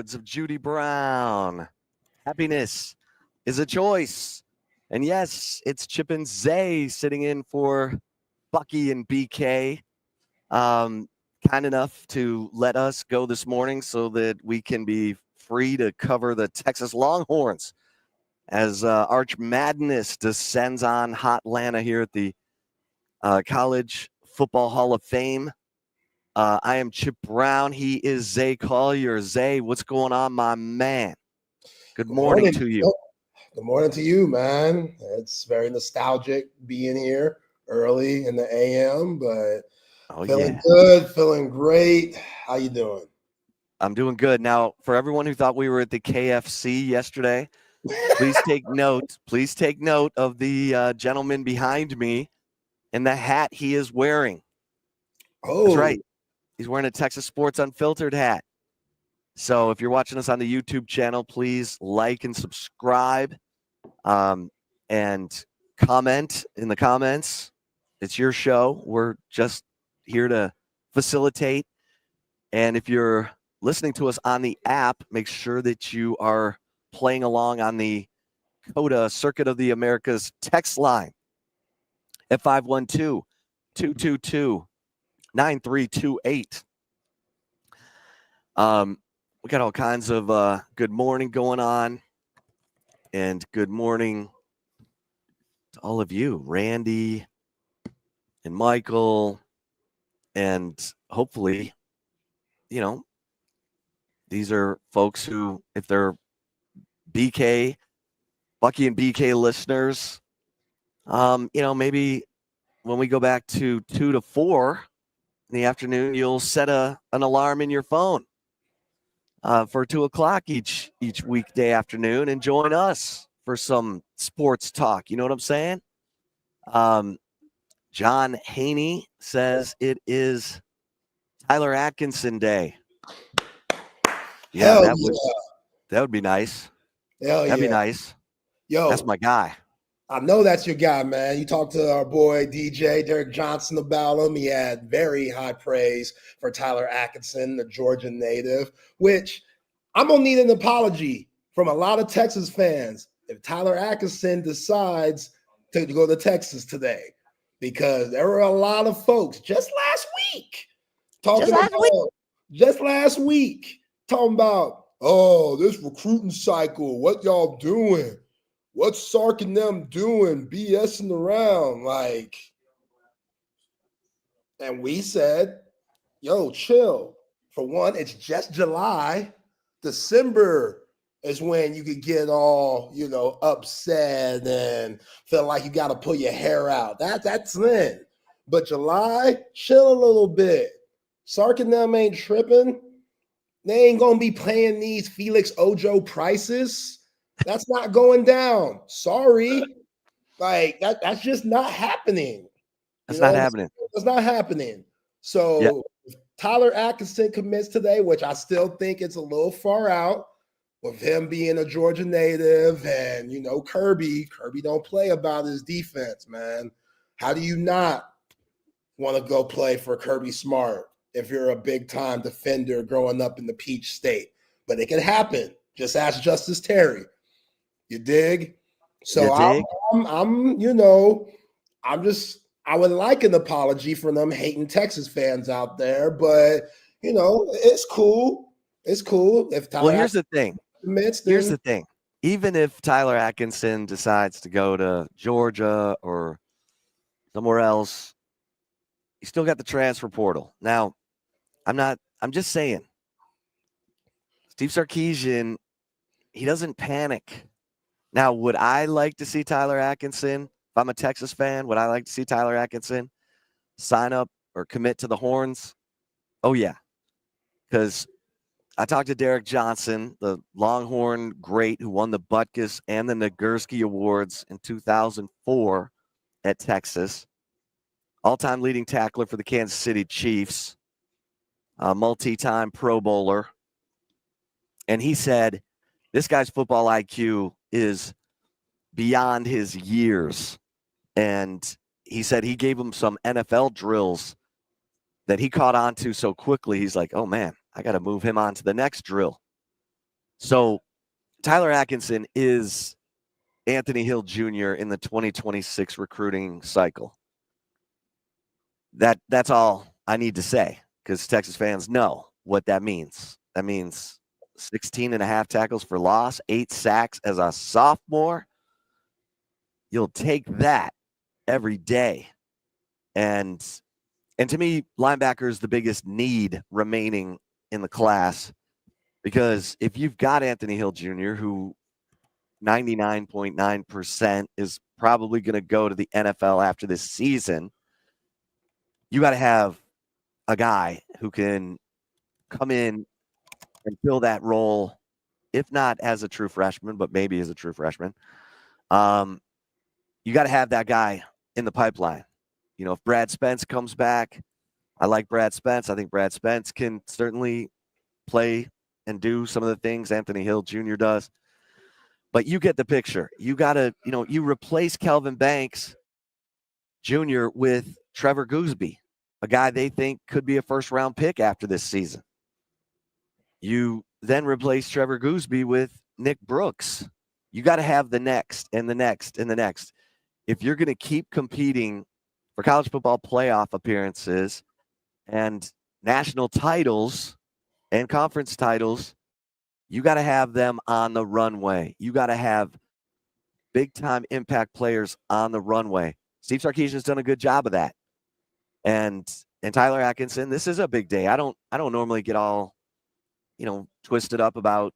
words of Judy Brown. Happiness is a choice. And yes, it's Chip and Zay sitting in for Bucky and BK. Kind enough to let us go this morning so that we can be free to cover the Texas Longhorns as Arch Madness descends on Hotlanta here at the College Football Hall of Fame. I am Chip Brown. He is Zay Collier. Zay, what's going on, my man? Good morning to you. Good morning to you, man. It's very nostalgic being here early in the AM, but feeling good, feeling great. How you doing? I'm doing good. Now, for everyone who thought we were at the KFC yesterday, please take note. Please take note of the gentleman behind me and the hat he is wearing. Oh, that's right. He's wearing a Texas Sports Unfiltered hat. So if you're watching us on the YouTube channel, please like and subscribe and comment in the comments. It's your show. We're just here to facilitate. And if you're listening to us on the app, make sure that you are playing along on the CODA Circuit of the Americas text line at 512-222-9328. We got all kinds of good morning going on, and good morning to all of you, Randy and Michael, and hopefully, these are folks who, if they're Bucky and BK listeners, maybe when we go back to 2 to 4 in the afternoon, you'll set an alarm in your phone for 2 o'clock each weekday afternoon and join us for some sports talk. You know what I'm saying? John Haney says it is Tyler Atkinson Day. Yeah, that would be nice. That'd be nice. Yo, that's my guy. I know that's your guy, man. You talked to our boy DJ Derek Johnson about him. He had very high praise for Tyler Atkinson, the Georgia native, which I'm going to need an apology from a lot of Texas fans if Tyler Atkinson decides to go to Texas today, because there were a lot of folks just last week talking about, oh, this recruiting cycle, what y'all doing? What's Sark and them doing? BSing around, and we said, yo, chill. For one, it's just July. December is when you could get all, upset and feel like you got to pull your hair out. That's then. But July, chill a little bit. Sark and them ain't tripping. They ain't going to be paying these Felix Ojo prices. That's not going down. Sorry. That's just not happening. That's not happening. It's not happening. So if Tyler Atkinson commits today, which I still think it's a little far out with him being a Georgia native and, Kirby don't play about his defense, man. How do you not want to go play for Kirby Smart if you're a big-time defender growing up in the Peach State? But it can happen. Just ask Justice Terry. You dig? So I would like an apology from them hating Texas fans out there, but it's cool. It's cool. If Tyler here's the thing. Here's the thing. Even if Tyler Atkinson decides to go to Georgia or somewhere else, you still got the transfer portal. Now, I'm just saying, Steve Sarkisian, he doesn't panic. Now, would I like to see Tyler Atkinson? If I'm a Texas fan, would I like to see Tyler Atkinson sign up or commit to the Horns? Oh, yeah. Because I talked to Derek Johnson, the Longhorn great who won the Butkus and the Nagurski Awards in 2004 at Texas. All-time leading tackler for the Kansas City Chiefs. A multi-time Pro Bowler. And he said, this guy's football IQ is beyond his years. And he said he gave him some NFL drills that he caught on to so quickly. He's like, oh, man, I got to move him on to the next drill. So Tyler Atkinson is Anthony Hill Jr. in the 2026 recruiting cycle. That's all I need to say, because Texas fans know what that means. That means 16 and a half tackles for loss, 8 sacks as a sophomore. You'll take that every day. And to me, linebacker is the biggest need remaining in the class, because if you've got Anthony Hill Jr., who 99.9% is probably going to go to the NFL after this season, you got to have a guy who can come in and fill that role, if not as a true freshman, but maybe as a true freshman. You got to have that guy in the pipeline. You know, if Brad Spence comes back, I like Brad Spence. I think Brad Spence can certainly play and do some of the things Anthony Hill Jr. does. But you get the picture. You got to, you replace Kelvin Banks Jr. with Trevor Gooseby, a guy they think could be a first-round pick after this season. You then replace Trevor Gooseby with Nick Brooks. You got to have the next and the next and the next. If you're going to keep competing for college football playoff appearances and national titles and conference titles, you got to have them on the runway. You got to have big-time impact players on the runway. Steve Sarkisian has done a good job of that. And Tyler Atkinson, this is a big day. I don't normally get all, twisted up about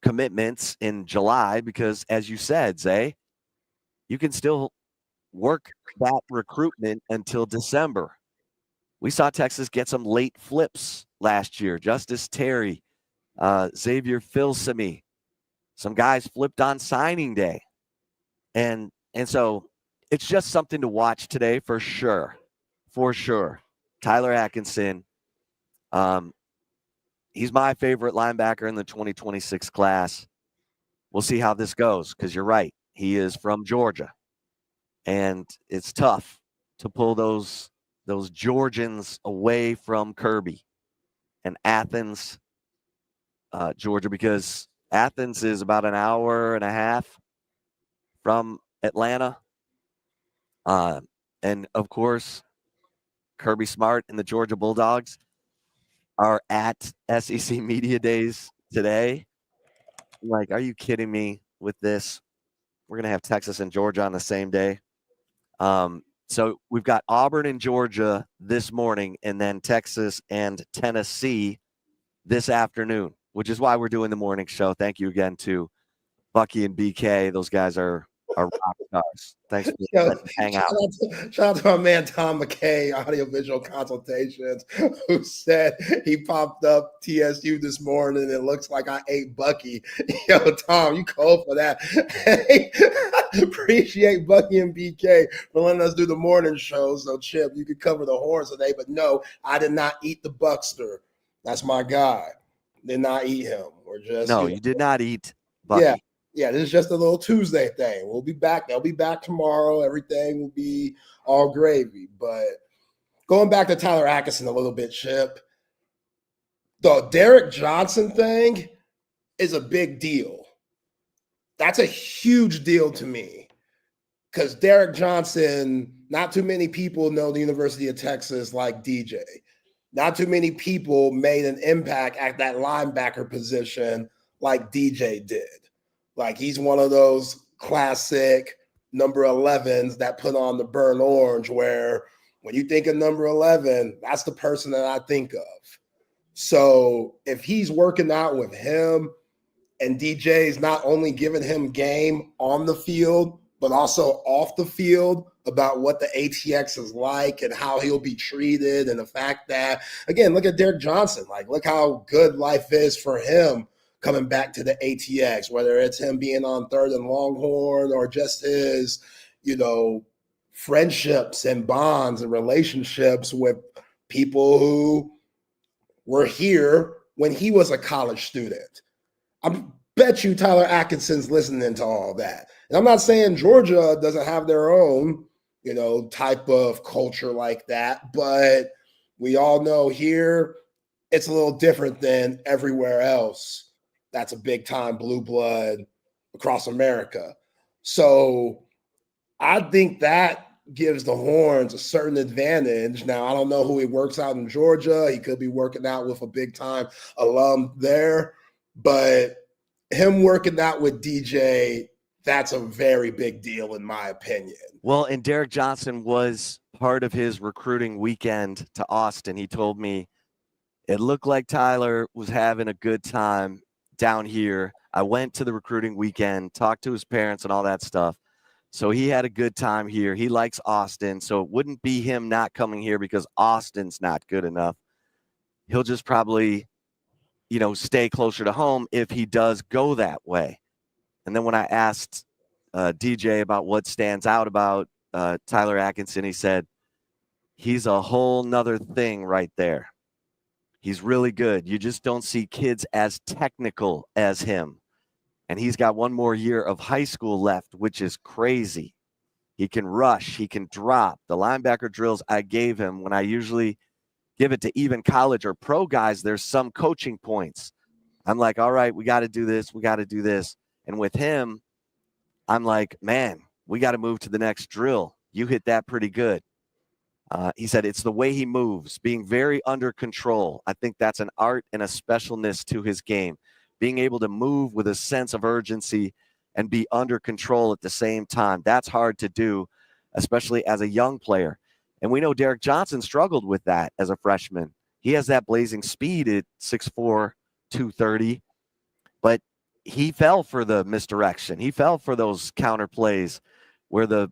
commitments in July, because, as you said, Zay, you can still work that recruitment until December. We saw Texas get some late flips last year. Justice Terry, Xavier Filsamy, some guys flipped on signing day. And so it's just something to watch today for sure. For sure. Tyler Atkinson, he's my favorite linebacker in the 2026 class. We'll see how this goes, because you're right. He is from Georgia. And it's tough to pull those Georgians away from Kirby and Athens, Georgia, because Athens is about an hour and a half from Atlanta. And, of course, Kirby Smart and the Georgia Bulldogs are at SEC Media Days today. Like, are you kidding me with this? We're going to have Texas and Georgia on the same day. So we've got Auburn and Georgia this morning, and then Texas and Tennessee this afternoon, which is why we're doing the morning show. Thank you again to Bucky and BK. Those guys are rock stars. Thanks for hanging out. Shout out to my man Tom McKay, Audiovisual Consultations, who said he popped up TSU this morning and it looks like I ate Bucky. Yo, Tom, you cold for that. Hey, appreciate Bucky and BK for letting us do the morning show. So, Chip, you could cover the horns today, but no, I did not eat the Buckster. That's my guy. Did not eat him. You did not eat Bucky. Yeah. Yeah, this is just a little Tuesday thing. We'll be back. They'll be back tomorrow. Everything will be all gravy. But going back to Tyler Atkinson a little bit, Chip, the Derek Johnson thing is a big deal. That's a huge deal to me, because Derek Johnson, not too many people know the University of Texas like DJ. Not too many people made an impact at that linebacker position like DJ did. Like, he's one of those classic number 11s that put on the burnt orange, where when you think of number 11, that's the person that I think of. So if he's working out with him and DJ is not only giving him game on the field, but also off the field about what the ATX is like and how he'll be treated, and the fact that, again, look at Derek Johnson. Like, look how good life is for him coming back to the ATX, whether it's him being on third and Longhorn or just his, friendships and bonds and relationships with people who were here when he was a college student. I bet you Tyler Atkinson's listening to all that. And I'm not saying Georgia doesn't have their own, type of culture like that, but we all know here it's a little different than everywhere else. that's a big time blue blood across America. So I think that gives the Horns a certain advantage. Now, I don't know who he works out in Georgia. He could be working out with a big time alum there, but him working out with DJ, that's a very big deal in my opinion. Well, and Derek Johnson was part of his recruiting weekend to Austin. He told me it looked like Tyler was having a good time down here. I went to the recruiting weekend, talked to his parents and all that stuff. So he had a good time here. He likes Austin. So it wouldn't be him not coming here because Austin's not good enough. He'll just probably, stay closer to home if he does go that way. And then when I asked DJ about what stands out about Tyler Atkinson, he said, he's a whole nother thing right there. He's really good. You just don't see kids as technical as him. And he's got one more year of high school left, which is crazy. He can rush. He can drop. The linebacker drills I gave him, when I usually give it to even college or pro guys, there's some coaching points. I'm like, all right, we got to do this. We got to do this. And with him, I'm like, man, we got to move to the next drill. You hit that pretty good. He said it's the way he moves, being very under control. I think that's an art and a specialness to his game. Being able to move with a sense of urgency and be under control at the same time. That's hard to do, especially as a young player. And we know Derek Johnson struggled with that as a freshman. He has that blazing speed at 6'4", 230, but he fell for the misdirection. He fell for those counter plays where the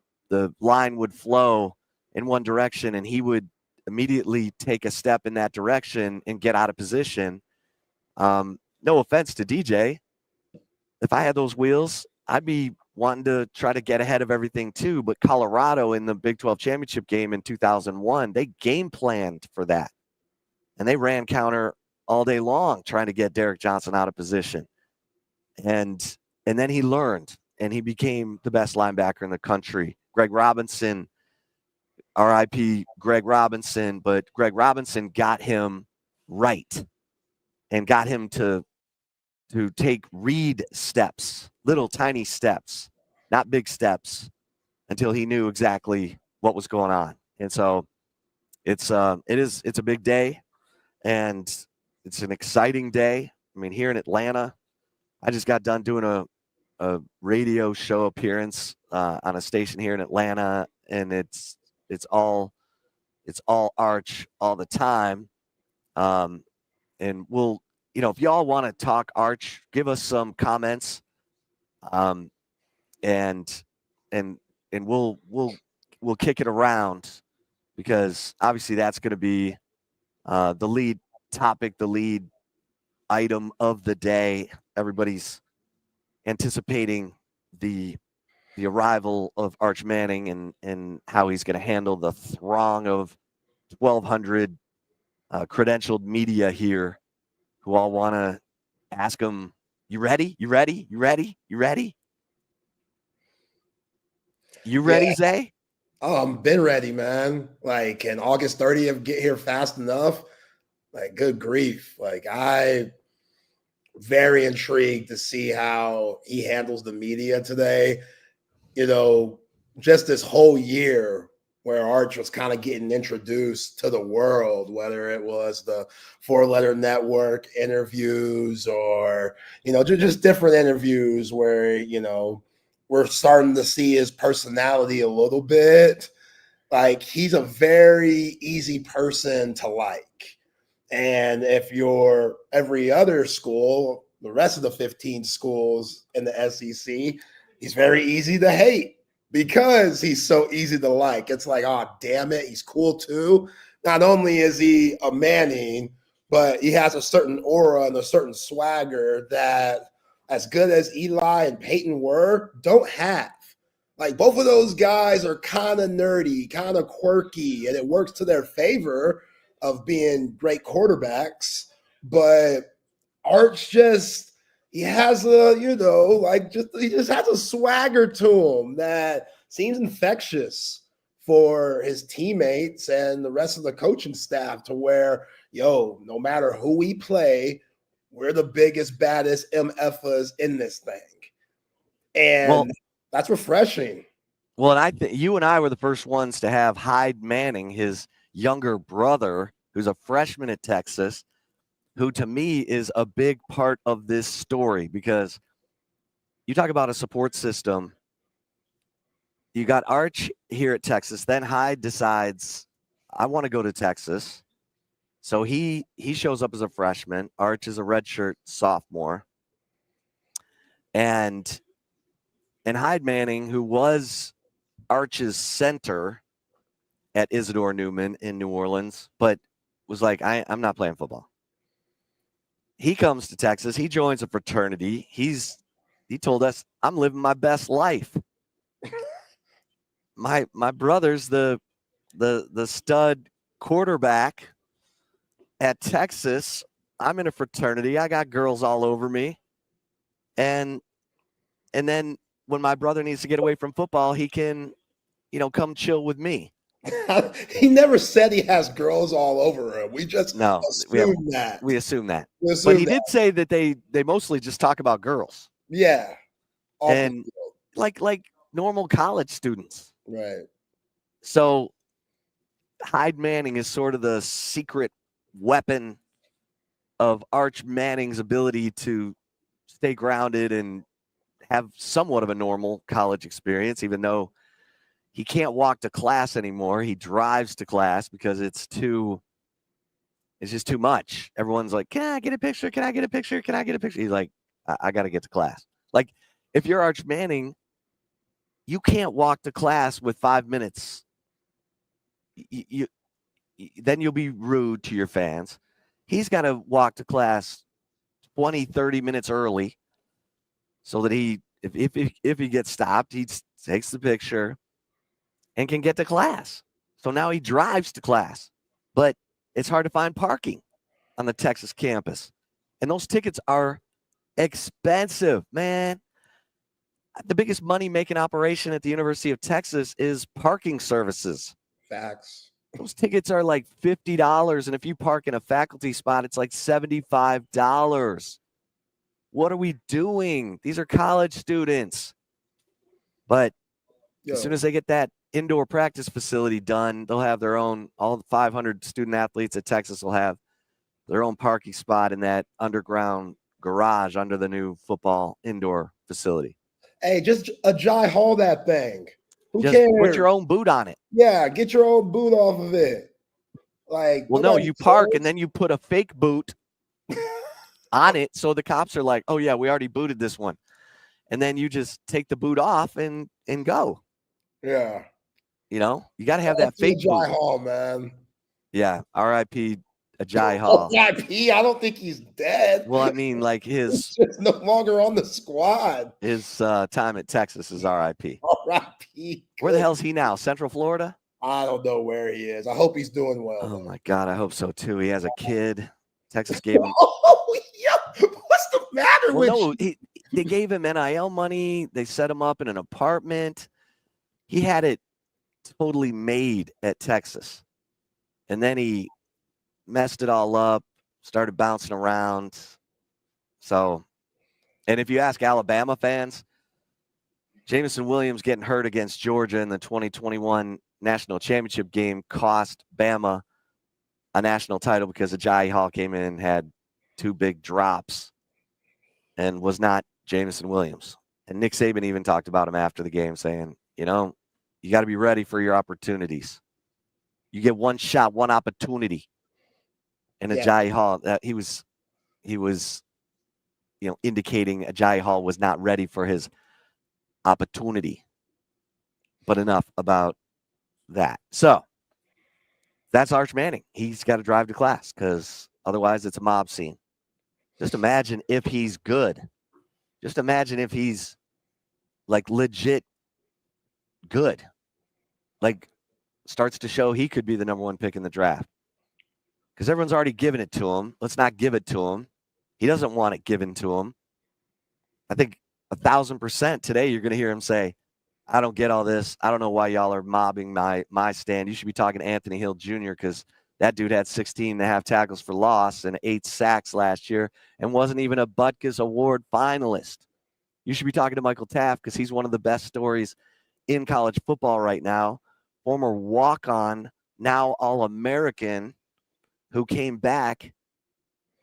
line would flow in one direction and he would immediately take a step in that direction and get out of position. No offense to DJ. If I had those wheels, I'd be wanting to try to get ahead of everything too. But Colorado in the Big 12 championship game in 2001, they game planned for that. And they ran counter all day long trying to get Derek Johnson out of position. And then he learned and he became the best linebacker in the country. Greg Robinson, RIP Greg Robinson, but Greg Robinson got him right and got him to take read steps, little tiny steps, not big steps, until he knew exactly what was going on. And so it's a big day and it's an exciting day. I mean, here in Atlanta, I just got done doing a radio show appearance on a station here in Atlanta, and it's all Arch all the time. And we'll, if y'all want to talk Arch, give us some comments, and we'll kick it around, because obviously that's going to be the lead topic, the lead item of the day. Everybody's anticipating the arrival of Arch Manning and how he's going to handle the throng of 1,200 credentialed media here who all want to ask him, you ready? You ready? You ready? You ready? You ready, Yeah. Zay? Oh, I'm been ready, man. Like, can August 30th get here fast enough? Like, good grief. Like, I very intrigued to see how he handles the media today. Just this whole year where Arch was kind of getting introduced to the world, whether it was the 4-Letter Network interviews or, just different interviews where, we're starting to see his personality a little bit. Like, he's a very easy person to like. And if you're every other school, the rest of the 15 schools in the SEC, he's very easy to hate because he's so easy to like. It's like, oh, damn it, he's cool too. Not only is he a Manning, but he has a certain aura and a certain swagger that, as good as Eli and Peyton were, don't have. Like, both of those guys are kind of nerdy, kind of quirky, and it works to their favor of being great quarterbacks. But Arch just, he has a, he just has a swagger to him that seems infectious for his teammates and the rest of the coaching staff, to where, no matter who we play, we're the biggest, baddest MFers in this thing. And that's refreshing. Well, and I think you and I were the first ones to have Hyde Manning, his younger brother, who's a freshman at Texas, who to me is a big part of this story, because you talk about a support system. You got Arch here at Texas. Then Hyde decides, I want to go to Texas. So he shows up as a freshman. Arch is a redshirt sophomore. And Hyde Manning, who was Arch's center at Isidore Newman in New Orleans, but was like, I'm not playing football. He comes to Texas. He joins a fraternity. He told us, I'm living my best life. My brother's the stud quarterback at Texas. I'm in a fraternity. I got girls all over me. And then when my brother needs to get away from football, he can, come chill with me. He never said he has girls all over him. We just assume that. We assume that. But he did say that they mostly just talk about girls. Yeah. And like normal college students. Right. So Hyde Manning is sort of the secret weapon of Arch Manning's ability to stay grounded and have somewhat of a normal college experience, even though he can't walk to class anymore. He drives to class because it's just too much. Everyone's like, can I get a picture? Can I get a picture? Can I get a picture? He's like, I got to get to class. Like, if you're Arch Manning, you can't walk to class with 5 minutes. Then you'll be rude to your fans. He's got to walk to class 20, 30 minutes early so that if he gets stopped, he takes the picture and can get to class. So now he drives to class, but it's hard to find parking on the Texas campus. And those tickets are expensive, man. The biggest money-making operation at the University of Texas is parking services. Facts. Those tickets are like $50, and if you park in a faculty spot, it's like $75. What are we doing? These are college students. But as soon as they get that indoor practice facility done, they'll have their own, all the 500 student athletes at Texas will have their own parking spot in that underground garage under the new football indoor facility. Hey, just a Jai Hall that thing. Who cares? Put your own boot on it. Yeah, get your own boot off of it. Like, well, no, you park and then you put a fake boot on it, so the cops are like, "Oh yeah, we already booted this one," and then you just take the boot off and go. Yeah, you got to have that fake boot. Jai Hall, man. Yeah, R.I.P. Jai Hall. R.I.P. I don't think he's dead. Well, I mean, like he's no longer on the squad. His time at Texas is R.I.P. R.I.P. Where the hell is he now? Central Florida? I don't know where he is. I hope he's doing well. Oh my God, I hope so too. He has a kid. Texas gave him. Oh yeah, what's the matter with you? They gave him NIL money. They set him up in an apartment. He had it totally made at Texas, and then he messed it all up, started bouncing around. So, and if you ask Alabama fans, Jameson Williams getting hurt against Georgia in the 2021 national championship game cost Bama a national title because Jai Hall came in and had 2 big drops and was not Jameson Williams. And Nick Saban even talked about him after the game, saying, you got to be ready for your opportunities. You get one shot, one opportunity. And Jai Hall, he was, indicating Jai Hall was not ready for his opportunity. But enough about that. So that's Arch Manning. He's got to drive to class because otherwise it's a mob scene. Just imagine if he's good. Just imagine if he's like legit good. Like starts to show he could be the number 1 pick in the draft. Because everyone's already given it to him. Let's not give it to him. He doesn't want it given to him. I think 1,000% today you're going to hear him say, I don't get all this. I don't know why y'all are mobbing my stand. You should be talking to Anthony Hill Jr. because That dude had 16.5 tackles for loss and 8 sacks last year and wasn't even a Butkus Award finalist. You should be talking to Michael Taaffe because he's one of the best stories in college football right now. Former walk-on, now All-American, who came back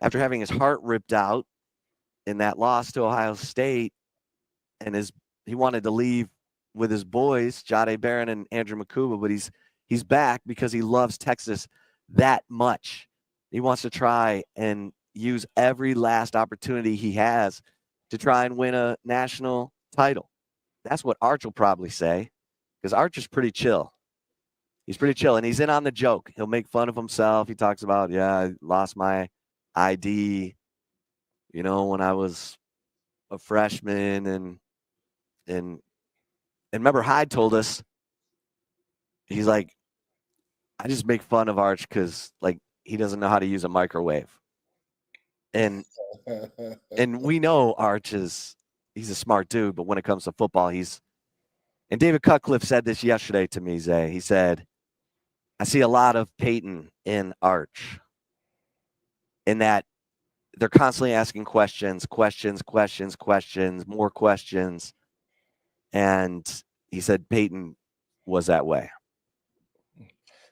after having his heart ripped out in that loss to Ohio State, and he wanted to leave with his boys, Jahdae Barron and Andrew Makuba, but he's back because he loves Texas that much. He wants to try and use every last opportunity he has to try and win a national title. That's what Arch will probably say, because Arch is pretty chill. He's pretty chill, and he's in on the joke. He'll make fun of himself. He talks about, I lost my ID, when I was a freshman, and remember Hyde told us, he's like, I just make fun of Arch because he doesn't know how to use a microwave. And we know Arch he's a smart dude, but when it comes to football, and David Cutcliffe said this yesterday to me, Zay. He said, I see a lot of Peyton in Arch in that they're constantly asking questions, more questions. And he said Peyton was that way.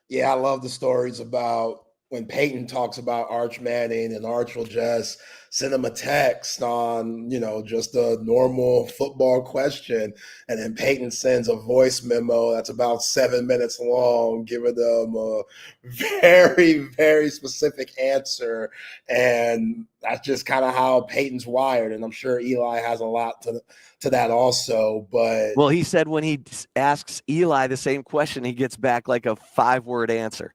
Yeah, I love the stories about when Peyton talks about Arch Manning, and Arch will just send him a text on, just a normal football question. And then Peyton sends a voice memo that's about 7 minutes long, giving them a very, very specific answer. And that's just kind of how Peyton's wired. And I'm sure Eli has a lot to that also. But well, he said when he asks Eli the same question, he gets back like a 5-word answer.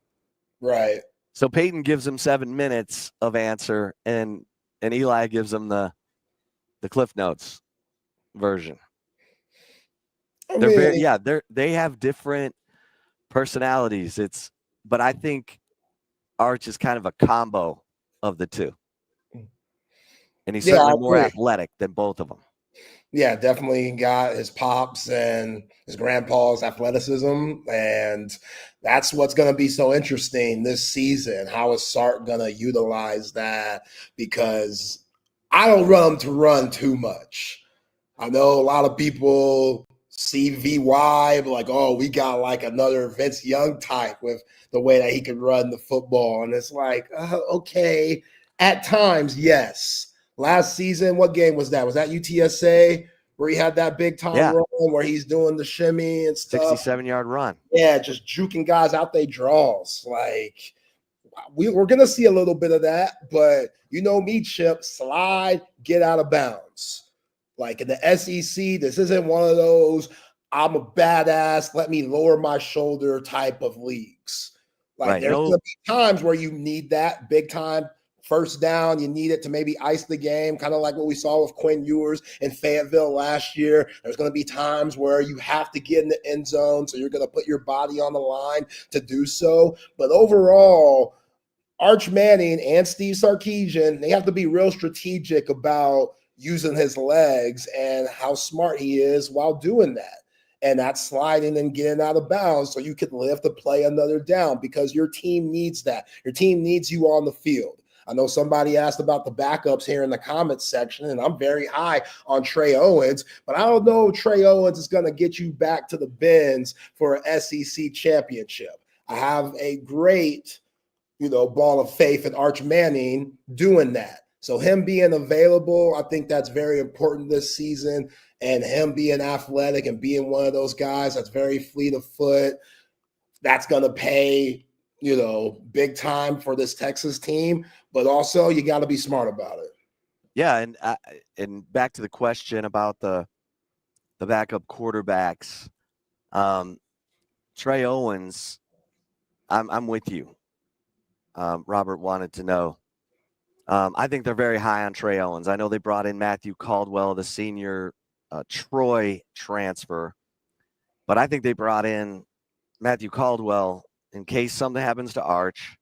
Right. So Peyton gives him 7 minutes of answer, and Eli gives him the Cliff Notes version. They have different personalities. But I think Arch is kind of a combo of the two, and he's certainly more athletic than both of them. Yeah, definitely got his pops and his grandpa's athleticism. And that's what's going to be so interesting this season. How is Sark going to utilize that? Because I don't run him to run too much. I know a lot of people see VY like, oh, we got like another Vince Young type with the way that he can run the football. And it's like, okay, at times, yes. Last season, what game was that? Was that UTSA where he had that big time run where he's doing the shimmy and stuff? 67-yard run. Yeah, just juking guys out they draws. Like, we're going to see a little bit of that, but you know me, Chip, slide, get out of bounds. Like in the SEC, this isn't one of those I'm a badass, let me lower my shoulder type of leagues. Like there's going to be times where you need that big time first down. You need it to maybe ice the game, kind of like what we saw with Quinn Ewers in Fayetteville last year. There's going to be times where you have to get in the end zone, so you're going to put your body on the line to do so. But overall, Arch Manning and Steve Sarkisian, they have to be real strategic about using his legs and how smart he is while doing that. And that's sliding and getting out of bounds so you can live to play another down, because your team needs that. Your team needs you on the field. I know somebody asked about the backups here in the comments section, and I'm very high on Trey Owens, but I don't know if Trey Owens is going to get you back to the bins for an SEC championship. I have a great, ball of faith in Arch Manning doing that. So him being available, I think that's very important this season, and him being athletic and being one of those guys that's very fleet of foot, that's going to pay, big time for this Texas team. But also you got to be smart about it. Yeah, and back to the question about the backup quarterbacks, Trey Owens, I'm with you. Robert wanted to know. I think they're very high on Trey Owens. I know they brought in Matthew Caldwell, the senior Troy transfer, but I think they brought in Matthew Caldwell in case something happens to Arch,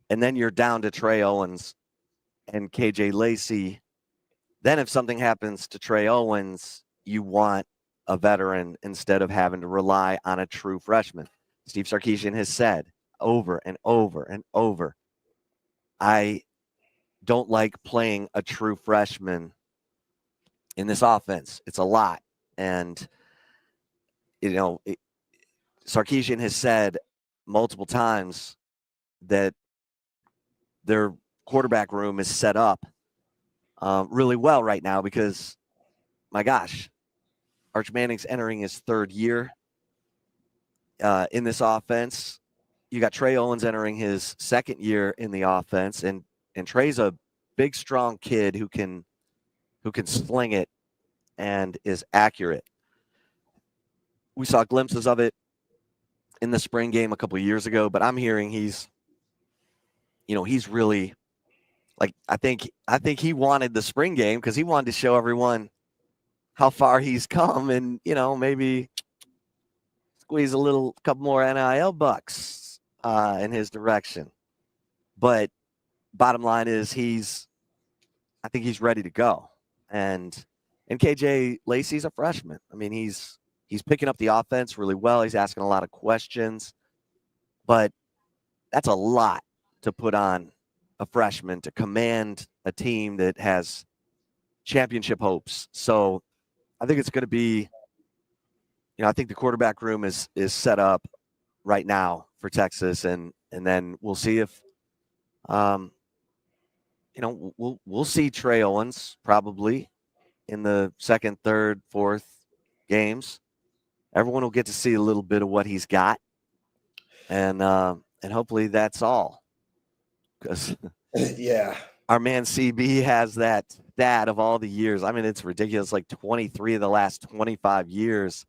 and then you're down to Trey Owens and KJ Lacey. Then if something happens to Trey Owens, you want a veteran instead of having to rely on a true freshman. Steve Sarkisian has said, over and over and over. I don't like playing a true freshman in this offense. It's a lot. And, Sarkisian has said multiple times that their quarterback room is set up really well right now because, my gosh, Arch Manning's entering his third year in this offense. You got Trey Owens entering his second year in the offense, and Trey's a big, strong kid who can sling it and is accurate. We saw glimpses of it in the spring game a couple of years ago, but I'm hearing he's really, like, I think he wanted the spring game because he wanted to show everyone how far he's come and, maybe squeeze a couple more NIL bucks in his direction. But bottom line is I think he's ready to go. And KJ Lacey's a freshman. I mean, he's picking up the offense really well. He's asking a lot of questions, but that's a lot to put on a freshman to command a team that has championship hopes. So I think it's going to be, I think the quarterback room is set up right now for Texas, and then we'll see if, we'll see Trey Owens probably in the second, third, fourth games. Everyone will get to see a little bit of what he's got, and hopefully that's all. Because yeah, our man CB has that stat of all the years. I mean, it's ridiculous. Like 23 of the last 25 years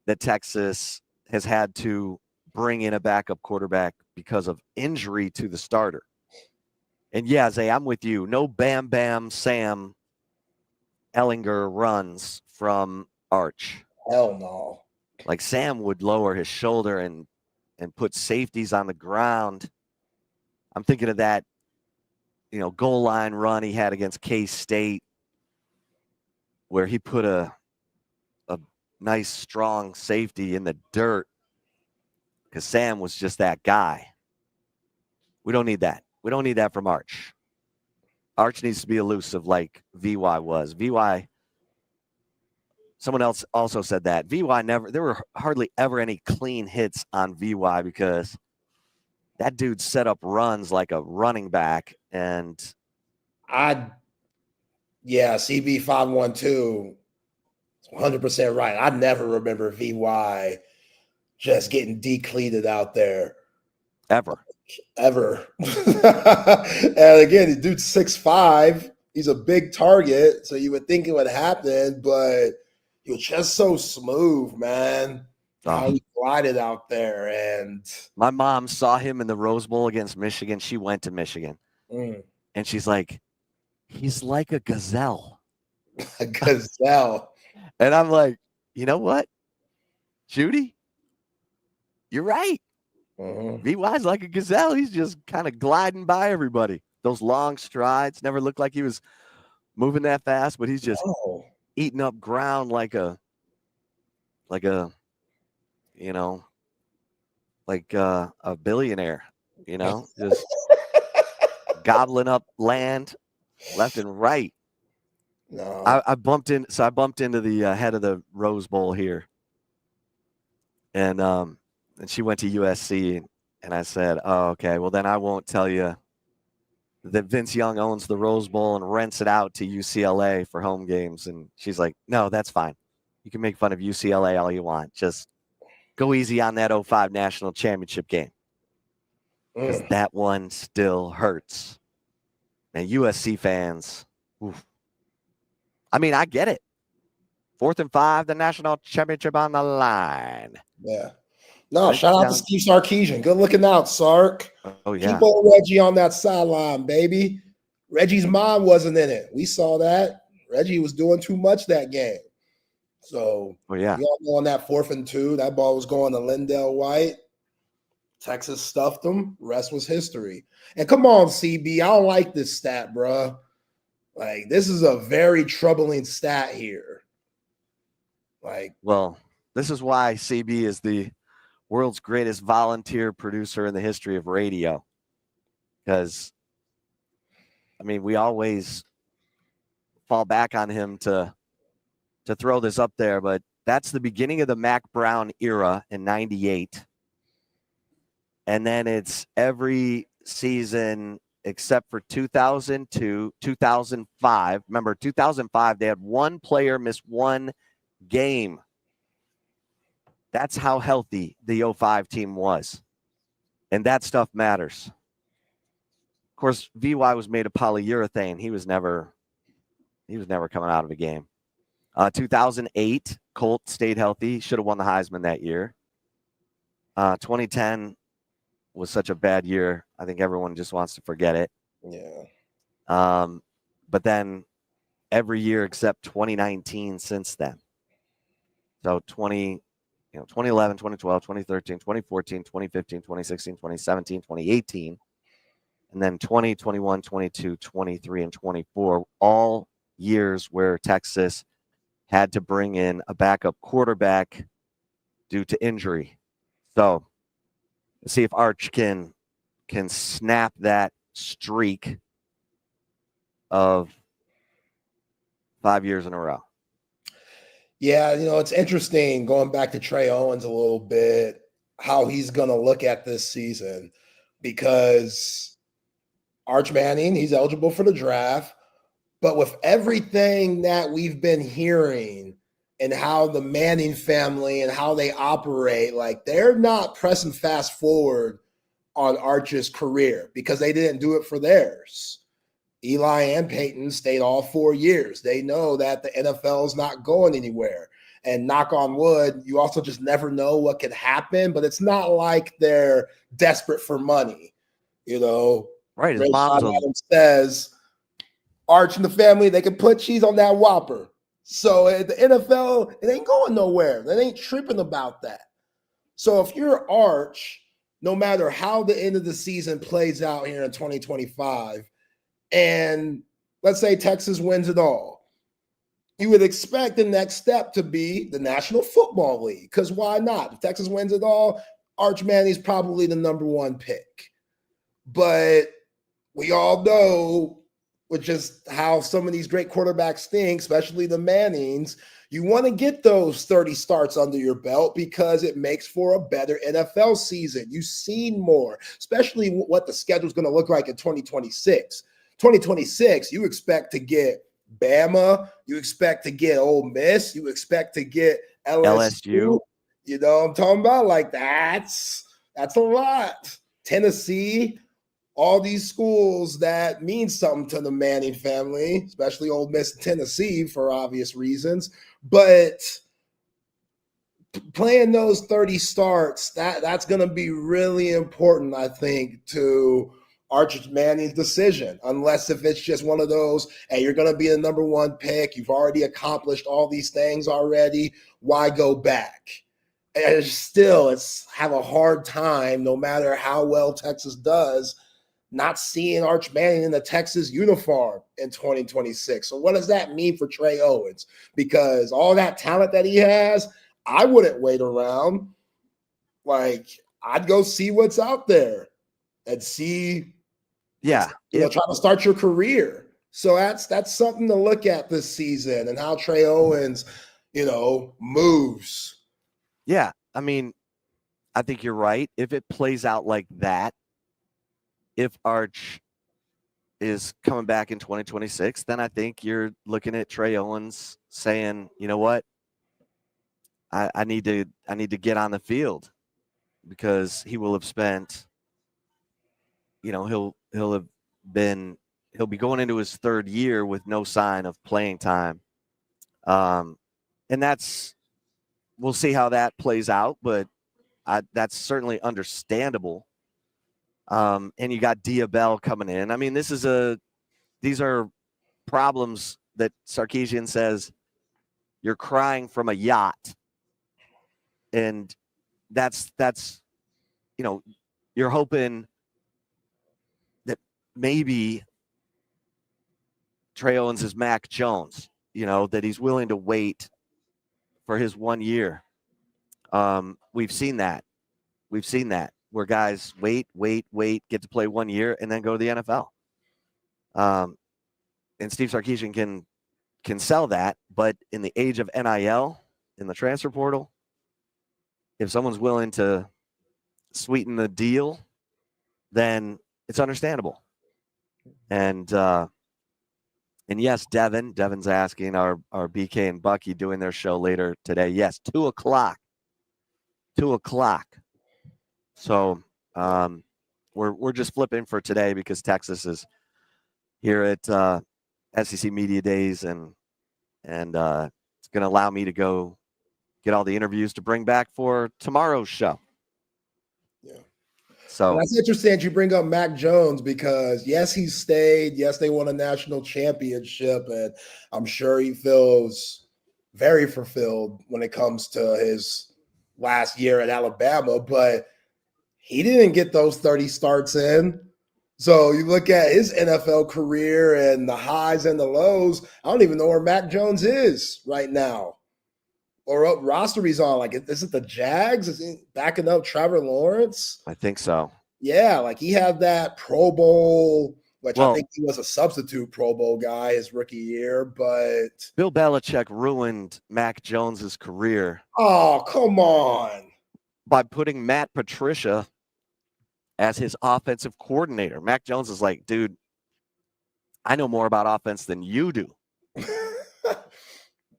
that Texas has had to bring in a backup quarterback because of injury to the starter. And yeah, Zay, I'm with you. No Bam Bam Sam Ellinger runs from Arch. Hell no. Like Sam would lower his shoulder and put safeties on the ground. I'm thinking of that, goal line run he had against K-State where he put a nice, strong safety in the dirt because Sam was just that guy. We don't need that. We don't need that from Arch. Arch needs to be elusive like VY was. VY, someone else also said that. VY there were hardly ever any clean hits on VY because that dude set up runs like a running back. And CB512, 100% right. I never remember VY just getting decleated out there. Ever. And again, the dude's 6'5". He's a big target, so you would think it would happen, but he was just so smooth, man. How he glided out there. And my mom saw him in the Rose Bowl against Michigan. She went to Michigan. And she's like, he's like a gazelle. A gazelle. And I'm like, you know what, Judy? You're right. VY's like a gazelle. He's just kind of gliding by everybody. Those long strides, never looked like he was moving that fast, but he's just eating up ground like a billionaire, just gobbling up land left and right. No. I bumped into the head of the Rose Bowl here, and she went to USC, and I said, oh, okay, well then I won't tell you that Vince Young owns the Rose Bowl and rents it out to UCLA for home games. And she's like, no, that's fine. You can make fun of UCLA all you want. Just go easy on that 05 national championship game. Because that one still hurts. And USC fans, oof. I mean, I get it. 4th and 5, the national championship on the line. Yeah. No, shout out to Steve Sarkisian. Good looking out, Sark. Oh, yeah. Keep old Reggie on that sideline, baby. Reggie's mom wasn't in it. We saw that. Reggie was doing too much that game. So, you all know on that 4th and 2, that ball was going to Lindell White. Texas stuffed them. Rest was history. And come on, CB. I don't like this stat, bro. Like, this is a very troubling stat here. Well, this is why CB is the world's greatest volunteer producer in the history of radio. Because, I mean, we always fall back on him to throw this up there, but that's the beginning of the Mac Brown era in 98. And then it's every season except for 2002, 2005. Remember, 2005, they had one player miss one game. That's how healthy the 05 team was. And that stuff matters. Of course, VY was made of polyurethane. He was never coming out of a game. 2008, Colt stayed healthy. Should have won the Heisman that year. 2010 was such a bad year. I think everyone just wants to forget it. Yeah. But then every year except 2019 since then. So 2011, 2012, 2013, 2014, 2015, 2016, 2017, 2018, and then 20, 21, 22, 23, and 24, all years where Texas had to bring in a backup quarterback due to injury. So let's see if Arch can snap that streak of 5 years in a row. Yeah, it's interesting going back to Trey Owens a little bit, how he's going to look at this season, because Arch Manning, he's eligible for the draft, but with everything that we've been hearing and how the Manning family and how they operate, like, they're not pressing fast forward on Arch's career because they didn't do it for theirs. Eli and Peyton stayed all 4 years. They know that the NFL is not going anywhere. And knock on wood, you also just never know what could happen, but it's not like they're desperate for money. Right. His mom's says, Arch and the family, they can put cheese on that Whopper. So at the NFL, it ain't going nowhere. They ain't tripping about that. So if you're Arch, no matter how the end of the season plays out here in 2025, and let's say Texas wins it all, you would expect the next step to be the National Football League, because why not? If Texas wins it all, Arch Manning's probably the number one pick. But we all know with just how some of these great quarterbacks think, especially the Mannings, you want to get those 30 starts under your belt because it makes for a better NFL season. You've seen more, especially what the schedule is going to look like in 2026. 2026, you expect to get Bama, you expect to get Ole Miss, you expect to get LSU. You know what I'm talking about? Like, that's a lot. Tennessee, all these schools that mean something to the Manning family, especially Ole Miss and Tennessee for obvious reasons. But playing those 30 starts, that's going to be really important, I think, to Arch Manning's decision, unless if it's just one of those, hey, you're going to be the number one pick. You've already accomplished all these things already. Why go back? And it's have a hard time, no matter how well Texas does, not seeing Arch Manning in the Texas uniform in 2026. So what does that mean for Trey Owens? Because all that talent that he has, I wouldn't wait around. Like, I'd go see what's out there and see. Yeah. Try to start your career. So that's something to look at this season and how Trey Owens, moves. Yeah. I mean, I think you're right. If it plays out like that, if Arch is coming back in 2026, then I think you're looking at Trey Owens saying, you know what? I need to get on the field, because he will have spent, he'll be going into his third year with no sign of playing time. And we'll see how that plays out, but that's certainly understandable. And you got Diabell coming in. I mean, these are problems that Sarkisian says you're crying from a yacht. And that's you're hoping that maybe Trey Owens is Mac Jones, that he's willing to wait for his 1 year. We've seen that. We've seen that where guys wait, get to play 1 year, and then go to the NFL. And Steve Sarkisian can sell that, but in the age of NIL, in the transfer portal, if someone's willing to sweeten the deal, then it's understandable. And yes, Devin's asking, our BK and Bucky doing their show later today. Yes, 2:00. 2:00. So we're just flipping for today because Texas is here at SEC Media Days, and it's going to allow me to go get all the interviews to bring back for tomorrow's show. Yeah. So that's interesting you bring up Mac Jones because, yes, he stayed. Yes, they won a national championship, and I'm sure he feels very fulfilled when it comes to his last year at Alabama, but he didn't get those 30 starts in. So you look at his NFL career and the highs and the lows. I don't even know where Mac Jones is right now, or what roster he's on. Like, is it the Jags? Is he backing up Trevor Lawrence? I think so. Yeah, like he had that Pro Bowl, which I think he was a substitute Pro Bowl guy his rookie year. But Bill Belichick ruined Mac Jones's career. Oh, come on! By putting Matt Patricia as his offensive coordinator. Mac Jones is like, dude, I know more about offense than you do.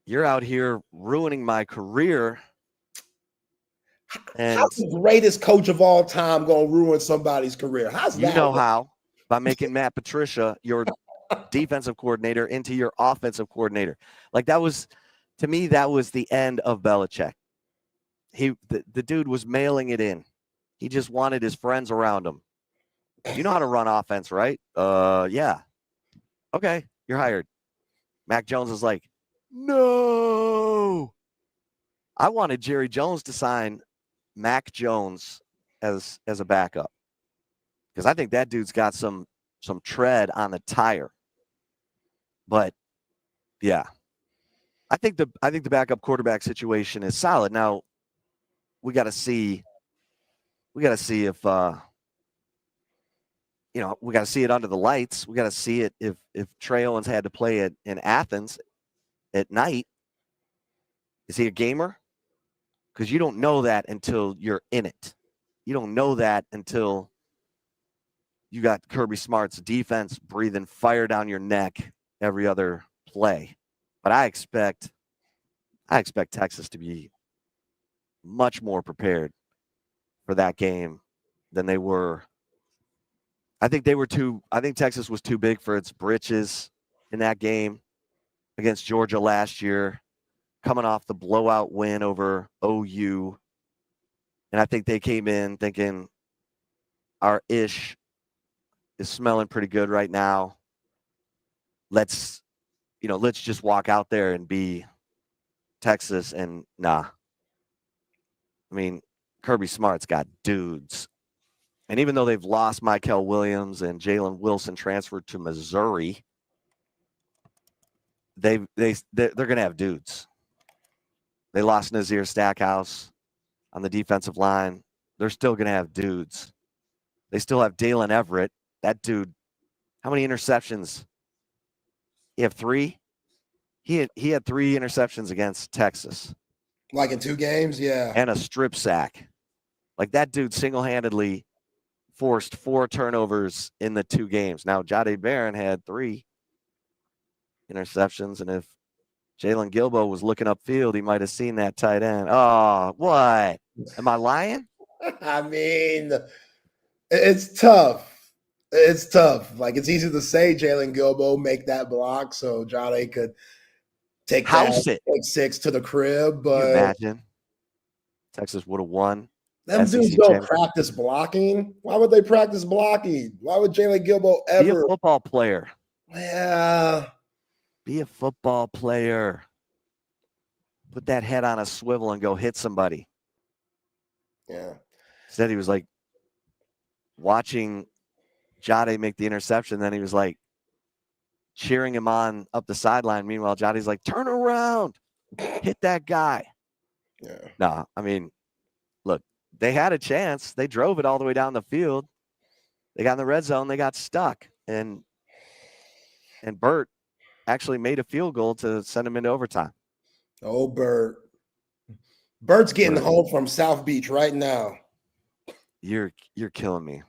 You're out here ruining my career. And how's the greatest coach of all time going to ruin somebody's career? How's that? You know how? By making Matt Patricia your defensive coordinator into your offensive coordinator. Like, that was, to me, that was the end of Belichick. The dude was mailing it in. He just wanted his friends around him. You know how to run offense, right? Yeah. Okay, you're hired. Mac Jones is like, no. I wanted Jerry Jones to sign Mac Jones as a backup, because I think that dude's got some tread on the tire. But yeah, I think the backup quarterback situation is solid. Now we got to see if we got to see it under the lights. We got to see it if Trey Owens had to play it in Athens at night. Is he a gamer? Because you don't know that until you're in it. You don't know that until you got Kirby Smart's defense breathing fire down your neck every other play. But I expect Texas to be much more prepared for that game than they were. I think Texas was too big for its britches in that game against Georgia last year, coming off the blowout win over OU. And I think they came in thinking our ish is smelling pretty good right now. Let's just walk out there and be Texas. And nah. I mean, Kirby Smart's got dudes. And even though they've lost Michael Williams and Jalen Wilson transferred to Missouri, they're going to have dudes. They lost Nazir Stackhouse on the defensive line. They're still going to have dudes. They still have Dalen Everett. That dude, how many interceptions? He have 3? He had 3 interceptions against Texas. Like in 2 games? Yeah. And a strip sack. Like, that dude single-handedly forced 4 turnovers in the 2 games. Now, Jahdae Barron had 3 interceptions, and if Jalen Gilbo was looking upfield, he might have seen that tight end. Oh, what? Am I lying? I mean, it's tough. It's tough. Like, it's easy to say Jalen Gilbo make that block so Jahdae could take that 6 to the crib. But can you imagine? Texas would have won. Them dudes don't practice blocking. Why would they practice blocking? Why would Jalen Gilbo ever? Be a football player. Yeah. Be a football player. Put that head on a swivel and go hit somebody. Yeah. Instead, he was like watching Jahdae make the interception. Then he was like cheering him on up the sideline. Meanwhile, Jahdae's like, turn around, hit that guy. Yeah. No, I mean, look, they had a chance. They drove it all the way down the field. They got in the red zone. They got stuck. And Burt actually made a field goal to send them into overtime. Oh, Burt. Burt's getting home from South Beach right now. You're killing me.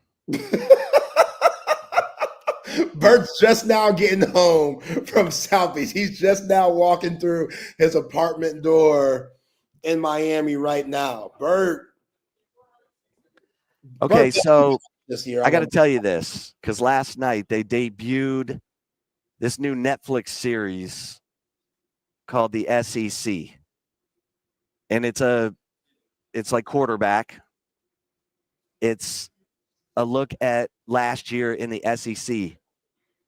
Burt's just now getting home from South Beach. He's just now walking through his apartment door in Miami right now. Burt. Okay, so this year, I got to tell you this, because last night they debuted this new Netflix series called the SEC. And it's like quarterback. It's a look at last year in the SEC.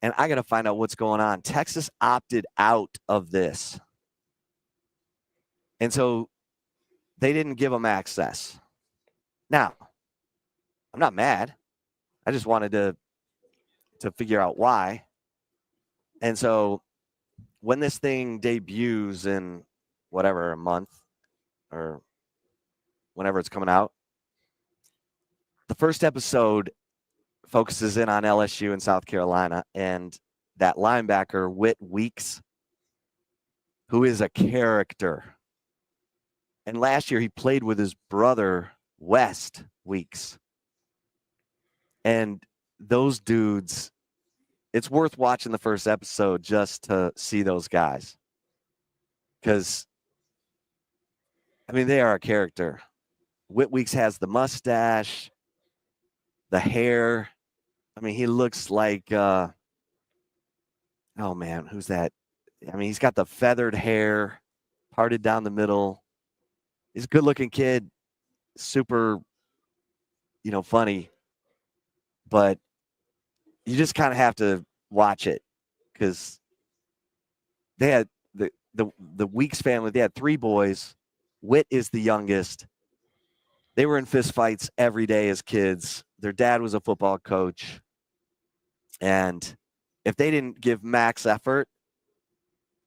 And I got to find out what's going on. Texas opted out of this. And so they didn't give them access. Now, I'm not mad. I just wanted to figure out why. And so when this thing debuts in whatever, a month or whenever it's coming out, the first episode focuses in on LSU in South Carolina and that linebacker, Whit Weeks, who is a character. And last year he played with his brother, West Weeks. And those dudes, it's worth watching the first episode just to see those guys. Because, I mean, they are a character. Whit Weeks has the mustache, the hair. I mean, he looks like, oh man, who's that? I mean, he's got the feathered hair, parted down the middle. He's a good-looking kid, super, funny. But you just kind of have to watch it because they had the Weeks family. They had 3 boys. Whit is the youngest. They were in fist fights every day as kids. Their dad was a football coach. And if they didn't give max effort,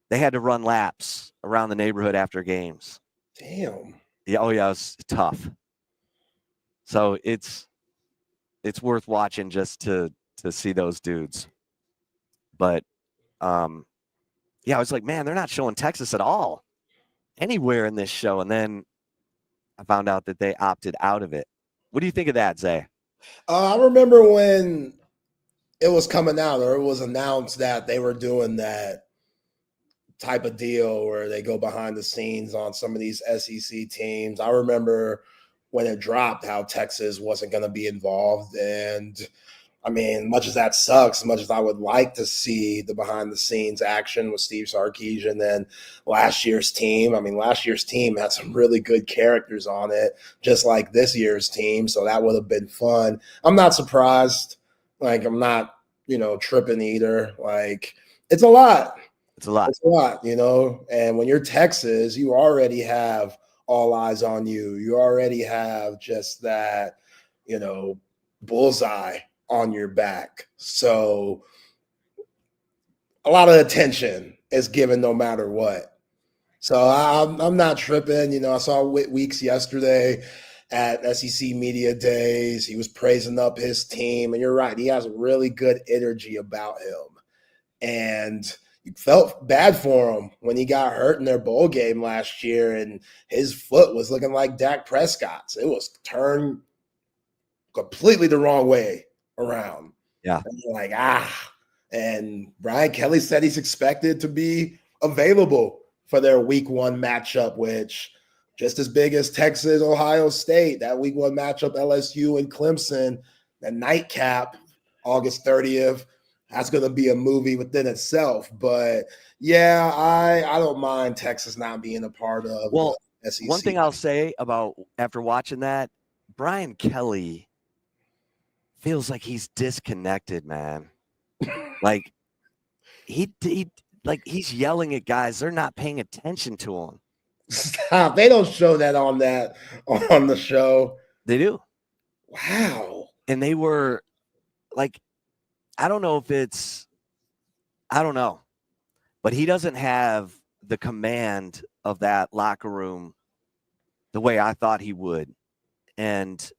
they had to run laps around the neighborhood after games. Damn. Yeah, oh yeah, it was tough. So it's worth watching just to see those dudes. But yeah, I was like, man, they're not showing Texas at all anywhere in this show. And then I found out that they opted out of it. What do you think of that, Zay? I remember when it was coming out or it was announced that they were doing that type of deal where they go behind the scenes on some of these SEC teams. I remember when it dropped how Texas wasn't going to be involved. And I mean, much as that sucks, much as I would like to see the behind the scenes action with Steve Sarkisian and last year's team. I mean, last year's team had some really good characters on it, just like this year's team. So that would have been fun. I'm not surprised. Like, I'm not, tripping either. Like, it's a lot. It's a lot. It's a lot, and when you're Texas, you already have all eyes on you. You already have just that, bullseye on your back. So a lot of attention is given no matter what. So I'm not tripping. I saw Whit Weeks yesterday at SEC Media Days. He was praising up his team. And you're right. He has really good energy about him. And you felt bad for him when he got hurt in their bowl game last year and his foot was looking like Dak Prescott's. It was turned completely the wrong way around. Yeah. And you're like, And Brian Kelly said he's expected to be available for their week 1 matchup, which just as big as Texas, Ohio State, that week 1 matchup, LSU and Clemson, the nightcap, August 30th. That's going to be a movie within itself. But, yeah, I don't mind Texas not being a part of the SEC. One thing I'll say about after watching that, Brian Kelly feels like he's disconnected, man. Like, he's yelling at guys. They're not paying attention to him. Stop. They don't show that on the show. They do. Wow. And they were like, I don't know, but he doesn't have the command of that locker room the way I thought he would. And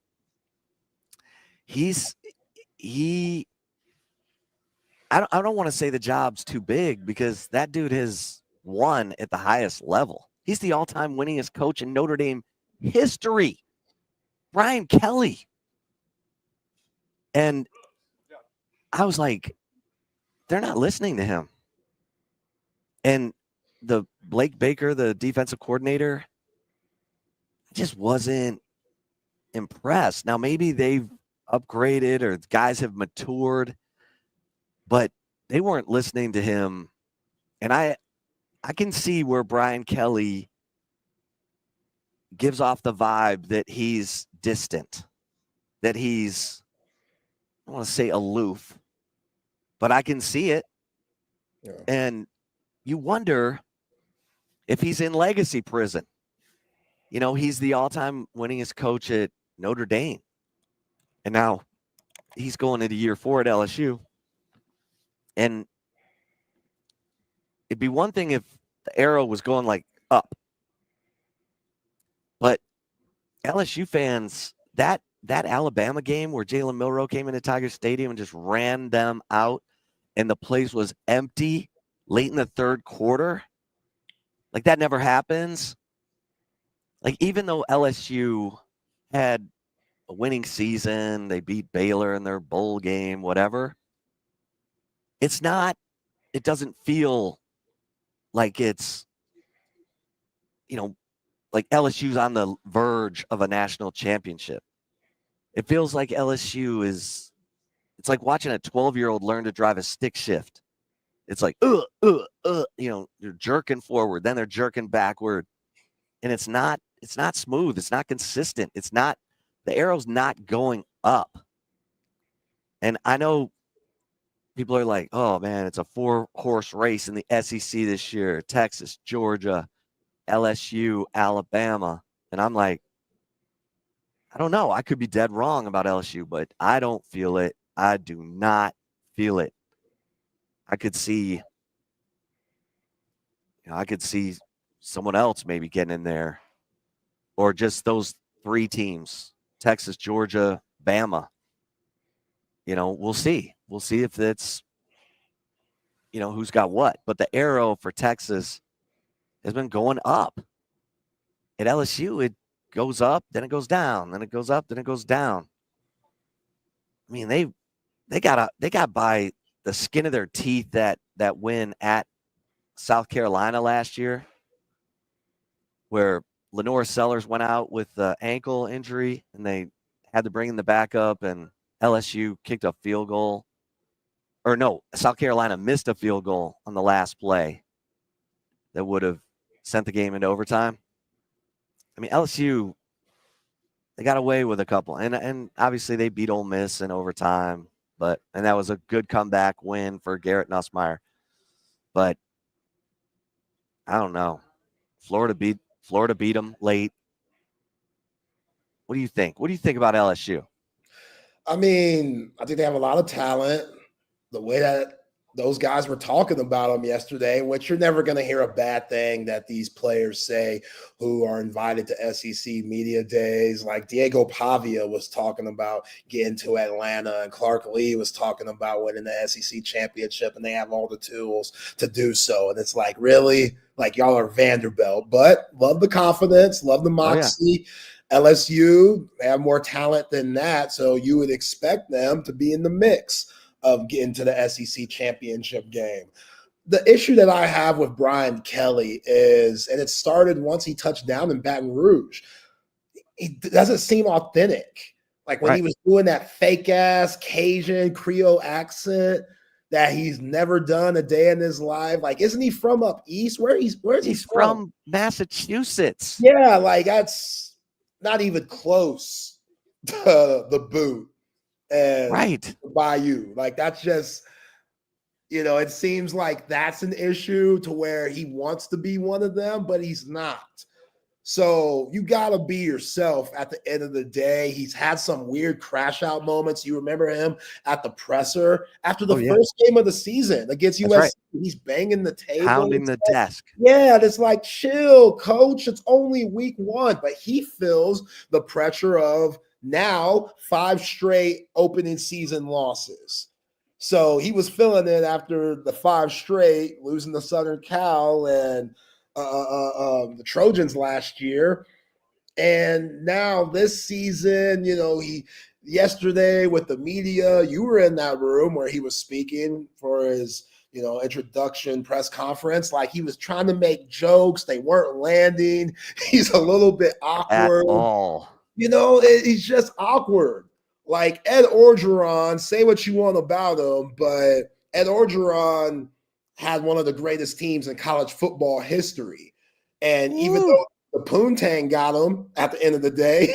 I don't want to say the job's too big because that dude has won at the highest level. He's the all-time winningest coach in Notre Dame history. Brian Kelly. And I was like, they're not listening to him. And the Blake Baker, the defensive coordinator, just wasn't impressed. Now, maybe they've upgraded or guys have matured, but they weren't listening to him. And I can see where Brian Kelly gives off the vibe that he's distant, that he's, I don't want to say aloof, but I can see it. Yeah. And you wonder if he's in legacy prison. You know, he's the all-time winningest coach at Notre Dame. And now he's going into year 4 at LSU. And it'd be one thing if the arrow was going like up. But LSU fans, that Alabama game where Jalen Milroe came into Tiger Stadium and just ran them out and the place was empty late in the third quarter, like that never happens. Like even though LSU had a winning season, they beat Baylor in their bowl game, whatever, it doesn't feel like it's, you know, like LSU's on the verge of a national championship. It feels like LSU it's like watching a 12-year-old learn to drive a stick shift. It's like, you know, they're jerking forward, then they're jerking backward. And it's not smooth. It's not consistent. The arrow's not going up. And I know people are like, oh man, it's a 4-horse race in the SEC this year. Texas, Georgia, LSU, Alabama. And I'm like, I don't know. I could be dead wrong about LSU, but I don't feel it. I do not feel it. I could see someone else maybe getting in there, or just those 3 teams, Texas, Georgia, Bama. You know, we'll see. We'll see if it's, you know, who's got what. But the arrow for Texas has been going up. At LSU, it goes up, then it goes down, then it goes up, then it goes down. I mean, they got by the skin of their teeth that win at South Carolina last year, where Lenore Sellers went out with the ankle injury and they had to bring in the backup, and LSU kicked a field goal. Or no, South Carolina missed a field goal on the last play that would have sent the game into overtime. I mean, LSU, they got away with a couple. And obviously they beat Ole Miss in overtime, and that was a good comeback win for Garrett Nussmeier. But I don't know. Florida beat them late. What do you think? What do you think about LSU? I mean, I think they have a lot of talent. The way that those guys were talking about them yesterday, which you're never going to hear a bad thing that these players say who are invited to SEC media days. Like Diego Pavia was talking about getting to Atlanta, and Clark Lee was talking about winning the SEC championship, and they have all the tools to do so. And it's like, really? Like, y'all are Vanderbilt, but love the confidence, love the moxie. Oh, yeah. LSU, they have more talent than that, so you would expect them to be in the mix of getting to the SEC championship game. The issue that I have with Brian Kelly is, and it started once he touched down in Baton Rouge, he doesn't seem authentic. Like when he was doing that fake ass Cajun Creole accent that he's never done a day in his life. Like, isn't he from up east? Where's he from? Massachusetts. Yeah, like that's not even close to the boot. And Bayou. Like, that's just, you know, it seems like that's an issue to where he wants to be one of them, but he's not. So you got to be yourself at the end of the day. He's had some weird crash out moments. You remember him at the presser after the first game of the season against USC. Right. He's banging the table. Pounding the desk. Yeah, it's like, chill, coach. It's only week 1. But he feels the pressure of now 5 straight opening season losses. So he was feeling it after the 5 straight, losing to Southern Cal and the Trojans last year. And now this season, yesterday with the media, you were in that room where he was speaking for his, introduction press conference. Like, he was trying to make jokes. They weren't landing. He's a little bit awkward. At all. He's just awkward. Like Ed Orgeron, say what you want about him, but Ed Orgeron had one of the greatest teams in college football history. And even though the Poontang got him at the end of the day,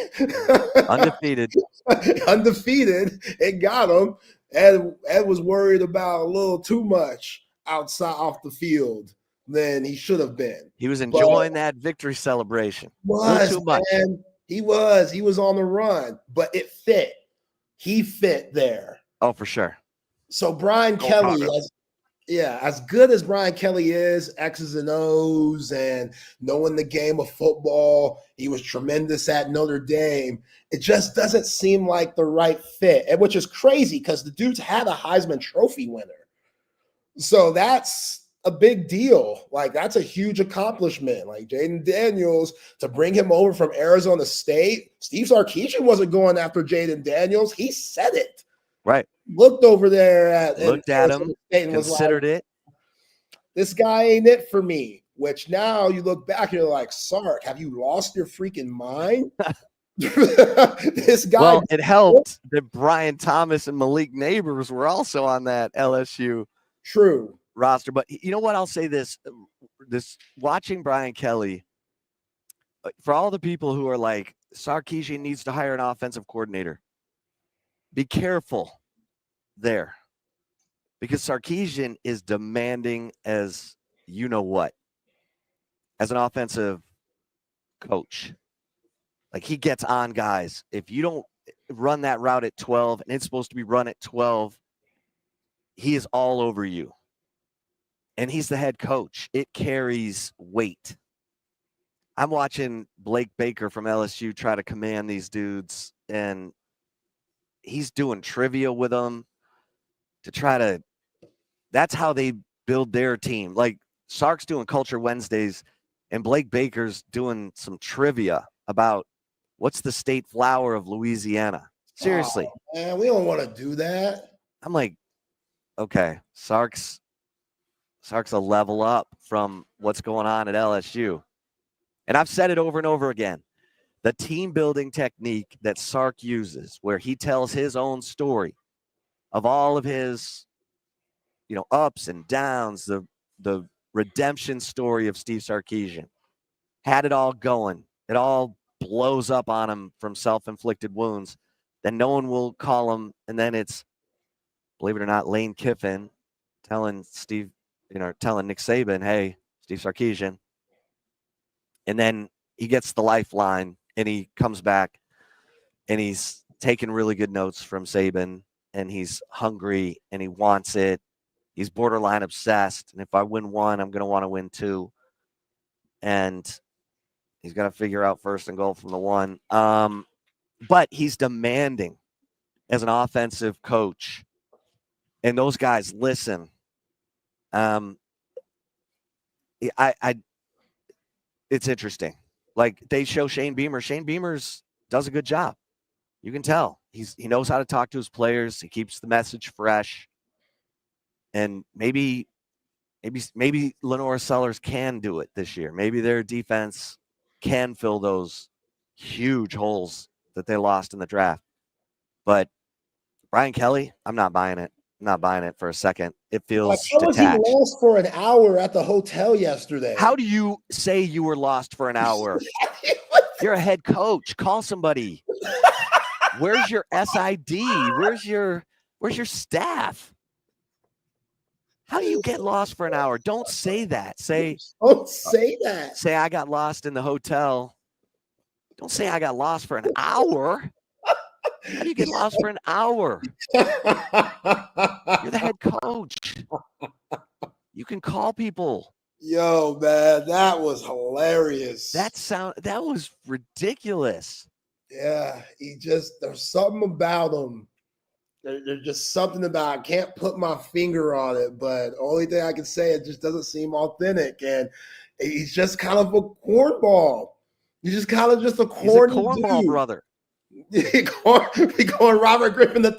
undefeated, it got him. Ed was worried about a little too much outside off the field than he should have been. He was enjoying that victory celebration. Too much. Man. He was on the run, but it fit. He fit there. Oh, for sure. So Brian Kelly, as good as Brian Kelly is, X's and O's and knowing the game of football, he was tremendous at Notre Dame. It just doesn't seem like the right fit, which is crazy because the dude's had a Heisman Trophy winner. So that's a big deal. Like, that's a huge accomplishment. Like, Jaden Daniels, to bring him over from Arizona State. Steve Sarkisian wasn't going after Jaden Daniels. He said it. Right. Looked over there at him, and considered it. This guy ain't it for me. Which now you look back and you're like, Sark, have you lost your freaking mind? This guy. Well, it helped that Brian Thomas and Malik Neighbors were also on that LSU roster. But you know what? I'll say this watching Brian Kelly, for all the people who are like, Sarkisian needs to hire an offensive coordinator, be careful there, because Sarkisian is demanding as you know what, as an offensive coach. Like, he gets on guys. If you don't run that route at 12 and it's supposed to be run at 12, he is all over you. And he's the head coach. It carries weight. I'm watching Blake Baker from LSU try to command these dudes, and he's doing trivia with them to try to – that's how they build their team. Like, Sark's doing Culture Wednesdays, and Blake Baker's doing some trivia about what's the state flower of Louisiana. Seriously. Oh, man, we don't want to do that. I'm like, okay, Sark's a level up from what's going on at LSU. And I've said it over and over again. The team building technique that Sark uses, where he tells his own story of all of his, ups and downs, the redemption story of Steve Sarkisian, had it all going. It all blows up on him from self-inflicted wounds. Then no one will call him. And then it's, believe it or not, Lane Kiffin telling Nick Saban, hey, Steve Sarkisian. And then he gets the lifeline and he comes back and he's taking really good notes from Saban, and he's hungry and he wants it. He's borderline obsessed. And if I win one, I'm going to want to win two. And he's going to figure out first and goal from the one. But he's demanding as an offensive coach. And those guys listen. It's interesting. Like, they show Shane Beamer. Shane Beamer's does a good job. You can tell he knows how to talk to his players. He keeps the message fresh. And maybe Lenora Sellers can do it this year. Maybe their defense can fill those huge holes that they lost in the draft. But Brian Kelly, I'm not buying it. I'm not buying it for a second. It feels detached. How was he lost for an hour at the hotel yesterday? How do you say you were lost for an hour? You're a head coach. Call somebody. Where's your SID? Where's your staff? How do you get lost for an hour? Don't say that. Don't say that. Say I got lost in the hotel Don't say I got lost for an hour. How do you get lost for an hour? You're the head coach. You can call people. Yo, man, that was hilarious. That was ridiculous. Yeah, there's something about him. There's just something about, I can't put my finger on it, but only thing I can say, it just doesn't seem authentic. And he's just kind of a cornball. He's just kind of just a corny cornball dude. brother. We going Robert Griffin III,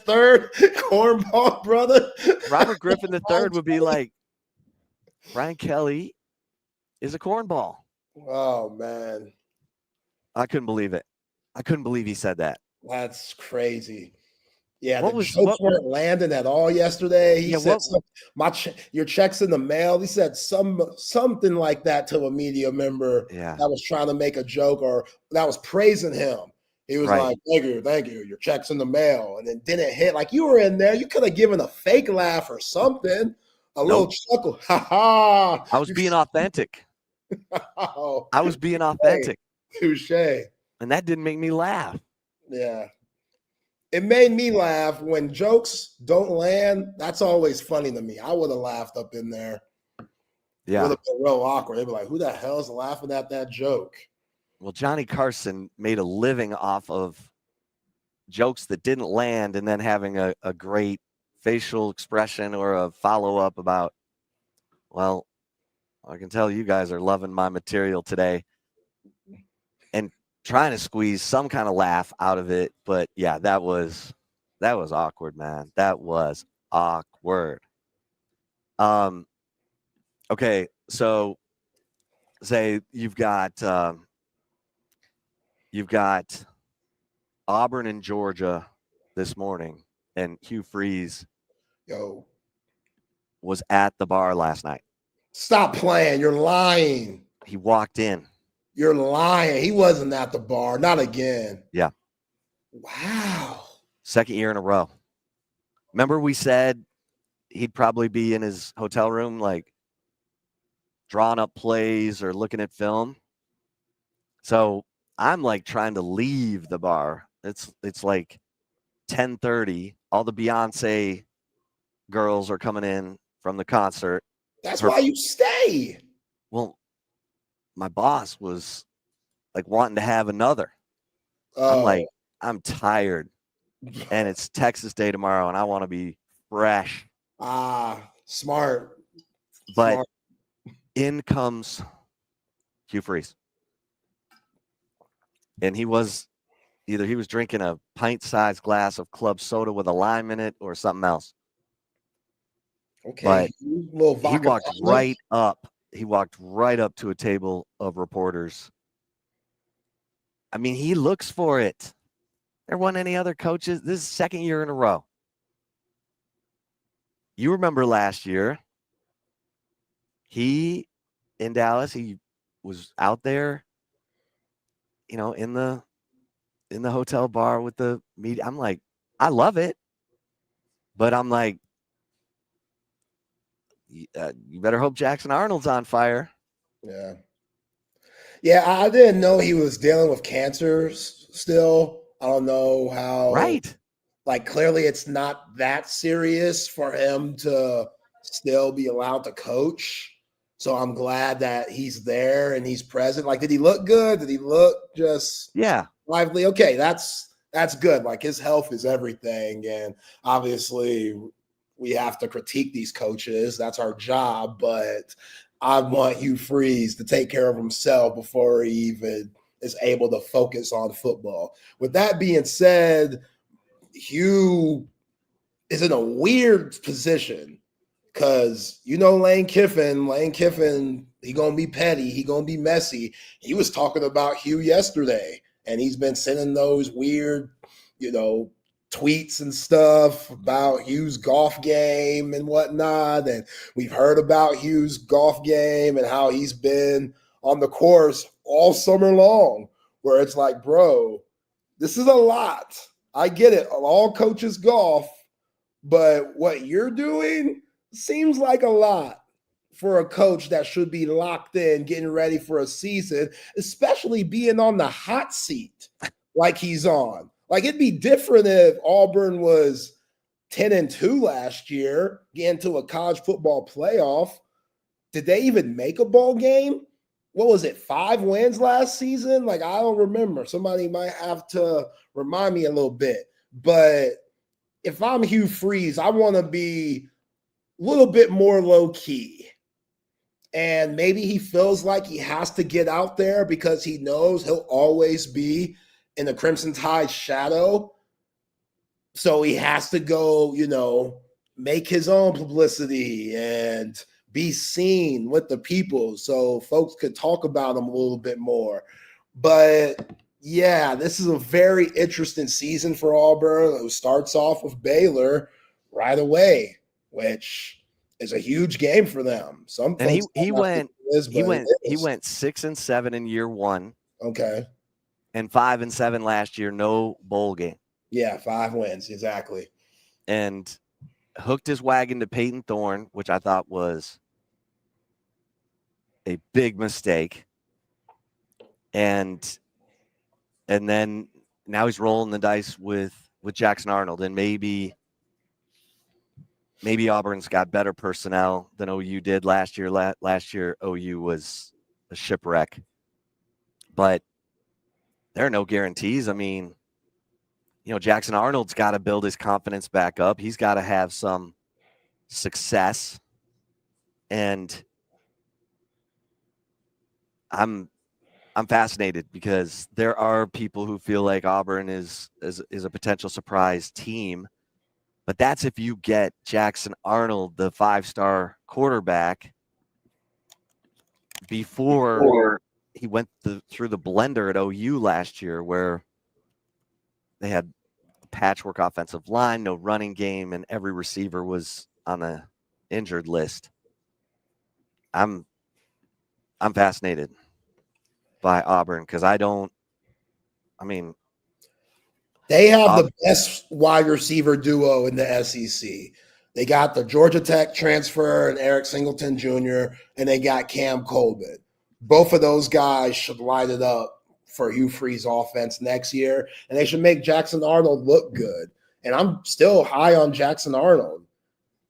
cornball brother. Robert Griffin III would be like, Brian Kelly is a cornball. Oh, man. I couldn't believe it. I couldn't believe he said that. That's crazy. Yeah, jokes weren't landing at all yesterday. He said, your check's in the mail. He said something like that to a media member that was trying to make a joke or that was praising him. He was like, thank you. Your check's in the mail. And then didn't hit. Like, you were in there. You could have given a fake laugh or something. A little chuckle. Ha ha. I was being authentic. I was being authentic. Touche. And that didn't make me laugh. Yeah. It made me laugh when jokes don't land. That's always funny to me. I would have laughed up in there. Yeah. It would have been real awkward. They'd be like, who the hell's laughing at that joke? Well, Johnny Carson made a living off of jokes that didn't land and then having a great facial expression or a follow-up about, well, I can tell you guys are loving my material today. And trying to squeeze some kind of laugh out of it. But yeah, that was awkward, man. That was awkward. Okay, so say you've got Auburn and Georgia this morning, and Hugh Freeze was at the bar last night. Stop playing. You're lying. He walked in. You're lying. He wasn't at the bar. Not again. Yeah. Wow. Second year in a row. Remember we said he'd probably be in his hotel room, like drawing up plays or looking at film. So I'm like trying to leave the bar. It's like 10:30. All the Beyonce girls are coming in from the concert. That's why you stay. Well, my boss was like wanting to have another. I'm like, I'm tired. And it's Texas Day tomorrow, and I want to be fresh. Smart. But in comes Hugh Freeze. And he was drinking a pint-sized glass of club soda with a lime in it or something else. Okay. But he walked right up. He walked right up to a table of reporters. I mean, he looks for it. There weren't any other coaches. This is second year in a row. You remember last year, in Dallas, he was out there, in the hotel bar with the media. I'm like, I love it. But I'm like, you better hope Jackson Arnold's on fire. Yeah. Yeah, I didn't know he was dealing with cancer still. I don't know how. Right. Like, clearly it's not that serious for him to still be allowed to coach. So I'm glad that he's there and he's present. Like, did he look good? Did he look just lively? Okay, that's good. Like, his health is everything. And obviously we have to critique these coaches. That's our job. But I want Hugh Freeze to take care of himself before he even is able to focus on football. With that being said, Hugh is in a weird position because, Lane Kiffin, he going to be petty. He going to be messy. He was talking about Hugh yesterday, and he's been sending those weird, tweets and stuff about Hugh's golf game and whatnot. And we've heard about Hugh's golf game and how he's been on the course all summer long, where it's like, bro, this is a lot. I get it. All coaches golf, but what you're doing seems like a lot for a coach that should be locked in, getting ready for a season, especially being on the hot seat like he's on. Like, it'd be different if Auburn was 10-2 last year, getting to a college football playoff. Did they even make a bowl game? What was it, 5 wins last season? Like, I don't remember. Somebody might have to remind me a little bit. But if I'm Hugh Freeze, I want to be a little bit more low-key. And maybe he feels like he has to get out there because he knows he'll always be in the Crimson Tide's shadow. So he has to go, make his own publicity and be seen with the people so folks could talk about him a little bit more. But yeah, this is a very interesting season for Auburn. It starts off with Baylor right away, which is a huge game for them. And he went 6-7 in year one. Okay. And 5-7 last year, no bowl game. Yeah, 5 wins, exactly. And hooked his wagon to Peyton Thorne, which I thought was a big mistake. And then now he's rolling the dice with Jackson Arnold. And maybe Auburn's got better personnel than OU did last year. Last year, OU was a shipwreck. But there are no guarantees. I mean, Jackson Arnold's got to build his confidence back up. He's got to have some success. And I'm fascinated because there are people who feel like Auburn is a potential surprise team. But that's if you get Jackson Arnold, the 5-star quarterback, before he went through the blender at OU last year where they had a patchwork offensive line, no running game, and every receiver was on the injured list. I'm fascinated by Auburn because they have the best wide receiver duo in the SEC. They got the Georgia Tech transfer and Eric Singleton Jr., and they got Cam Coleman. Both of those guys should light it up for Hugh Freeze offense next year, and they should make Jackson Arnold look good. And I'm still high on Jackson Arnold.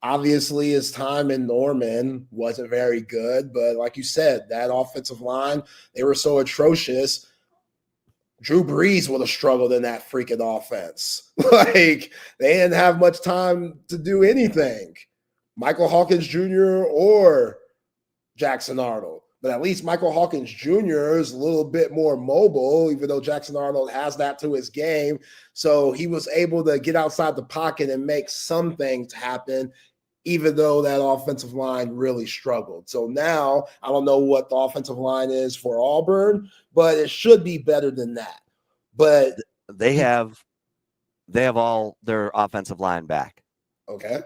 Obviously, his time in Norman wasn't very good, but like you said, that offensive line, they were so atrocious. Drew Brees would have struggled in that freaking offense. Like, they didn't have much time to do anything. Michael Hawkins Jr. or Jackson Arnold. But at least Michael Hawkins Jr. is a little bit more mobile, even though Jackson Arnold has that to his game. So he was able to get outside the pocket and make some things happen, even though that offensive line really struggled. So now I don't know what the offensive line is for Auburn, but it should be better than that. But they have all their offensive line back. Okay.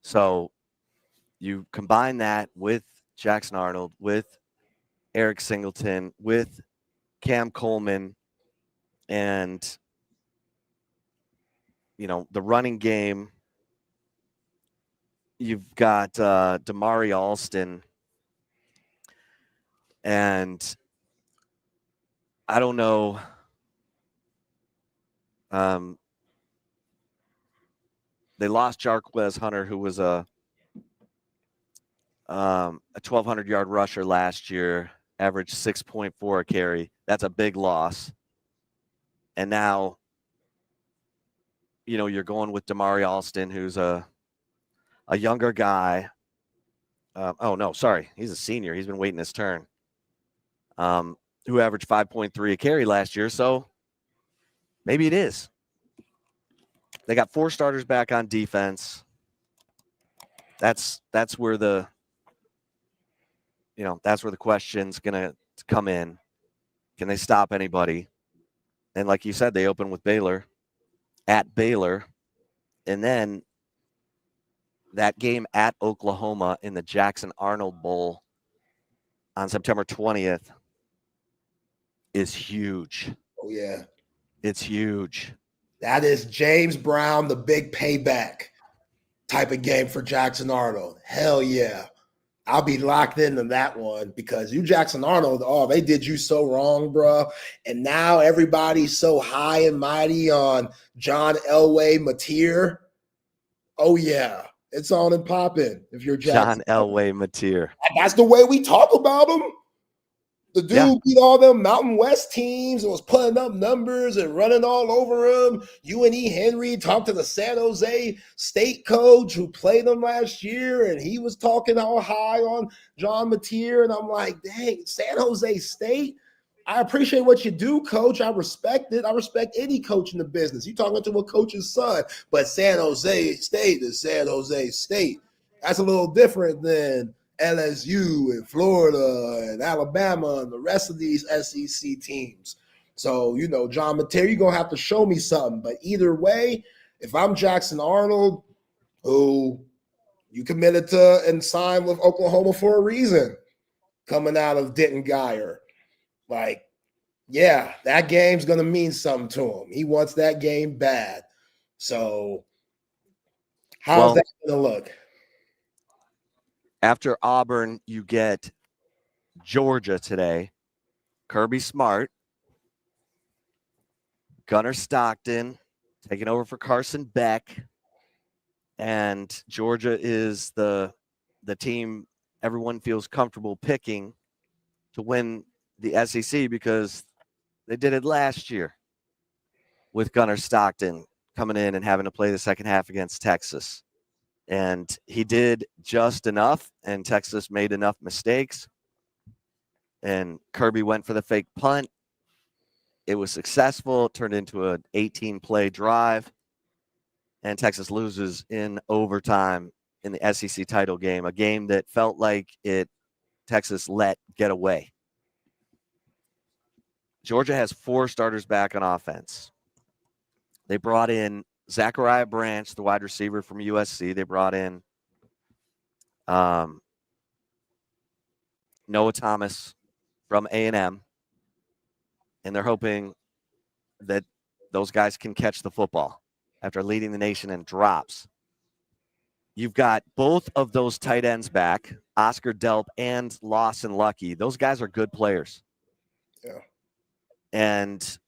So you combine that with Jackson Arnold, with Eric Singleton, with Cam Coleman, and the running game. You've got Damari Alston, and I don't know. They lost Jarquez Hunter, who was a 1,200-yard rusher last year, averaged 6.4 a carry. That's a big loss. And now, you're going with Damari Alston, who's a younger guy. He's a senior. He's been waiting his turn. Who averaged 5.3 a carry last year. So maybe it is. They got 4 starters back on defense. That's where the question's gonna come in. Can they stop anybody? And like you said, they open with Baylor at Baylor, and then that game at Oklahoma in the Jackson Arnold Bowl on September 20th is huge. Oh, yeah. It's huge. That is James Brown, the big payback type of game for Jackson Arnold. Hell yeah. I'll be locked into that one because you Jackson Arnold, they did you so wrong, bro. And now everybody's so high and mighty on John Elway Mateer. Oh, yeah. It's on and popping if you're Jackson. John Elway Mateer. That's the way we talk about him. The dude beat all them Mountain West teams and was putting up numbers and running all over them. UNE Henry talked to the San Jose State coach who played them last year, and he was talking all high on John Mateer. And I'm like, dang, San Jose State? I appreciate what you do, coach. I respect it. I respect any coach in the business. You're talking to a coach's son, but San Jose State is San Jose State. That's a little different than LSU and Florida and Alabama and the rest of these SEC teams. So, John Mateer, you're going to have to show me something. But either way, if I'm Jackson Arnold, who you committed to and signed with Oklahoma for a reason, coming out of Denton Guyer, that game's going to mean something to him. He wants that game bad. So how's that going to look? After Auburn, you get Georgia today. Kirby Smart, Gunnar Stockton taking over for Carson Beck. And Georgia is the team everyone feels comfortable picking to win the SEC because they did it last year with Gunnar Stockton coming in and having to play the second half against Texas. And he did just enough, and Texas made enough mistakes. And Kirby went for the fake punt. It was successful. It turned into an 18-play drive. And Texas loses in overtime in the SEC title game, a game that felt like Texas let get away. Georgia has 4 starters back on offense. They brought in Zachariah Branch, the wide receiver from USC. They brought in Noah Thomas from A&M. And they're hoping that those guys can catch the football after leading the nation in drops. You've got both of those tight ends back, Oscar Delp and Lawson Lucky. Those guys are good players. Yeah. And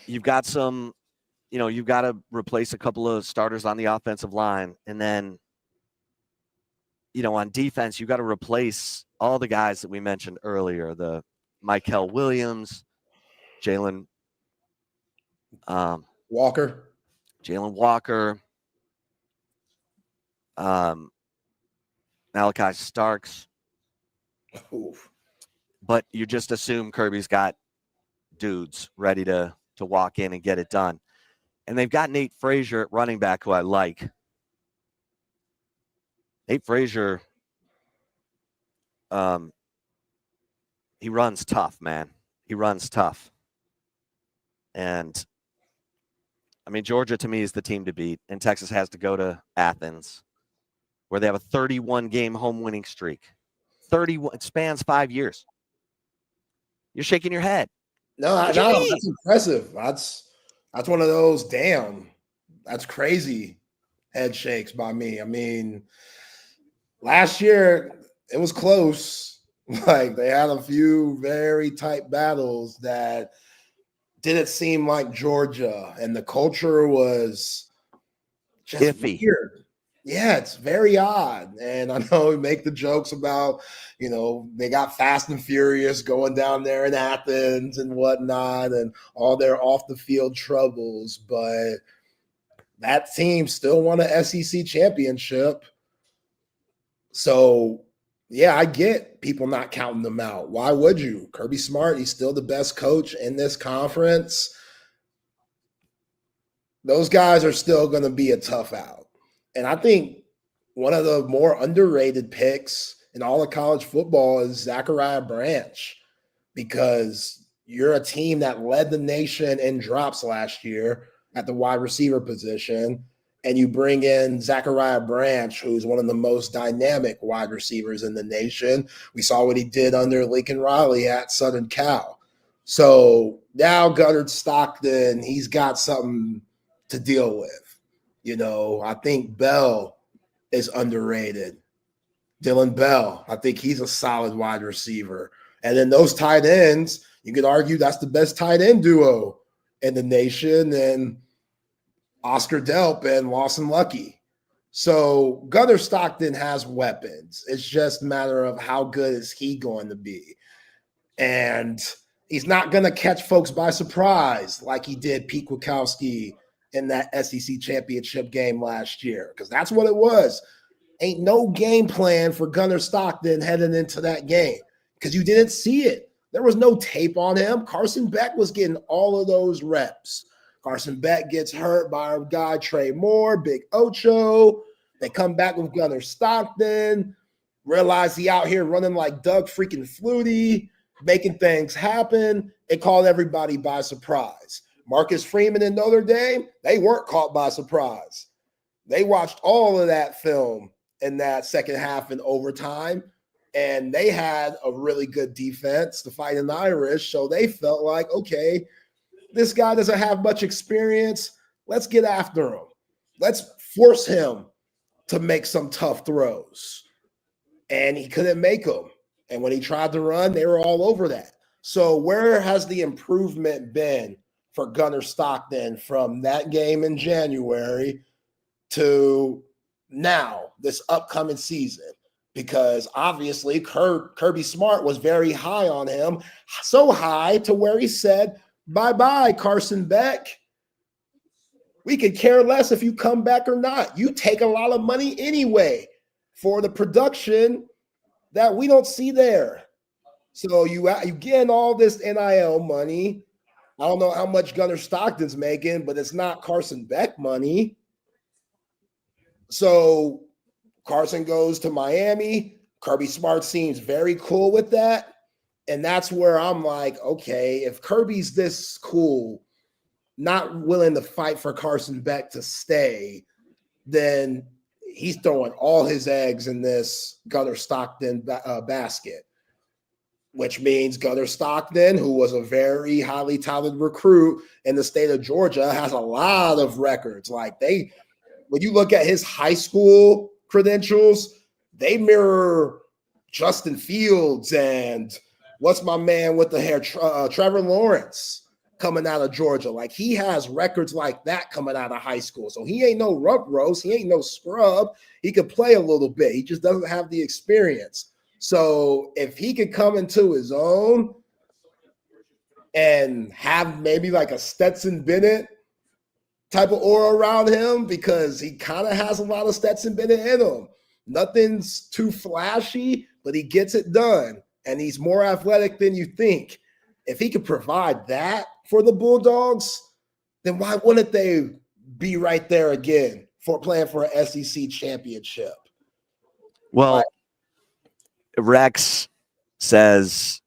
you've got some, you've got to replace a couple of starters on the offensive line. And then, on defense, you've got to replace all the guys that we mentioned earlier, the Michael Williams, Jalen Walker, Malachi Starks. Oof. But you just assume Kirby's got dudes ready to walk in and get it done. And they've got Nate Frazier at running back, who I like. Nate Frazier, he runs tough, man. He runs tough. And, Georgia, to me, is the team to beat. And Texas has to go to Athens, where they have a 31-game home winning streak. 31. It spans 5 years. You're shaking your head. No, that's impressive. That's one of those, damn, that's crazy head shakes by me. Last year, it was close. They had a few very tight battles that didn't seem like Georgia, and the culture was just iffy. Weird. Yeah, it's very odd. And I know we make the jokes about, they got fast and furious going down there in Athens and whatnot and all their off the field troubles. But that team still won an SEC championship. So, yeah, I get people not counting them out. Why would you? Kirby Smart, he's still the best coach in this conference. Those guys are still going to be a tough out. And I think one of the more underrated picks in all of college football is Zachariah Branch, because you're a team that led the nation in drops last year at the wide receiver position, and you bring in Zachariah Branch, who's one of the most dynamic wide receivers in the nation. We saw what he did under Lincoln Riley at Southern Cal. So now Gunnar Stockton, he's got something to deal with. I think Bell is underrated. Dylan Bell, I think he's a solid wide receiver. And then those tight ends, you could argue that's the best tight end duo in the nation, and Oscar Delp and Lawson Lucky. So Gunnar Stockton has weapons. It's just a matter of how good is he going to be. And he's not going to catch folks by surprise like he did Pete Kwiatkowski in that SEC championship game last year, because that's what it was. Ain't no game plan for Gunnar Stockton heading into that game because you didn't see it. There was no tape on him. Carson Beck was getting all of those reps. Carson Beck gets hurt by our guy Trey Moore, Big Ocho. They come back with Gunnar Stockton, realize he out here running like Doug freaking Flutie, making things happen. It caught everybody by surprise. Marcus Freeman and Notre Dame, they weren't caught by surprise. They watched all of that film in that second half in overtime, and they had a really good defense, the Fighting Irish, so they felt like, okay, this guy doesn't have much experience. Let's get after him. Let's force him to make some tough throws. And he couldn't make them. And when he tried to run, they were all over that. So where has the improvement been for Gunnar Stockton from that game in January to now, this upcoming season? Because obviously Kirby Smart was very high on him, so high to where he said, bye-bye, Carson Beck. We could care less if you come back or not. You take a lot of money anyway for the production that we don't see there. So you get all this NIL money. I don't know how much Gunnar Stockton's making, but it's not Carson Beck money. So Carson goes to Miami. Kirby Smart seems very cool with that. And that's where I'm like, okay, if Kirby's this cool, not willing to fight for Carson Beck to stay, then he's throwing all his eggs in this Gunnar Stockton basket, which means Gunnar Stockton, who was a very highly touted recruit in the state of Georgia, has a lot of records. Like when you look at his high school credentials, they mirror Justin Fields and what's my man with the hair, Trevor Lawrence coming out of Georgia. Like he has records like that coming out of high school. So he ain't no rug roast. He ain't no scrub. He could play a little bit. He just doesn't have the experience. So if he could come into his own and have maybe like a Stetson Bennett type of aura around him, because he kind of has a lot of Stetson Bennett in him. Nothing's too flashy, but he gets it done. And he's more athletic than you think. If he could provide that for the Bulldogs, then why wouldn't they be right there again for playing for an SEC championship? Well, Rex says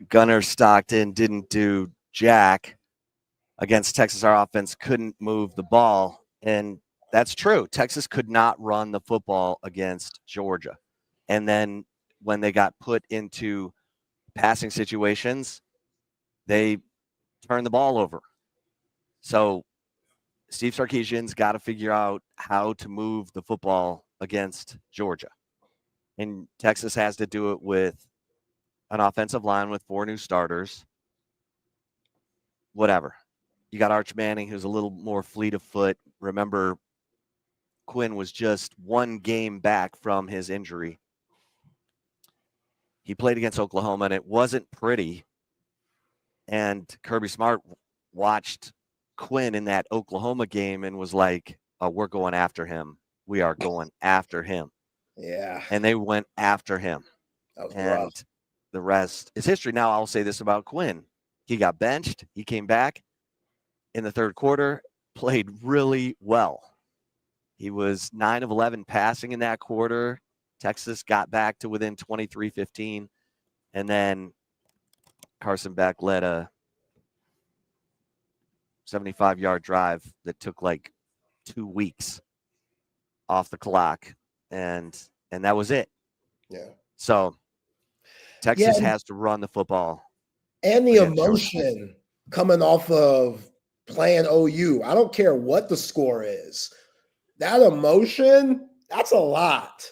Gunnar Stockton didn't do jack against Texas. Our offense couldn't move the ball. And that's true. Texas could not run the football against Georgia. And then when they got put into passing situations, they turned the ball over. So Steve Sarkisian's got to figure out how to move the football against Georgia. And Texas has to do it with an offensive line with 4 new starters. Whatever. You got Arch Manning, who's a little more fleet of foot. Remember, Quinn was just 1 game back from his injury. He played against Oklahoma, and it wasn't pretty. And Kirby Smart watched Quinn in that Oklahoma game and was like, oh, we're going after him. We are going after him. Yeah. And they went after him. And rough. The rest is history. Now, I'll say this about Quinn. He got benched. He came back in the third quarter, played really well. He was 9 of 11 passing in that quarter. Texas got back to within 23-15. And then Carson Beck led a 75-yard drive that took like 2 weeks off the clock. And that was it. Yeah. So Texas has to run the football. And the emotion coming off of playing OU. I don't care what the score is. That emotion, that's a lot.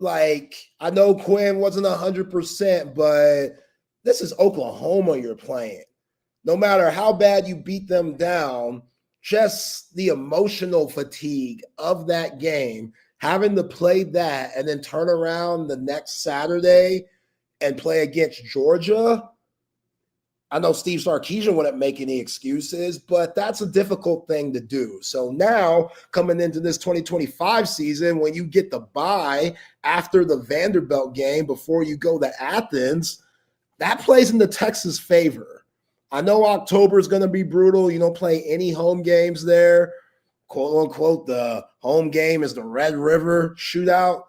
Like, I know Quinn wasn't 100%, but this is Oklahoma you're playing. No matter how bad you beat them down, just the emotional fatigue of that game, having to play that and then turn around the next Saturday and play against Georgia. I know Steve Sarkisian wouldn't make any excuses, but that's a difficult thing to do. So now, coming into this 2025 season, when you get the bye after the Vanderbilt game before you go to Athens, that plays in the Texas favor. I know October is going to be brutal. You don't play any home games there. Quote unquote, the home game is the Red River shootout.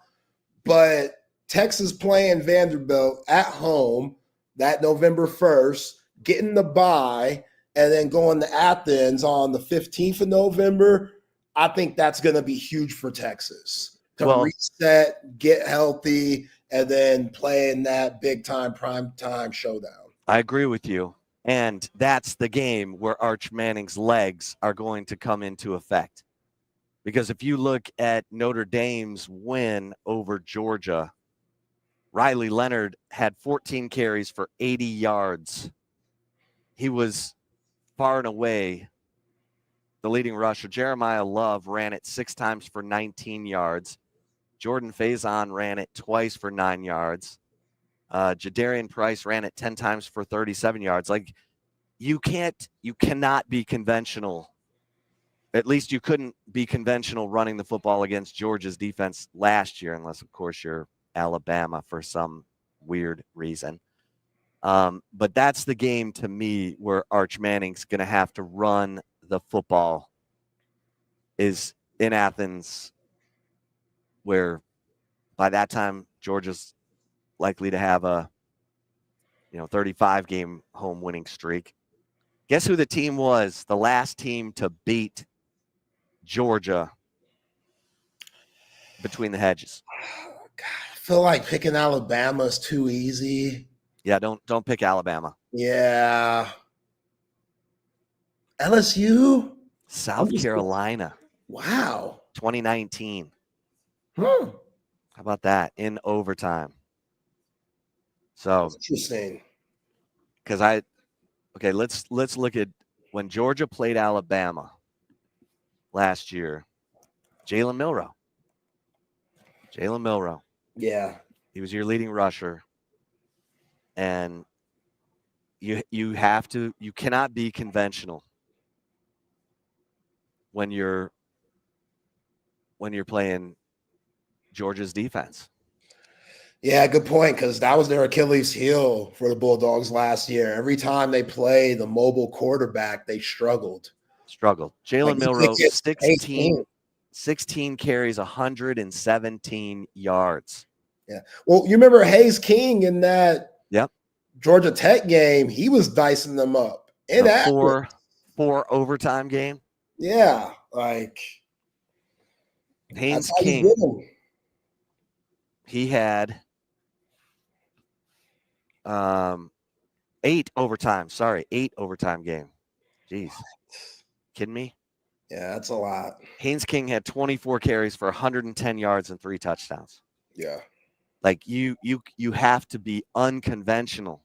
But Texas playing Vanderbilt at home that November 1st, getting the bye, and then going to Athens on the 15th of November, I think that's going to be huge for Texas to reset, get healthy, and then play in that big-time, prime-time showdown. I agree with you. And that's the game where Arch Manning's legs are going to come into effect. Because if you look at Notre Dame's win over Georgia, Riley Leonard had 14 carries for 80 yards. He was far and away the leading rusher. Jeremiah Love ran it 6 times for 19 yards. Jordan Faison ran it twice for 9 yards. Jadarian Price ran it 10 times for 37 yards. Like, you cannot be conventional. At least you couldn't be conventional running the football against Georgia's defense last year, unless, of course, you're Alabama for some weird reason. But that's the game to me where Arch Manning's going to have to run the football, is in Athens, where by that time Georgia's likely to have a 35-game home winning streak. Guess who the team was, the last team to beat Georgia between the hedges? God, I feel like picking Alabama is too easy. Yeah, don't pick Alabama. Yeah. LSU? South Carolina. Wow. 2019. How about that? In overtime. So that's interesting. Because let's look at when Georgia played Alabama last year. Jalen Milroe. Yeah. He was your leading rusher. And you cannot be conventional when you're playing Georgia's defense. Yeah, good point, because that was their Achilles heel for the Bulldogs last year. Every time they play the mobile quarterback, they struggled. Jalen Milroe, 16 carries, 117 yards. Yeah. Well, you remember Hayes King in that Georgia Tech game? He was dicing them up. In four overtime game. Yeah, like Haynes King. He had 8 overtime game. Jeez. Kidding me? Yeah, that's a lot. Haynes King had 24 carries for 110 yards and 3 touchdowns. Yeah. Like, you have to be unconventional.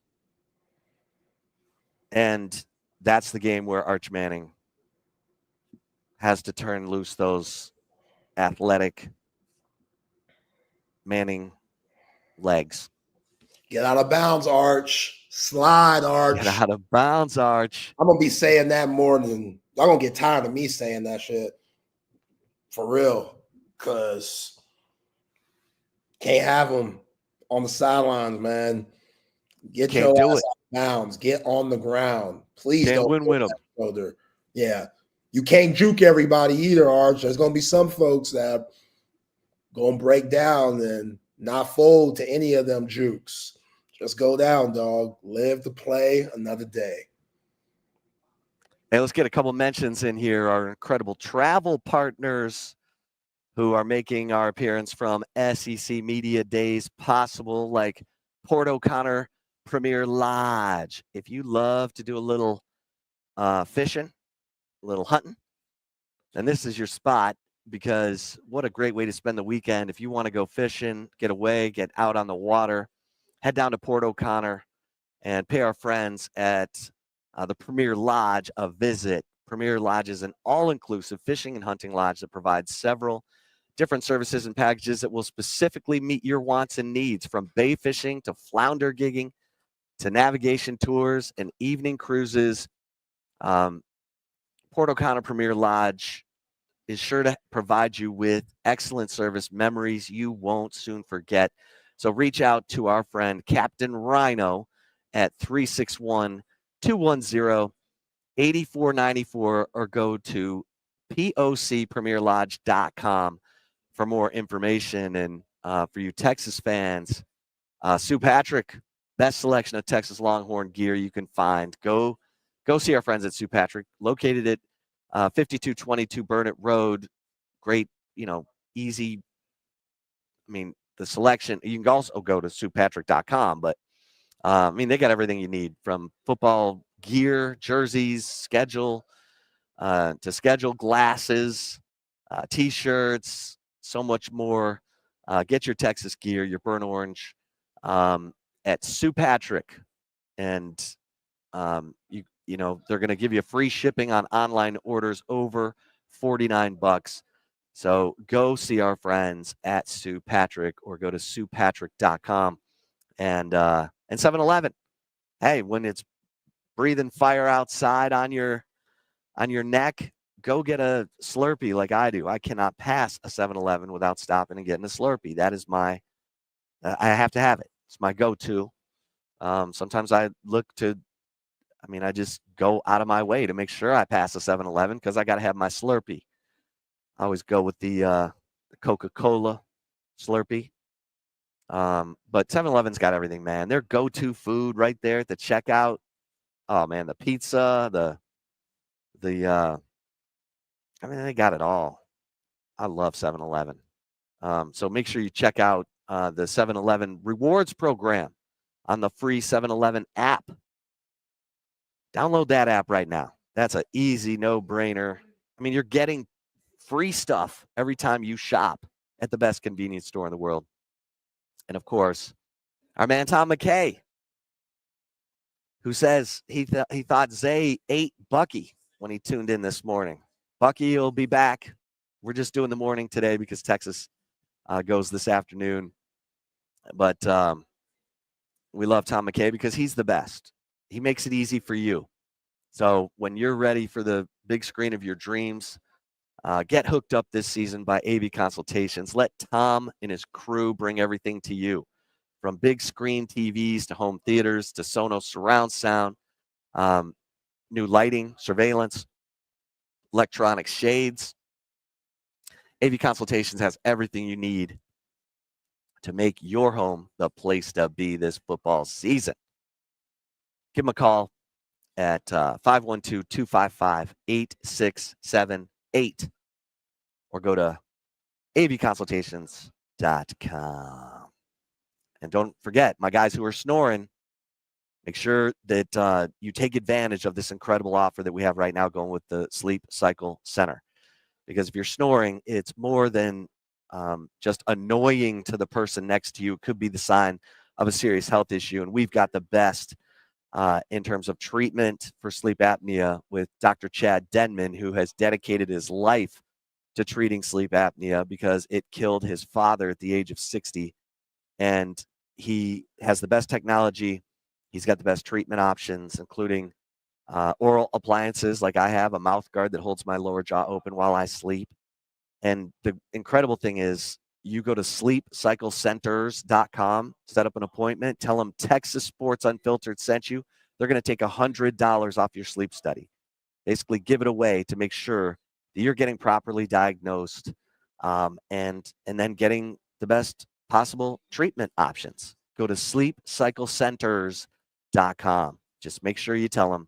And that's the game where Arch Manning has to turn loose those athletic Manning legs. Get out of bounds, Arch. Slide, Arch. Get out of bounds, Arch. I'm going to be saying that more than – y'all going to get tired of me saying that shit. For real. Because can't have them on the sidelines, man. Get your ass out of bounds. Get on the ground. Please don't win with them. Shoulder. Yeah. You can't juke everybody either, Arch. There's going to be some folks that going to break down and not fold to any of them jukes. Just go down, dog. Live to play another day. Hey, let's get a couple mentions in here. Our incredible travel partners who are making our appearance from SEC Media Days possible, like Port O'Connor Premier Lodge. If you love to do a little fishing, a little hunting, then this is your spot. because what a great way to spend the weekend. If you want to go fishing, get away, get out on the water, head down to Port O'Connor and pay our friends at the Premier Lodge a visit. Premier Lodge is an all-inclusive fishing and hunting lodge that provides several different services and packages that will specifically meet your wants and needs, from bay fishing to flounder gigging to navigation tours and evening cruises. Port O'Connor Premier Lodge is sure to provide you with excellent service, memories you won't soon forget. So reach out to our friend Captain Rhino at 361-210-8494 or go to POCPremierLodge.com for more information. And for you Texas fans, Sue Patrick, best selection of Texas Longhorn gear you can find. Go see our friends at Sue Patrick, located at 5222 Burnett Road. Great, easy. I mean, the selection, you can also go to SuePatrick.com, but they got everything you need, from football gear, jerseys, schedule, to schedule glasses, T-shirts, so much more. Get your Texas gear, your burnt orange, at Sue Patrick, and they're going to give you free shipping on online orders over $49. So go see our friends at Sue Patrick or go to SuePatrick.com and 7-Eleven. Hey, when it's breathing fire outside on your neck, go get a Slurpee like I do. I cannot pass a 7-Eleven without stopping and getting a Slurpee. That is I have to have it. It's my go-to. Sometimes I just go out of my way to make sure I pass a 7-Eleven because I got to have my Slurpee. I always go with the Coca-Cola Slurpee. But 7-Eleven's got everything, man. Their go-to food right there at the checkout. Oh, man, the pizza, they got it all. I love 7-Eleven. So make sure you check out the 7-Eleven rewards program on the free 7-Eleven app. Download that app right now. That's an easy no-brainer. You're getting free stuff every time you shop at the best convenience store in the world. And, of course, our man Tom McKay, who says he thought Zay ate Bucky when he tuned in this morning. Bucky will be back. We're just doing the morning today because Texas goes this afternoon. But we love Tom McKay because he's the best. He makes it easy for you. So when you're ready for the big screen of your dreams, get hooked up this season by AV Consultations. Let Tom and his crew bring everything to you, from big screen TVs to home theaters to Sonos surround sound, new lighting, surveillance, electronic shades. AV Consultations has everything you need to make your home the place to be this football season. Give them a call at 512-255-8678 or go to avconsultations.com. And don't forget, my guys who are snoring, make sure that you take advantage of this incredible offer that we have right now going with the Sleep Cycle Center. Because if you're snoring, it's more than just annoying to the person next to you. It could be the sign of a serious health issue. And we've got the best in terms of treatment for sleep apnea with Dr. Chad Denman, who has dedicated his life to treating sleep apnea because it killed his father at the age of 60. And he has the best technology. He's got the best treatment options, including oral appliances like I have, a mouth guard that holds my lower jaw open while I sleep. And the incredible thing is you go to sleepcyclecenters.com, set up an appointment, tell them Texas Sports Unfiltered sent you. They're going to take $100 off your sleep study. Basically give it away to make sure that you're getting properly diagnosed and then getting the best possible treatment options. Go to sleepcyclecenters.com. Just make sure you tell them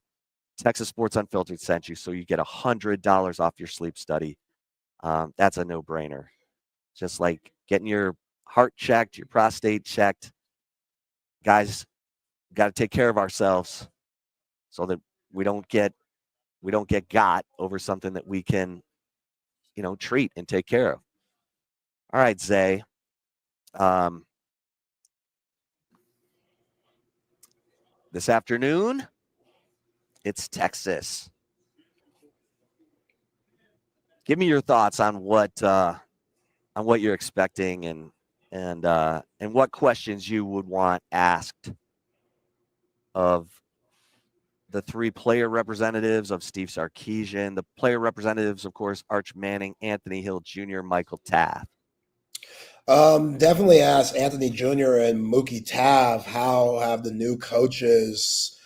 Texas Sports Unfiltered sent you so you get $100 off your sleep study. That's a no-brainer. Just like getting your heart checked, your prostate checked. Guys, got to take care of ourselves so that we don't get got over something that we can treat and take care of. All right, Zay. This afternoon, it's Texas. Give me your thoughts on what you're expecting and what questions you would want asked of the three player representatives of Steve Sarkisian, the player representatives, of course, Arch Manning, Anthony Hill Jr., Michael Taaffe. Definitely ask Anthony Jr. and Mookie Taaffe how have the new coaches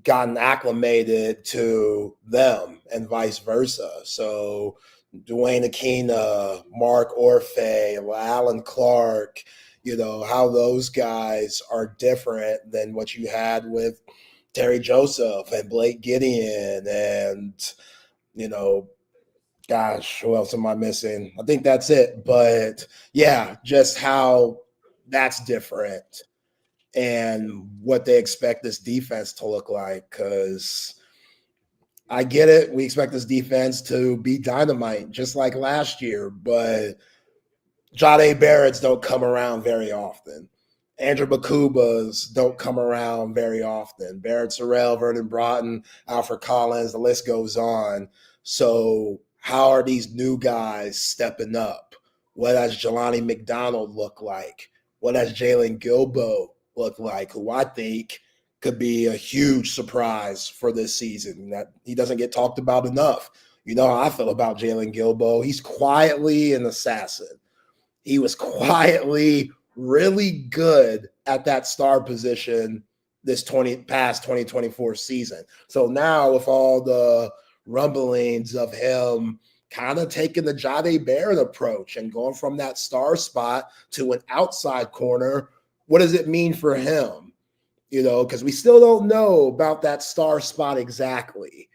gotten acclimated to them and vice versa. So Dwayne Aquina, Mark Orfe, Alan Clark, how those guys are different than what you had with Terry Joseph and Blake Gideon and, gosh, who else am I missing? I think that's it. But yeah, just how that's different and what they expect this defense to look like. Because I get it. We expect this defense to be dynamite, just like last year. But Jahdae Barrett's don't come around very often. Andrew Bakubas don't come around very often. Barrett Sorrell, Vernon Broughton, Alfred Collins, the list goes on. So how are these new guys stepping up? What does Jelani McDonald look like? What does Jalen Gilbo look like, who I think could be a huge surprise for this season? That he doesn't get talked about enough. You know how I feel about Jalen Gilbo. He's quietly an assassin. He was quietly really good at that star position this past 2024 season. So now with all the rumblings of him kind of taking the Jahdae Barrett approach and going from that star spot to an outside corner, what does it mean for him? Because we still don't know about that star spot exactly.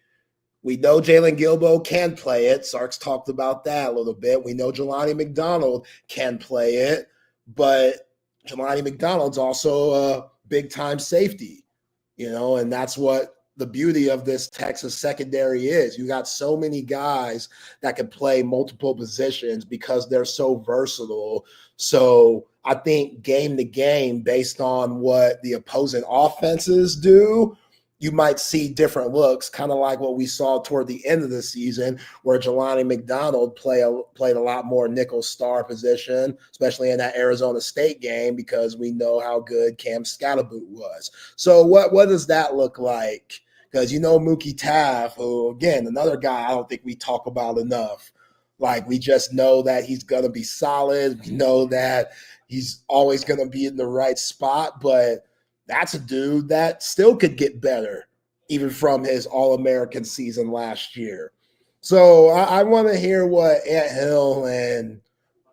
We know Jalen Gilbo can play it. Sark's talked about that a little bit. We know Jelani McDonald can play it, but Jelani McDonald's also a big-time safety, and that's what the beauty of this Texas secondary is. You got so many guys that can play multiple positions because they're so versatile. So I think game to game, based on what the opposing offenses do, you might see different looks, kind of like what we saw toward the end of the season, where Jelani McDonald played a lot more nickel star position, especially in that Arizona State game, because we know how good Cam Scatterboot was. So what does that look like? Because Mookie Taaffe, who, again, another guy I don't think we talk about enough. Like, we just know that he's going to be solid. We know that he's always going to be in the right spot, but that's a dude that still could get better, even from his All-American season last year. So I want to hear what Ant Hill and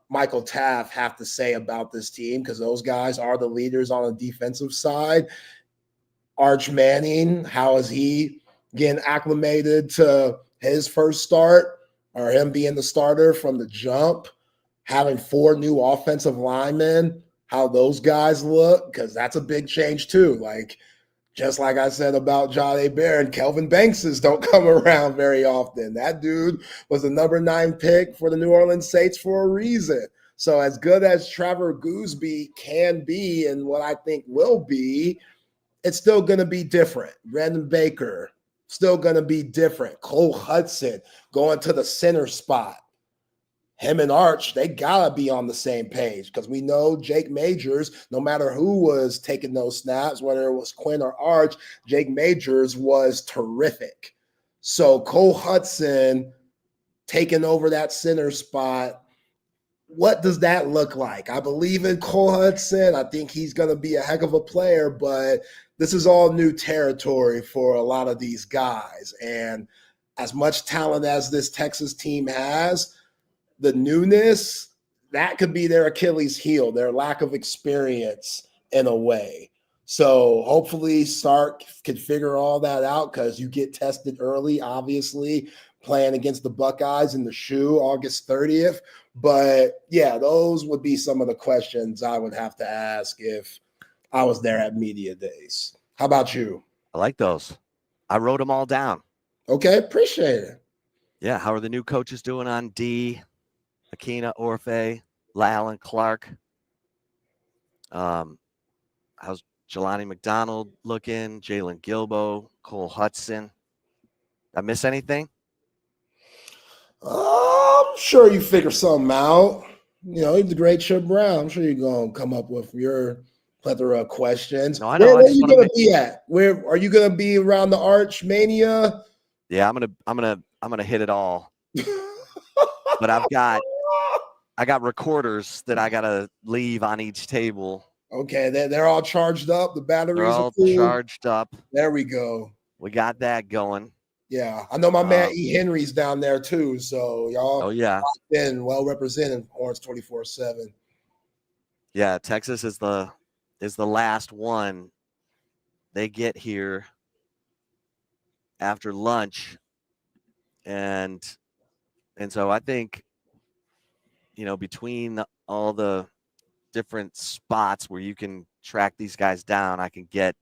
Michael Taaffe have to say about this team, because those guys are the leaders on the defensive side. Arch Manning, how is he getting acclimated to his first start, or him being the starter from the jump? Having 4 new offensive linemen, how those guys look, because that's a big change too. Like, just like I said about Jahdae Barrett, Kelvin Bankses don't come around very often. That dude was the number 9 pick for the New Orleans Saints for a reason. So as good as Trevor Gooseby can be, and what I think will be, it's still going to be different. Brandon Baker, still going to be different. Cole Hudson going to the center spot. Him and Arch, they got to be on the same page, because we know Jake Majors, no matter who was taking those snaps, whether it was Quinn or Arch, Jake Majors was terrific. So Cole Hudson taking over that center spot, what does that look like? I believe in Cole Hudson. I think he's going to be a heck of a player, but this is all new territory for a lot of these guys. And as much talent as this Texas team has, the newness, that could be their Achilles heel, their lack of experience in a way. So hopefully Sark can figure all that out, because you get tested early, obviously, playing against the Buckeyes in the shoe August 30th. But yeah, those would be some of the questions I would have to ask if I was there at media days. How about you? I like those. I wrote them all down. Okay, appreciate it. Yeah, how are the new coaches doing on D? Akina, Orfe, Lallin, Clark. How's Jelani McDonald looking? Jalen Gilbo, Cole Hudson. Did I miss anything? I'm sure you figure something out. You know, he's the great Chip Brown. I'm sure you're gonna come up with your plethora of questions. No, I know. Where I are just you want gonna to. be at? Where are you gonna be around the Arch Mania? Yeah, I'm gonna hit it all. But I got recorders that I gotta leave on each table. Okay, they're all charged up. The They're batteries are all cool. charged up. There we go. We got that going. Yeah, I know my man E. Henry's down there too. So y'all, oh yeah, been well represented. Orange 24/7. Yeah, Texas is the last one. They get here after lunch, and so I think, between all the different spots where you can track these guys down, I can get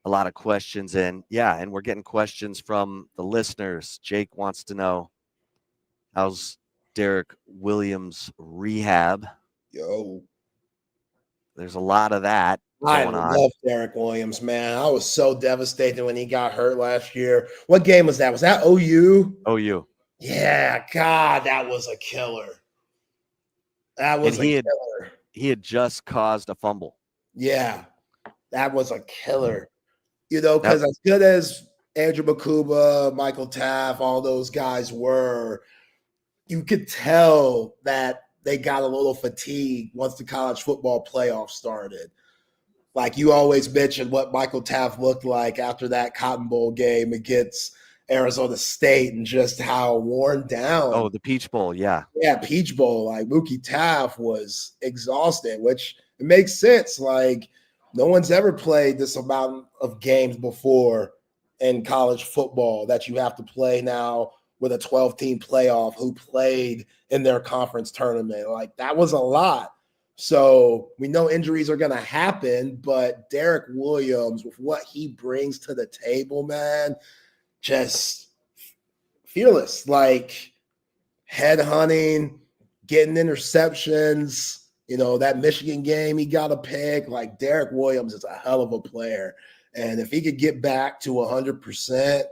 a lot of questions in. Yeah, and we're getting questions from the listeners. Jake wants to know, how's Derek Williams' rehab? Yo, there's a lot of that going on. I love Derek Williams, man. I was so devastated when he got hurt last year. What game was that? Was that OU? OU. Yeah, God, that was a killer. That was a killer. He had just caused a fumble. Yeah, that was a killer. Because as good as Andrew Makuba, Michael Taaffe, all those guys were, you could tell that they got a little fatigued once the college football playoff started. Like you always mentioned what Michael Taaffe looked like after that Cotton Bowl game against Arizona State and just how worn down. Oh, the Peach Bowl, yeah. Yeah, Peach Bowl. Like Mookie Taaffe was exhausted, which it makes sense. Like no one's ever played this amount of games before in college football that you have to play now with a 12-team playoff who played in their conference tournament. Like that was a lot. So we know injuries are going to happen, but Derek Williams, with what he brings to the table, man, just fearless, like head hunting, getting interceptions. That Michigan game, he got a pick. Like Derek Williams is a hell of a player. And if he could get back to 100%,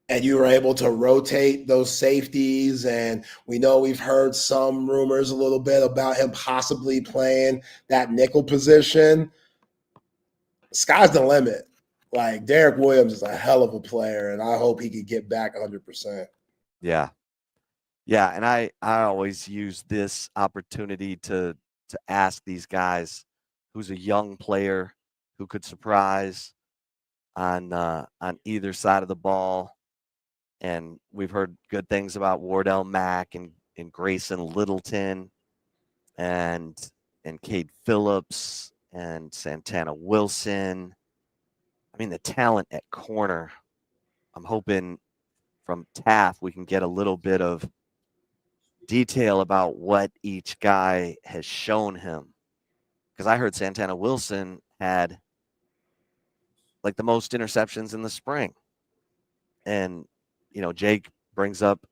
and you were able to rotate those safeties, and we know we've heard some rumors a little bit about him possibly playing that nickel position, sky's the limit. Like Derek Williams is a hell of a player, and I hope he could get back 100%. Yeah. Yeah, and I always use this opportunity to ask these guys who's a young player who could surprise on either side of the ball. And we've heard good things about Wardell Mack and Grayson Littleton and Cade Phillips and Santana Wilson. I mean, the talent at corner. I'm hoping from Taaffe we can get a little bit of detail about what each guy has shown him. Because I heard Santana Wilson had like the most interceptions in the spring. And, Jake brings up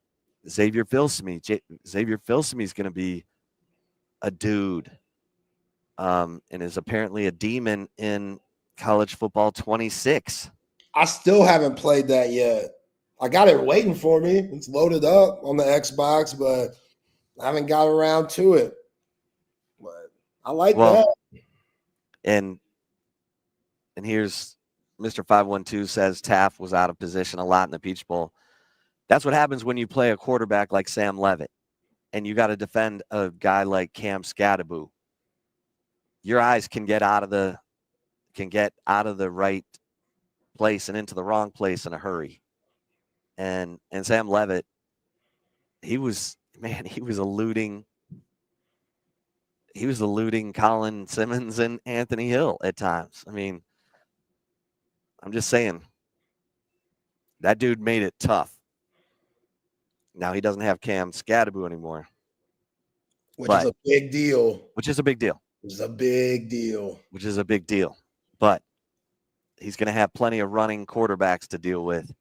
Xavier Filsaime. Xavier Filsaime is going to be a dude and is apparently a demon in college football 26. I still haven't played that yet. I got it waiting for me. It's loaded up on the Xbox, but I haven't got around to it. But I like that. And here's Mr. 512 says Taaffe was out of position a lot in the Peach Bowl. That's what happens when you play a quarterback like Sam Levitt and you got to defend a guy like Cam Scadaboo. Your eyes can get out of the right place and into the wrong place in a hurry. And Sam Levitt, he was eluding Colin Simmons and Anthony Hill at times. I mean, I'm just saying that dude made it tough. Now he doesn't have Cam Scadaboo anymore. Which is a big deal. Which is a big deal. But he's going to have plenty of running quarterbacks to deal with.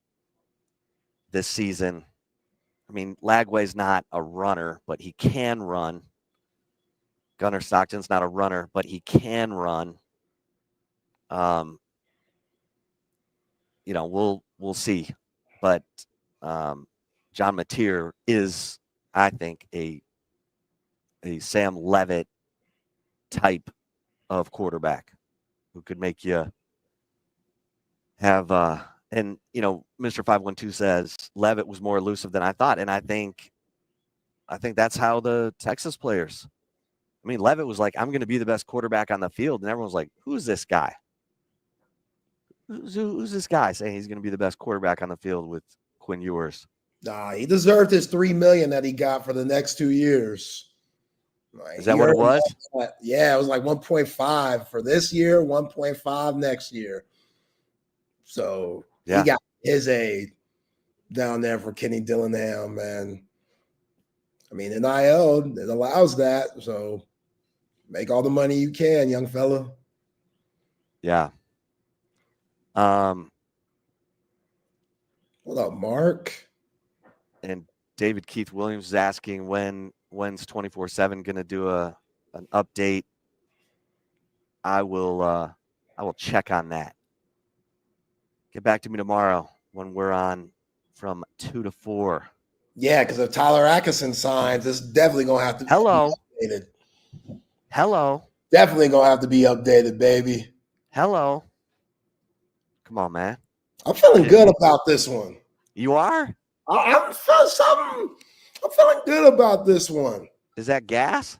this season. I mean, Lagway's not a runner, but he can run. Gunnar Stockton's not a runner, but he can run. We'll see. But John Mateer is, I think, a Sam Levitt type of quarterback who could make you have and Mr. 512 says Levitt was more elusive than I thought, and I think that's how the Texas players. I mean, Levitt was like, I'm going to be the best quarterback on the field, and everyone's like, who's this guy? Who's this guy saying he's going to be the best quarterback on the field with Quinn Ewers? Nah, he deserved his $3 million that he got for the next 2 years. Like, is that what it was? Yeah, it was like 1.5 for this year, 1.5 next year. So he got his aid down there for Kenny Dillingham, and I mean, NIL, it allows that. So make all the money you can, young fella. Yeah. What up, Mark? And David Keith Williams is asking when's 24/7 going to do an update. I will check on that. Get back to me tomorrow when we're on from 2 to 4. Yeah, because if Tyler Atkinson signs, it's definitely gonna have to be updated. Hello. Definitely gonna have to be updated, baby. Hello. Come on, man. I'm feeling good about this one. You are? I'm feeling something. I'm feeling good about this one. Is that gas?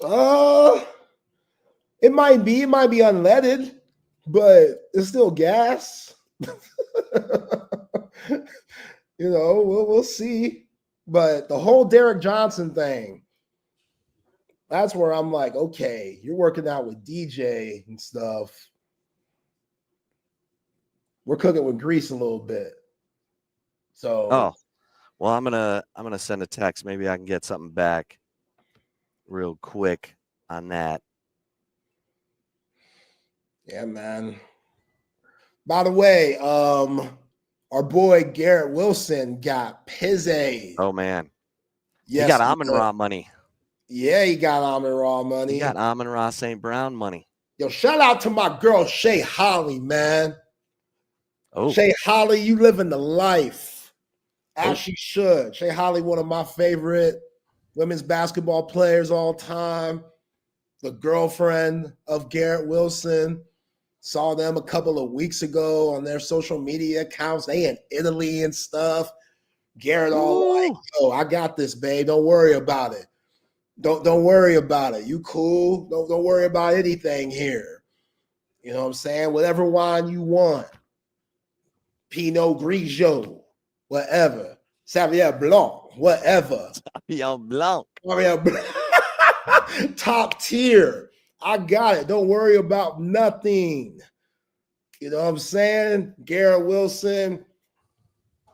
It might be unleaded, but it's still gas. We'll see. But the whole Derek Johnson thing, that's where I'm like, okay, you're working out with DJ and stuff. We're cooking with grease a little bit. So well, I'm gonna send a text. Maybe I can get something back real quick on that. Yeah, man. By the way, our boy Garrett Wilson got Pizze. Oh man. Yes, he got Amon-Ra money. Yeah, he got Amon-Ra money. He got Amon-Ra St. Brown money. Yo, shout out to my girl Shay Holly, man. Oh, Shay Holly, you living the life as she should. Shay Holly, one of my favorite women's basketball players all time. The girlfriend of Garrett Wilson. Saw them a couple of weeks ago on their social media accounts. They in Italy and stuff. Garrett all like, "Yo, I got this, babe. Don't worry about it. Don't worry about it. You cool? Don't worry about anything here. You know what I'm saying? Whatever wine you want. Pinot Grigio, whatever. Sauvignon Blanc, whatever. Sauvignon Blanc. Top tier. I got it. Don't worry about nothing. You know what I'm saying? Garrett Wilson,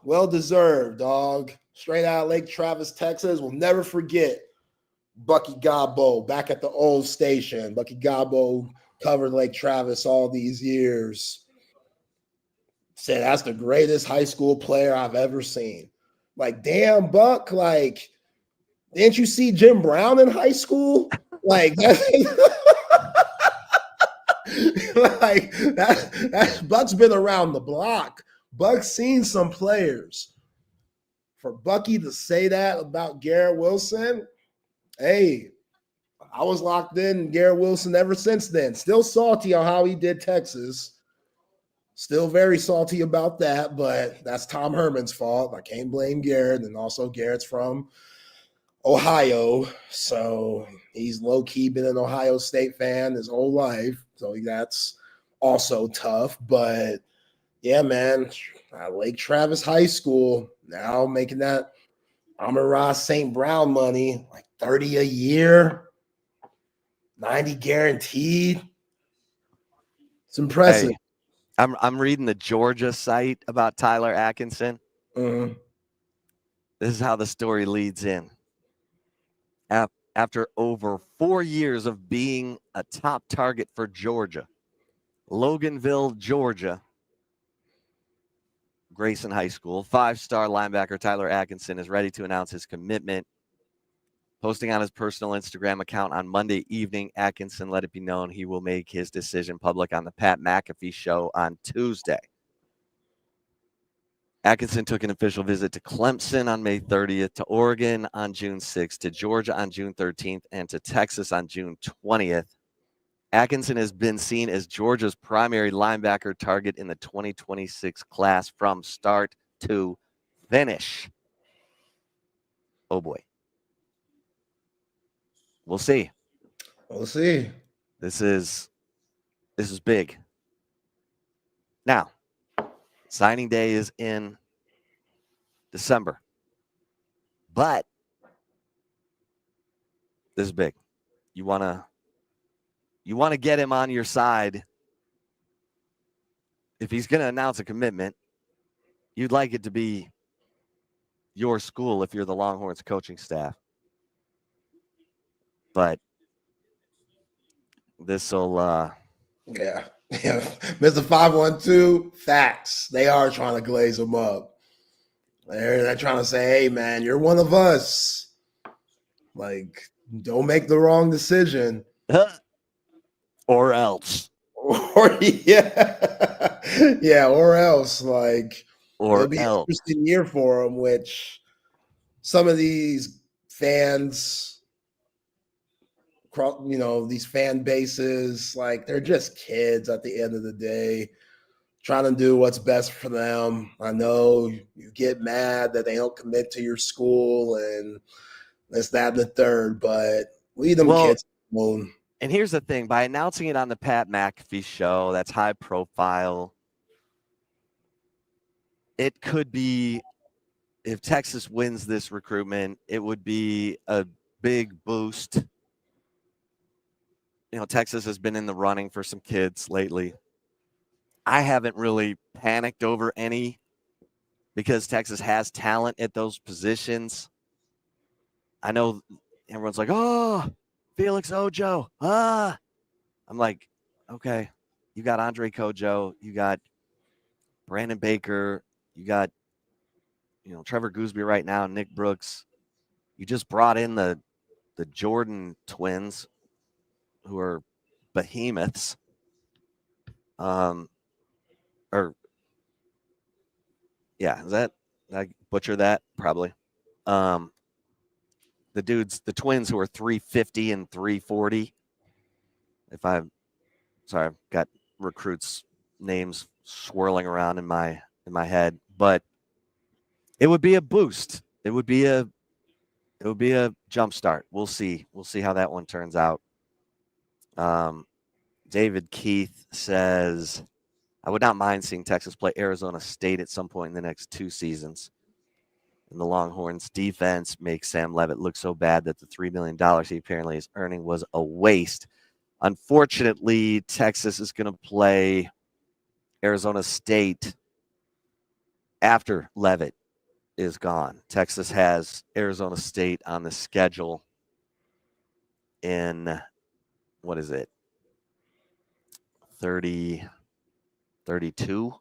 well deserved, dog. Straight out of Lake Travis, Texas. We'll never forget Bucky Gobbo back at the old station. Bucky Gobbo covered Lake Travis all these years. Said that's the greatest high school player I've ever seen. Like, damn, Buck, like, didn't you see Jim Brown in high school? Like, that's like that Buck's been around the block. Buck's seen some players. For Bucky to say that about Garrett Wilson, hey, I was locked in Garrett Wilson ever since then. Still salty on how he did Texas. Still very salty about that, but that's Tom Herman's fault. I can't blame Garrett. And also Garrett's from Ohio, so he's low-key been an Ohio State fan his whole life. So that's also tough. But yeah, man, Lake Travis High School now making that Amon-Ra St. Brown money, like 30 a year, 90 guaranteed. It's impressive. Hey, I'm reading the Georgia site about Tyler Atkinson. Mm-hmm. This is how the story leads in. After over 4 years of being a top target for Georgia, Loganville, Georgia, Grayson High School. 5-star linebacker Tyler Atkinson is ready to announce his commitment. Posting on his personal Instagram account on Monday evening, Atkinson let it be known he will make his decision public on the Pat McAfee show on Tuesday. Atkinson took an official visit to Clemson on May 30th, to Oregon on June 6th, to Georgia on June 13th, and to Texas on June 20th. Atkinson has been seen as Georgia's primary linebacker target in the 2026 class from start to finish. Oh, boy. We'll see. We'll see. This is big. Now, signing day is in December. But this is big. You want to get him on your side. If he's going to announce a commitment, you'd like it to be your school if you're the Longhorns coaching staff. But this'll yeah. Mr. 512, facts. They are trying to glaze him up. They're trying to say, hey man, you're one of us. Like, don't make the wrong decision. Or else. Or yeah, or else. Like, or it'll be an interesting year for him, which some of these fans, these fan bases, like, they're just kids at the end of the day, trying to do what's best for them. I know you get mad that they don't commit to your school and this, that, and the third, but leave them kids alone. And here's the thing, by announcing it on the Pat McAfee show, that's high profile. It could be, if Texas wins this recruitment, it would be a big boost. Texas has been in the running for some kids lately. I haven't really panicked over any because Texas has talent at those positions. I know everyone's like, oh, Felix Ojo. I'm like, okay, you got Andre Kojo, you got Brandon Baker, you got, Trevor Gooseby right now, Nick Brooks. You just brought in the Jordan twins, who are behemoths. Is that, I butcher that? Probably. The twins who are 350 and 340. I've got recruits' names swirling around in my head, but it would be a boost. It would be a jump start. We'll see how that one turns out. David Keith says, I would not mind seeing Texas play Arizona State at some point in the next 2 seasons. And the Longhorns defense makes Sam Leavitt look so bad that the $3 million he apparently is earning was a waste. Unfortunately, Texas is going to play Arizona State after Leavitt is gone. Texas has Arizona State on the schedule in, 32?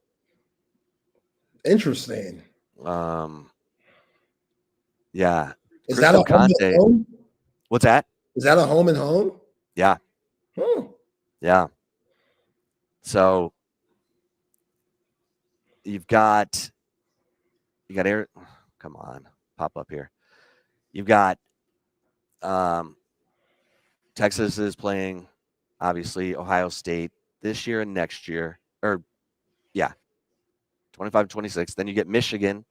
Interesting. Yeah. Is that a home and home? What's that? Is that a home and home? Yeah. Yeah. So you've got Air. Come on, pop up here. You've got Texas is playing, obviously, Ohio State this year and next year. 25-26. Then you get Michigan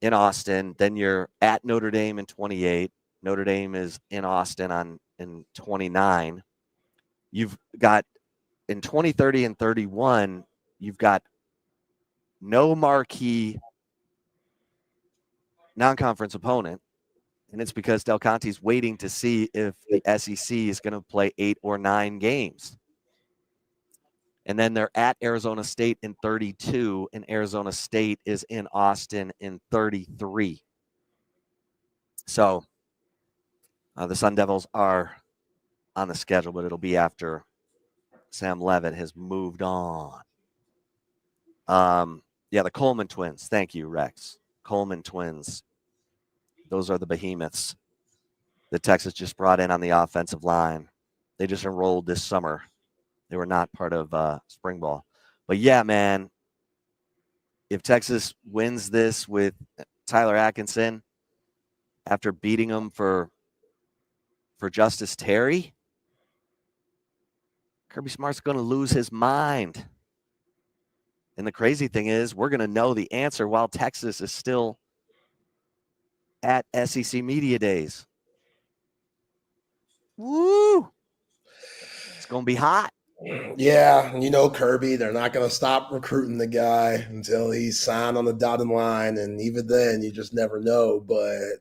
in Austin. Then you're at Notre Dame in 28. Notre Dame is in Austin in 29. You've got in 2030 and 31, you've got no marquee non-conference opponent, and it's because Del Conte's waiting to see if the SEC is going to play 8 or 9 games. And then they're at Arizona State in 32, and Arizona State is in Austin in 33. So the Sun Devils are on the schedule, but it'll be after Sam Leavitt has moved on. Yeah, the Coleman twins. Thank you, Rex. Coleman twins. Those are the behemoths that Texas just brought in on the offensive line. They just enrolled this summer. They were not part of spring ball. But yeah, man, if Texas wins this with Tyler Atkinson after beating him for Justice Terry, Kirby Smart's going to lose his mind. And the crazy thing is, we're going to know the answer while Texas is still at SEC Media Days. Woo! It's going to be hot. Yeah, you know, Kirby, they're not going to stop recruiting the guy until he's signed on the dotted line. And even then, you just never know. But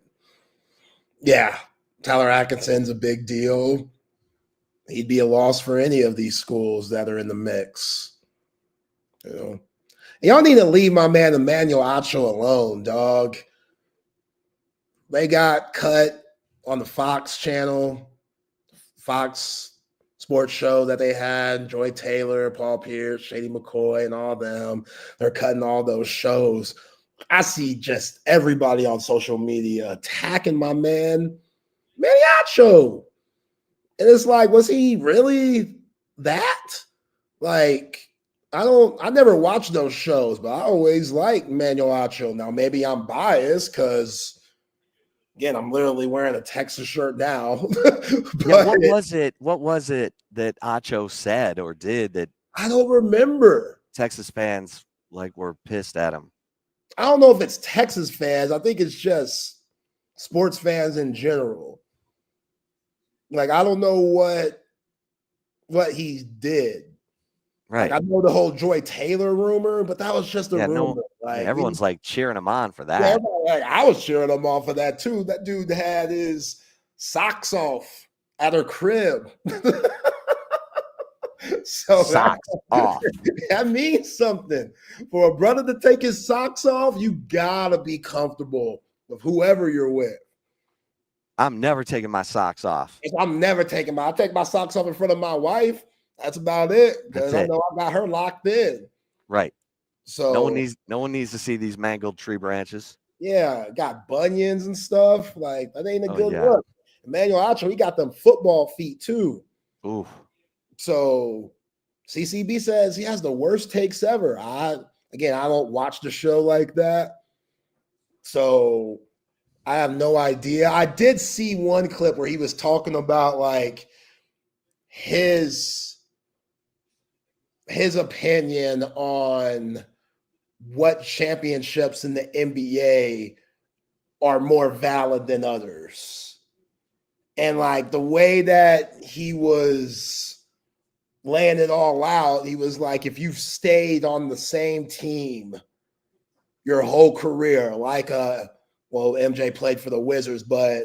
yeah, Tyler Atkinson's a big deal. He'd be a loss for any of these schools that are in the mix. You know, y'all need to leave my man Emmanuel Acho alone, dog. They got cut on the Fox channel, Fox sports show that they had, Joy Taylor, Paul Pierce, Shady McCoy, and all them. They're cutting all those shows. I see just everybody on social media attacking my man, Maniacho. And it's like, was he really that? Like, I never watched those shows, but I always liked Manuel Acho. Now, maybe I'm biased because, again, I'm literally wearing a Texas shirt now. But yeah, what was it that Acho said or did that I don't remember? Texas fans were pissed at him? I don't know if it's Texas fans. I think it's just sports fans in general. Like, I don't know what he did. Right. Like, I know the whole Joy Taylor rumor, but that was just a rumor. Everyone's cheering him on for that. Yeah, I was cheering him on for that too. That dude had his socks off at her crib. So socks off. That means something. For a brother to take his socks off, you gotta be comfortable with whoever you're with. I'm never taking my socks off. I'm never taking I take my socks off in front of my wife. That's about it. Because I know I got her locked in. Right. So no one needs to see these mangled tree branches. Yeah, got bunions and stuff. Like, that ain't a good look. Emmanuel Acho, he got them football feet too. Ooh. So CCB says he has the worst takes ever. I don't watch the show like that. So I have no idea. I did see one clip where he was talking about his opinion on what championships in the NBA are more valid than others. And the way that he was laying it all out, he was like, if you've stayed on the same team your whole career, MJ played for the Wizards, but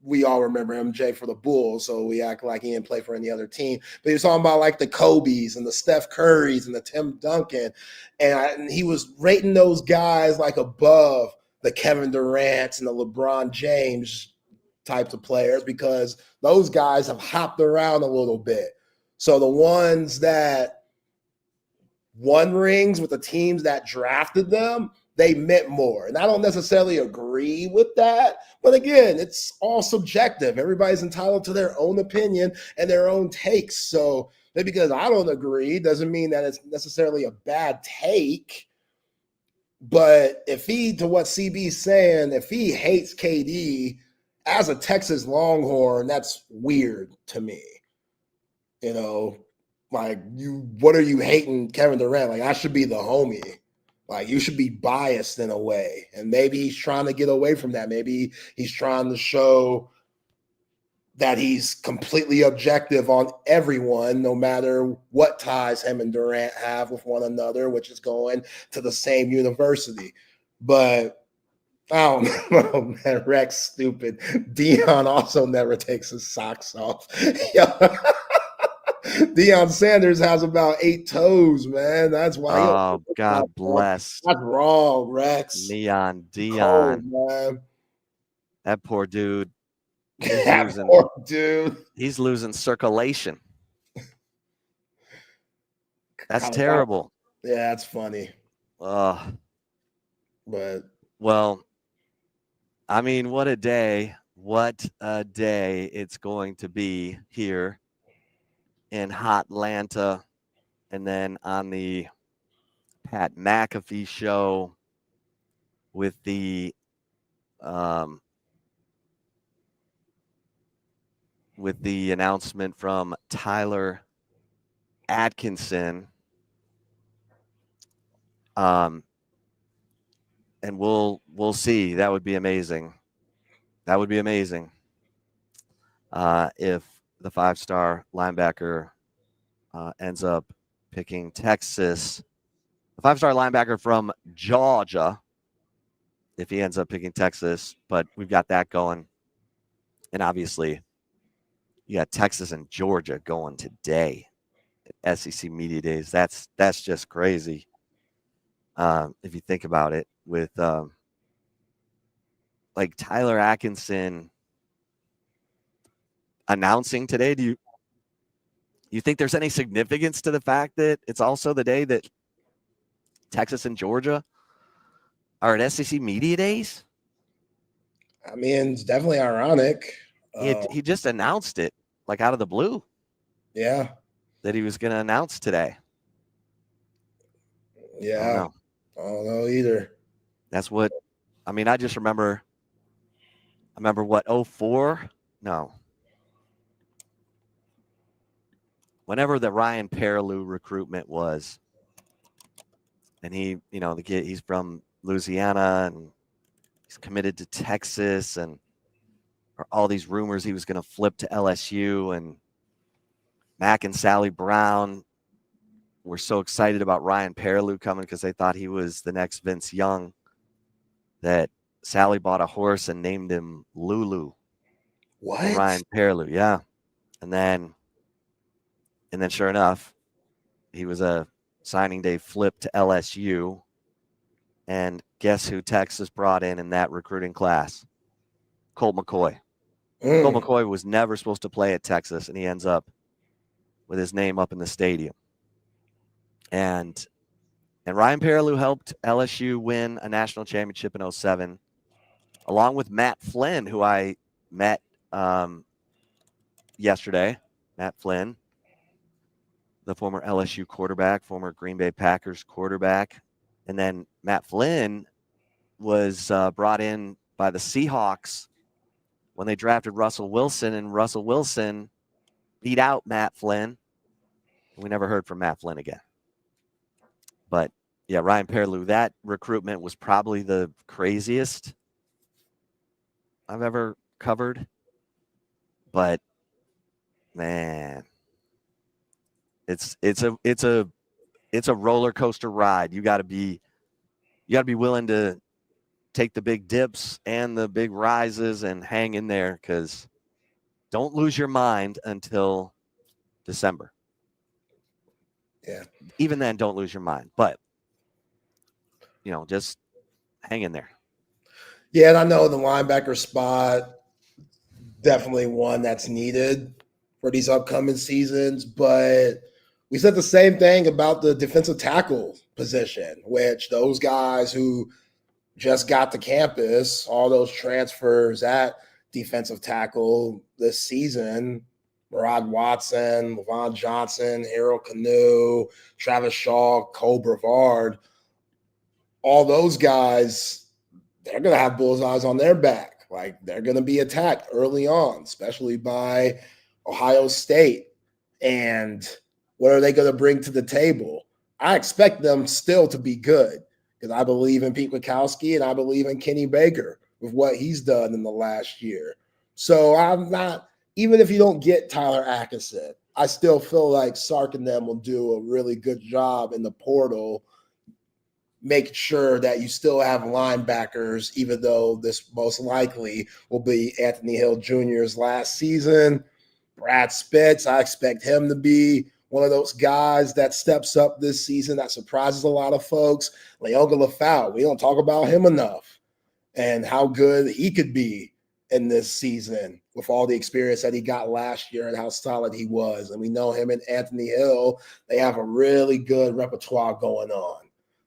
we all remember MJ for the Bulls, so we act like he didn't play for any other team. But he was talking about the Kobe's and the Steph Curry's and the Tim Duncan, and he was rating those guys above the Kevin Durant's and the LeBron James types of players because those guys have hopped around a little bit. So the ones that won rings with the teams that drafted them, they meant more. And I don't necessarily agree with that. But again, it's all subjective. Everybody's entitled to their own opinion and their own takes. So because I don't agree doesn't mean that it's necessarily a bad take. But to what CB's saying, if he hates KD as a Texas Longhorn, that's weird to me. What are you hating Kevin Durant? I should be the homie. You should be biased in a way. And maybe he's trying to get away from that. Maybe he's trying to show that he's completely objective on everyone, no matter what ties him and Durant have with one another, which is going to the same university. But I don't know, man. Rex stupid. Deion also never takes his socks off. Deion Sanders has about 8 toes, man. That's why. Oh, God bless. That's wrong, Rex. Deion. Man. That poor dude. He's losing circulation. That's terrible. Yeah, that's funny. Well, I mean, what a day. What a day it's going to be here in hot Atlanta. And then on the Pat McAfee show with the announcement from Tyler Atkinson. And we'll see. That would be amazing. That would be amazing. If the 5-star linebacker ends up picking Texas, the 5-star linebacker from Georgia, if he ends up picking Texas, but we've got that going. And obviously, you got Texas and Georgia going today at SEC Media Days. That's just crazy. If you think about it, with like Tyler Atkinson announcing today, do you think there's any significance to the fact that it's also the day that Texas and Georgia are at SEC Media Days? I mean, it's definitely ironic. He just announced it, like out of the blue. Yeah. That he was going to announce today. Yeah. I don't know either. That's what, I mean, I just remember what, 04? No. Whenever the Ryan Perilou recruitment was, and he, the kid, he's from Louisiana and he's committed to Texas, and all these rumors he was going to flip to LSU, and Mac and Sally Brown were so excited about Ryan Perilou coming because they thought he was the next Vince Young that Sally bought a horse and named him Lulu. What? Ryan Perilou, yeah. And then sure enough, he was a signing day flip to LSU. And guess who Texas brought in that recruiting class? Colt McCoy. Colt McCoy was never supposed to play at Texas, and he ends up with his name up in the stadium. And Ryan Perilou helped LSU win a national championship in 07, along with Matt Flynn, who I met yesterday. Matt Flynn, the former LSU quarterback, former Green Bay Packers quarterback. And then Matt Flynn was brought in by the Seahawks when they drafted Russell Wilson, and Russell Wilson beat out Matt Flynn. We never heard from Matt Flynn again. But, yeah, Ryan Perilou, that recruitment was probably the craziest I've ever covered. But, man, it's a roller coaster ride. You got to be willing to take the big dips and the big rises and hang in there, because don't lose your mind until December. Yeah. Even then, don't lose your mind. But, just hang in there. Yeah, and I know the linebacker spot, definitely one that's needed for these upcoming seasons, but we said the same thing about the defensive tackle position, which those guys who just got to campus, all those transfers at defensive tackle this season, Rod Watson, Levon Johnson, Harold Canoe, Travis Shaw, Cole Brevard, all those guys, they're going to have bullseyes on their back. Like, they're going to be attacked early on, especially by Ohio State. And what are they going to bring to the table? I expect them still to be good, because I believe in Pete Kwiatkowski and I believe in Kenny Baker with what he's done in the last year. So I'm not, even if you don't get Tyler Atkinson, I still feel like Sark and them will do a really good job in the portal, making sure that you still have linebackers, even though this most likely will be Anthony Hill Jr.'s last season. Brad Spitz, I expect him to be one of those guys that steps up this season that surprises a lot of folks. Leoga Lafau, we don't talk about him enough and how good he could be in this season with all the experience that he got last year and how solid he was. And we know him and Anthony Hill, they have a really good repertoire going on.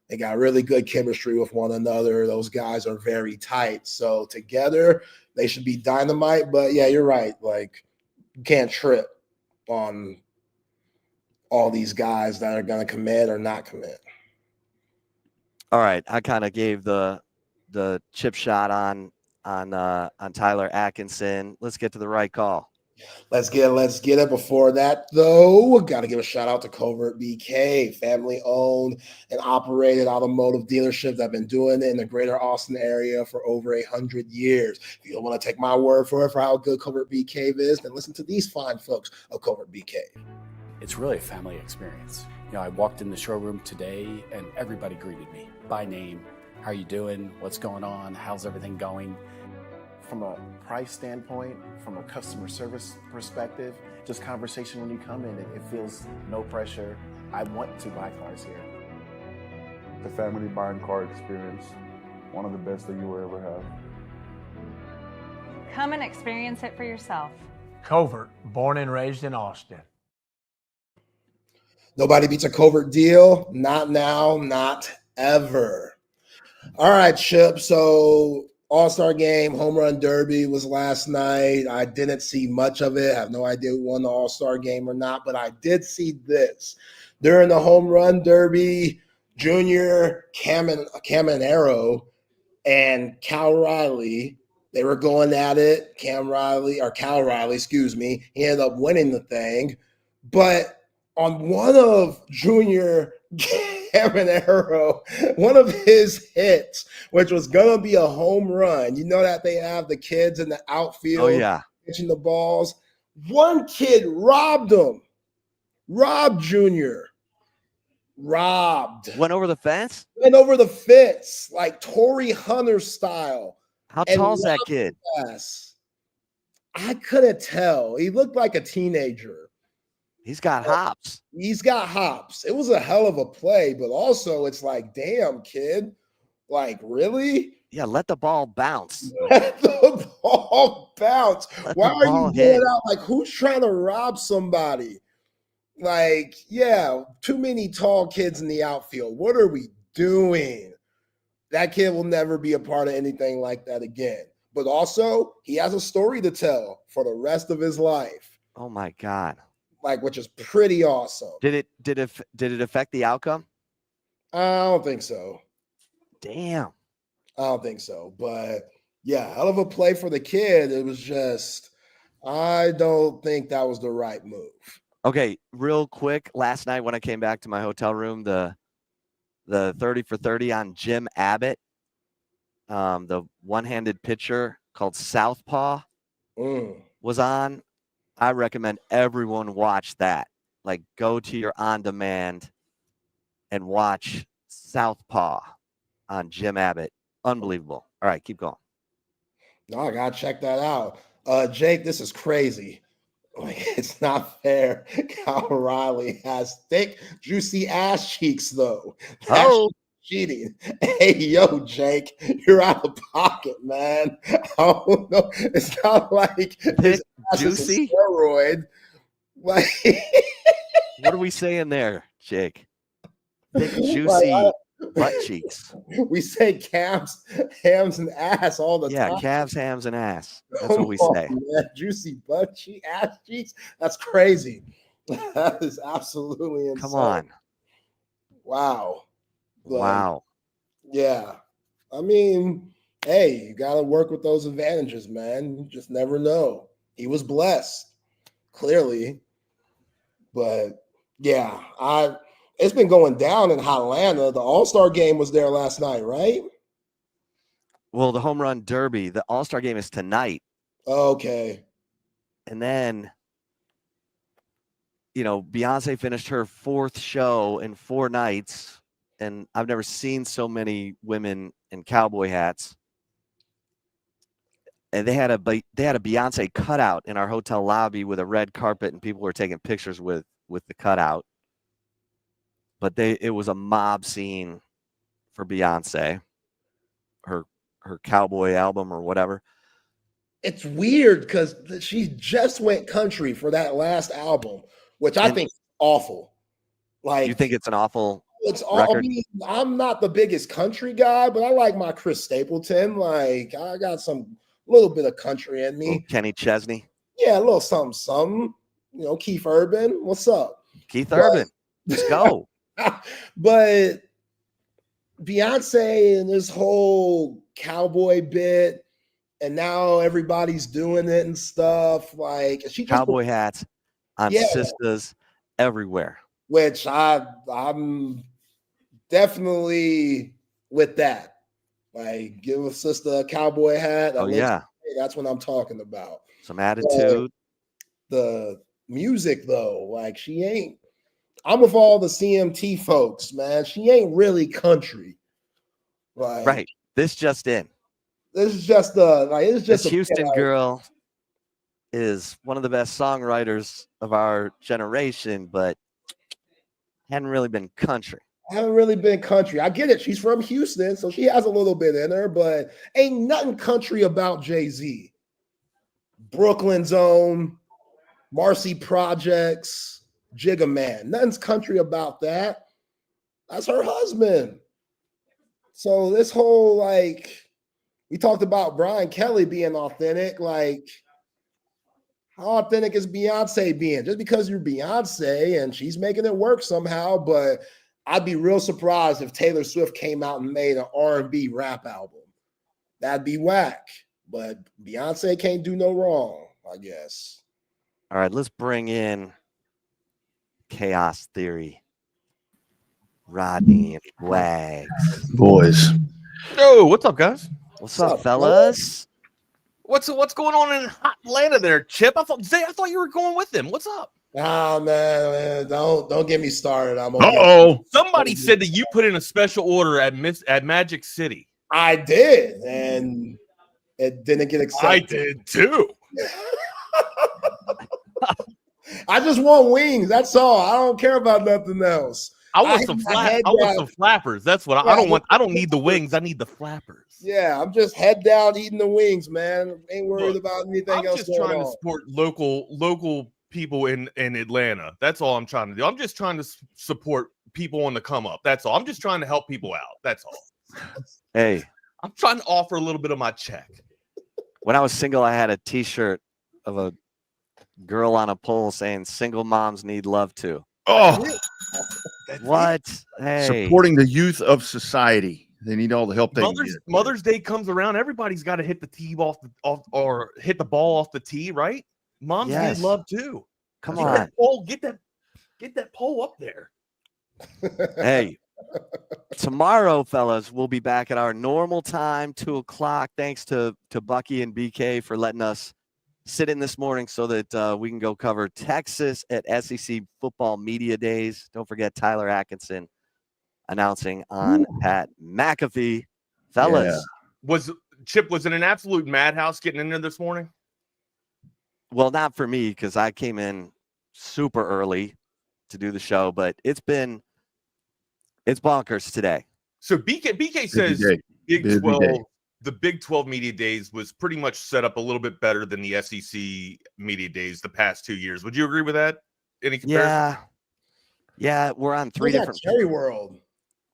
They got really good chemistry with one another. Those guys are very tight. So together, they should be dynamite. But yeah, you're right. Like, you can't trip on all these guys that are going to commit or not commit. All right, I kind of gave the chip shot on Tyler Atkinson. Let's get to the right call. Let's get it. Before that, though, got to give a shout out to Covert BK, family owned and operated automotive dealership that have been doing it in the greater Austin area for over 100 years. If you don't want to take my word for it for how good Covert BK is, then listen to these fine folks of Covert BK. It's really a family experience. I walked in the showroom today and everybody greeted me by name. How are you doing? What's going on? How's everything going? From a price standpoint, from a customer service perspective, just conversation when you come in, it feels no pressure. I want to buy cars here. The family buying car experience, one of the best that you will ever have. Come and experience it for yourself. Covert, born and raised in Austin. Nobody beats a Covert deal. Not now, not ever. All right, Chip. So All-Star Game, Home Run Derby was last night. I didn't see much of it. I have no idea who won the All-Star Game or not, but I did see this. During the Home Run Derby, Junior Caminero and Cal Riley, they were going at it. Cal Riley, excuse me. He ended up winning the thing. But on one of Junior Caminero, one of his hits, which was going to be a home run. You know that they have the kids in the outfield pitching the balls. One kid robbed him. Robbed Junior. Robbed. Went over the fence? Went over the fence, like Torrey Hunter style. How tall is that kid? I couldn't tell. He looked like a teenager. He's got hops. He's got hops. It was a hell of a play, but also it's like, damn, kid. Like, really? Yeah, let the ball bounce. Let the ball bounce. Why are you going out? Like, who's trying to rob somebody? Like, yeah, too many tall kids in the outfield. What are we doing? That kid will never be a part of anything like that again. But also, he has a story to tell for the rest of his life. Oh, my God. Like, which is pretty awesome. Did it affect the outcome? I don't think so. Damn. I don't think so. But yeah, hell of a play for the kid. It was just, I don't think that was the right move. Okay, real quick. Last night when I came back to my hotel room, the 30 for 30 on Jim Abbott, the one-handed pitcher called Southpaw was on. I recommend everyone watch that. Like, go to your on-demand and watch Southpaw on Jim Abbott. Unbelievable. All right, keep going. No, I got to check that out. Jake, this is crazy. Like, it's not fair. Cal Riley has thick, juicy ass cheeks, though. That's cheating. Hey, yo, Jake, you're out of pocket, man. I don't know. It's not like thick, juicy steroid. Like, what are we saying there, Jake? Thick, juicy butt cheeks. We say calves, hams, and ass all the time. Yeah, calves, hams, and ass. That's what we say. Man. Juicy butt cheek, ass cheeks. That's crazy. That is absolutely insane. Come on. Wow. Wow. Yeah. I mean, hey, you got to work with those advantages, man. You just never know. He was blessed, clearly. But yeah, it's been going down in Atlanta. The All-Star Game was there last night, right? Well, the Home Run Derby, the All-Star Game is tonight. Okay. And then, Beyonce finished her 4th show in 4 nights. And I've never seen so many women in cowboy hats. And they had a Beyonce cutout in our hotel lobby with a red carpet, and people were taking pictures with the cutout. But it was a mob scene for Beyonce, her cowboy album or whatever. It's weird because she just went country for that last album, which I think is awful. Like, you think it's an awful? It's all. I mean, I'm not the biggest country guy, but I like my Chris Stapleton. Like I got some little bit of country in me. Kenny Chesney. Yeah, a little something. You know, Keith Urban. What's up? Keith Urban. Let's go. But Beyonce and this whole cowboy bit, and now everybody's doing it and stuff. Like she just cowboy hats on sisters everywhere. Which I'm definitely with that. Like give a sister a cowboy hat. That's what I'm talking about. Some attitude. The music though, like she ain't. I'm with all the CMT folks, man. She ain't really country. Like, right. This just in. This is just this Houston girl is one of the best songwriters of our generation, but hadn't really been country. I get it. She's from Houston, so she has a little bit in her, but ain't nothing country about Jay-Z. Brooklyn's own, Marcy Projects, Jigga Man. Nothing's country about that. That's her husband. So this whole, like, we talked about Brian Kelly being authentic. Like, how authentic is Beyonce being? Just because you're Beyonce and she's making it work somehow, but I'd be real surprised if Taylor Swift came out and made an R&B rap album. That'd be whack. But Beyonce can't do no wrong, I guess. All right, let's bring in Chaos Theory. Rodney and Wags. Boys. Yo, what's up, guys? What's up, fellas? What's going on in hot Atlanta there, Chip? I thought you were going with them. What's up? Oh man, don't get me started. Somebody said that you put in a special order at Magic City. I did, and it didn't get accepted. I did too. I just want wings. That's all. I don't care about nothing else. I want some flappers. That's what I don't want. I don't need the wings. I need the flappers. Yeah, I'm just head down eating the wings, man. Ain't worried about anything else. I'm just trying to support local people in Atlanta. That's all I'm trying to do. I'm just trying to support people on the come up. That's all. I'm just trying to help people out. That's all. Hey, I'm trying to offer a little bit of my check. When I was single, I had a T-shirt of a girl on a pole saying "Single moms need love too." Oh, what? Hey, supporting the youth of society. They need all the help they can get. Mother's Day comes around. Everybody's got to hit the tee or hit the ball off the tee, right? Moms need love too. Come on, get that pole up there. Hey, tomorrow, fellas, we'll be back at our normal time, 2:00. Thanks to Bucky and BK for letting us sit in this morning so that we can go cover Texas at SEC football media days. Don't forget Tyler Atkinson announcing on Pat McAfee. Fellas. Was it an absolute madhouse getting in there this morning? Well, not for me because I came in super early to do the show, but it's bonkers today. So BK says Big 12. The Big 12 media days was pretty much set up a little bit better than the SEC media days the past 2 years. Would you agree with that? Any comparison? Yeah. We're on three different Cherry World.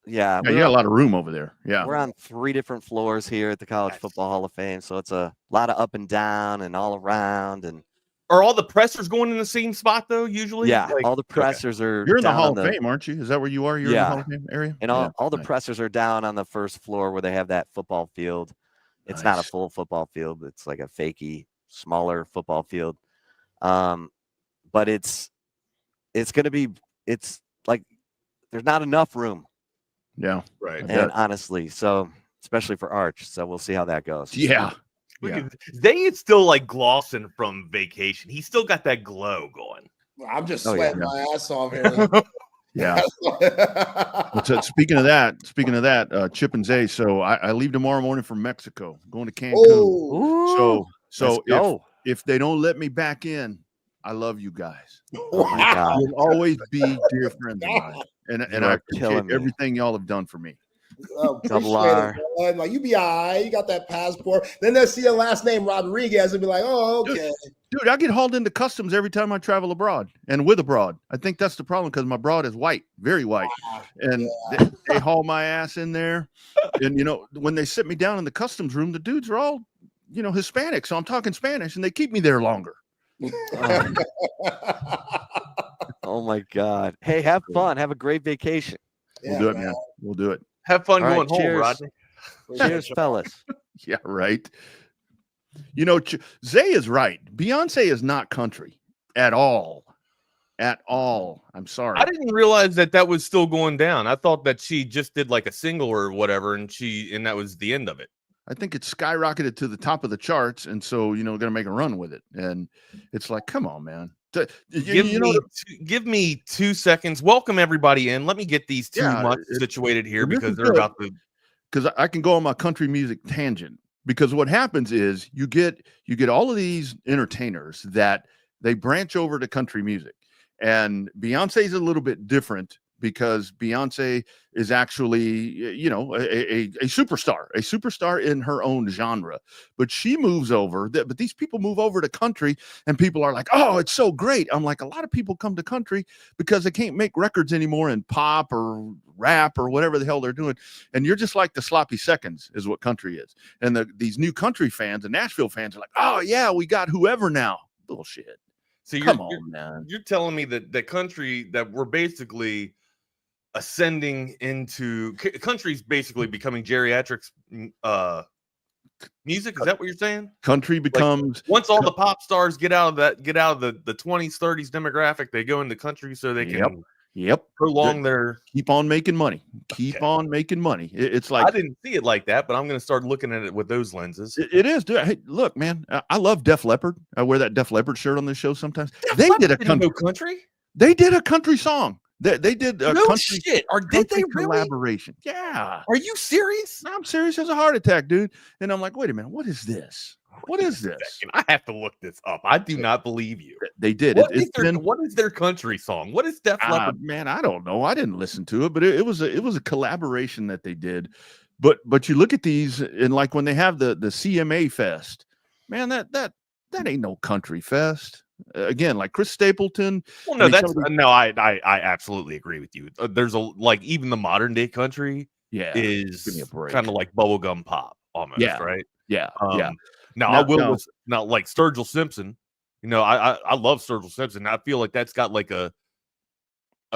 Yeah, you got a lot of room over there. Yeah, we're on 3 different floors here at the College Football Hall of Fame, so it's a lot of up and down and all around. And are all the pressers going in the same spot though? Usually, yeah, all the pressers are. You're in the Hall of Fame, aren't you? Is that where you are? You're in the Hall of Fame area, and all the pressers are down on the first floor where they have that football field. It's not a full football field; it's like a fakey, smaller football field. But it's like there's not enough room. Yeah, right. And honestly, so especially for Arch, so we'll see how that goes. Yeah. They is still like glossing from vacation. He's still got that glow going. I'm just sweating my ass off here. Yeah. So speaking of that, Chip and Zay. So I leave tomorrow morning for Mexico, going to Cancun. Ooh. So if they don't let me back in, I love you guys. Oh my God. You'll always be dear friends of mine. And I appreciate everything y'all have done for me. Double R. Like you be all right, you got that passport. Then they'll see your last name Rodriguez and be like, oh, okay. Dude, I get hauled into customs every time I travel abroad and with abroad. I think that's the problem because my broad is white, very white. And they haul my ass in there. And, you know, when they sit me down in the customs room, the dudes are all, you know, Hispanic. So I'm talking Spanish and they keep me there longer. Oh my God. Hey, have fun. Have a great vacation. We'll do it, man. We'll do it. Have fun All going right, home, cheers. Rodney. Cheers, fellas. Yeah, right. You know, Zay is right. Beyonce is not country at all. At all. I'm sorry. I didn't realize that was still going down. I thought that she just did like a single or whatever, and that was the end of it. I think it skyrocketed to the top of the charts, and so, you know, going to make a run with it. And it's like, come on, man. Give me 2 seconds. Welcome everybody in. Let me get these two months situated here because they're about to. Because I can go on my country music tangent. Because what happens is you get all of these entertainers that they branch over to country music, and Beyonce is a little bit different because Beyonce is actually, you know, a superstar in her own genre. But she moves over. But these people move over to country, and people are like, "Oh, it's so great." I'm like, a lot of people come to country because they can't make records anymore in pop or rap or whatever the hell they're doing. And you're just like the sloppy seconds is what country is. And these new country fans and Nashville fans are like, "Oh yeah, we got whoever now." Bullshit. So come on, man. You're telling me that country, that we're basically ascending into country's basically becoming geriatrics music. Is that what you're saying? Country becomes like, once all the pop stars get out of the 20s 30s demographic, they go into country so they can prolong their keep on making money. On making money. It's like, I didn't see it like that, but I'm going to start looking at it with those lenses. It is, dude. Hey, look, man, I love Def Leppard. I wear that Def Leppard shirt on this show sometimes. They did a country. They did a country song. They did a country shit. Did they really? Collaboration? Yeah. Are you serious? I'm serious as a heart attack, dude. And I'm like, wait a minute, what is this? What is this? I have to look this up. I do not believe you. They did. What is their country song? What is Def Leppard? Man, I don't know. I didn't listen to it, but it was a collaboration that they did. But you look at these, and like when they have the CMA Fest, man, that ain't no country fest. Again, like Chris Stapleton. Well, no, I absolutely agree with you. There's even the modern day country is kind of like bubblegum pop almost, right? Yeah. Now like Sturgill Simpson, you know, I love Sturgill Simpson. I feel like that's got like a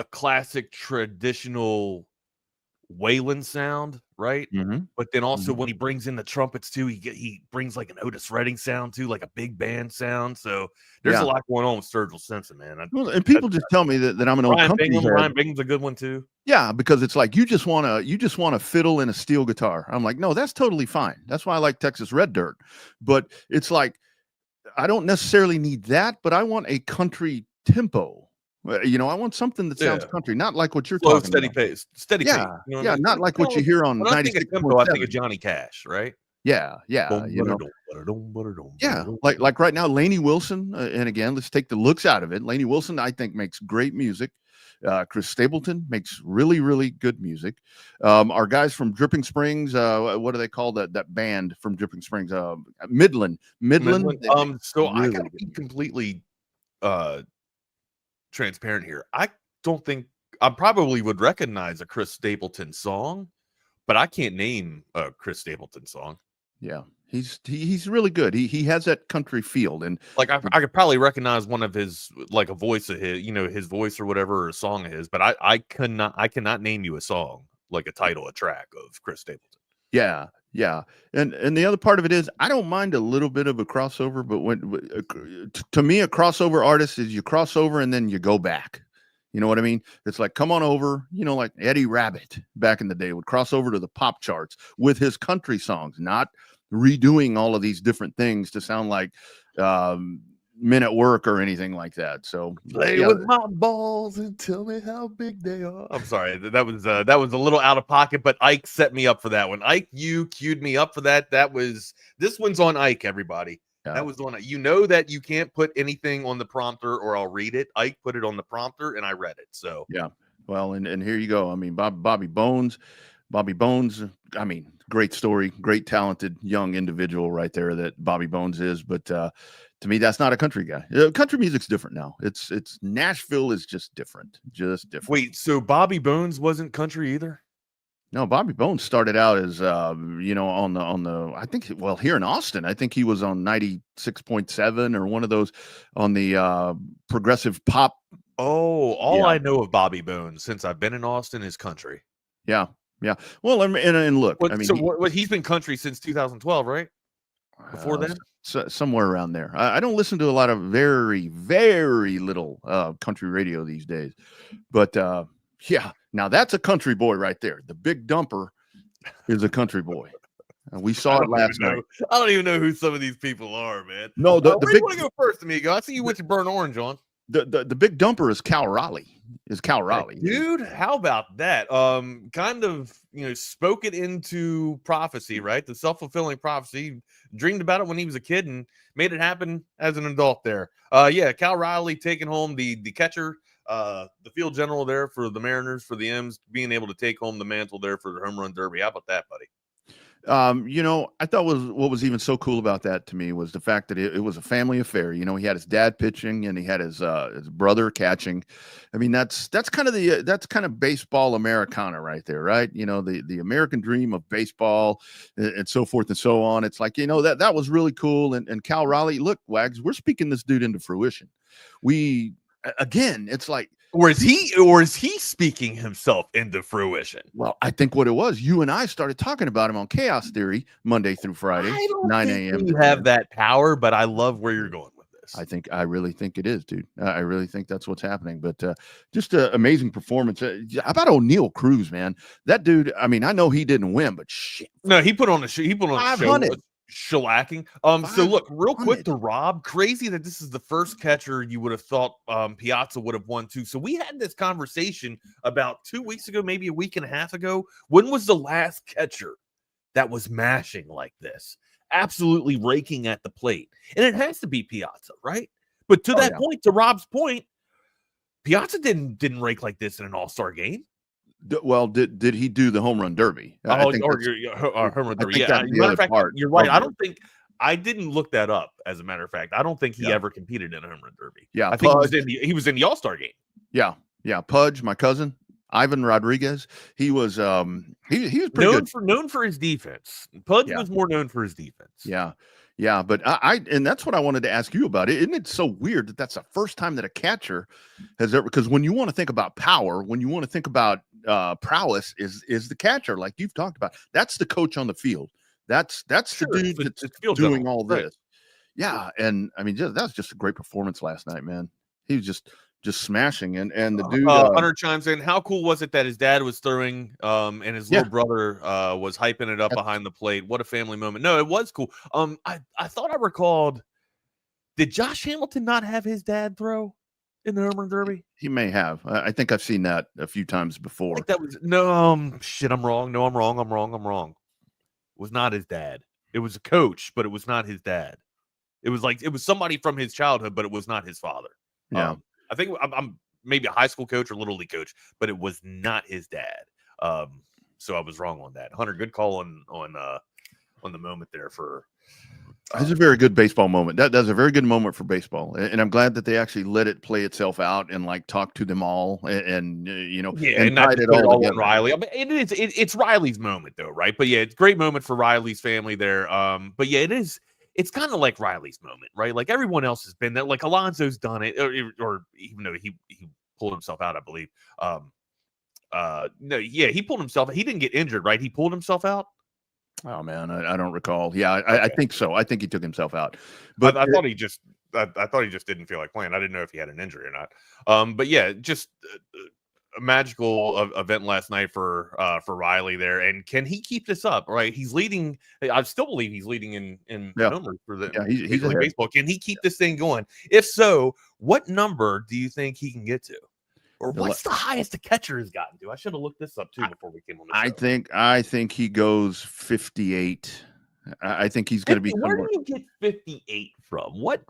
classic traditional Waylon sound, right? Mm-hmm. But then also when he brings in the trumpets too, he brings like an Otis Redding sound too, like a big band sound. So there's a lot going on with Sturgill Simpson, man. And people just tell me that I'm an old country head. Ryan Bingham's a good one too. Yeah, because it's like you just want to fiddle and a steel guitar. I'm like, no, that's totally fine. That's why I like Texas Red Dirt. But it's like I don't necessarily need that, but I want a country tempo. You know, I want something that sounds country, not like what you're talking steady about. Pace, steady pace. You know not like what you hear on 96.7. I think of Johnny Cash, right? Yeah. You know, like right now, Lainey Wilson, and again, let's take the looks out of it. Lainey Wilson, I think, makes great music. Chris Stapleton makes really, really good music. Our guys from Dripping Springs, what do they call that band from Dripping Springs? Midland. So I gotta be completely transparent here. I don't think I probably would recognize a Chris Stapleton song, but I can't name a Chris Stapleton song. Yeah, he's really good. He has that country feel, and like I could probably recognize one of his, like a voice of his, you know, his voice or whatever, or a song of his, but I cannot name you a song, like a title, a track of Chris Stapleton. Yeah. And the other part of it is I don't mind a little bit of a crossover, but to me, a crossover artist is you cross over and then you go back. You know what I mean? It's like, come on over, you know, like Eddie Rabbit back in the day would cross over to the pop charts with his country songs, not redoing all of these different things to sound like Men at Work or anything like that. So play with my balls and tell me how big they are. I'm sorry, that was a little out of pocket, but Ike set me up for that one. Ike, you queued me up for that. This one's on Ike, everybody. Yeah. That was the one. You know that you can't put anything on the prompter or I'll read it. Ike put it on the prompter and I read it. So yeah. Well, and here you go. I mean, Bobby Bones, Bobby Bones, I mean, great story, great talented young individual right there that Bobby Bones is. But to me, that's not a country guy. Country music's different now. It's Nashville is just different. Wait, so Bobby Bones wasn't country either? No, Bobby Bones started out as on the I think here in Austin, I think he was on 96.7 or one of those on the progressive pop. All I know of Bobby Bones since I've been in Austin is country. Yeah. Well, and look, I mean, he's been country since 2012, right? Before then, somewhere around there. I don't listen to a lot of very, very little country radio these days, but yeah. Now that's a country boy right there. The Big Dumper is a country boy. We saw it last night. I don't even know who some of these people are, man. No, the where big. You want to go first, amigo? I see you with your burnt orange on. The Big Dumper is Cal Raleigh. Dude, how about that? Kind of, spoke it into prophecy, right? The self-fulfilling prophecy. Dreamed about it when he was a kid and made it happen as an adult there. Cal Raleigh taking home the catcher, the field general there for the Mariners, for the M's, being able to take home the mantle there for the home run derby. How about that, buddy? I thought what was even so cool about that to me was the fact that it was a family affair. He had his dad pitching and he had his brother catching. I mean, that's kind of baseball Americana right there, right? The American dream of baseball and so forth and so on. It's like, that was really cool. And Cal Raleigh, look, Wags, we're speaking this dude into fruition. It's like, or is he speaking himself into fruition? Well, I think what it was, you and I started talking about him on Chaos Theory Monday through Friday, 9 a.m. You have that power, but I love where you're going with this. I really think it is, dude. I really think that's what's happening. But just an amazing performance. How about O'Neal Cruz, man? That dude. I mean, I know he didn't win, but shit. No, he put on a show. He put on a show. Shellacking. So look, real quick to Rob, crazy that this is the first catcher you would have thought Piazza would have won too. So we had this conversation about 2 weeks ago, maybe a week and a half ago. When was the last catcher that was mashing like this? Absolutely raking at the plate. And it has to be Piazza, right? But to that point, to Rob's point, Piazza didn't rake like this in an all-star game. Well, did he do the home run derby? Home run derby. Yeah, matter of fact, you're right. I didn't look that up. As a matter of fact, I don't think he ever competed in a home run derby. Yeah, I think he was in the All-Star game. Yeah. Pudge, my cousin Ivan Rodriguez, he was he was pretty good. Known for his defense. Pudge was more known for his defense. Yeah, but and that's what I wanted to ask you about. Isn't it so weird that that's the first time that a catcher has ever? Because when you want to think about power, when you want to think about prowess, is the catcher, like you've talked about. That's the coach on the field. That's the dude that's doing all this. Right. Yeah, and I mean, that was just a great performance last night, man. He was just smashing, and the dude. Hunter chimes in. How cool was it that his dad was throwing, and his little brother was hyping it up behind the plate? What a family moment! No, it was cool. I thought I recalled. Did Josh Hamilton not have his dad throw in the home run derby? He may have. I think I've seen that a few times before. That was I'm wrong. No, I'm wrong. It was not his dad. It was a coach, but it was not his dad. It was somebody from his childhood, but it was not his father. Yeah. I think I'm maybe a high school coach or little league coach, but it was not his dad. So I was wrong on that. Hunter, good call on the moment there for. It's a very good baseball moment. That's a very good moment for baseball, and I'm glad that they actually let it play itself out and like talk to them all, and not it all together. Riley. I mean, it's Riley's moment though, right? But yeah, it's a great moment for Riley's family there. But yeah, it is. It's kind of like Riley's moment, right? Like everyone else has been there. Like Alonso's done it, or even though he pulled himself out, I believe. He pulled himself. He didn't get injured, right? He pulled himself out. Oh man, I don't recall. Yeah, I think so. I think he took himself out, but I thought he just didn't feel like playing. I didn't know if he had an injury or not. But yeah, just a magical event last night for Riley there. And can he keep this up? Right, he's leading. I still believe he's leading in numbers for the he's baseball. Can he keep this thing going? If so, what number do you think he can get to? Or what's the highest the catcher has gotten to? I should have looked this up too before we came on the show. I think he goes 58. I think he's going to be. Where do you get 58 from? What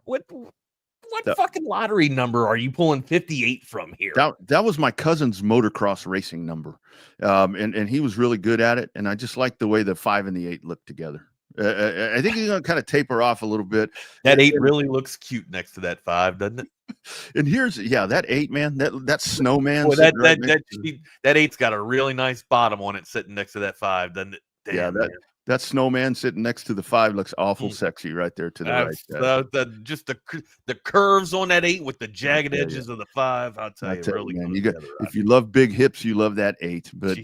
What fucking lottery number are you pulling 58 from here? That was my cousin's motocross racing number, and he was really good at it. And I just like the way the 5 and the 8 look together. I think he's gonna kind of taper off a little bit. That 8 really looks cute next to that 5, doesn't it? And here's that 8, man. That snowman. Boy, that 8's got a really nice bottom on it sitting next to that 5, doesn't it? Damn, that snowman sitting next to the 5 looks awful sexy right there to the right. Just the curves on that 8 with the jagged edges of the 5. I'll tell you, really, man, if you love big hips, you love that 8. But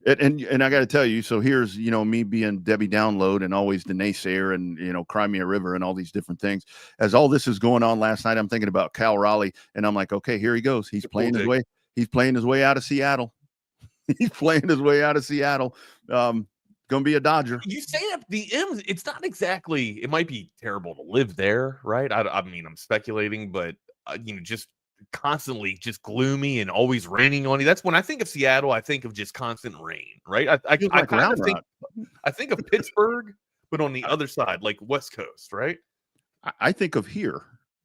and I got to tell you, so here's me being Debbie Download and always the naysayer and Cry Me a River and all these different things. As all this is going on last night, I'm thinking about Cal Raleigh, and I'm like, okay, here he goes. He's playing his way. He's playing his way out of Seattle. He's playing his way out of Seattle. Gonna be a Dodger. You say that the M's, it's not exactly, it might be terrible to live there, right? I mean, I'm speculating, but just constantly just gloomy and always raining on you. That's when I think of Seattle, I think of just constant rain, right? I think of Pittsburgh, but on the other side, like West Coast, right? I think of here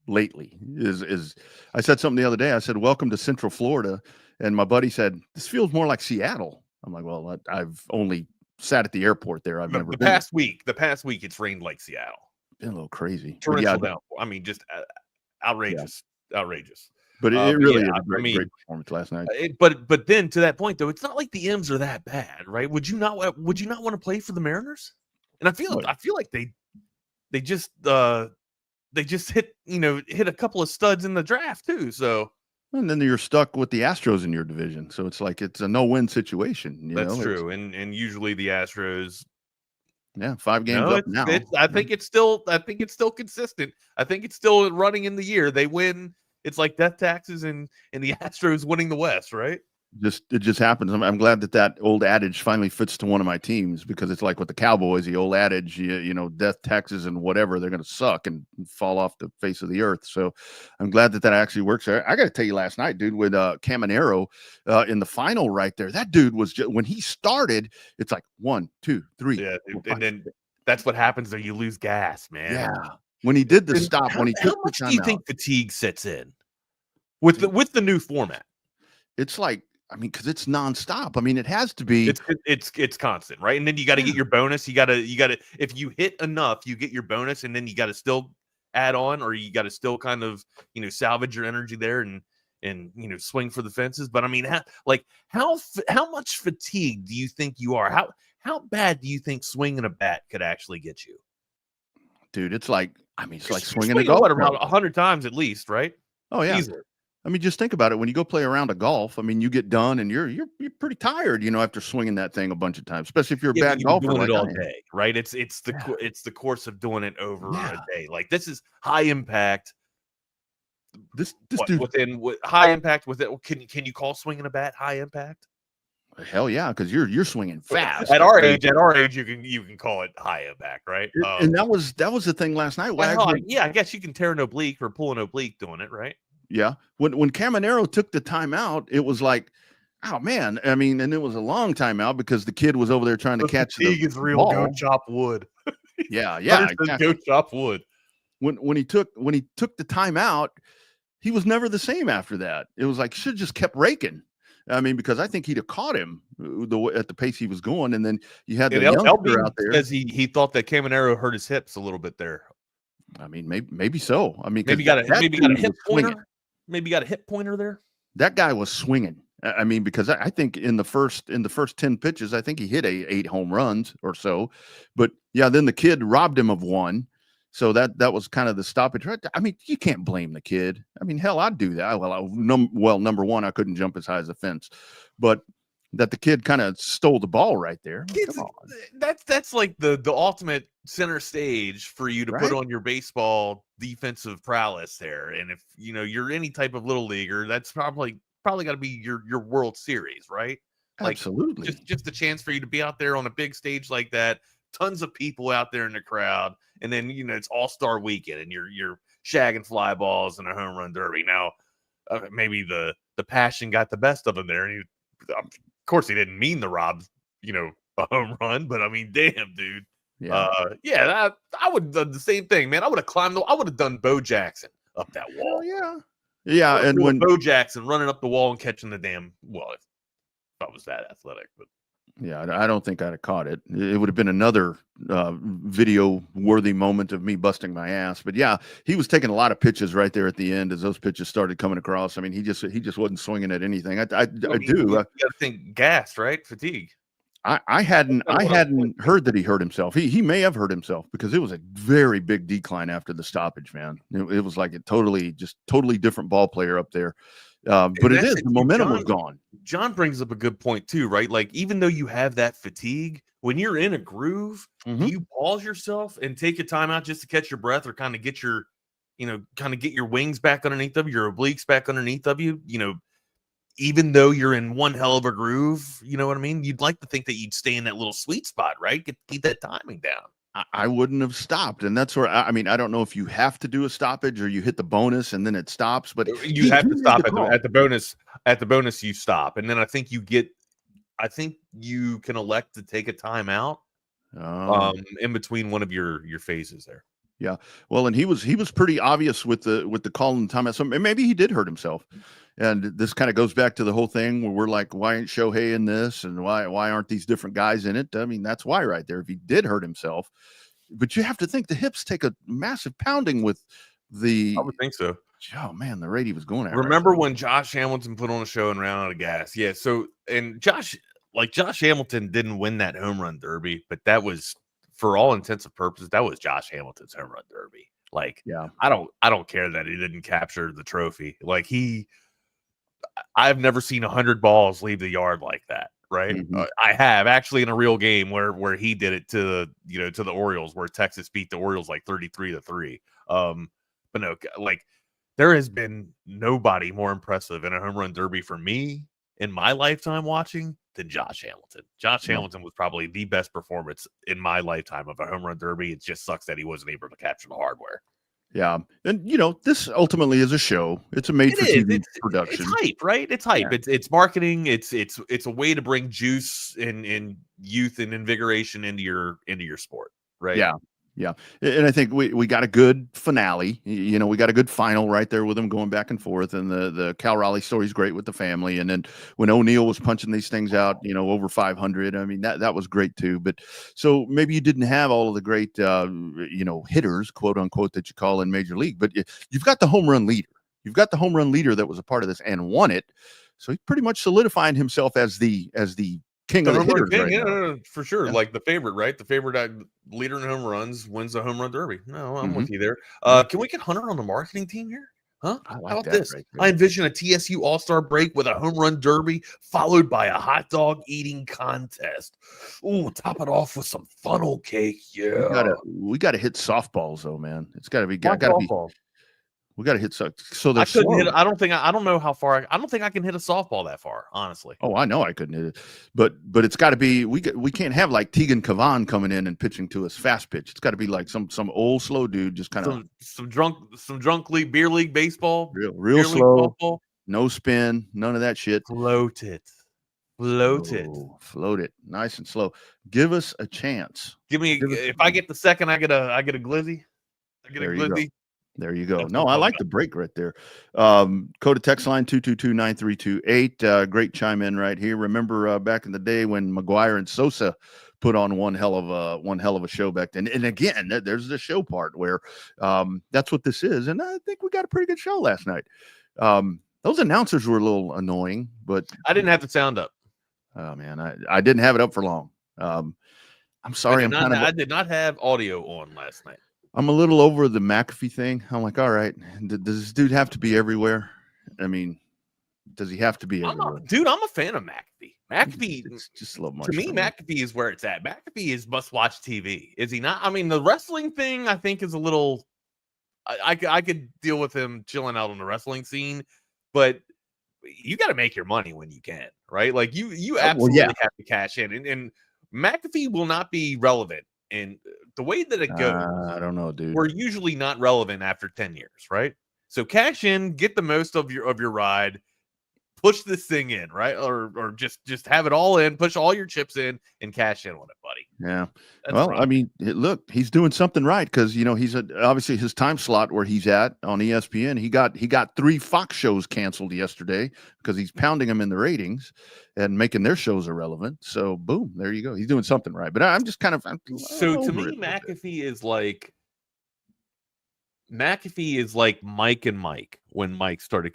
lately is I said something the other day. I said, welcome to Central Florida. And my buddy said, this feels more like Seattle. I'm like, well, I've only sat at the airport there. I've never been. The past week, it's rained like Seattle. Been a little crazy. Torrential downpour. I mean, just outrageous. But it really is a great performance last night. But then to that point though, it's not like the M's are that bad, right? Would you not want to play for the Mariners? And I feel like they just hit a couple of studs in the draft too. So. And then you're stuck with the Astros in your division. So it's like it's a no-win situation. That's true. And usually the Astros 5 games up now. I think it's still consistent. I think it's still running in the year. They win. It's like death taxes and the Astros winning the West, right? It just happens. I'm glad that old adage finally fits to one of my teams, because it's like with the Cowboys, the old adage, death, taxes, and whatever, they're going to suck and fall off the face of the earth. So I'm glad that actually works there. I got to tell you, last night, dude, with Caminero in the final right there, that dude was just, when he started, it's like 1, 2, 3. Yeah, and then that's what happens there. You lose gas, man. Yeah. When he did the stop, when he took the timeout, how much do you think fatigue sets in with the new format? It's like, because it's nonstop. It has to be. It's constant, right? And then you got to get your bonus. You got to. If you hit enough, you get your bonus, and then you got to still add on, or you got to still kind of salvage your energy there and swing for the fences. But how much fatigue do you think you are? How bad do you think swinging a bat could actually get you? Dude, it's like it's like swinging a golf around 100 times at least, right? Oh yeah. Easily. Just think about it. When you go play a round of golf, you get done and you're pretty tired, after swinging that thing a bunch of times, especially if you're a bad golfer. Doing it all day, right? It's the course of doing it over a day. Like, this is high impact. This dude high impact with it. Can you call swinging a bat high impact? Hell yeah, because you're swinging fast. At our age, you can call it high impact, right? And that was the thing last night. I guess you can tear an oblique or pull an oblique doing it, right? Yeah. When Caminero took the timeout, it was like, oh man. And it was a long timeout because the kid was over there trying to catch the is real. Ball. Go chop wood. Yeah. Exactly. Go chop wood. When he took the timeout, he was never the same after that. It was like, should have just kept raking. Because I think he'd have caught him at the pace he was going, and then you had the youngster out there because he thought that Caminero hurt his hips a little bit there. Maybe so. Maybe got a hip pointer. Maybe got a hip pointer there. That guy was swinging. Because I think in the first 10 pitches, I think he hit 8 home runs or so. But yeah, then the kid robbed him of one. So that was kind of the stoppage. Right? You can't blame the kid. Hell, I'd do that. Number one, I couldn't jump as high as the fence, but that the kid kind of stole the ball right there. Come on. That's like the ultimate center stage for you to put on your baseball defensive prowess there. And if you're any type of little leaguer, that's probably got to be your World Series, right? Absolutely. Just a chance for you to be out there on a big stage like that. Tons of people out there in the crowd, and then it's All-Star Weekend, and you're shagging fly balls in a home run derby. Now, maybe the passion got the best of him there, and of course he didn't mean to rob a home run, but damn, dude. Yeah, I would have done the same thing, man. I would have done Bo Jackson up that wall. Yeah. And when Bo Jackson running up the wall and catching the damn, well, if I was that athletic, but I don't think I'd have caught it. It would have been another video-worthy moment of me busting my ass. But yeah, he was taking a lot of pitches right there at the end as those pitches started coming across. I mean, he just wasn't swinging at anything. I do. You got to think gas, right? Fatigue. I hadn't heard that he hurt himself. He may have hurt himself because it was a very big decline after the stoppage, man. It was like a totally different ball player up there. But it is, the momentum was gone. John brings up a good point too, right? Like, even though you have that fatigue, when you're in a groove, you pause yourself and take a time out just to catch your breath or kind of get your, get your wings back underneath of you, your obliques back underneath of you, even though you're in one hell of a groove, you know what I mean? You'd like to think that you'd stay in that little sweet spot, right? Keep that timing down. I wouldn't have stopped. And that's where, I mean, I don't know if you have to do a stoppage or you hit the bonus and then it stops, but you have to stop at the bonus. At the bonus, you stop. And then I think you can elect to take a timeout in between one of your phases there. Yeah. Well, and he was pretty obvious with the call and timeout. So maybe he did hurt himself. And this kind of goes back to the whole thing where we're like, why ain't Shohei in this? And why aren't these different guys in it? I mean, that's why right there. If he did hurt himself, but you have to think the hips take a massive pounding with the. I would think so. Oh man, the rate he was going at. Remember when Josh Hamilton put on a show and ran out of gas? Yeah. So, and Josh Hamilton didn't win that home run derby, but that was, for all intents and purposes, that was Josh Hamilton's home run derby. Like, yeah, I don't care that he didn't capture the trophy. Like, I've never seen 100 balls leave the yard like that. Right. I have actually in a real game where he did it to the Orioles, where Texas beat the Orioles like 33-3. But no, like, there has been nobody more impressive in a home run derby for me in my lifetime watching than Josh Hamilton. Hamilton was probably the best performance in my lifetime of a home run derby. It just sucks that he wasn't able to capture the hardware. Yeah. And, this ultimately is a show. It's a made-for-TV production. It's hype, right? It's hype. Yeah. It's marketing. It's a way to bring juice and youth and invigoration into your sport, right? Yeah. Yeah. And I think we got a good finale. We got a good final right there with them going back and forth. And the Cal Raleigh story is great with the family. And then when O'Neal was punching these things out, over 500, I mean, that was great too. But so maybe you didn't have all of the great, hitters, quote unquote, that you call in Major League, but you've got the home run leader. You've got the home run leader that was a part of this and won it. So he's pretty much solidifying himself as the king of the hitters right now. No, for sure. Yeah. Like the favorite, right? The favorite leader in home runs wins the home run derby. No, I'm with you there. Can we get Hunter on the marketing team here? Huh? I like How about that this? Right, I envision a TSU All-Star break with a home run derby followed by a hot dog eating contest. Ooh, top it off with some funnel cake. Yeah. We gotta hit softballs though, man. It's gotta be we got to hit so I couldn't hit. I don't know how far. I don't think I can hit a softball that far, honestly. Oh, I know I couldn't hit it, but it's got to be. We can't have like Tegan Kavan coming in and pitching to us fast pitch. It's got to be like some old slow dude just kind of some drunk league, beer league baseball, real slow, no spin, none of that shit. Float it, float it, nice and slow. Give us a chance. If I get the second, I get a glizzy. I get a glizzy. There you go. No, I like the break right there. Code text line 222-9328. Great chime in right here. Remember back in the day when McGuire and Sosa put on one hell of a show back then. And again, there's the show part where that's what this is. And I think we got a pretty good show last night. Those announcers were a little annoying, but I didn't have the sound up. Oh man, I didn't have it up for long. I'm sorry. I did not have audio on last night. I'm a little over the McAfee thing. I'm like, all right, does this dude have to be everywhere? I mean, does he have to be everywhere? I'm a fan of McAfee. McAfee, it's just a little much. To me, McAfee is where it's at. McAfee is must-watch TV. Is he not? I mean, the wrestling thing, I think, is a little. I could deal with him chilling out on the wrestling scene, but you got to make your money when you can, right? Like you absolutely have to cash in, and McAfee will not be relevant. And the way that it goes, I don't know, dude. We're usually not relevant after 10 years, right? So cash in, get the most of your ride, push this thing in, right? Or just have it all in, push all your chips in, and cash in on it, buddy. Yeah. That's well, right. I mean, look, he's doing something right because he's obviously his time slot where he's at on ESPN. He got 3 Fox shows canceled yesterday because he's pounding them in the ratings and making their shows irrelevant. So boom, there you go. He's doing something right. But I'm just kind of so to me, McAfee is like Mike and Mike when Mike started.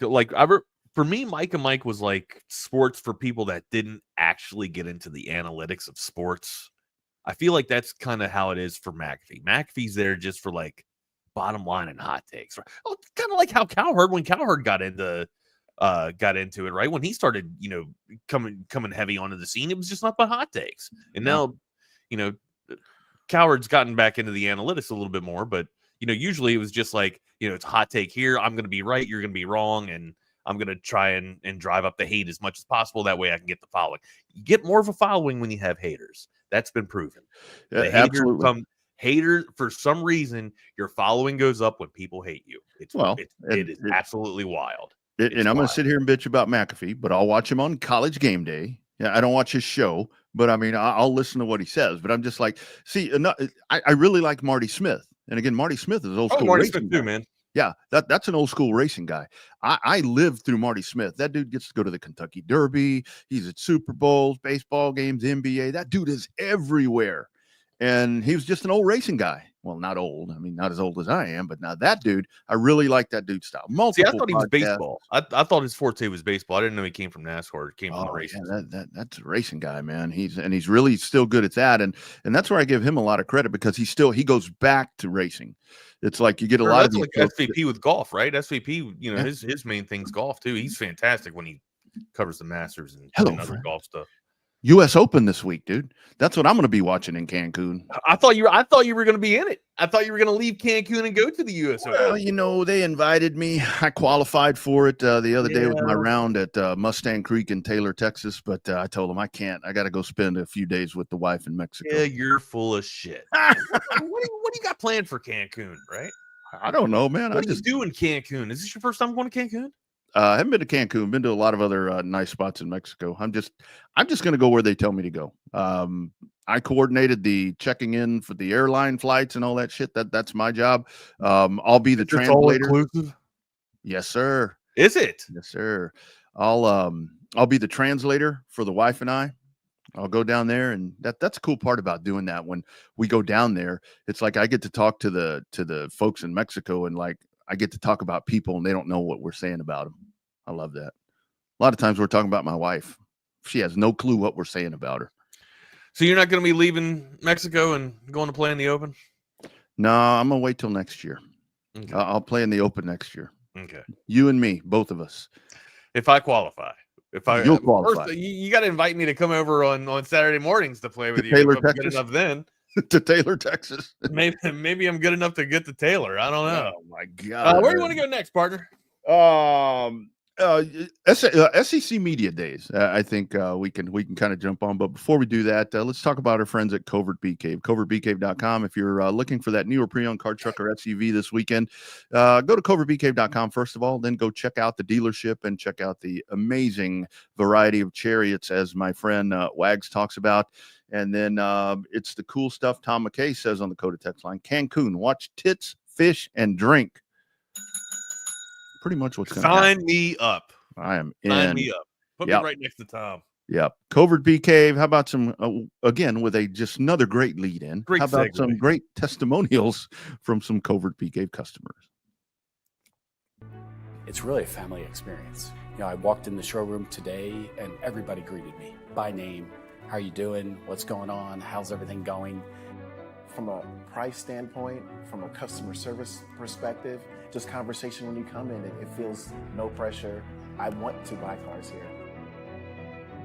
For me, Mike and Mike was like sports for people that didn't actually get into the analytics of sports. I feel like that's kind of how it is for McAfee. McAfee's there just for like bottom line and hot takes. Right? Oh, kind of like how Cowherd, when Cowherd got into it, right? When he started, coming heavy onto the scene, it was just not but hot takes. And now, Cowherd's gotten back into the analytics a little bit more, but usually it was just like, it's a hot take here. I'm going to be right. You're going to be wrong. And I'm going to try and drive up the hate as much as possible. That way I can get the following. You get more of a following when you have haters. That's been proven. Absolutely. Haters, for some reason, your following goes up when people hate you. It is absolutely wild. And I'm going to sit here and bitch about McAfee, but I'll watch him on College Game Day. Yeah, I don't watch his show, but I mean, I'll listen to what he says. But I'm just like, I really like Marty Smith. And again, Marty Smith is old school. Marty Smith too, man. Yeah, that's an old school racing guy. I lived through Marty Smith. That dude gets to go to the Kentucky Derby. He's at Super Bowls, baseball games, NBA. That dude is everywhere. And he was just an old racing guy. Well, not old. I mean, not as old as I am, but now that dude, I really like that dude's style. See, I thought he was baseball. I thought his forte was baseball. I didn't know he came from NASCAR. He came from the racing. Yeah, that's a racing guy, man. He's really still good at that. And that's where I give him a lot of credit because he goes back to racing. It's like you get a lot of like SVP with golf, right? SVP, his main thing's golf too. He's fantastic when he covers the Masters and other golf stuff. U.S. Open this week, dude. That's what I'm going to be watching in Cancun. I thought you were going to be in it. I thought you were going to leave Cancun and go to the U.S. Open. Well, they invited me. I qualified for it the other day with my round at Mustang Creek in Taylor, Texas. But I told them I can't. I got to go spend a few days with the wife in Mexico. Yeah, you're full of shit. what do you got planned for Cancun, right? I don't know, man. What do you do in Cancun? Is this your first time going to Cancun? I haven't been to Cancun. Been to a lot of other nice spots in Mexico. I'm just going to go where they tell me to go. I coordinated the checking in for the airline flights and all that shit. That's my job. I'll be the translator. All inclusive? Yes, sir. Is it? Yes, sir. I'll be the translator for the wife and I. I'll go down there, and that's a cool part about doing that. When we go down there, it's like I get to talk to the folks in Mexico, and like I get to talk about people, and they don't know what we're saying about them. I love that. A lot of times we're talking about my wife. She has no clue what we're saying about her. So you're not going to be leaving Mexico and going to play in the Open? No, I'm going to wait till next year. Okay. I'll play in the Open next year. Okay. You and me, both of us. If I qualify. You'll qualify. First, you got to invite me to come over on Saturday mornings to play with you. Taylor, if I'm good enough then. To Taylor, Texas. Maybe I'm good enough to get to Taylor. I don't know. Oh my God. Where do you want to go next, partner? SEC Media Days. I think we can kind of jump on. But before we do that, let's talk about our friends at Covert Bee Cave. CovertBeeCave.com. If you're looking for that new or pre-owned car, truck, or SUV this weekend, go to CovertBeeCave.com first of all. Then go check out the dealership and check out the amazing variety of chariots, as my friend Wags talks about. And then it's the cool stuff Tom McKay says on the Coda text line. Cancun, watch tits, fish, and drink. Pretty much what's going to happen. Sign me up. I am in. Sign me up. Put me right next to Tom. Yep. Covert Bee Cave. How about some, again, with just another great lead in. How about some great testimonials from some Covert Bee Cave customers? It's really a family experience. I walked in the showroom today and everybody greeted me by name. How are you doing? What's going on? How's everything going? From a price standpoint, from a customer service perspective, just conversation when you come in, it feels no pressure. I want to buy cars here.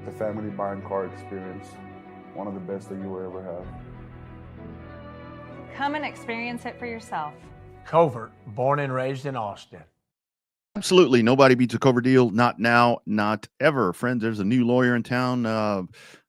The family buying car experience, one of the best that you will ever have. Come and experience it for yourself. Covert, born and raised in Austin. Absolutely. Nobody beats a Covert deal. Not now, not ever. Friends, there's a new lawyer in town.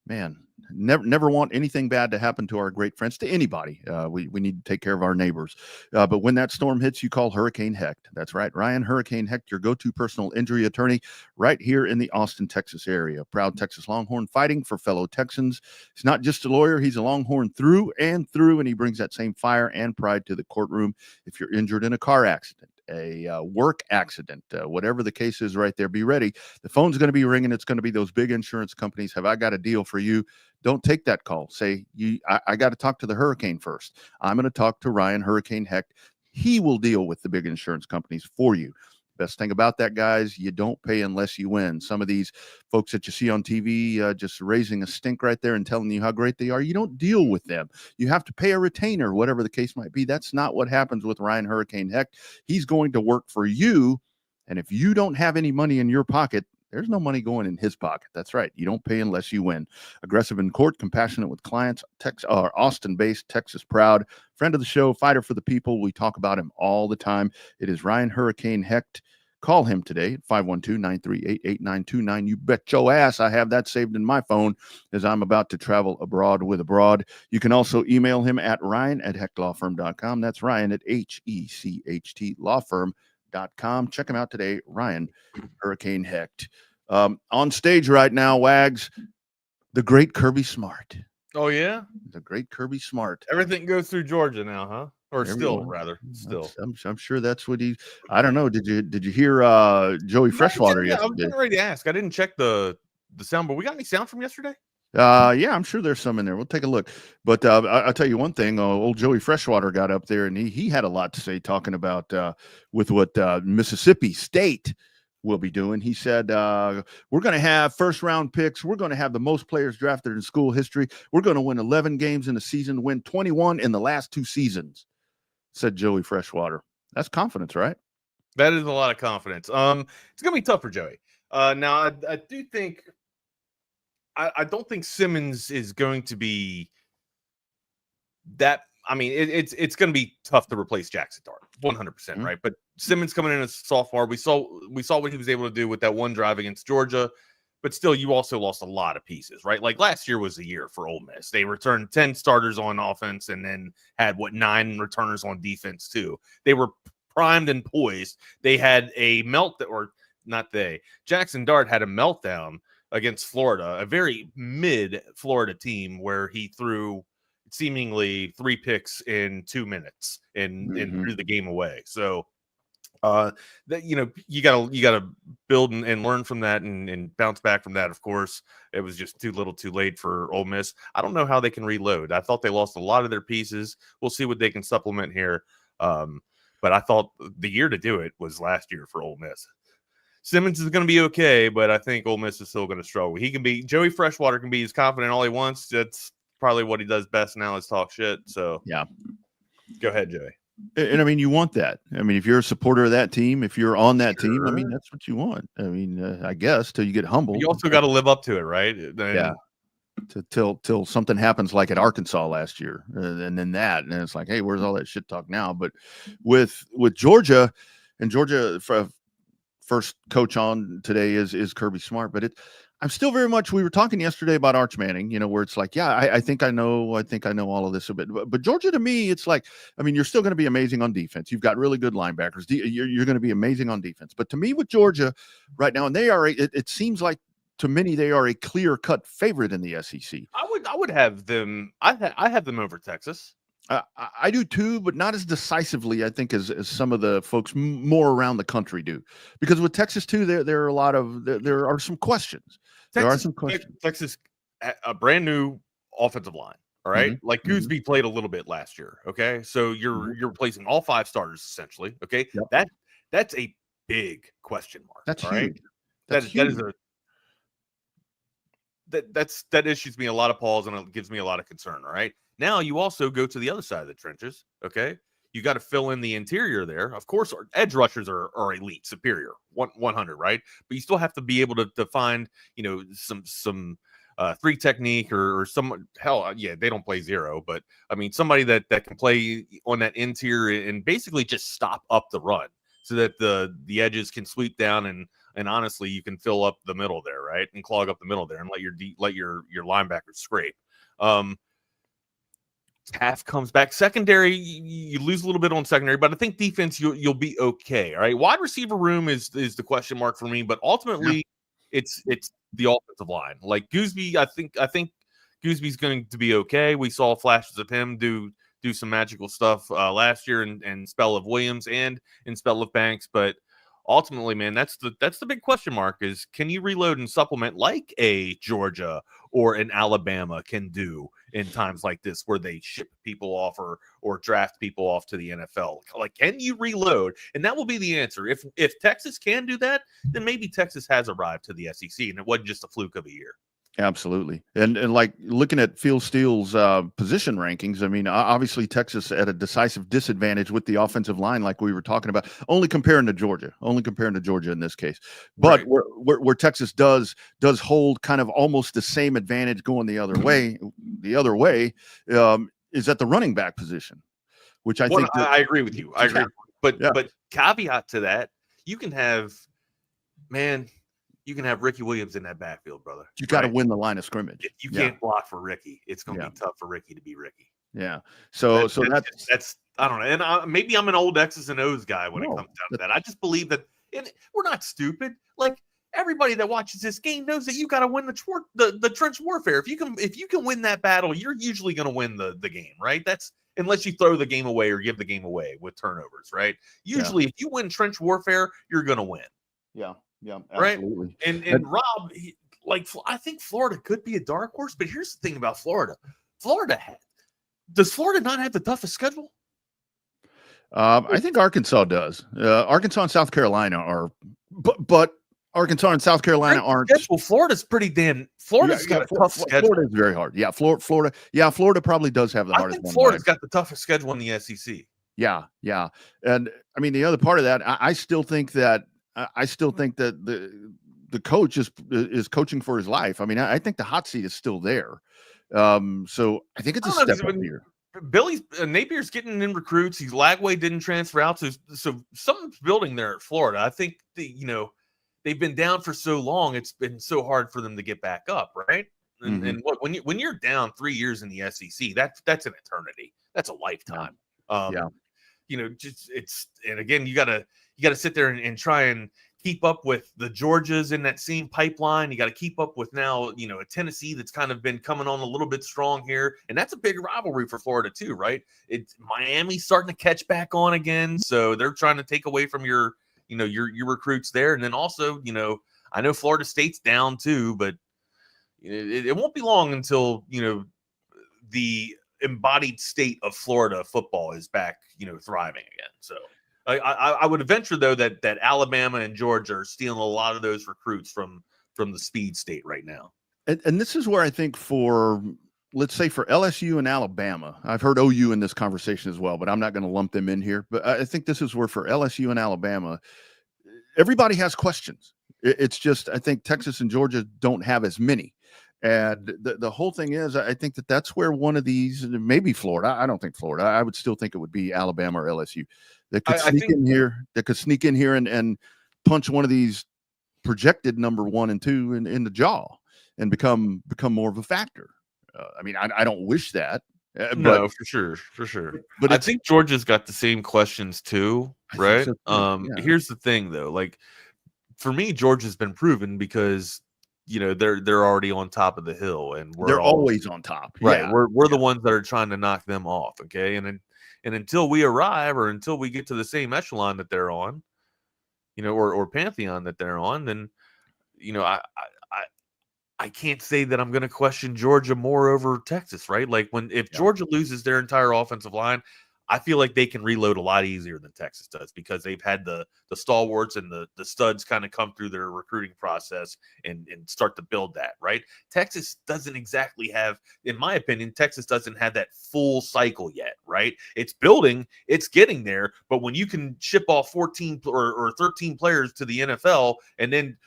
Man, Never want anything bad to happen to our great friends, to anybody. We need to take care of our neighbors. But when that storm hits, you call Hurricane Hecht. That's right, Ryan Hurricane Hecht, your go-to personal injury attorney right here in the Austin, Texas area. Proud Texas Longhorn, fighting for fellow Texans. He's not just a lawyer, he's a Longhorn through and through, and he brings that same fire and pride to the courtroom. If you're injured in a car accident, a work accident, whatever the case is right there, be ready. The phone's going to be ringing. It's going to be those big insurance companies. Have I got a deal for you? Don't take that call. Say, I got to talk to the hurricane first. I'm going to talk to Ryan Hurricane Hecht. He will deal with the big insurance companies for you. Best thing about that, guys, you don't pay unless you win. Some of these folks that you see on TV just raising a stink right there and telling you how great they are, you don't deal with them. You have to pay a retainer, whatever the case might be. That's not what happens with Ryan Hurricane Hecht. He's going to work for you, and if you don't have any money in your pocket, there's no money going in his pocket. That's right. You don't pay unless you win. Aggressive in court, compassionate with clients, Austin-based, Texas proud, friend of the show, fighter for the people. We talk about him all the time. It is Ryan Hurricane Hecht. Call him today at 512-938-8929. You bet your ass I have that saved in my phone as I'm about to travel abroad with Abroad. You can also email him at ryan@hechtlawfirm.com. That's Ryan at HECHT lawfirm.com. Check him out today, Ryan Hurricane Hecht. On stage right now, Wags, the great Kirby Smart. Oh, yeah? The great Kirby Smart. Everything goes through Georgia now, huh? Or still, rather. Still. I'm sure that's what he. I don't know. Did you hear Joey Freshwater yesterday? I was getting ready to ask. I didn't check the sound, but we got any sound from yesterday? Yeah, I'm sure there's some in there. We'll take a look. But I'll tell you one thing. Old Joey Freshwater got up there, and he had a lot to say talking about with what Mississippi State will be doing. He said, we're going to have first-round picks. We're going to have the most players drafted in school history. We're going to win 11 games in a season, win 21 in the last 2 seasons, said Joey Freshwater. That's confidence, right? That is a lot of confidence. It's going to be tough for Joey. Now, I do think I don't think Simmons is going to be that. I mean, it's going to be tough to replace Jackson Dart, 100%, right? But Simmons coming in as a sophomore, we saw what he was able to do with that one drive against Georgia. But still, you also lost a lot of pieces, right? Like last year was a year for Ole Miss. They returned 10 starters on offense and then had 9 returners on defense too. They were primed and poised. They had a Jackson Dart had a meltdown against Florida, a very mid Florida team where he threw seemingly 3 picks in 2 minutes and threw the game away. So that you gotta build and learn from that and bounce back from that. Of course, it was just too little too late for Ole Miss. I don't know how they can reload. I thought they lost a lot of their pieces. We'll see what they can supplement here. But I thought the year to do it was last year for Ole Miss. Simmons is going to be okay, but I think Ole Miss is still going to struggle. Joey Freshwater can be as confident all he wants. That's probably what he does best now is talk shit. So yeah, go ahead, Joey. And I mean, you want that. I mean, if you're a supporter of that team, if you're on that team, I mean, that's what you want. I mean, I guess till you get humbled. You also got to live up to it, right? Yeah. Till something happens like at Arkansas last year, and then and it's like, hey, where's all that shit talk now? But with Georgia, and Georgia first coach on today is Kirby Smart, but I'm still very much. We were talking yesterday about Arch Manning, where it's like, yeah, I think I know all of this a bit. But Georgia, to me, it's like, I mean, you're still going to be amazing on defense. You've got really good linebackers. You're going to be amazing on defense. But to me, with Georgia right now, and they are, it seems like to many they are a clear-cut favorite in the SEC. I would have them. I have them over Texas. I do too, but not as decisively, I think, as some of the folks more around the country do. Because with Texas too, there are some questions. Texas, a brand new offensive line. All right. Like Gooseby played a little bit last year. Okay. So you're replacing all 5 starters essentially. Okay. Yep. That's a big question mark. That's all huge. Right? That issues me a lot of pause and it gives me a lot of concern. All right. Now you also go to the other side of the trenches. Okay. You got to fill in the interior there. Of course, our edge rushers are elite, superior, 100, right? But you still have to be able to find, some 3 technique or some hell, yeah, they don't play 0, but I mean somebody that can play on that interior and basically just stop up the run so that the edges can sweep down and And honestly, you can fill up the middle there, right, and clog up the middle there, and let your linebackers scrape. Taaffe comes back. Secondary, you lose a little bit on secondary, but I think defense you'll be okay. All right, wide receiver room is the question mark for me, but ultimately it's the offensive line. Like Gooseby, I think Gooseby's going to be okay. We saw flashes of him do some magical stuff last year in spell of Williams and in spell of Banks, but ultimately, man, that's the big question mark is, can you reload and supplement like a Georgia or an Alabama can do in times like this where they ship people off or draft people off to the NFL? Like, can you reload? And that will be the answer. If Texas can do that, then maybe Texas has arrived to the SEC and it wasn't just a fluke of a year. Absolutely. And like looking at Phil Steele's position rankings, I mean, obviously Texas at a decisive disadvantage with the offensive line, like we were talking about, only comparing to Georgia in this case. But Right. where Texas does hold kind of almost the same advantage going the other way is at the running back position, which I think I agree with you. I agree. But caveat to that, you can have Ricky Williams in that backfield, brother. You got to win the line of scrimmage. If you can't block for Ricky, it's going to be tough for Ricky to be Ricky. Yeah. So that's I don't know. And maybe I'm an old X's and O's guy when it comes down to that. I just believe that we're not stupid. Like, everybody that watches this game knows that you got to win the trench warfare. If you can win that battle, you're usually going to win the game, right? That's unless you throw the game away or give the game away with turnovers, right? Usually, if you win trench warfare, you're going to win. Yeah. Yeah, absolutely. Right. And Rob, I think Florida could be a dark horse, but here's the thing about Florida. Does Florida not have the toughest schedule? I think Arkansas does. Arkansas and South Carolina are, but Arkansas and South Carolina aren't. Florida's pretty damn. Florida's got a tough schedule. Florida's very hard. Yeah, Florida. Yeah, Florida probably does have the hardest one. Florida's got the toughest schedule in the SEC. Yeah. And I mean, the other part of that, I still think that the coach is coaching for his life. I mean, I think the hot seat is still there. So I think it's a step up here. Napier's getting in recruits. Lagway didn't transfer out, so something's building there at Florida. I think they've been down for so long; it's been so hard for them to get back up, right? And look, when you're down 3 years in the SEC, that's an eternity. That's a lifetime. And again, you gotta sit there and try and keep up with the Georgias in that same pipeline. You got to keep up with now, a Tennessee that's kind of been coming on a little bit strong here. And that's a big rivalry for Florida too, right? Miami's starting to catch back on again. So they're trying to take away from your recruits there. And then also, I know Florida State's down too, but it won't be long until, the embodied state of Florida football is back, thriving again. So I would venture though that Alabama and Georgia are stealing a lot of those recruits from the speed state right now. And this is where I think let's say for LSU and Alabama, I've heard OU in this conversation as well, but I'm not going to lump them in here. But I think this is where for LSU and Alabama, everybody has questions. It's just, I think Texas and Georgia don't have as many. And the whole thing is, I think that's where one of these, maybe Florida. I don't think Florida. I would still think it would be Alabama or LSU that could sneak in here and punch one of these projected number 1 and 2 in the jaw and become more of a factor. I mean, I don't wish that. No, for sure. But I think Georgia's got the same questions too, right? So, here's the thing though, like for me, Georgia's been proven because they're already on top of the hill, and they're always on top, right? Yeah. We're the ones that are trying to knock them off, okay? And until we arrive, or until we get to the same echelon that they're on, or pantheon that they're on, then I can't say that I'm going to question Georgia more over Texas, right? Like if Georgia loses their entire offensive line, I feel like they can reload a lot easier than Texas does because they've had the stalwarts and the studs kind of come through their recruiting process and start to build that, right? Texas doesn't exactly have, in my opinion, Texas doesn't have that full cycle yet, right? It's building, it's getting there, but when you can ship off 14 or 13 players to the NFL and then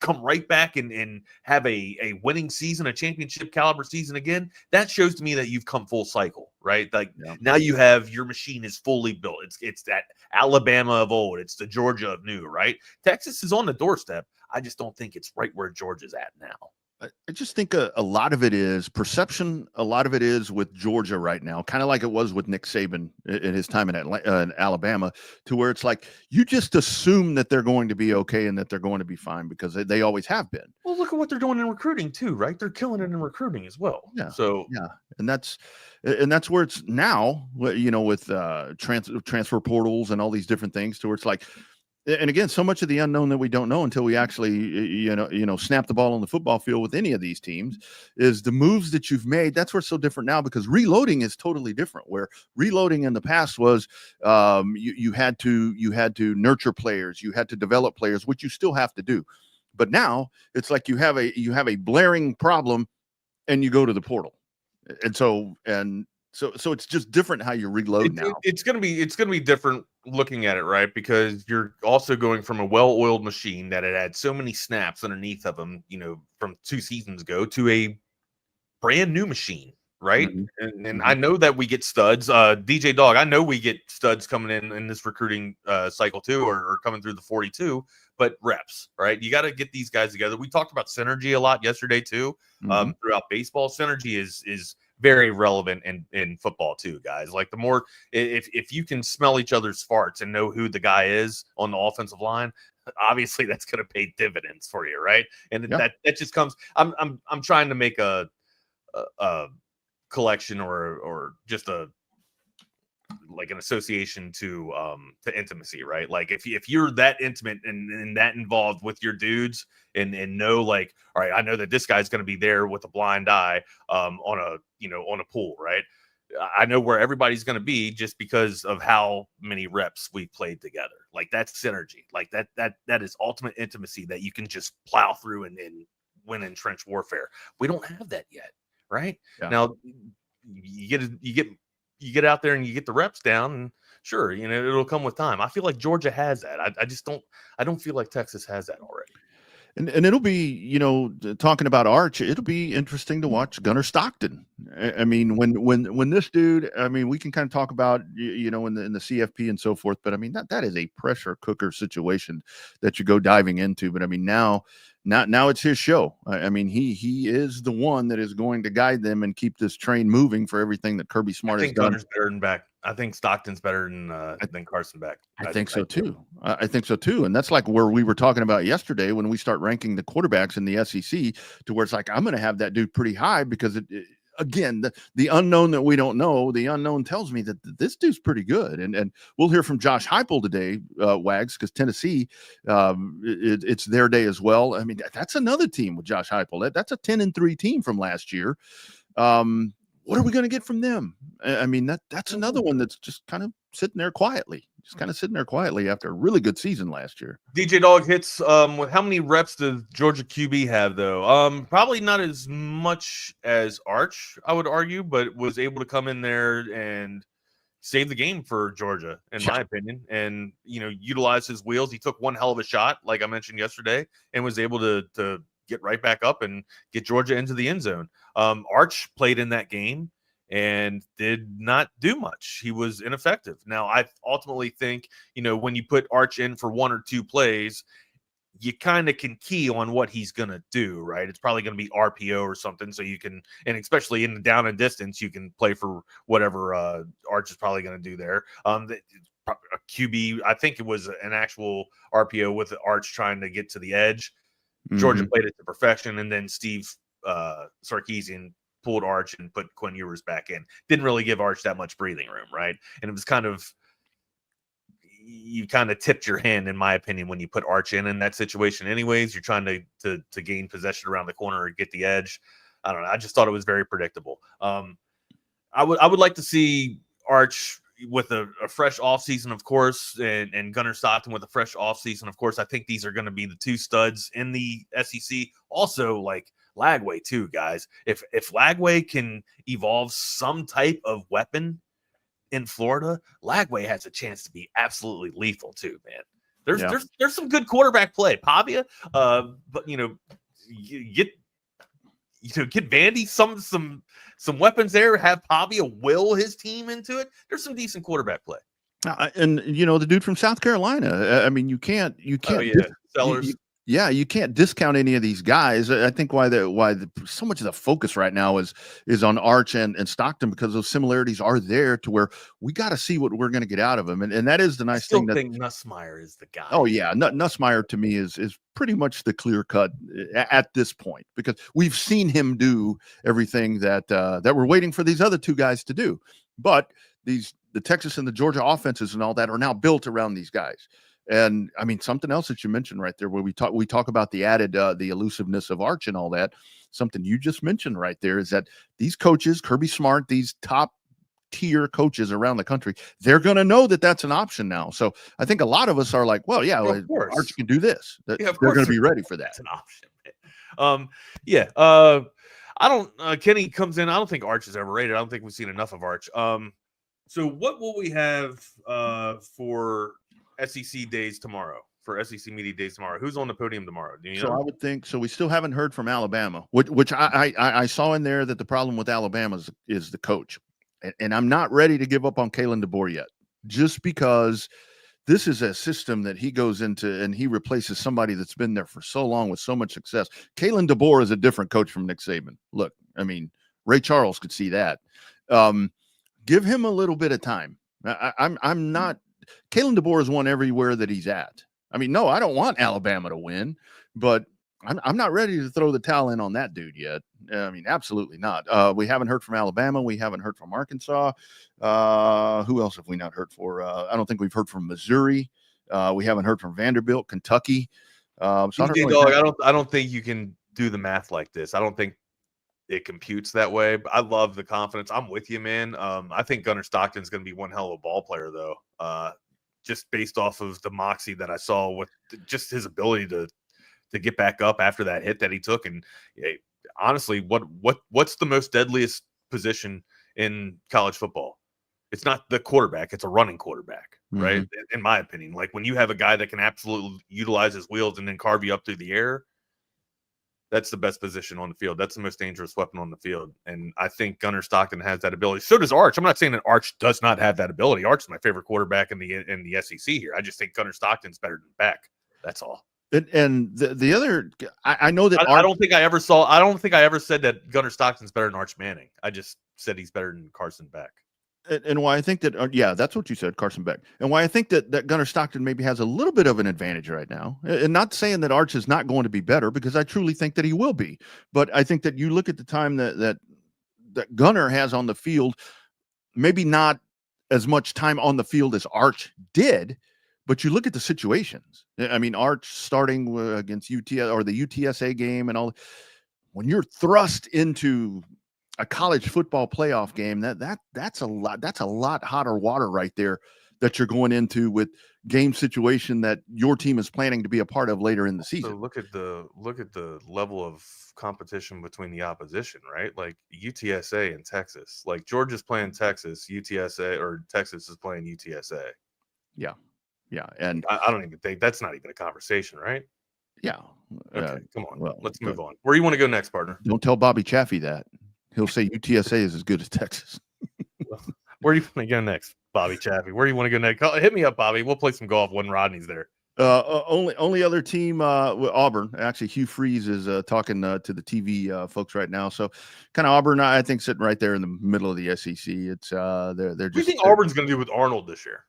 come right back and have a winning season, a championship caliber season again, that shows to me that you've come full cycle, right? Like now you have your machine is fully built. It's that Alabama of old. It's the Georgia of new, right? Texas is on the doorstep. I just don't think it's right where Georgia's at now. I just think a lot of it is perception. A lot of it is with Georgia right now, kind of like it was with Nick Saban in his time in Alabama, to where it's like you just assume that they're going to be okay and that they're going to be fine because they always have been. Well, look at what they're doing in recruiting too, right? They're killing it in recruiting as well. Yeah. So and that's where it's now, with transfer portals and all these different things, to where it's like. And again, so much of the unknown that we don't know until we actually, snap the ball on the football field with any of these teams is the moves that you've made. That's where it's so different now, because reloading is totally different. Where reloading in the past was you had to nurture players, you had to develop players, which you still have to do. But now it's like you have a blaring problem and you go to the portal. So it's just different how you reload now. It's gonna be different looking at it, right? Because you're also going from a well-oiled machine that had so many snaps underneath of them, from 2 seasons ago, to a brand new machine, right? Mm-hmm. And I know that we get studs. DJ Dog, I know we get studs coming in this recruiting cycle too, or coming through the 42, but reps, right? You got to get these guys together. We talked about synergy a lot yesterday too. Throughout baseball, synergy is very relevant in football too, guys. Like the more, if you can smell each other's farts and know who the guy is on the offensive line, obviously that's going to pay dividends for you, right? And that just comes. I'm trying to make a collection or just an association to intimacy, right? Like if you're that intimate and that involved with your dudes and know, like, all right, I know that this guy's going to be there with a blind eye on a pool, right? I know where everybody's going to be just because of how many reps we played together. Like that's synergy. Like that is ultimate intimacy that you can just plow through and win in trench warfare. We don't have that yet, right? Yeah. Now you get out there and you get the reps down, and sure, it'll come with time. I feel like Georgia has that. I don't feel like Texas has that already. And it'll be, talking about Arch, it'll be interesting to watch Gunnar Stockton. I mean, when this dude, I mean, we can kind of talk about, in the CFP and so forth, but I mean, that is a pressure cooker situation that you go diving into. But I mean, now it's his show. I mean, he is the one that is going to guide them and keep this train moving for everything that Kirby Smart has done. Gunner's better than Beck. I think Stockton's better than Carson Beck. I think so too. I think so too. And that's like where we were talking about yesterday when we start ranking the quarterbacks in the SEC, to where it's like, I'm going to have that dude pretty high because again, the unknown that we don't know, the unknown tells me that this dude's pretty good. And we'll hear from Josh Heupel today, Wags, because Tennessee, it's their day as well. I mean, that's another team with Josh Heupel. That's a 10-3 team from last year. What are we going to get from them? I mean, that's another one that's just kind of sitting there quietly, after a really good season last year. DJ Dog hits with how many reps does Georgia QB have though? Probably not as much as Arch, I would argue, but was able to come in there and save the game for Georgia, in my opinion, and utilize his wheels. He took one hell of a shot, like I mentioned yesterday, and was able to get right back up and get Georgia into the end zone. Arch played in that game and did not do much. He was ineffective. Now, I ultimately think, when you put Arch in for 1 or 2 plays, you kind of can key on what he's going to do, right? It's probably going to be RPO or something. So you can, and especially in the down and distance, you can play for whatever Arch is probably going to do there. A QB, I think it was an actual RPO with the Arch trying to get to the edge. Georgia played it to perfection, and then Steve Sarkisian pulled Arch and put Quinn Ewers back in. Didn't really give Arch that much breathing room, right? And it was you kind of tipped your hand, in my opinion, when you put Arch in that situation. Anyways, you're trying to gain possession around the corner and get the edge. I don't know. I just thought it was very predictable. I would like to see Arch with a fresh offseason, of course, and Gunnar Stockton with a fresh offseason, of course. I think these are going to be the 2 studs in the SEC. Also, like Lagway too, guys. If Lagway can evolve some type of weapon in Florida, Lagway has a chance to be absolutely lethal too, man. There's some good quarterback play. Pavia, but get Vandy some weapons there. Have Pavia will his team into it. There's some decent quarterback play. And the dude from South Carolina. I mean, you can't. Oh, yeah. Sellers. You can't discount any of these guys. I think why so much of the focus right now is on Arch and Stockton, because those similarities are there to where we got to see what we're going to get out of him, and that is the nice thing. I think Nussmeier is the guy. Oh yeah, Nussmeier to me is pretty much the clear cut at this point, because we've seen him do everything that we're waiting for these other two guys to do. But the Texas and the Georgia offenses and all that are now built around these guys. And I mean, something else that you mentioned right there, where we talk about the added the elusiveness of Arch and all that. Something you just mentioned right there is that these coaches, Kirby Smart, these top tier coaches around the country, they're going to know that that's an option now. So I think a lot of us are like, well, yeah, Arch can do this. They're going to be ready for that. It's an option. I don't. Kenny comes in. I don't think Arch is overrated. I don't think we've seen enough of Arch. So what will we have for SEC days tomorrow, for SEC media days tomorrow? Who's on the podium tomorrow? Do you know? So I would think so. We still haven't heard from Alabama, which I saw in there that the problem with Alabama is the coach, and I'm not ready to give up on Kalen DeBoer yet, just because this is a system that he goes into and he replaces somebody that's been there for so long with so much success. Kalen DeBoer is a different coach from Nick Saban. Look, I mean, Ray Charles could see that. Give him a little bit of time. I'm not. Kalen DeBoer has won everywhere that he's at. I mean, no, I don't want Alabama to win, but I'm not ready to throw the towel in on that dude yet. I mean, absolutely not. We haven't heard from Alabama. We haven't heard from Arkansas. Who else have we not heard for? I don't think we've heard from Missouri. We haven't heard from Vanderbilt, Kentucky. So I don't think you can do the math like this. I don't think it computes that way. But I love the confidence. I'm with you, man. I think Gunnar Stockton's going to be one hell of a ball player, though. Just based off of the moxie that I saw with just his ability to get back up after that hit that he took. And honestly, what's the most deadliest position in college football? It's not the quarterback. It's a running quarterback, right? In my opinion, like when you have a guy that can absolutely utilize his wheels and then carve you up through the air, that's the best position on the field. That's the most dangerous weapon on the field. And I think Gunnar Stockton has that ability. So does Arch. I'm not saying that Arch does not have that ability. Arch is my favorite quarterback in the SEC here. I just think Gunnar Stockton's better than Beck. That's all. And the other, I know that I don't think I ever said that Gunnar Stockton's better than Arch Manning. I just said he's better than Carson Beck. And why I think that, that's what you said, Carson Beck. And why I think that Gunnar Stockton maybe has a little bit of an advantage right now. And not saying that Arch is not going to be better, because I truly think that he will be. But I think that you look at the time that Gunnar has on the field, maybe not as much time on the field as Arch did, but you look at the situations. I mean, Arch starting against UTS or the UTSA game and all. When you're thrust into a college football playoff game, that's a lot hotter water right there that you're going into with game situation that your team is planning to be a part of later in the season. So look at the level of competition between the opposition, right? Like UTSA and Texas. Like Georgia's playing Texas, UTSA or Texas is playing UTSA. Yeah. And I don't even think that's not even a conversation, right? Yeah. Okay, come on. Well, let's move on. Where do you want to go next, partner? Don't tell Bobby Chaffee that. He'll say UTSA is as good as Texas. Where do you want to go next, Bobby Chaffee? Where do you want to go next? Hit me up, Bobby. We'll play some golf when Rodney's there. Only other team with Auburn. Actually, Hugh Freeze is talking to the TV folks right now. So, kind of Auburn, I think, sitting right there in the middle of the SEC. It's they're just. What do you think Auburn's going to do with Arnold this year?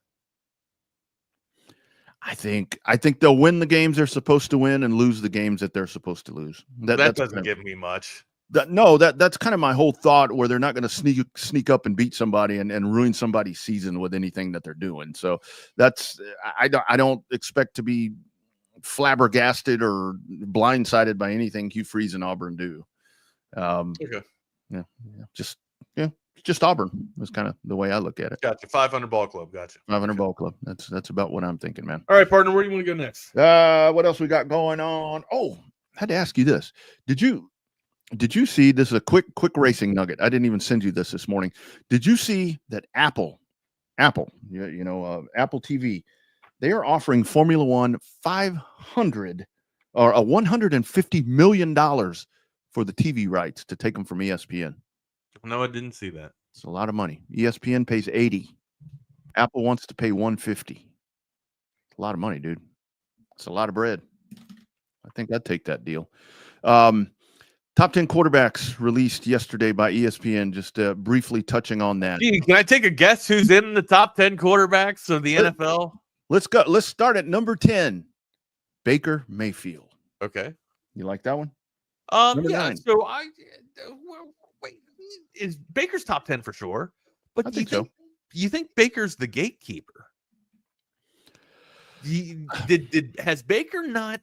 I think they'll win the games they're supposed to win and lose the games that they're supposed to lose. That doesn't give me much. That's kind of my whole thought, where they're not going to sneak up and beat somebody and ruin somebody's season with anything that they're doing. So I don't expect to be flabbergasted or blindsided by anything Hugh Freeze and Auburn do. Okay. Just Auburn is kind of the way I look at it. Gotcha. 500 ball club. Gotcha. 500 ball club. That's about what I'm thinking, man. All right, partner. Where do you want to go next? What else we got going on? Oh, I had to ask you this. Did you see, this is a quick racing nugget. I didn't even send you this morning. Did you see that Apple TV, They are offering Formula One $150 million for the TV rights to take them from ESPN. No, I didn't see that. It's a lot of money. ESPN pays 80. Apple wants to pay 150. It's a lot of money, dude. It's a lot of bread. I think I'd take that deal. Top 10 quarterbacks released yesterday by ESPN. Just briefly touching on that. Gee, can I take a guess who's in the top 10 quarterbacks of the NFL? Let's go. Let's start at number 10, Baker Mayfield. Okay. You like that one? Yeah. 9. So wait, is Baker's top 10 for sure? But I think so. You think Baker's the gatekeeper? Has Baker not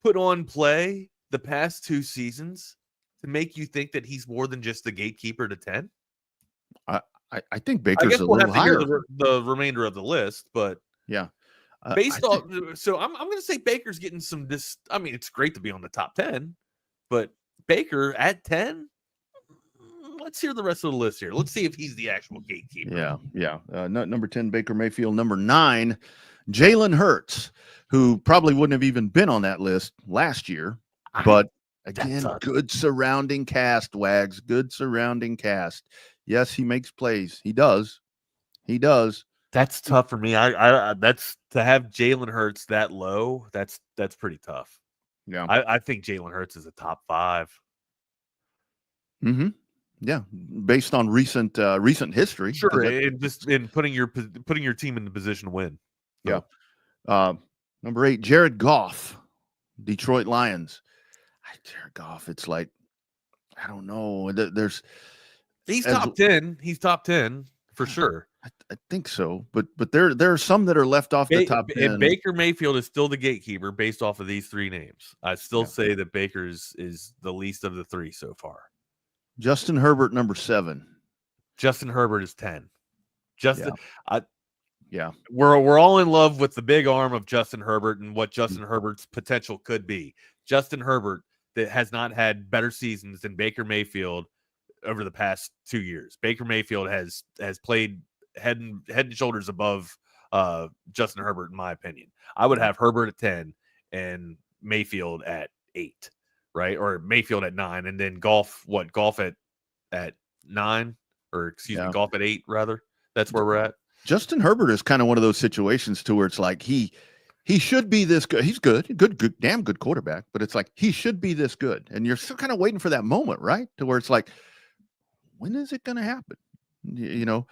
put on play the past 2 seasons to make you think that he's more than just the gatekeeper to 10? I think Baker's a we'll little have to higher. hear the remainder of the list, but Yeah. based on, so I'm going to say Baker's getting some this. I mean, it's great to be on the top 10, but Baker at 10. Let's hear the rest of the list here. Let's see if he's the actual gatekeeper. Yeah. Number 10, Baker Mayfield. Number 9, Jalen Hurts, who probably wouldn't have even been on that list last year. But again, good surrounding cast, Wags. Good surrounding cast. Yes, he makes plays. He does. That's tough for me. I that's to have Jalen Hurts that low. That's pretty tough. Yeah. I think Jalen Hurts is a top 5. Mm-hmm. Yeah, based on recent history. Sure, and just in putting your team in the position to win. So. Yeah. Number 8, Jared Goff, Detroit Lions. Jared Goff, it's like, I don't know. He's top 10. He's top 10 for sure. I think so, but there are some that are left off the top 10. And Baker Mayfield is still the gatekeeper based off of these 3 names. I still say that Baker is the least of the 3 so far. Justin Herbert, number 7. Justin Herbert is 10. We're all in love with the big arm of Justin Herbert and what Justin Herbert's potential could be. Justin Herbert that has not had better seasons than Baker Mayfield over the past 2 years. Baker Mayfield has played head and shoulders above Justin Herbert, in my opinion. I would have Herbert at 10 and Mayfield at 8. Right, or Mayfield at 9, and then Golf at 9, or excuse me, Golf at 8 rather. That's where we're at. Justin Herbert is kind of one of those situations to where it's like he should be this good. He's good, damn good quarterback, but it's like he should be this good, and you're still kind of waiting for that moment, right? To where it's like, when is it going to happen? You know,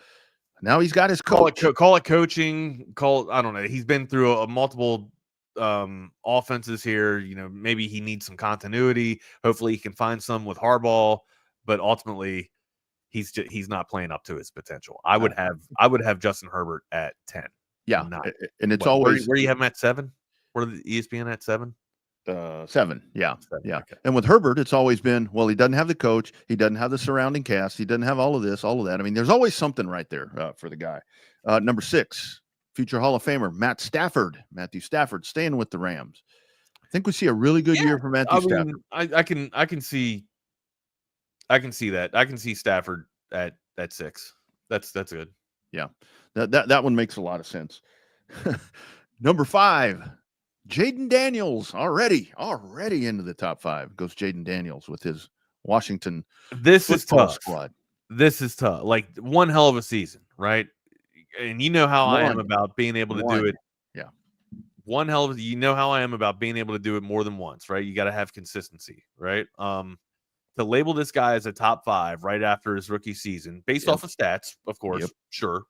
now he's got his coach. Call it coaching. I don't know. He's been through a multiple offenses here. You know, maybe he needs some continuity. Hopefully he can find some with Harbaugh, but ultimately he's not playing up to his potential. I would have Justin Herbert at 10. Yeah. And it's always where do you have him at 7? Where the ESPN at 7? 7. Yeah. 7. Yeah. Okay. And with Herbert, it's always been, well, he doesn't have the coach. He doesn't have the surrounding cast. He doesn't have all of this, all of that. I mean, there's always something right there for the guy. Number 6, future Hall of Famer, Matthew Stafford, staying with the Rams. I think we see a really good year for Matthew Stafford. I can see that. I can see Stafford at 6. That's good. Yeah. That one makes a lot of sense. Number 5, Jaden Daniels, already into the top 5 goes Jaden Daniels with his Washington. This is tough. Squad. This is tough. Like, one hell of a season, right? And you know how I am about being able to do it. Yeah. You know how I am about being able to do it more than once, right? You got to have consistency, right? To label this guy as a top 5 right after his rookie season, based off of stats, of course, sure.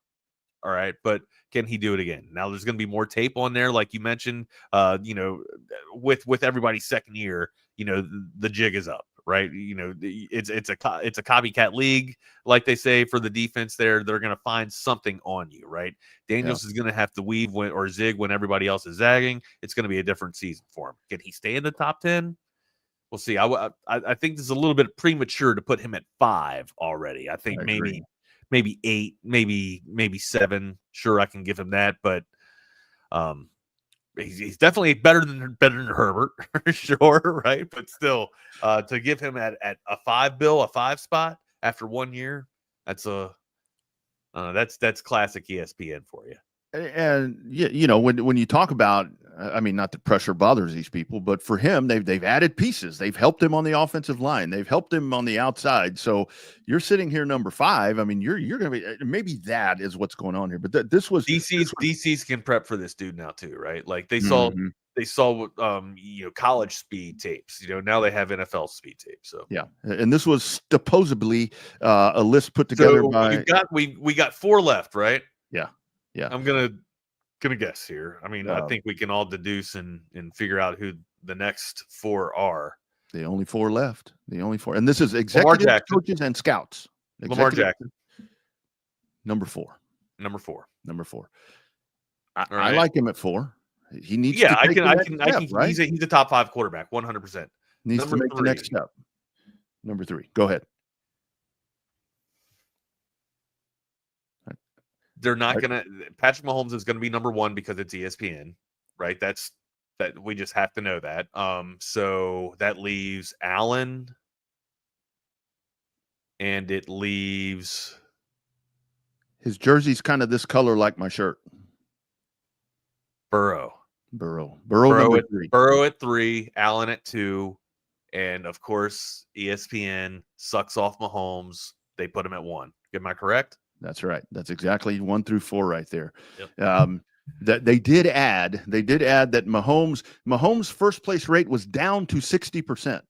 All right, but can he do it again? Now there's going to be more tape on there, like you mentioned. You know, with everybody's second year, you know, the jig is up, right? You know, it's a copycat league, like they say for the defense. They're going to find something on you, right? Daniels is going to have to weave or zig when everybody else is zagging. It's going to be a different season for him. Can he stay in the top 10? We'll see. I think this is a little bit premature to put him at 5 already. I think maybe 8, maybe 7. Sure, I can give him that, but he's definitely better than Herbert, for sure, right? But still, to give him at a 5 spot after 1 year, that's classic ESPN for you. And you know, when you talk about, I mean, not that pressure bothers these people, but for him, they've added pieces. They've helped him on the offensive line. They've helped him on the outside. So you're sitting here number 5. I mean, you're going to be, maybe that is what's going on here. But this was DC's can prep for this dude now too, right? Like they Mhm. saw college speed tapes. Now they have NFL speed tapes. So yeah, and this was supposedly a list put together by. We got 4 left, right? Yeah. I'm gonna guess here. I mean, I think we can all deduce and figure out who the next 4 are. The only 4 left. The only 4, and this is executive coaches and scouts. Lamar Jackson, number 4. Number 4. I like him at 4. He needs. Yeah, to I take can. Right? He's a top 5 quarterback, 100%. Needs to make the next step. Number 3. Go ahead. They're not gonna. Patrick Mahomes is gonna be number 1 because it's ESPN, right? That we just have to know that. So that leaves Allen, and it leaves his jersey's kind of this color, like my shirt. Burrow number 3. Burrow at 3, Allen at 2, and of course ESPN sucks off Mahomes. They put him at 1. Am I correct? That's right. That's exactly 1 through 4 right there. Yep. That they did add that Mahomes' first place rate was down to 60%,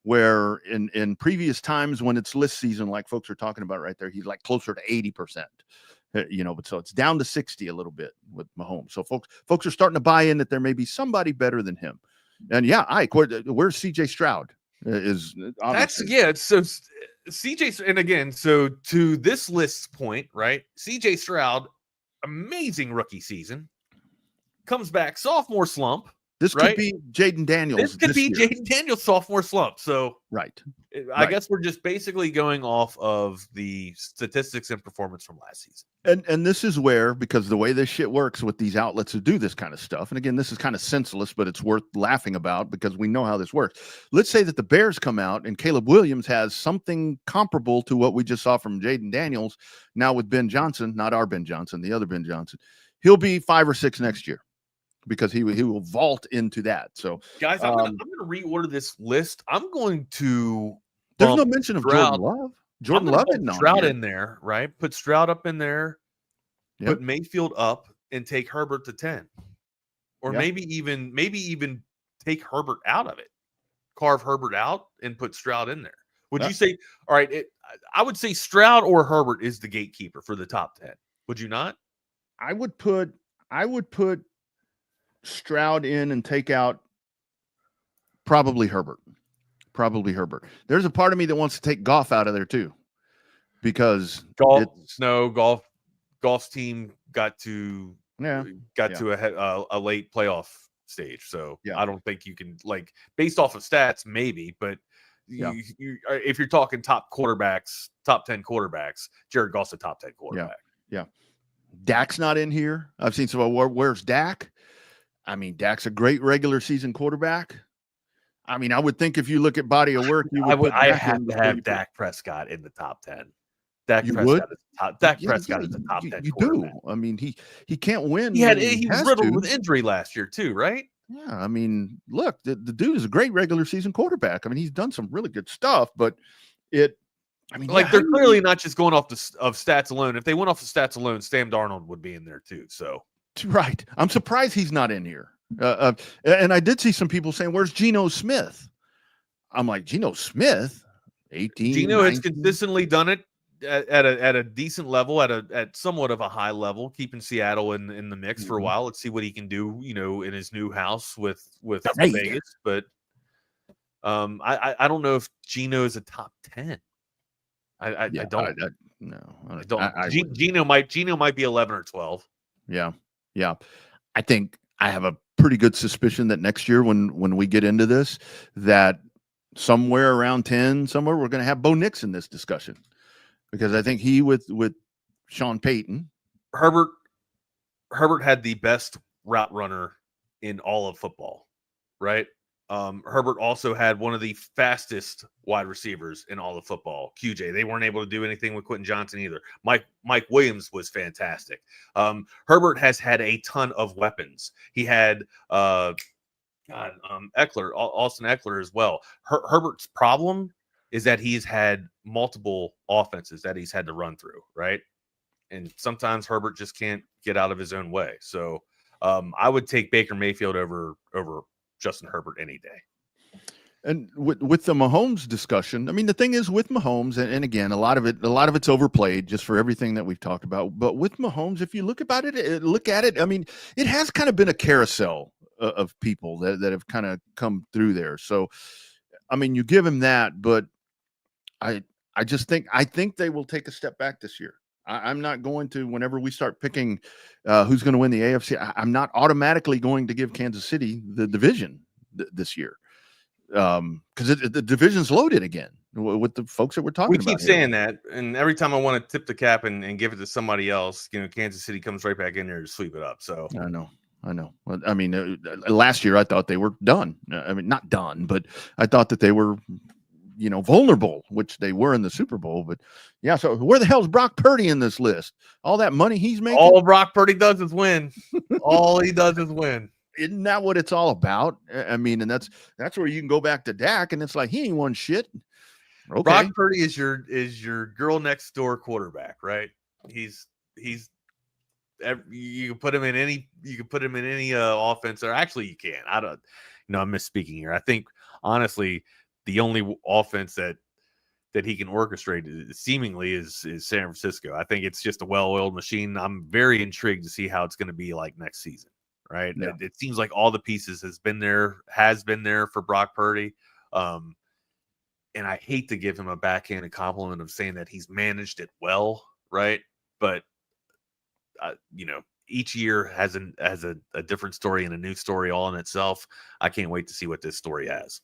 where in previous times when it's list season, like folks are talking about right there, he's like closer to 80%. But so it's down to 60 a little bit with Mahomes. So folks are starting to buy in that there may be somebody better than him. And yeah, Ike, where's CJ Stroud? Is obviously. So CJ, and again, so to this list's point, right? CJ Stroud, amazing rookie season, comes back sophomore slump. This right? could be Jaden Daniels. This could be Jaden Daniels' sophomore slump. So right. I guess we're just basically going off of the statistics and performance from last season. And this is where, because the way this shit works with these outlets who do this kind of stuff, and again, this is kind of senseless, but it's worth laughing about because we know how this works. Let's say that the Bears come out and Caleb Williams has something comparable to what we just saw from Jaden Daniels. Now with Ben Johnson, not our Ben Johnson, the other Ben Johnson, he'll be 5 or 6 next year, because he will vault into that. So, guys, I'm gonna reorder this list. I'm going to. There's no mention of Jordan Love. Jordan Love isn't on Stroud here. in there, right? Put Stroud up in there. Yep. Put Mayfield up and take Herbert to 10, or maybe even take Herbert out of it. Carve Herbert out and put Stroud in there. Would you say? All right, I would say Stroud or Herbert is the gatekeeper for the top 10. Would you not? I would put Stroud in and take out probably Herbert. There's a part of me that wants to take Goff out of there too, because Goff's team got to a late playoff stage. So I don't think you can, like, based off of stats, maybe, but you, if you're talking top 10 quarterbacks, Jared Goff's a top 10 quarterback. Yeah. Dak's not in here. I've seen some. Where's Dak? I mean, Dak's a great regular season quarterback. I mean, I would think if you look at body of work, I have to have Dak Prescott in the top 10. Dak Prescott is a top 10. You do. I mean, he can't win. He was riddled with injury last year too, right? Yeah. I mean, look, the dude is a great regular season quarterback. I mean, he's done some really good stuff, but they're clearly not just going off of stats alone. If they went off the stats alone, Sam Darnold would be in there too. So right. I'm surprised he's not in here. And I did see some people saying, "Where's Geno Smith?" I'm like, Geno Smith, 18. Geno 19. has consistently done it at a decent level, at somewhat of a high level, keeping Seattle in the mix for a while. Let's see what he can do, in his new house with Vegas. But I don't know if Geno is a top 10. I don't. I don't. Geno might be 11 or 12. Yeah. I think I have a pretty good suspicion that next year when we get into this, that somewhere around 10, we're going to have Bo Nix in this discussion, because I think he with Sean Payton. Herbert had the best route runner in all of football, right? Herbert also had one of the fastest wide receivers in all of football, QJ. They weren't able to do anything with Quentin Johnson either. Mike Williams was fantastic. Herbert has had a ton of weapons. He had Eckler, Austin Eckler as well. Herbert's problem is that he's had multiple offenses that he's had to run through, right? And sometimes Herbert just can't get out of his own way. So I would take Baker Mayfield over Justin Herbert any day. And with the Mahomes discussion, I mean, the thing is with Mahomes, and again, a lot of it's overplayed just for everything that we've talked about. But with Mahomes, if you look at it, I mean, it has kind of been a carousel of people that have kind of come through there. So, I mean, you give him that, but I think they will take a step back this year. I'm not going to, whenever we start picking who's going to win the AFC, I'm not automatically going to give Kansas City the division this year because the division's loaded again with the folks that we're talking about. We keep saying that, and every time I want to tip the cap and give it to somebody else, Kansas City comes right back in there to sweep it up. So I know. Well, I mean, last year I thought they were done. I mean, not done, but I thought that they were vulnerable, which they were in the Super Bowl. But yeah, so where the hell's Brock Purdy in this list? All that money he's making? All Brock Purdy does is win. All he does is win. Isn't that what it's all about? I mean, and that's where you can go back to Dak, and it's like he ain't won shit. Okay. Brock Purdy is your girl next door quarterback, right? He's you can put him in any offense, or actually you can't. I'm misspeaking here. I think honestly, the only offense that he can orchestrate seemingly is San Francisco. I think it's just a well-oiled machine. I'm very intrigued to see how it's going to be like next season, right? Yeah. It seems like all the pieces has been there for Brock Purdy. And I hate to give him a backhanded compliment of saying that he's managed it well, right? But each year has a different story and a new story all in itself. I can't wait to see what this story has.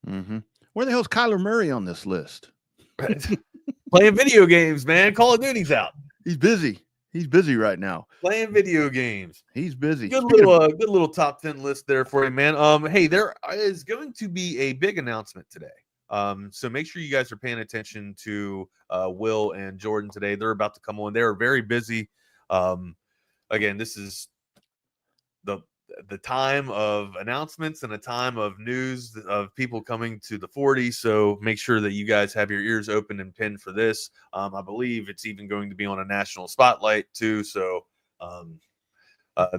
Mm-hmm. Where the hell's Kyler Murray on this list? Playing video games, man. Call of Duty's out. He's busy. He's busy right now. Playing video games. He's busy. Good little top 10 list there for you, man. Hey, there is going to be a big announcement today. So make sure you guys are paying attention to Will and Jordan today. They're about to come on. They're very busy. Again, this is the time of announcements and a time of news of people coming to the 40. So make sure that you guys have your ears open and pinned for this. I believe it's even going to be on a national spotlight too. So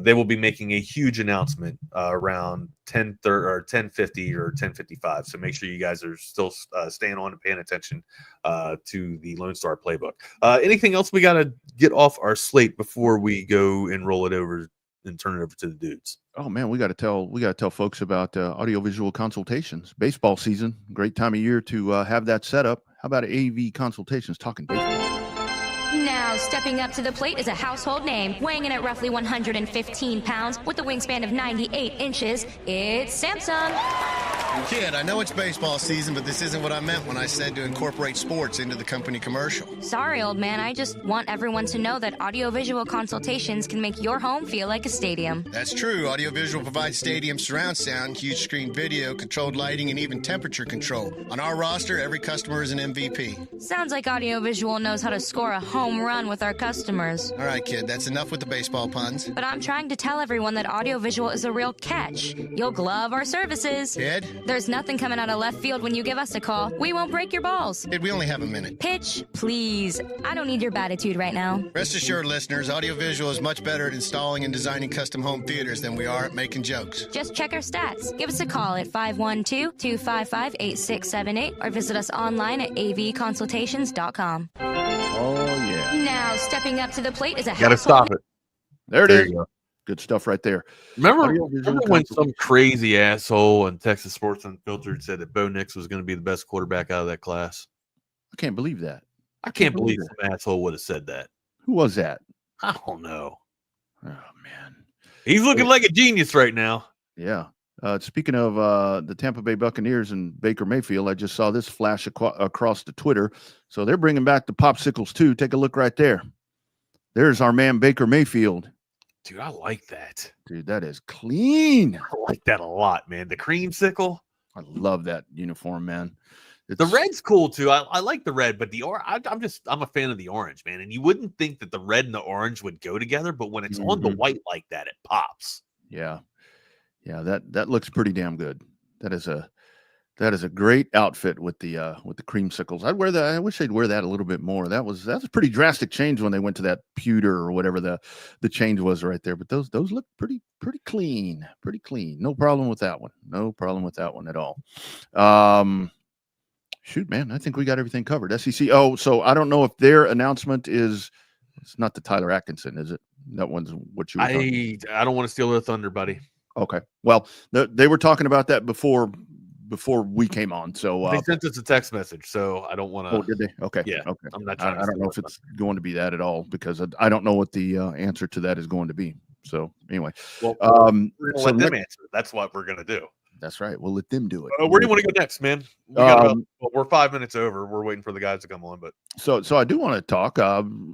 they will be making a huge announcement around 10:30 or 10:50 or 10:55. So make sure you guys are still staying on and paying attention to the Lone Star Playbook. Anything else we got to get off our slate before we go and roll it over and turn it over to the dudes? Oh man, we got to tell folks about audiovisual consultations. Baseball season, great time of year to have that set up. How about AV Consultations talking baseball? Now, stepping up to the plate is a household name, weighing in at roughly 115 pounds with a wingspan of 98 inches. It's Samsung. Kid, I know it's baseball season, but this isn't what I meant when I said to incorporate sports into the company commercial. Sorry, old man. I just want everyone to know that audiovisual consultations can make your home feel like a stadium. That's true. Audiovisual provides stadium surround sound, huge screen video, controlled lighting, and even temperature control. On our roster, every customer is an MVP. Sounds like audiovisual knows how to score a home run with our customers. All right, kid, that's enough with the baseball puns. But I'm trying to tell everyone that audiovisual is a real catch. You'll love our services. Kid? There's nothing coming out of left field when you give us a call. We won't break your balls. Kid, we only have a minute. Pitch, please. I don't need your attitude right now. Rest assured, listeners, audiovisual is much better at installing and designing custom home theaters than we are at making jokes. Just check our stats. Give us a call at 512-255-8678 or visit us online at avconsultations.com. Oh, yeah. Now, stepping up to the plate is a Gotta stop it. There it is. Good stuff right there. Remember when some crazy asshole on Texas Sports Unfiltered said that Bo Nix was going to be the best quarterback out of that class? I can't believe that. I can't believe some asshole would have said that. Who was that? I don't know. Oh, man. He's looking like a genius right now. Yeah. Speaking of the Tampa Bay Buccaneers and Baker Mayfield, I just saw this flash across the Twitter. So they're bringing back the popsicles too. Take a look right there. There's our man Baker Mayfield. Dude, I like that. Dude, that is clean. I like that a lot, man. The creamsicle. I love that uniform, man. The red's cool too. I like the red, but I'm a fan of the orange, man. And you wouldn't think that the red and the orange would go together, but when it's on the white like that, it pops. Yeah. That looks pretty damn good. That is a great outfit with the creamsicles. I'd wear that. I wish they'd wear that a little bit more. That was a pretty drastic change when they went to that pewter or whatever the change was right there. But those look pretty clean. Pretty clean. No problem with that one. No problem with that one at all. Shoot, man, I think we got everything covered. SEC. Oh, so I don't know if their announcement is. It's not the Tyler Atkinson, is it? That one's what you. I don't want to steal their thunder, buddy. Okay. Well, they were talking about that before we came on. So they sent us a text message, so I don't want to. Oh, did they? Okay. Yeah. Okay. I'm not. I don't know if it's going to be that at all because I don't know what the answer to that is going to be. So anyway, well, we're gonna let them answer. That's what we're gonna do. That's right. We'll let them do it. Where do you want to go next, man? We're 5 minutes over. We're waiting for the guys to come on, but so I do want to talk.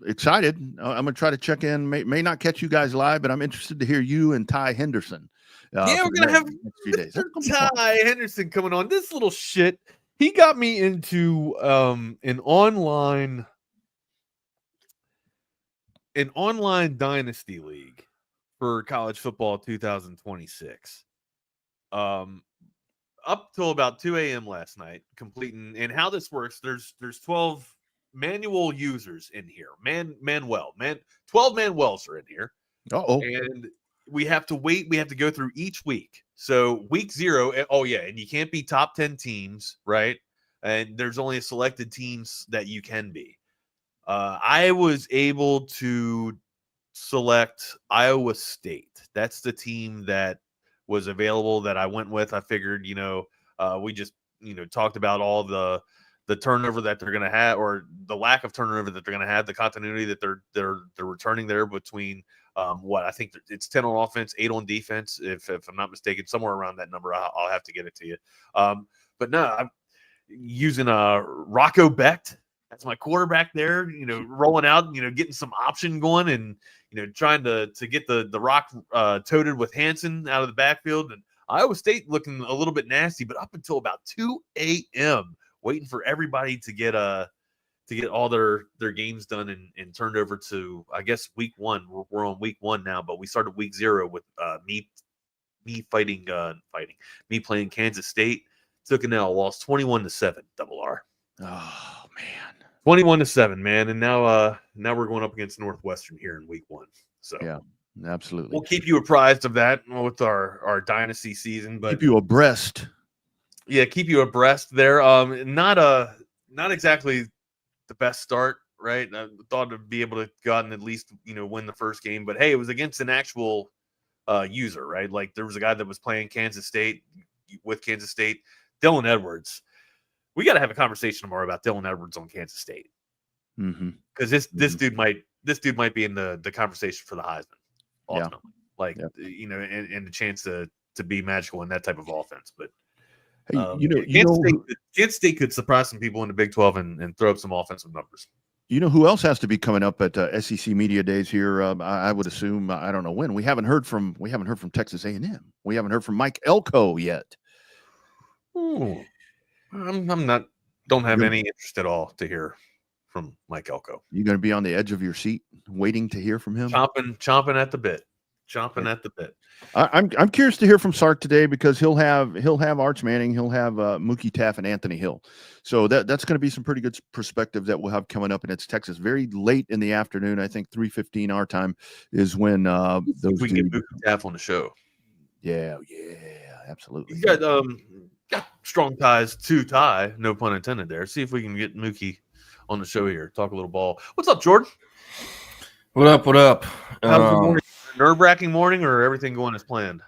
Excited. I'm gonna try to check in. May not catch you guys live, but I'm interested to hear you and Ty Henderson. Yeah, we're gonna have next few days. Ty Henderson coming on. This little shit. He got me into an online dynasty league for college football 2026. Up till about 2 a.m. last night, completing. And how this works, there's 12 manual users in here. 12 Manuels are in here. And we have to wait. We have to go through each week. So week 0. Oh yeah, and you can't be top 10 teams, right? And there's only a selected teams that you can be. I was able to select Iowa State. That's the team that was available that I went with. I figured, we just, talked about all the turnover that they're going to have, or the lack of turnover that they're going to have, the continuity that they're returning there between I think it's 10 on offense, 8 on defense. If I'm not mistaken, somewhere around that number, I'll have to get it to you. But no, I'm using Rocco Becht. That's my quarterback there, rolling out, getting some option going and, trying to get the rock toted with Hansen out of the backfield. And Iowa State looking a little bit nasty, but up until about 2 a.m., waiting for everybody to get all their games done and turned over to, I guess, week 1. We're on week 1 now, but we started week 0 with me playing Kansas State. Took an L, lost 21-7, double R. Oh man. 21-7, man. And now we're going up against Northwestern here in week 1. So yeah, absolutely. We'll keep you apprised of that with our dynasty season, but keep you abreast. Yeah, keep you abreast there. Not exactly the best start, right? I thought to be able to go out and at least, win the first game, but hey, it was against an actual user, right? Like there was a guy that was playing Kansas State with Kansas State, Dylan Edwards. We got to have a conversation tomorrow about Dylan Edwards on Kansas State. Because this dude might be in the conversation for the Heisman ultimately. And the chance to be magical in that type of offense. But Kansas State could surprise some people in the Big 12 and throw up some offensive numbers. You know who else has to be coming up at SEC Media Days here? I would assume. I don't know when. We haven't heard from Texas A&M. We haven't heard from Mike Elko yet. Ooh. Don't have any interest at all to hear from Mike Elko. You going to be on the edge of your seat waiting to hear from him? Chomping at the bit. I'm curious to hear from Sark today because he'll have Arch Manning, he'll have Mookie Taaffe and Anthony Hill. So that's going to be some pretty good perspective that we'll have coming up, and it's Texas very late in the afternoon. I think 3:15 our time is when we can get Mookie Taaffe on the show. Yeah, absolutely. You got strong ties to Ty, no pun intended there. See if we can get Mookie on the show here. Talk a little ball. What's up, Jordan? What up? How's the morning? Nerve-wracking morning or everything going as planned?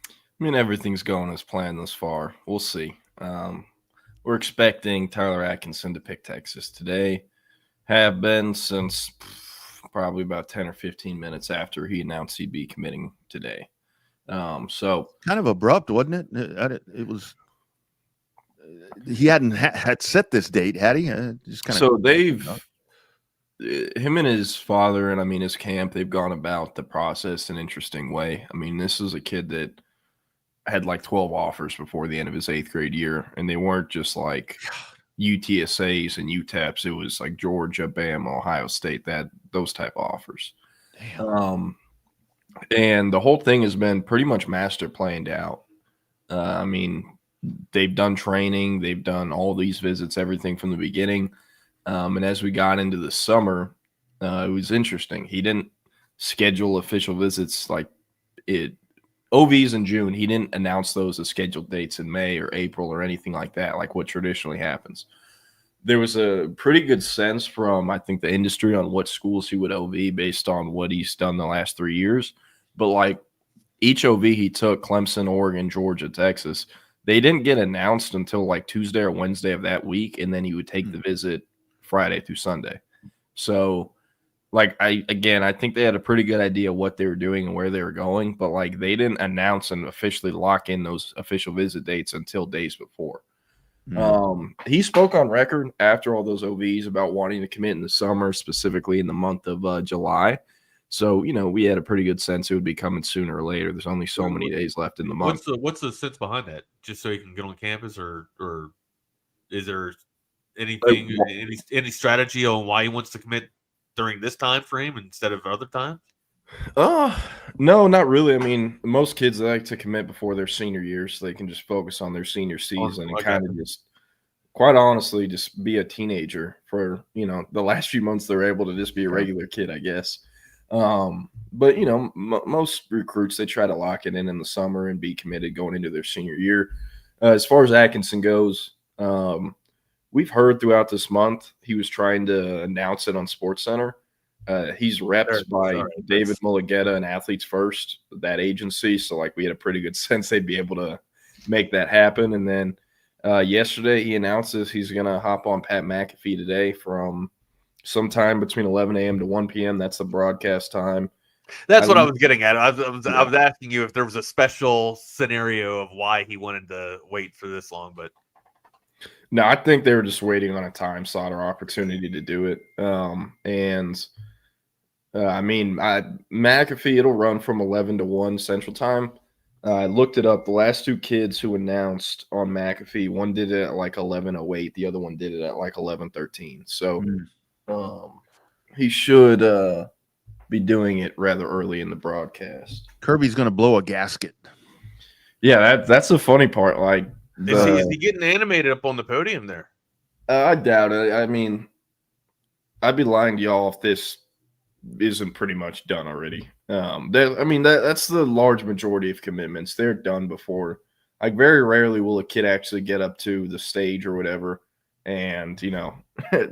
I mean, everything's going as planned thus far. We'll see. We're expecting Tyler Atkinson to pick Texas today. Have been since probably about 10 or 15 minutes after he announced he'd be committing today. So kind of abrupt, wasn't it? It was. He hadn't had set this date, had he? Just kind of. So him and his father, and I mean his camp, they've gone about the process in an interesting way. I mean, this is a kid that had like 12 offers before the end of his 8th grade year, and they weren't just like UTSAs and UTEPs. It was like Georgia, Bama, Ohio State, those type of offers. Damn. And the whole thing has been pretty much master planned out. I mean, they've done training, they've done all these visits, everything from the beginning. And as we got into the summer, it was interesting. He didn't schedule official visits like OVs in June. He didn't announce those as scheduled dates in May or April or anything like that, like what traditionally happens. There was a pretty good sense from, I think, the industry on what schools he would OV based on what he's done the last 3 years. But like each OV he took, Clemson, Oregon, Georgia, Texas, they didn't get announced until like Tuesday or Wednesday of that week. And then he would take the visit Friday through Sunday. So like, I think they had a pretty good idea what they were doing and where they were going, but like they didn't announce and officially lock in those official visit dates until days before. He spoke on record after all those OVs about wanting to commit in the summer, specifically in the month of July. So, you know, we had a pretty good sense it would be coming sooner or later. There's only so many days left in the month. What's the sense behind that? Just so he can get on campus, or is there anything, any strategy on why he wants to commit during this time frame instead of other times? No, not really. I mean, most kids like to commit before their senior year so they can just focus on their senior season and kind of just, quite honestly, just be a teenager for, you know, the last few months they're able to just be a regular kid, I guess. But, you know, most recruits, they try to lock it in the summer and be committed going into their senior year. As far as Atkinson goes, we've heard throughout this month he was trying to announce it on SportsCenter. He's repped by David Mulugeta and Athletes First, that agency. So, like, we had a pretty good sense they'd be able to make that happen. And then yesterday he announces he's going to hop on Pat McAfee today from sometime between 11 a.m. to 1 p.m. That's the broadcast time. That's what I was getting at. I was asking you if there was a special scenario of why he wanted to wait for this long, but no, I think they were just waiting on a time slot or opportunity to do it. I mean, McAfee, it'll run from 11 to 1 Central Time. I looked it up. The last two kids who announced on McAfee, one did it at like 11:08. The other one did it at like 11:13. So he should be doing it rather early in the broadcast. Kirby's going to blow a gasket. Yeah, that's the funny part. Like, is he getting animated up on the podium there? I doubt it. I mean, I'd be lying to y'all if this isn't pretty much done already. That's the large majority of commitments. They're done before. Like, very rarely will a kid actually get up to the stage or whatever, and, you know,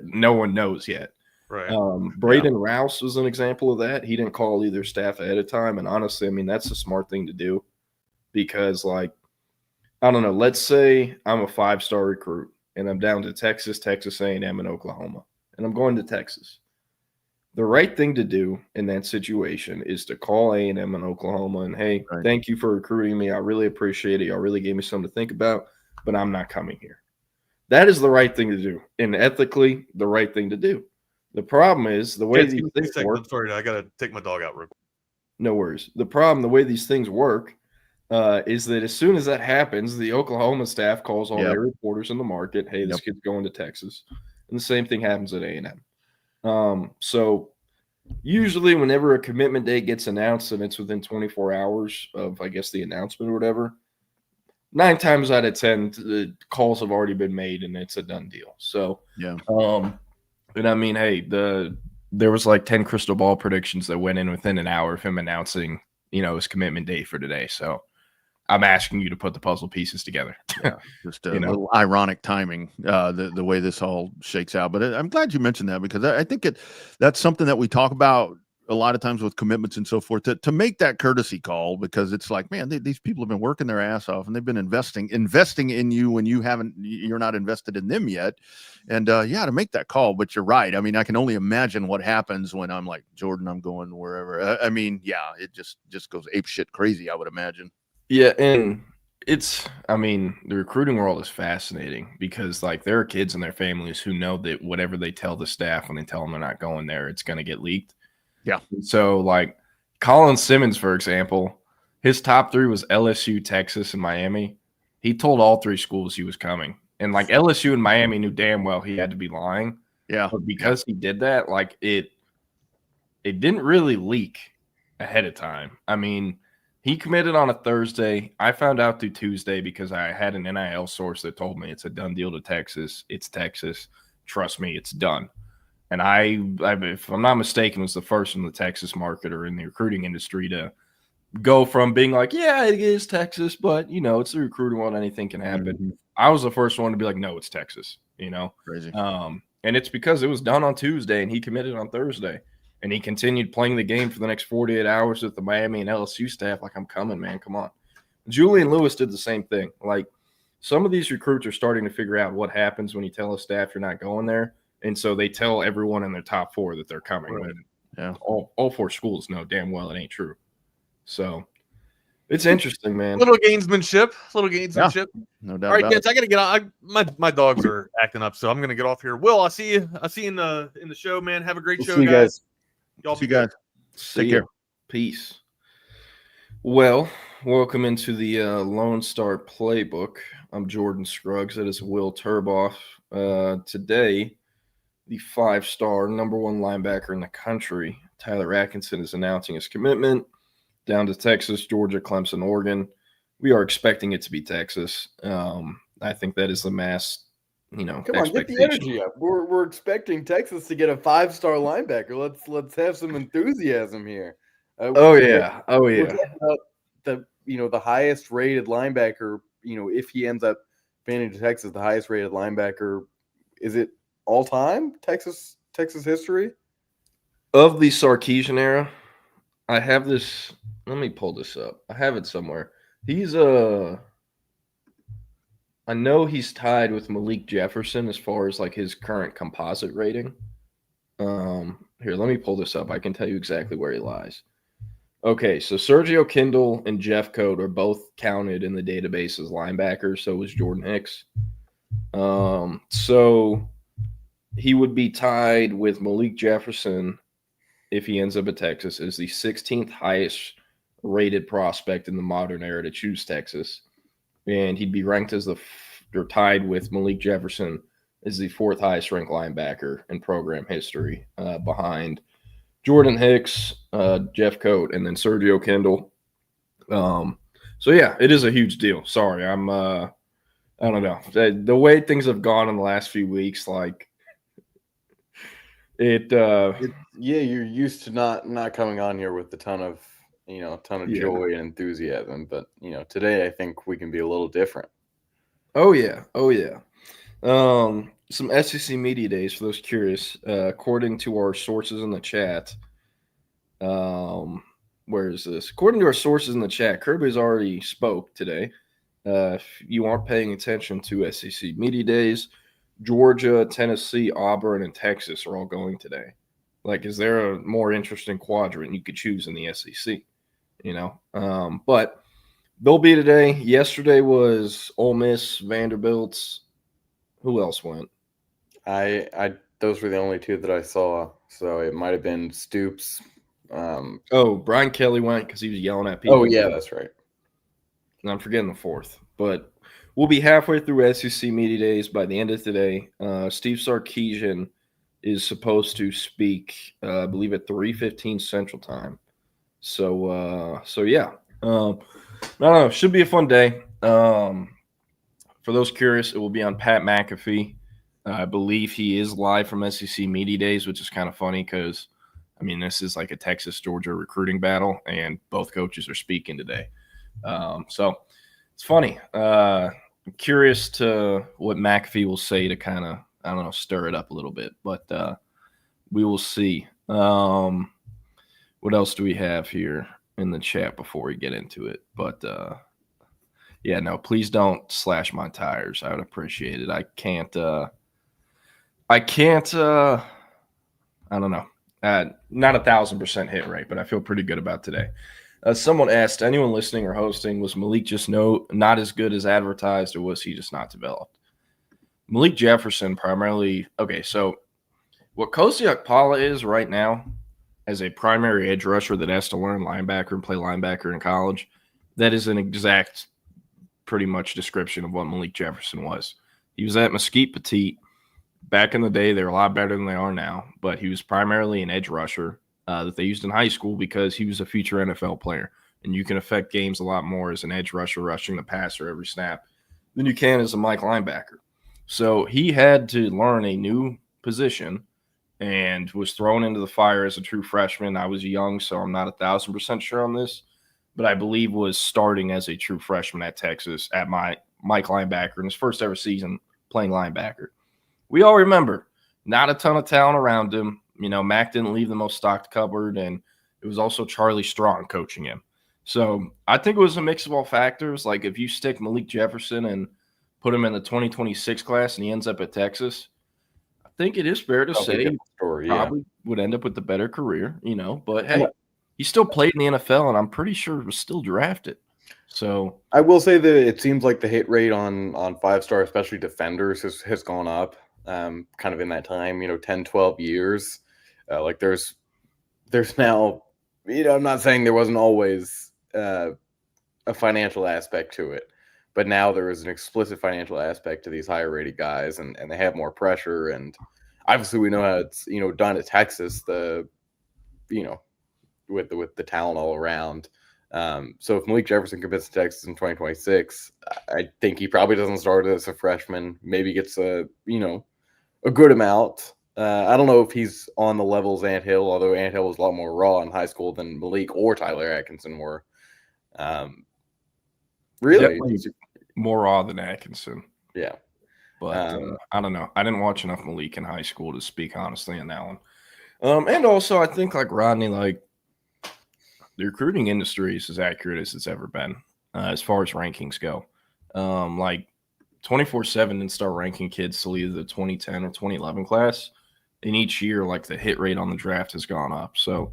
no one knows yet. Right. Braden Rouse was an example of that. He didn't call either staff ahead of time, and honestly, I mean, that's a smart thing to do because, like, I don't know, let's say I'm a 5-star recruit and I'm down to Texas, Texas A&M, and Oklahoma, and I'm going to Texas. The right thing to do in that situation is to call A&M and Oklahoma and, hey, thank you for recruiting me. I really appreciate it. Y'all really gave me something to think about, but I'm not coming here. That is the right thing to do, and ethically the right thing to do. The problem is the way these things work. I'm sorry, I got to take my dog out real quick. No worries. The problem, the way these things work, is that as soon as that happens, the Oklahoma staff calls all their reporters in the market, hey, this kid's going to Texas. And the same thing happens at A&M. So usually whenever a commitment date gets announced and it's within 24 hours of, I guess, the announcement or whatever, 9 times out of 10, the calls have already been made and it's a done deal. So, and I mean, hey, there was like 10 crystal ball predictions that went in within an hour of him announcing, you know, his commitment date for today. So I'm asking you to put the puzzle pieces together. Just a little ironic timing, the way this all shakes out. But I'm glad you mentioned that because I think that's something that we talk about a lot of times with commitments and so forth, to make that courtesy call, because it's like, man, these people have been working their ass off and they've been investing in you when you're not invested in them yet. And to make that call. But you're right. I mean, I can only imagine what happens when I'm like, Jordan, I'm going wherever. I mean, it just goes apeshit crazy, I would imagine. Yeah. And the recruiting world is fascinating because, like, there are kids and their families who know that whatever they tell the staff when they tell them they're not going there, it's going to get leaked. Yeah. So, like, Colin Simmons, for example, His top 3 was LSU, Texas, and Miami. He told all 3 schools he was coming. And like LSU and Miami knew damn well he had to be lying. Yeah. But because he did that, like it didn't really leak ahead of time. I mean, he committed on a Thursday. I found out through Tuesday because I had an NIL source that told me it's a done deal to Texas. It's Texas. Trust me, it's done. And I if I'm not mistaken, was the first in the Texas market or in the recruiting industry to go from being like, yeah, it is Texas, but, you know, it's the recruiting world. Anything can happen. Mm-hmm. I was the first one to be like, no, it's Texas, you know. Crazy. And it's because it was done on Tuesday and he committed on Thursday. And he continued playing the game for the next 48 hours with the Miami and LSU staff. Like, I'm coming, man. Come on. Julian Lewis did the same thing. Like, some of these recruits are starting to figure out what happens when you tell a staff you're not going there. And so they tell everyone in their top 4 that they're coming. Right. Yeah. All 4 schools know damn well it ain't true. So it's interesting, man. Little gamesmanship. Yeah, no doubt. All right, about kids, I gotta get on. My dogs are acting up, so I'm gonna get off here. Will, I'll see you in the show, man. Have a great show, See you guys. Y'all See you guys. Take care. Peace. Well, welcome into the Lone Star Playbook. I'm Jordan Scruggs. That is Will Turboff. Today, the 5-star number 1 linebacker in the country, Tyler Atkinson, is announcing his commitment down to Texas, Georgia, Clemson, Oregon. We are expecting it to be Texas. I think that is the mass, you know. Come on, get the energy up. We're expecting Texas to get a 5-star linebacker. Let's have some enthusiasm here. Oh yeah. We're talking about the highest rated linebacker. You know, if he ends up fanning to Texas, the highest rated linebacker, is it all time Texas history of the Sarkisian era? I have this. Let me pull this up. I have it somewhere. He's I know he's tied with Malik Jefferson as far as like his current composite rating. Here, let me pull this up. I can tell you exactly where he lies. Okay, so Sergio Kindle and Jeff Coat are both counted in the database as linebackers. So was Jordan Hicks. So he would be tied with Malik Jefferson if he ends up at Texas as the 16th highest rated prospect in the modern era to choose Texas. And he'd be ranked as or tied with Malik Jefferson as the 4th highest ranked linebacker in program history, behind Jordan Hicks, Jeff Coat, and then Sergio Kindle. So yeah, it is a huge deal. Sorry, I don't know. The way things have gone in the last few weeks, like yeah, you're used to not coming on here with a ton of joy and enthusiasm, but today I think we can be a little different. Oh yeah. Some SEC media days for those curious. According to our sources in the chat, where is this? According to our sources in the chat, Kirby's already spoke today. If you aren't paying attention to SEC media days, Georgia, Tennessee, Auburn, and Texas are all going today. Like, is there a more interesting quadrant you could choose in the SEC? But they'll be today. Yesterday was Ole Miss, Vanderbilt's. Who else went? Those were the only 2 that I saw. So it might have been Stoops. Brian Kelly went because he was yelling at people. Oh yeah, that's right. And I'm forgetting the 4th, but we'll be halfway through SEC media days by the end of today. Steve Sarkisian is supposed to speak, I believe, at 3:15 Central Time. So yeah. I don't know. Should be a fun day. For those curious, it will be on Pat McAfee. I believe he is live from SEC Media Days, which is kind of funny because, I mean, this is like a Texas-Georgia recruiting battle, and both coaches are speaking today. So it's funny. I'm curious to what McAfee will say to kind of, I don't know, stir it up a little bit, but we will see. What else do we have here in the chat before we get into it? But yeah, no, please don't slash my tires. I would appreciate it. I can't I don't know. Not 1,000% hit rate, but I feel pretty good about today. Someone asked, anyone listening or hosting, was Malik just not as good as advertised, or was he just not developed? Malik Jefferson primarily, okay, so what Kosiak Pala is right now as a primary edge rusher that has to learn linebacker and play linebacker in college, that is an exact, pretty much description of what Malik Jefferson was. He was at Mesquite Petite. Back in the day, they're a lot better than they are now, but he was primarily an edge rusher that they used in high school because he was a future NFL player. And you can affect games a lot more as an edge rusher rushing the passer every snap than you can as a Mike linebacker. So he had to learn a new position and was thrown into the fire as a true freshman. I was young, so I'm not 1,000% sure on this, but I believe was starting as a true freshman at Texas at my Mike linebacker in his first ever season playing linebacker. We all remember not a ton of talent around him. You know, Mac didn't leave the most stocked cupboard, and it was also Charlie Strong coaching him. So I think it was a mix of all factors. Like if you stick Malik Jefferson and put him in the 2026 class and he ends up at Texas, I think it is fair to say he probably would end up with the better career, you know. But hey, he still played in the NFL, and I'm pretty sure was still drafted. So I will say that it seems like the hit rate on 5-star, especially defenders, has gone up kind of in that time, 10, 12 years. Like there's now, I'm not saying there wasn't always a financial aspect to it, but now there is an explicit financial aspect to these higher rated guys, and they have more pressure. And obviously we know how it's, done at Texas, with the talent all around. So if Malik Jefferson commits to Texas in 2026, I think he probably doesn't start as a freshman, maybe gets a good amount. I don't know if he's on the level as Anthill, although Anthill was a lot more raw in high school than Malik or Tyler Atkinson were. Really more raw than Atkinson. Yeah. But I don't know. I didn't watch enough Malik in high school to speak honestly on that one. And also I think like Rodney, like the recruiting industry is as accurate as it's ever been as far as rankings go. Like 24/7 didn't start ranking kids till either the 2010 or 2011 class. And each year, like the hit rate on the draft has gone up. So,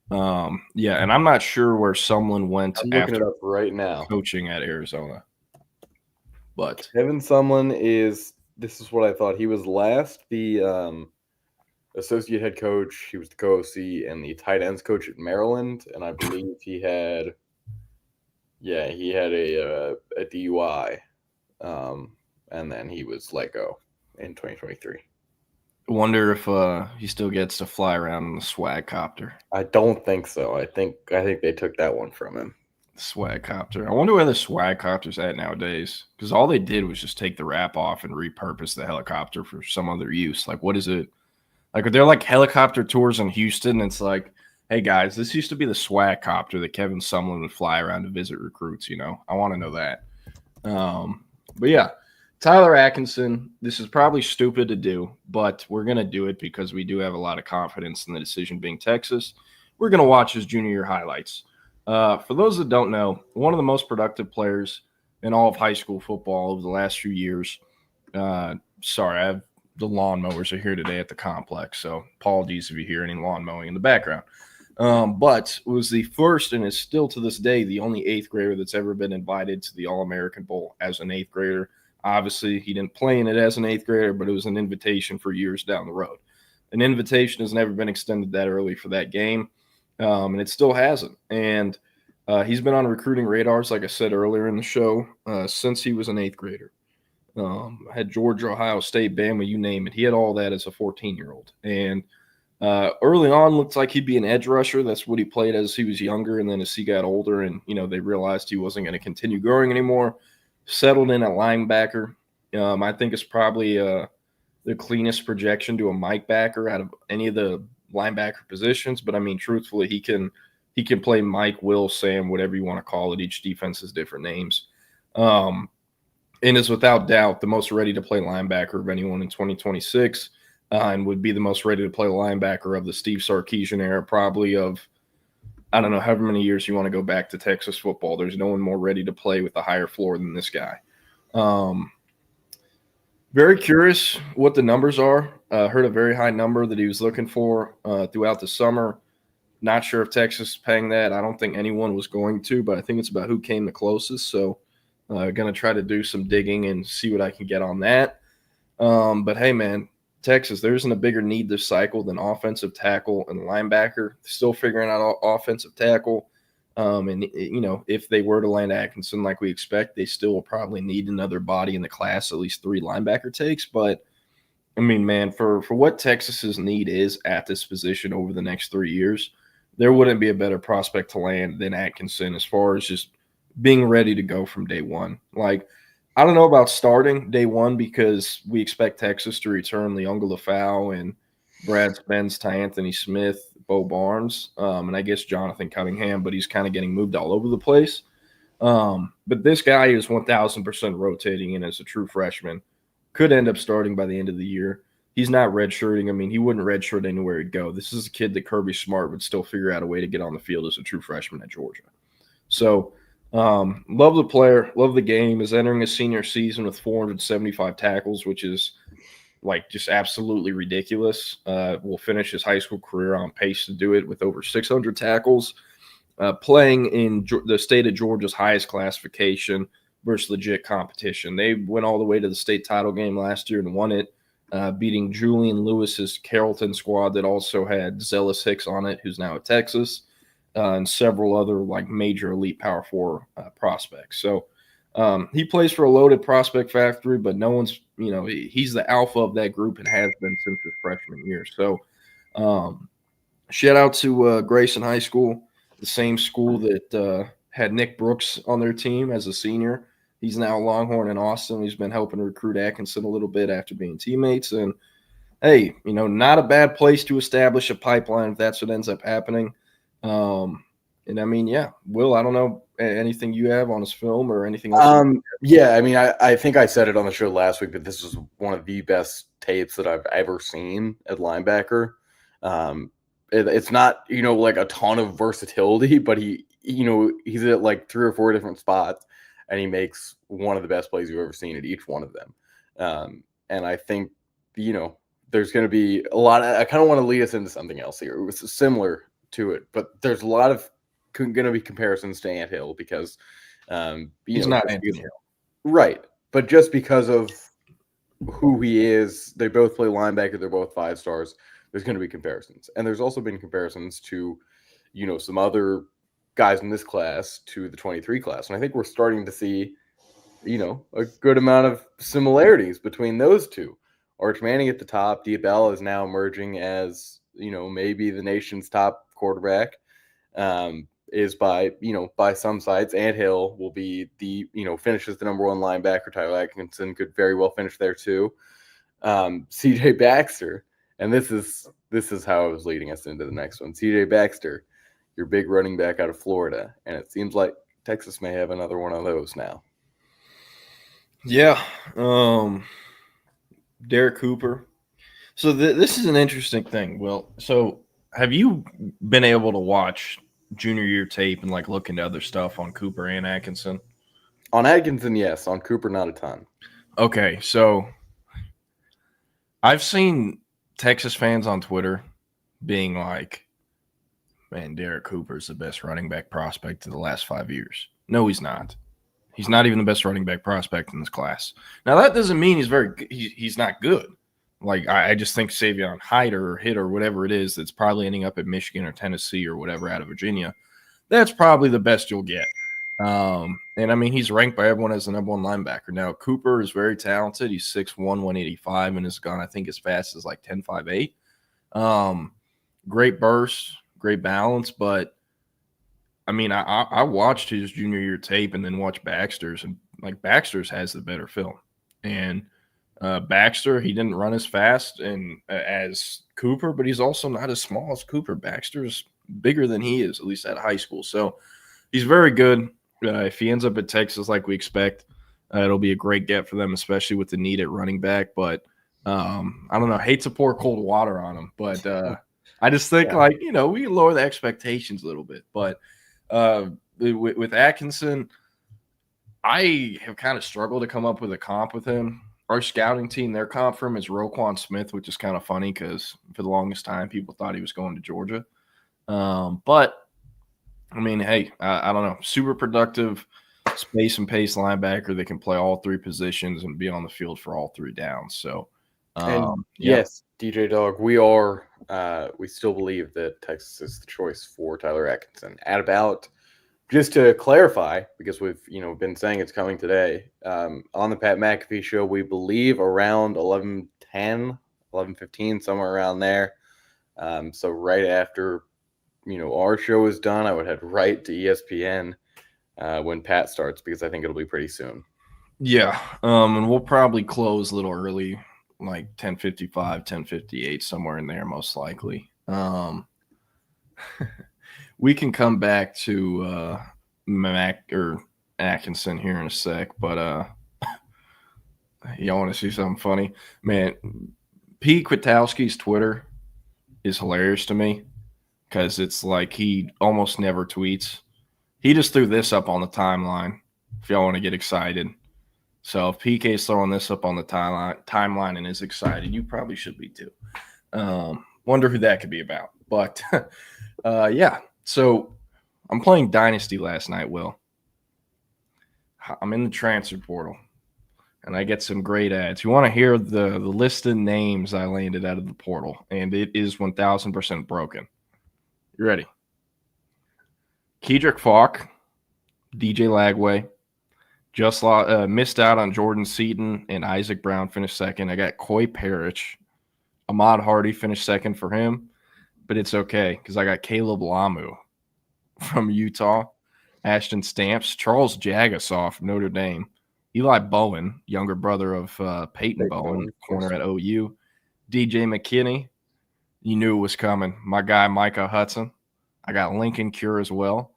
yeah, and I'm not sure where someone went I'm looking after it up right now. Coaching at Arizona. But Kevin Sumlin this is what I thought. He was last the associate head coach. He was the co-OC and the tight ends coach at Maryland. And I believe he had a DUI. And then he was let go in 2023. I wonder if he still gets to fly around in the swag copter. I don't think so. I think they took that one from him. Swag copter. I wonder where the swag copter's at nowadays. Because all they did was just take the wrap off and repurpose the helicopter for some other use. Like, what is it? Like, are there like helicopter tours in Houston? It's like, hey guys, this used to be the swag copter that Kevin Sumlin would fly around to visit recruits. I want to know that. But yeah, Tyler Atkinson, this is probably stupid to do, but we're going to do it because we do have a lot of confidence in the decision being Texas. We're going to watch his junior year highlights. For those that don't know, one of the most productive players in all of high school football over the last few years. Sorry, I have the lawnmowers are here today at the complex, so apologies if you hear any lawn mowing in the background. But was the first and is still to this day the only 8th grader that's ever been invited to the All-American Bowl as an 8th grader. Obviously, he didn't play in it as an 8th grader, but it was an invitation for years down the road. An invitation has never been extended that early for that game, and it still hasn't. And he's been on recruiting radars, like I said earlier in the show, since he was an 8th grader. Had Georgia, Ohio State, Bama, you name it. He had all that as a 14-year-old. And early on, looked like he'd be an edge rusher. That's what he played as he was younger. And then as he got older and, they realized he wasn't going to continue growing anymore, settled in at linebacker. I think it's probably the cleanest projection to a Mike backer out of any of the linebacker positions. But, I mean, truthfully, he can play Mike, Will, Sam, whatever you want to call it. Each defense has different names. And is without doubt the most ready to play linebacker of anyone in 2026. And would be the most ready to play linebacker of the Steve Sarkisian era, probably of, I don't know, however many years you want to go back to Texas football. There's no one more ready to play with a higher floor than this guy. Very curious what the numbers are. Heard a very high number that he was looking for throughout the summer. Not sure if Texas is paying that. I don't think anyone was going to, but I think it's about who came the closest. So going to try to do some digging and see what I can get on that. But, hey, man, Texas, there isn't a bigger need this cycle than offensive tackle and linebacker. Still figuring out offensive tackle. And if they were to land Atkinson like we expect, they still will probably need another body in the class, at least 3 linebacker takes. But I mean, man, for what Texas's need is at this position over the next 3 years, there wouldn't be a better prospect to land than Atkinson as far as just being ready to go from day one. Like, I don't know about starting day one because we expect Texas to return Leonga Lafau and Brad Spence to Anthony Smith, Bo Barnes, and I guess Jonathan Cunningham, but he's kind of getting moved all over the place. But this guy is 1,000% rotating in as a true freshman. Could end up starting by the end of the year. He's not redshirting. I mean, he wouldn't redshirt anywhere he'd go. This is a kid that Kirby Smart would still figure out a way to get on the field as a true freshman at Georgia. So, love the player, love the game. Is entering his senior season with 475 tackles, which is like just absolutely ridiculous. Will finish his high school career on pace to do it with over 600 tackles. Playing in the state of Georgia's highest classification versus legit competition. They went all the way to the state title game last year and won it, beating Julian Lewis's Carrollton squad that also had Zealous Hicks on it, who's now at Texas, and several other like major elite Power 4 prospects. So he plays for a loaded prospect factory, but no one's, he's the alpha of that group and has been since his freshman year. So shout out to Grayson High School, the same school that had Nick Brooks on their team as a senior. He's now a Longhorn in Austin. He's been helping recruit Atkinson a little bit after being teammates. And, hey, not a bad place to establish a pipeline if that's what ends up happening. And, I mean, yeah, Will, I don't know anything you have on his film or anything else? Yeah, I mean, I think I said it on the show last week, but this was one of the best tapes that I've ever seen at linebacker. It's not, like a ton of versatility, but he's at like 3 or 4 different spots, and he makes one of the best plays you've ever seen at each one of them. And I think, there's going to be a lot of, I kind of want to lead us into something else here. It was similar to it, but there's a lot of going to be comparisons to Anthill because he's not Anthill. Right. But just because of who he is, they both play linebacker, they're both 5 stars. There's going to be comparisons. And there's also been comparisons to, some other guys in this class to the 23 class. And I think we're starting to see, a good amount of similarities between those two. Arch Manning at the top. Diabella is now emerging as, maybe the nation's top quarterback. Is by some sides. Anthill will be the, finishes the number 1 linebacker. Tyler Atkinson could very well finish there too. CJ Baxter. And this is how I was leading us into the next one. CJ Baxter, your big running back out of Florida. And it seems like Texas may have another one of those now. Yeah. Derek Cooper. So this is an interesting thing, Will. So have you been able to watch junior year tape and like look into other stuff on Cooper and Atkinson? On Atkinson, yes. On Cooper, not a ton. Okay. So I've seen Texas fans on Twitter being like, man, Derek Cooper's the best running back prospect of the last 5 years. No, he's not. He's not even the best running back prospect in this class. Now, that doesn't mean he's not good. Like, I just think Savion Hyder or Hitt or whatever it is that's probably ending up at Michigan or Tennessee or whatever out of Virginia, that's probably the best you'll get. And, I mean, he's ranked by everyone as the number 1 linebacker. Now, Cooper is very talented. He's 6'1", 185, and has gone, I think, as fast as like 10.58. Great burst, great balance, but, I mean, I watched his junior year tape and then watched Baxter's, and, like, Baxter's has the better film. And Baxter, he didn't run as fast and as Cooper, but he's also not as small as Cooper. Baxter's bigger than he is, at least at high school. So he's very good. If he ends up at Texas like we expect, it'll be a great get for them, especially with the need at running back. But I don't know. Hate to pour cold water on him, but I just think we can lower the expectations a little bit. But with Atkinson, I have kind of struggled to come up with a comp with him. Our scouting team, their comp for him is Roquan Smith, which is kind of funny because for the longest time, people thought he was going to Georgia. But, I mean, hey, I don't know. Super productive space and pace linebacker that can play all 3 positions and be on the field for all 3 downs. So, yes, DJ Dog, we still believe that Texas is the choice for Tyler Atkinson. At about just to clarify, because we've been saying it's coming today, on the Pat McAfee show, we believe around 11:10, 11:15, somewhere around there. So right after our show is done, I would head right to ESPN when Pat starts, because I think it'll be pretty soon. Yeah, and we'll probably close a little early, like 10:55, 10:58, somewhere in there, most likely. We can come back to Atkinson here in a sec, but y'all want to see something funny? Man, Pete Kwiatkowski's Twitter is hilarious to me because it's like he almost never tweets. He just threw this up on the timeline if y'all want to get excited. So if PK's throwing this up on the timeline and is excited, you probably should be too. Wonder who that could be about. But yeah, so I'm playing Dynasty last night, Will. I'm in the transfer portal, and I get some great ads. You want to hear the list of names I landed out of the portal, and it is 1,000% broken. You ready? Kedrick Falk, DJ Lagway, just missed out on Jordan Seaton and Isaac Brown finished second. I got Coy Parrish. Ahmad Hardy finished second for him, but it's okay because I got Caleb Lamu from Utah, Ashton Stamps, Charles Jagasaw from Notre Dame, Eli Bowen, younger brother of Peyton Bowen, corner at OU, DJ McKinney. You knew it was coming. My guy Micah Hudson. I got Lincoln Cure as well.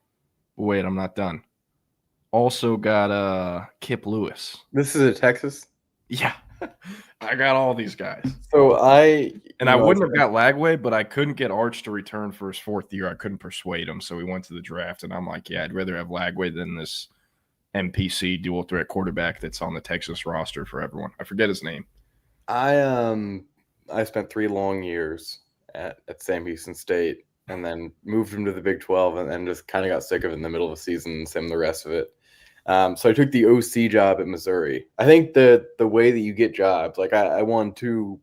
Wait, I'm not done. Also got Kip Lewis. This is at Texas? Yeah. I got all these guys. So I wouldn't have got Lagway, but I couldn't get Arch to return for his fourth year. I couldn't persuade him, so we went to the draft, and I'm like, yeah, I'd rather have Lagway than this MPC dual threat quarterback that's on the Texas roster for everyone. I forget his name. I spent 3 long years at Sam Houston State, and then moved him to the Big 12, and then just kind of got sick of it in the middle of the season and sim the rest of it. So I took the OC job at Missouri. I think the way that you get jobs, like I won 2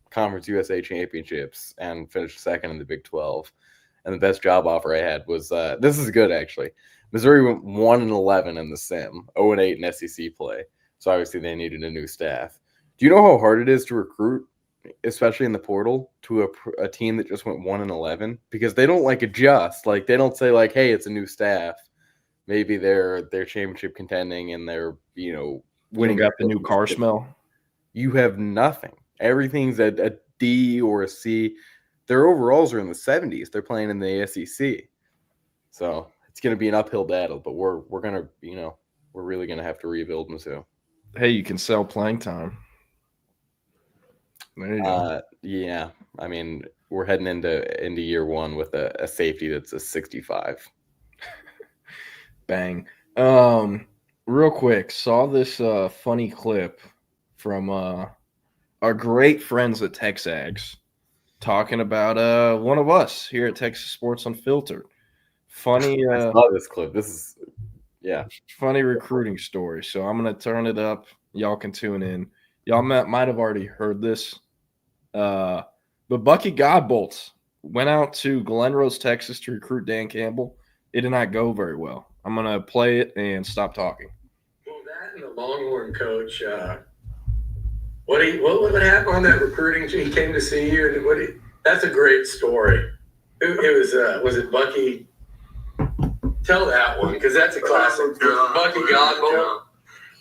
Conference USA championships and finished second in the Big 12. And the best job offer I had was, this is good actually. Missouri went 1-11 in the sim, 0-8 in SEC play. So obviously they needed a new staff. Do you know how hard it is to recruit, especially in the portal, to a team that just went 1-11? Because they don't adjust. Like they don't say hey, it's a new staff. Maybe they're championship contending and they're, winning. Got the new car smell. You have nothing. Everything's a D or a C. Their overalls are in the 70s. They're playing in the SEC. So it's going to be an uphill battle, but we're going to, we're really going to have to rebuild Mizzou. Hey, you can sell playing time. There you go. Yeah. I mean, we're heading into year one with a safety that's a 65. Bang. Real quick, saw this funny clip from our great friends at Texags talking about one of us here at Texas Sports Unfiltered. Funny. I saw this clip. This is, funny recruiting story. So I'm going to turn it up. Y'all can tune in. Y'all might have already heard this. But Bucky Godbolts went out to Glen Rose, Texas to recruit Dan Campbell. It did not go very well. I'm going to play it and stop talking. Well, that and the Longhorn coach, what happened on that recruiting team? He came to see you, and that's a great story. It was it Bucky? Tell that one, because that's a classic. Bucky Godbolt.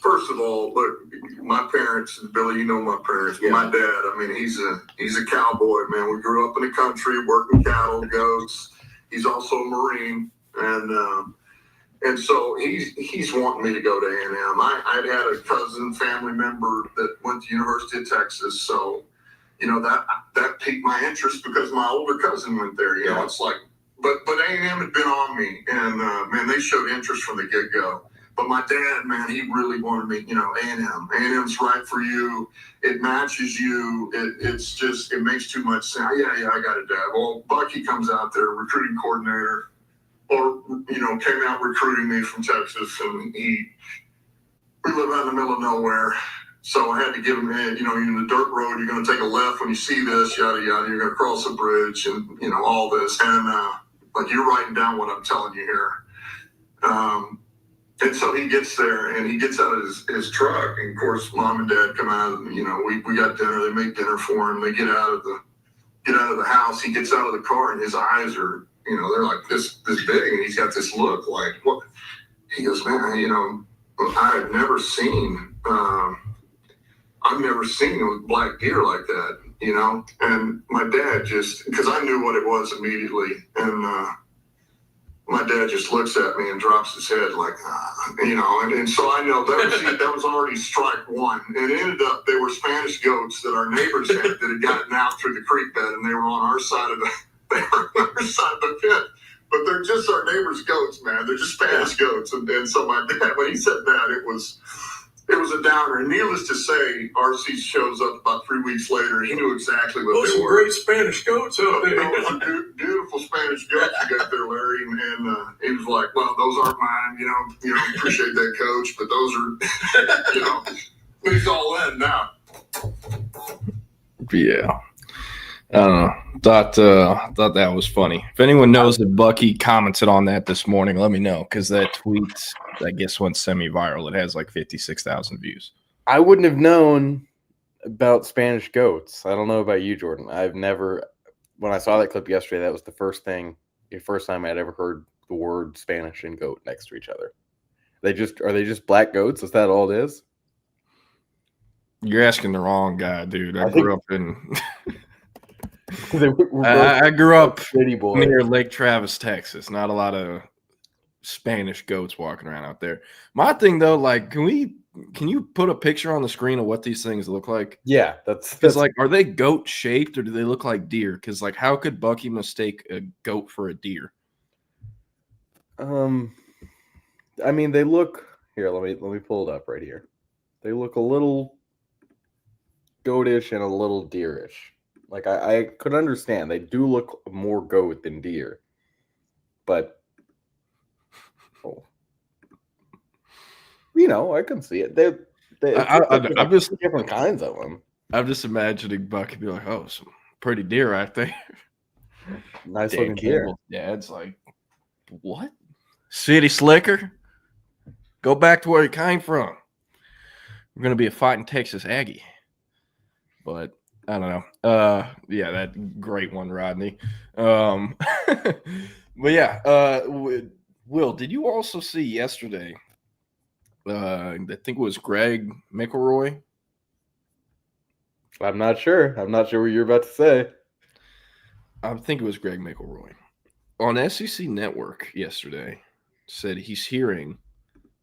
First of all, look, my parents, Billy, you know my parents. Yeah. My dad, I mean, he's a cowboy, man. We grew up in the country, working cattle, goats. He's also a Marine, and so he's wanting me to go to A&M. I'd had a cousin, family member that went to University of Texas, so that piqued my interest because my older cousin went there. It's like, but A&M had been on me, and man, they showed interest from the get-go. But my dad, man, he really wanted me, A&M. A&M's right for you. It matches you. It makes too much sense. Yeah, I got it, Dad. Well, Bucky comes out there, recruiting coordinator, or, came out recruiting me from Texas, and we live out in the middle of nowhere. So I had to give him, in the dirt road, you're going to take a left when you see this, yada, yada. You're going to cross a bridge and, all this. And, you're writing down what I'm telling you here. And so he gets there and he gets out of his truck. And of course, mom and dad come out. And, we got dinner. They make dinner for him. They get out of the house. He gets out of the car and his eyes are, they're like this big. And he's got this look like, what? He goes, man, I've never seen a black deer like that, And my dad because I knew what it was immediately. And my dad just looks at me and drops his head like, and so I know that was already strike one. And it ended up, they were Spanish goats that our neighbors had that had gotten out through the creek bed, and they were on our side of the pit. But they're just our neighbors' goats, man. They're just Spanish goats. And so my dad, when he said that, it was a downer. And needless to say, RC shows up about 3 weeks later. He knew exactly what they were. Great Spanish goats out there. Those are beautiful Spanish goats you got there, Larry. And he was like, well, those aren't mine. Appreciate that, Coach. But those are, but he's all in now. Yeah. I don't know. Thought that was funny. If anyone knows that Bucky commented on that this morning, let me know, because that tweet, I guess, went semi-viral. It has like 56,000 views. I wouldn't have known about Spanish goats. I don't know about you, Jordan. When I saw that clip yesterday, that was the first time I'd ever heard the word Spanish and goat next to each other. Are they just black goats? Is that all it is? You're asking the wrong guy, dude. I grew up in I grew up near Lake Travis, Texas. Not a lot of Spanish goats walking around out there. My thing though, like, can you put a picture on the screen of what these things look like? Yeah, that's like, are they goat shaped or do they look like deer? Because like, how could Bucky mistake a goat for a deer? I mean, they look here. Let me pull it up right here. They look a little goatish and a little deerish. Like, I could understand. They do look more goat than deer. But, I can see it. I'm just different kinds of them. I'm just imagining Bucky be like, oh, some pretty deer right there. Nice looking deer. Dad's like, what? City slicker? Go back to where you came from. We're going to be a fighting Texas Aggie. But I don't know. Yeah, that great one, Rodney. But yeah, Will, did you also see yesterday? I think it was Greg McElroy. I'm not sure. I'm not sure what you're about to say. I think it was Greg McElroy on SEC Network yesterday. Said he's hearing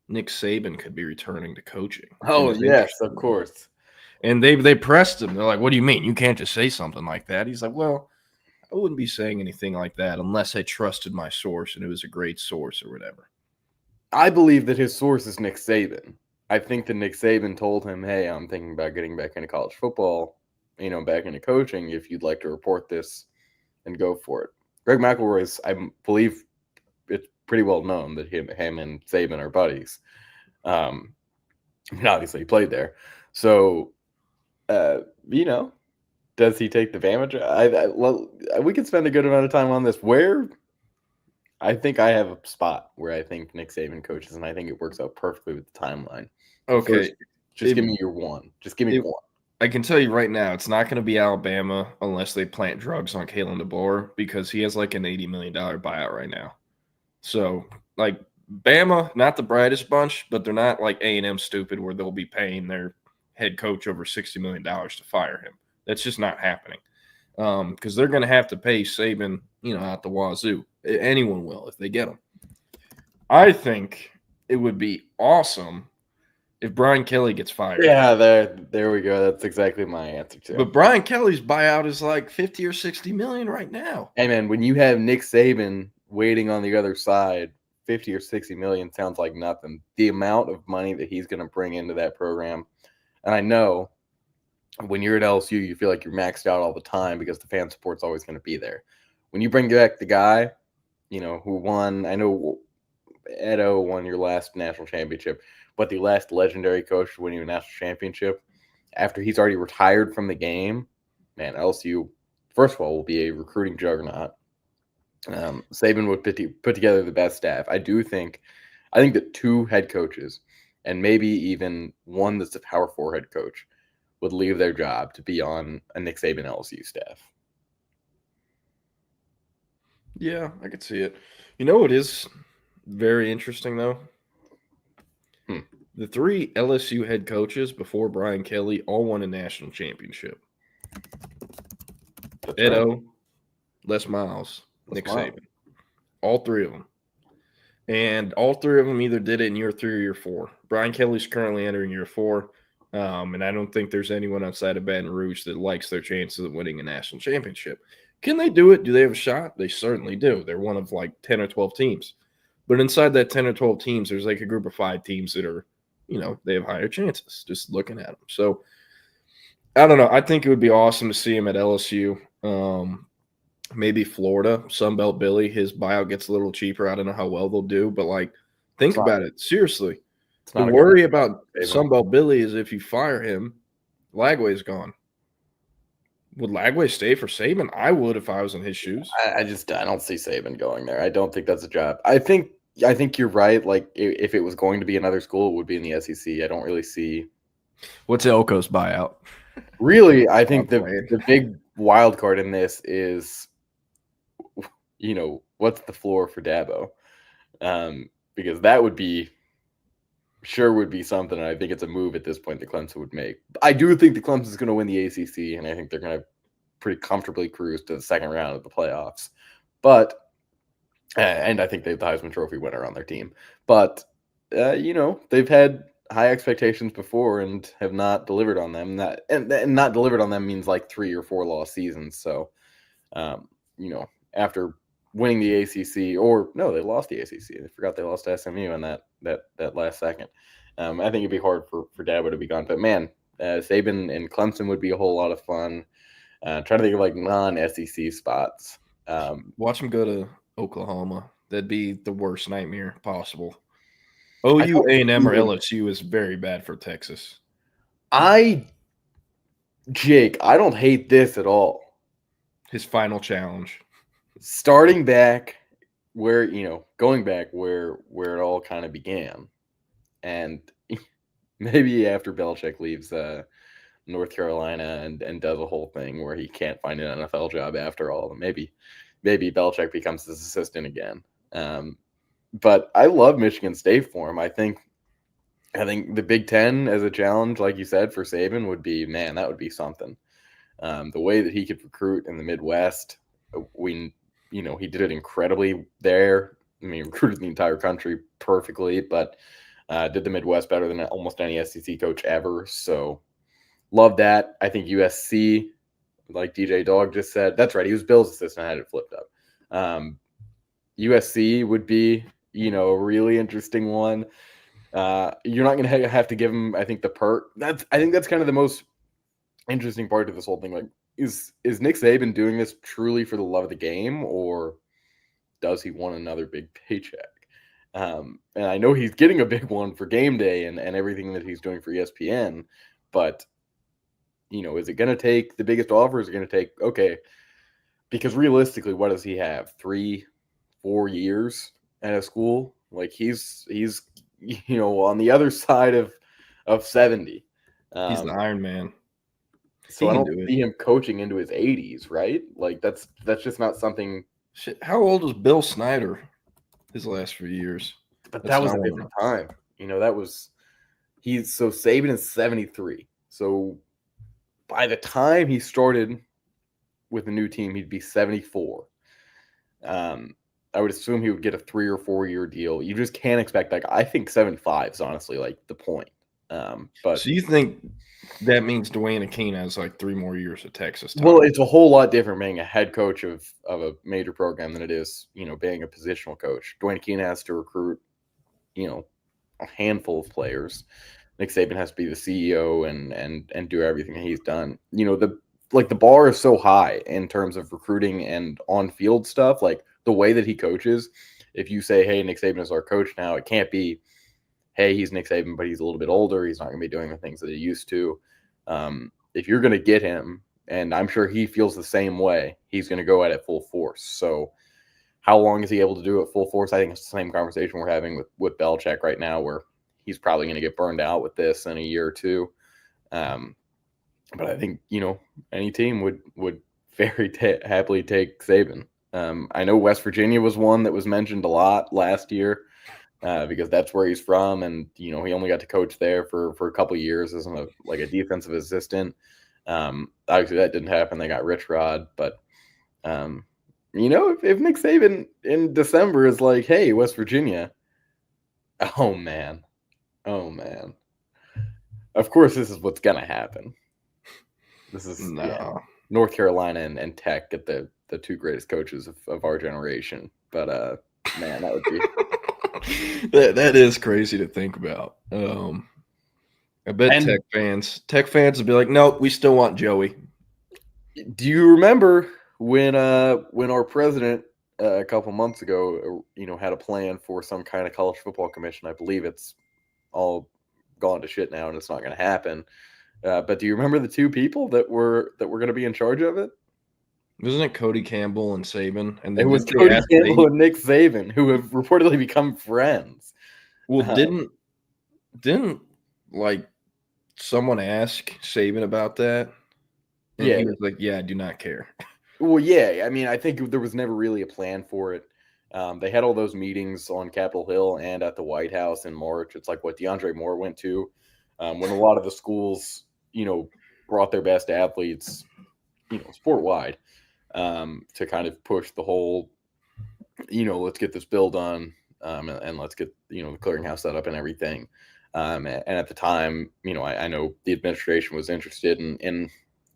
Nick Saban could be returning to coaching. Oh yes, of course. And they pressed him. They're like, what do you mean? You can't just say something like that. He's like, well, I wouldn't be saying anything like that unless I trusted my source and it was a great source or whatever. I believe that his source is Nick Saban. I think that Nick Saban told him, hey, I'm thinking about getting back into college football, back into coaching. If you'd like to report this and go for it. Greg McElroy I believe it's pretty well known that him and Saban are buddies. And obviously he played there. So, does he take the advantage? We could spend a good amount of time on this. Where I think I have a spot where I think Nick Saban coaches, and I think it works out perfectly with the timeline. Okay. First, give me your one. Just give me one. I can tell you right now, it's not going to be Alabama unless they plant drugs on Kalen DeBoer because he has like an $80 million buyout right now. So, like, Bama, not the brightest bunch, but they're not like A&M stupid where they'll be paying their head coach over $60 million to fire him. That's just not happening because they're going to have to pay Saban, out the wazoo. Anyone will if they get him. I think it would be awesome if Brian Kelly gets fired. Yeah, there we go. That's exactly my answer too. But Brian Kelly's buyout is like 50 or 60 million right now. Hey man, when you have Nick Saban waiting on the other side, 50 or 60 million sounds like nothing. The amount of money that he's going to bring into that program. And I know when you're at LSU, you feel like you're maxed out all the time because the fan support's always going to be there. When you bring back the guy, who won, I know Edo won your last national championship, but the last legendary coach to win you a national championship after he's already retired from the game, man, LSU, first of all, will be a recruiting juggernaut. Saban would put together the best staff. I do think I think that 2 head coaches and maybe even one that's a Power 4 head coach would leave their job to be on a Nick Saban LSU staff. Yeah, I could see it. You know what is very interesting, though? The 3 LSU head coaches before Brian Kelly all won a national championship. That's Ed right. O, Les Miles, Nick Saban. All 3 of them. And all 3 of them either did it in year 3 or year 4. Brian Kelly's currently entering year 4. And I don't think there's anyone outside of Baton Rouge that likes their chances of winning a national championship. Can they do it? Do they have a shot? They certainly do. They're one of like 10 or 12 teams. But inside that 10 or 12 teams, there's like a group of 5 teams that are, they have higher chances just looking at them. So I don't know. I think it would be awesome to see him at LSU. Maybe Florida, Sunbelt Billy. His buyout gets a little cheaper. I don't know how well they'll do, but think about it. Seriously. The worry about Sunbelt Billy is if you fire him, Lagway's gone. Would Lagway stay for Saban? I would if I was in his shoes. I don't see Saban going there. I don't think that's a job. I think you're right. Like if it was going to be another school, it would be in the SEC. I don't really see. What's Elko's buyout? Really, I think the big wild card in this is, what's the floor for Dabo? Because that would be something. And I think it's a move at this point that Clemson would make. I do think that Clemson's going to win the ACC, and I think they're going to pretty comfortably cruise to the second round of the playoffs. But, and I think they have the Heisman Trophy winner on their team. But, they've had high expectations before and have not delivered on them. And not delivered on them means like 3 or 4 lost seasons. So, after winning the ACC, or no, they lost the ACC. I forgot they lost to SMU in that last second. I think it'd be hard for Dabo to be gone. But man, Saban and Clemson would be a whole lot of fun. Trying to think of like non-SEC spots. Watch him go to Oklahoma. That'd be the worst nightmare possible. OU, A&M, or LSU is very bad for Texas. Jake, I don't hate this at all. His final challenge. Starting back where, going back where it all kind of began. And maybe after Belichick leaves North Carolina and does a whole thing where he can't find an NFL job after all, maybe Belichick becomes his assistant again. But I love Michigan State for him. I think the Big Ten as a challenge, like you said, for Saban would be, man, that would be something. The way that he could recruit in the Midwest, he did it incredibly there. I mean, recruited the entire country perfectly, but did the Midwest better than almost any SEC coach ever. So love that. I think USC, like DJ Dog just said, that's right. He was Bill's assistant. I had it flipped up. USC would be, a really interesting one. You're not going to have to give him, I think, the perk. I think that's kind of the most interesting part of this whole thing. Like, is Nick Saban doing this truly for the love of the game, or does he want another big paycheck? And I know he's getting a big one for game day and everything that he's doing for ESPN, but is it going to take the biggest offer? Is it going to take, okay, because realistically, what does he have? 3-4 years at a school? Like he's on the other side of 70. He's the Iron Man. So I don't see him coaching into his 80s, right? Like that's just not something. Shit, how old was Bill Snyder his last few years? But that was a different time. Saban is 73. So by the time he started with the new team, he'd be 74. I would assume he would get a 3 or 4 year deal. You just can't expect, I think 75 is honestly like the point. But so you think that means Dwayne Akeen has like 3 more years at Texas time? Well, it's a whole lot different being a head coach of a major program than it is, being a positional coach. Dwayne Akeen has to recruit, a handful of players. Nick Saban has to be the CEO and do everything that he's done. The bar is so high in terms of recruiting and on-field stuff. Like the way that he coaches, if you say, hey, Nick Saban is our coach now, it can't be, hey, he's Nick Saban, but he's a little bit older. He's not going to be doing the things that he used to. If you're going to get him, and I'm sure he feels the same way, he's going to go at it full force. So how long is he able to do it full force? I think it's the same conversation we're having with Belichick right now, where he's probably going to get burned out with this in a year or two. But I think, any team would very happily take Saban. I know West Virginia was one that was mentioned a lot last year because that's where he's from. And, he only got to coach there for a couple of years as a defensive assistant. Obviously that didn't happen. They got Rich Rod, but if Nick Saban in December is like, hey, West Virginia, oh man. Of course, this is what's going to happen. This is North Carolina and Tech get the two greatest coaches of our generation. But, man, that would be... that is crazy to think about. I bet Tech fans would be like, nope, we still want Joey. Do you remember when our president a couple months ago, had a plan for some kind of college football commission? I believe it's all gone to shit now and it's not going to happen. But do you remember the two people that were going to be in charge of it? Wasn't it Cody Campbell and Saban? And it was Cody Campbell and Nick Saban, who have reportedly become friends. Well, didn't like someone ask Saban about that? And he was like, yeah, I do not care. Well, yeah. I mean, I think there was never really a plan for it. They had all those meetings on Capitol Hill and at the White House in March. It's like what DeAndre Moore went to when a lot of the schools, brought their best athletes, sport-wide to kind of push the whole, let's get this bill done and let's get, the clearinghouse set up and everything. And at the time, I know the administration was interested in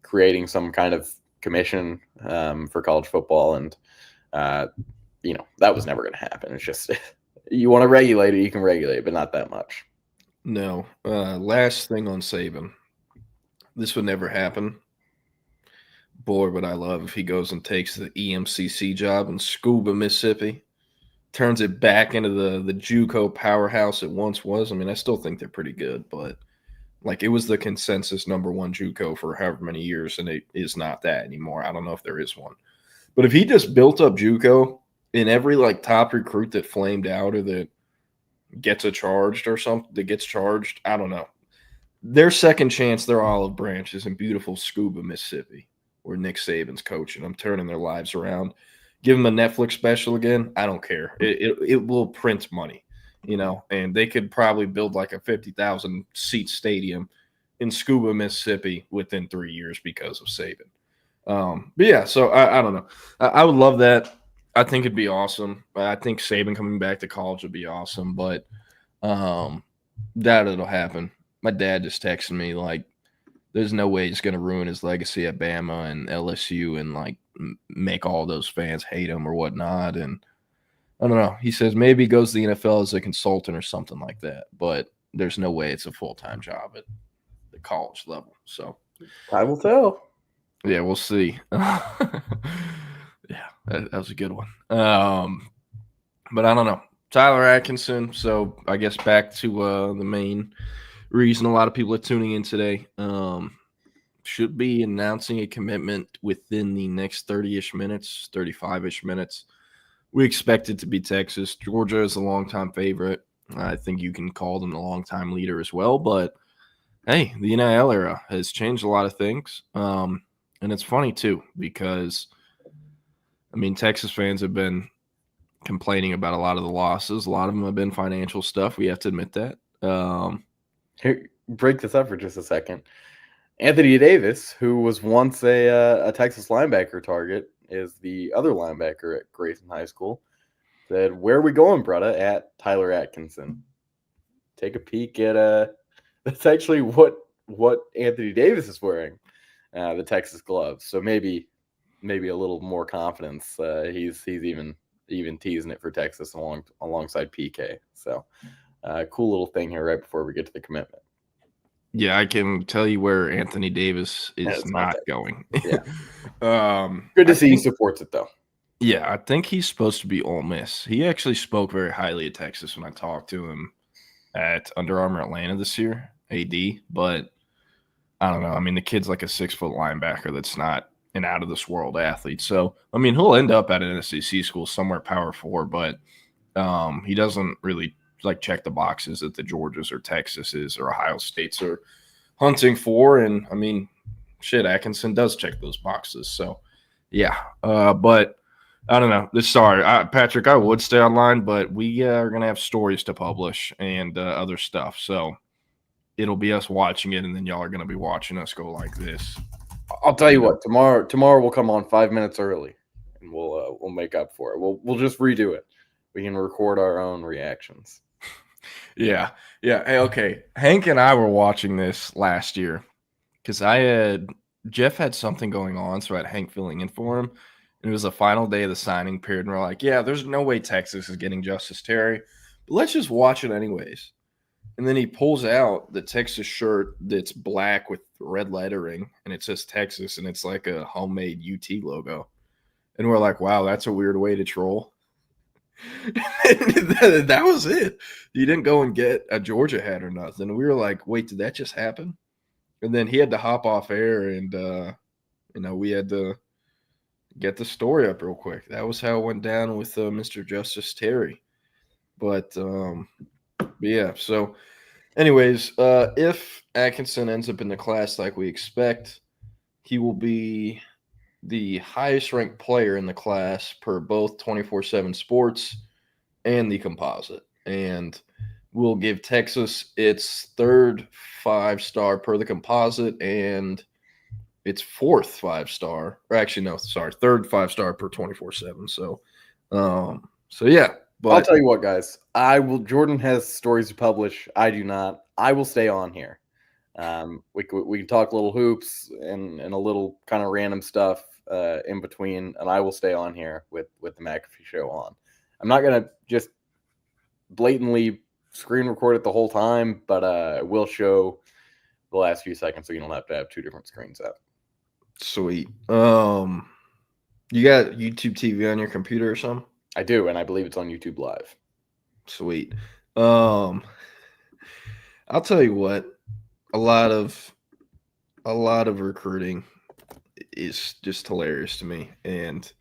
creating some kind of commission for college football. And, that was never going to happen. It's just, you want to regulate it, you can regulate it, but not that much. No. Last thing on Saban. This would never happen. Boy, would I love if he goes and takes the EMCC job in Scuba, Mississippi, turns it back into the JUCO powerhouse it once was. I mean, I still think they're pretty good, but it was the consensus number one JUCO for however many years, and it is not that anymore. I don't know if there is one. But if he just built up JUCO in every top recruit that flamed out or that gets charged or something that gets charged, I don't know. Their second chance, their olive branch is in beautiful Scuba, Mississippi, where Nick Saban's coaching. I'm turning their lives around. Give them a Netflix special again. I don't care. It will print money, and they could probably build a 50,000 seat stadium in Scuba, Mississippi within 3 years because of Saban. But yeah, so I don't know. I would love that. I think it'd be awesome. I think Saban coming back to college would be awesome, but that it'll happen. My dad just texted me there's no way he's going to ruin his legacy at Bama and LSU and make all those fans hate him or whatnot. And I don't know. He says maybe he goes to the NFL as a consultant or something like that, but there's no way it's a full-time job at the college level. So I will tell. Yeah, we'll see. Yeah, that was a good one. But I don't know. Tyler Atkinson. So I guess back to the main reason a lot of people are tuning in today. Should be announcing a commitment within the next 30-ish minutes, 35-ish minutes. We expect it to be Texas. Georgia is a longtime favorite. I think you can call them the longtime leader as well. But, hey, the NIL era has changed a lot of things. And it's funny, too, because, Texas fans have been complaining about a lot of the losses. A lot of them have been financial stuff. We have to admit that. Here, break this up for just a second. Anthony Davis, who was once a Texas linebacker target, is the other linebacker at Grayson High School. Said, "Where are we going, brother?" At Tyler Atkinson. Take a peek at that's actually what Anthony Davis is wearing, the Texas gloves. So maybe a little more confidence. He's even teasing it for Texas alongside PK. So cool little thing here right before we get to the commitment. Yeah, I can tell you where Anthony Davis is not going. Yeah. Good to see he supports it, though. Yeah, I think he's supposed to be Ole Miss. He actually spoke very highly of Texas when I talked to him at Under Armour Atlanta this year, AD. But I don't know. The kid's like a 6-foot linebacker that's not an out of this world athlete. So, I mean, he'll end up at an SEC school somewhere Power 4, but he doesn't really like check the boxes that the Georgias or Texases or Ohio States are hunting for. And I mean, shit, Atkinson does check those boxes. So, yeah. But I don't know. Sorry, Patrick, I would stay online, but we are going to have stories to publish and other stuff. So it'll be us watching it, and then y'all are going to be watching us go like this. I'll tell you what. Tomorrow we'll come on 5 minutes early, and we'll make up for it. We'll just redo it. We can record our own reactions. Yeah. Hey, okay. Hank and I were watching this last year because Jeff had something going on, so I had Hank filling in for him. And it was the final day of the signing period, and we're like, yeah, there's no way Texas is getting Justice Terry, but let's just watch it anyways. And then he pulls out the Texas shirt that's black with red lettering, and it says Texas, and it's like a homemade UT logo. And we're like, wow, that's a weird way to troll. That was it. You didn't go and get a Georgia hat or nothing. And we were like, wait, did that just happen? And then he had to hop off air, and we had to get the story up real quick. That was how it went down with Mr. Justice Terry. But yeah, so anyways, if Atkinson ends up in the class like we expect, he will be the highest ranked player in the class per both 24/7 Sports and the composite. And we'll give Texas its third 5-star per the composite and its fourth 5-star, or actually, no, sorry, third 5-star per 24/7. So yeah. But I'll tell you what, guys. Jordan has stories to publish. I do not. I will stay on here. We can talk little hoops and a little kind of random stuff in between, and I will stay on here with the McAfee show on. I'm not gonna just blatantly screen record it the whole time, but I will show the last few seconds so you don't have to have two different screens up. Sweet. You got YouTube TV on your computer or something? I do, and I believe it's on YouTube Live. Sweet. I'll tell you what, a lot of recruiting is just hilarious to me. And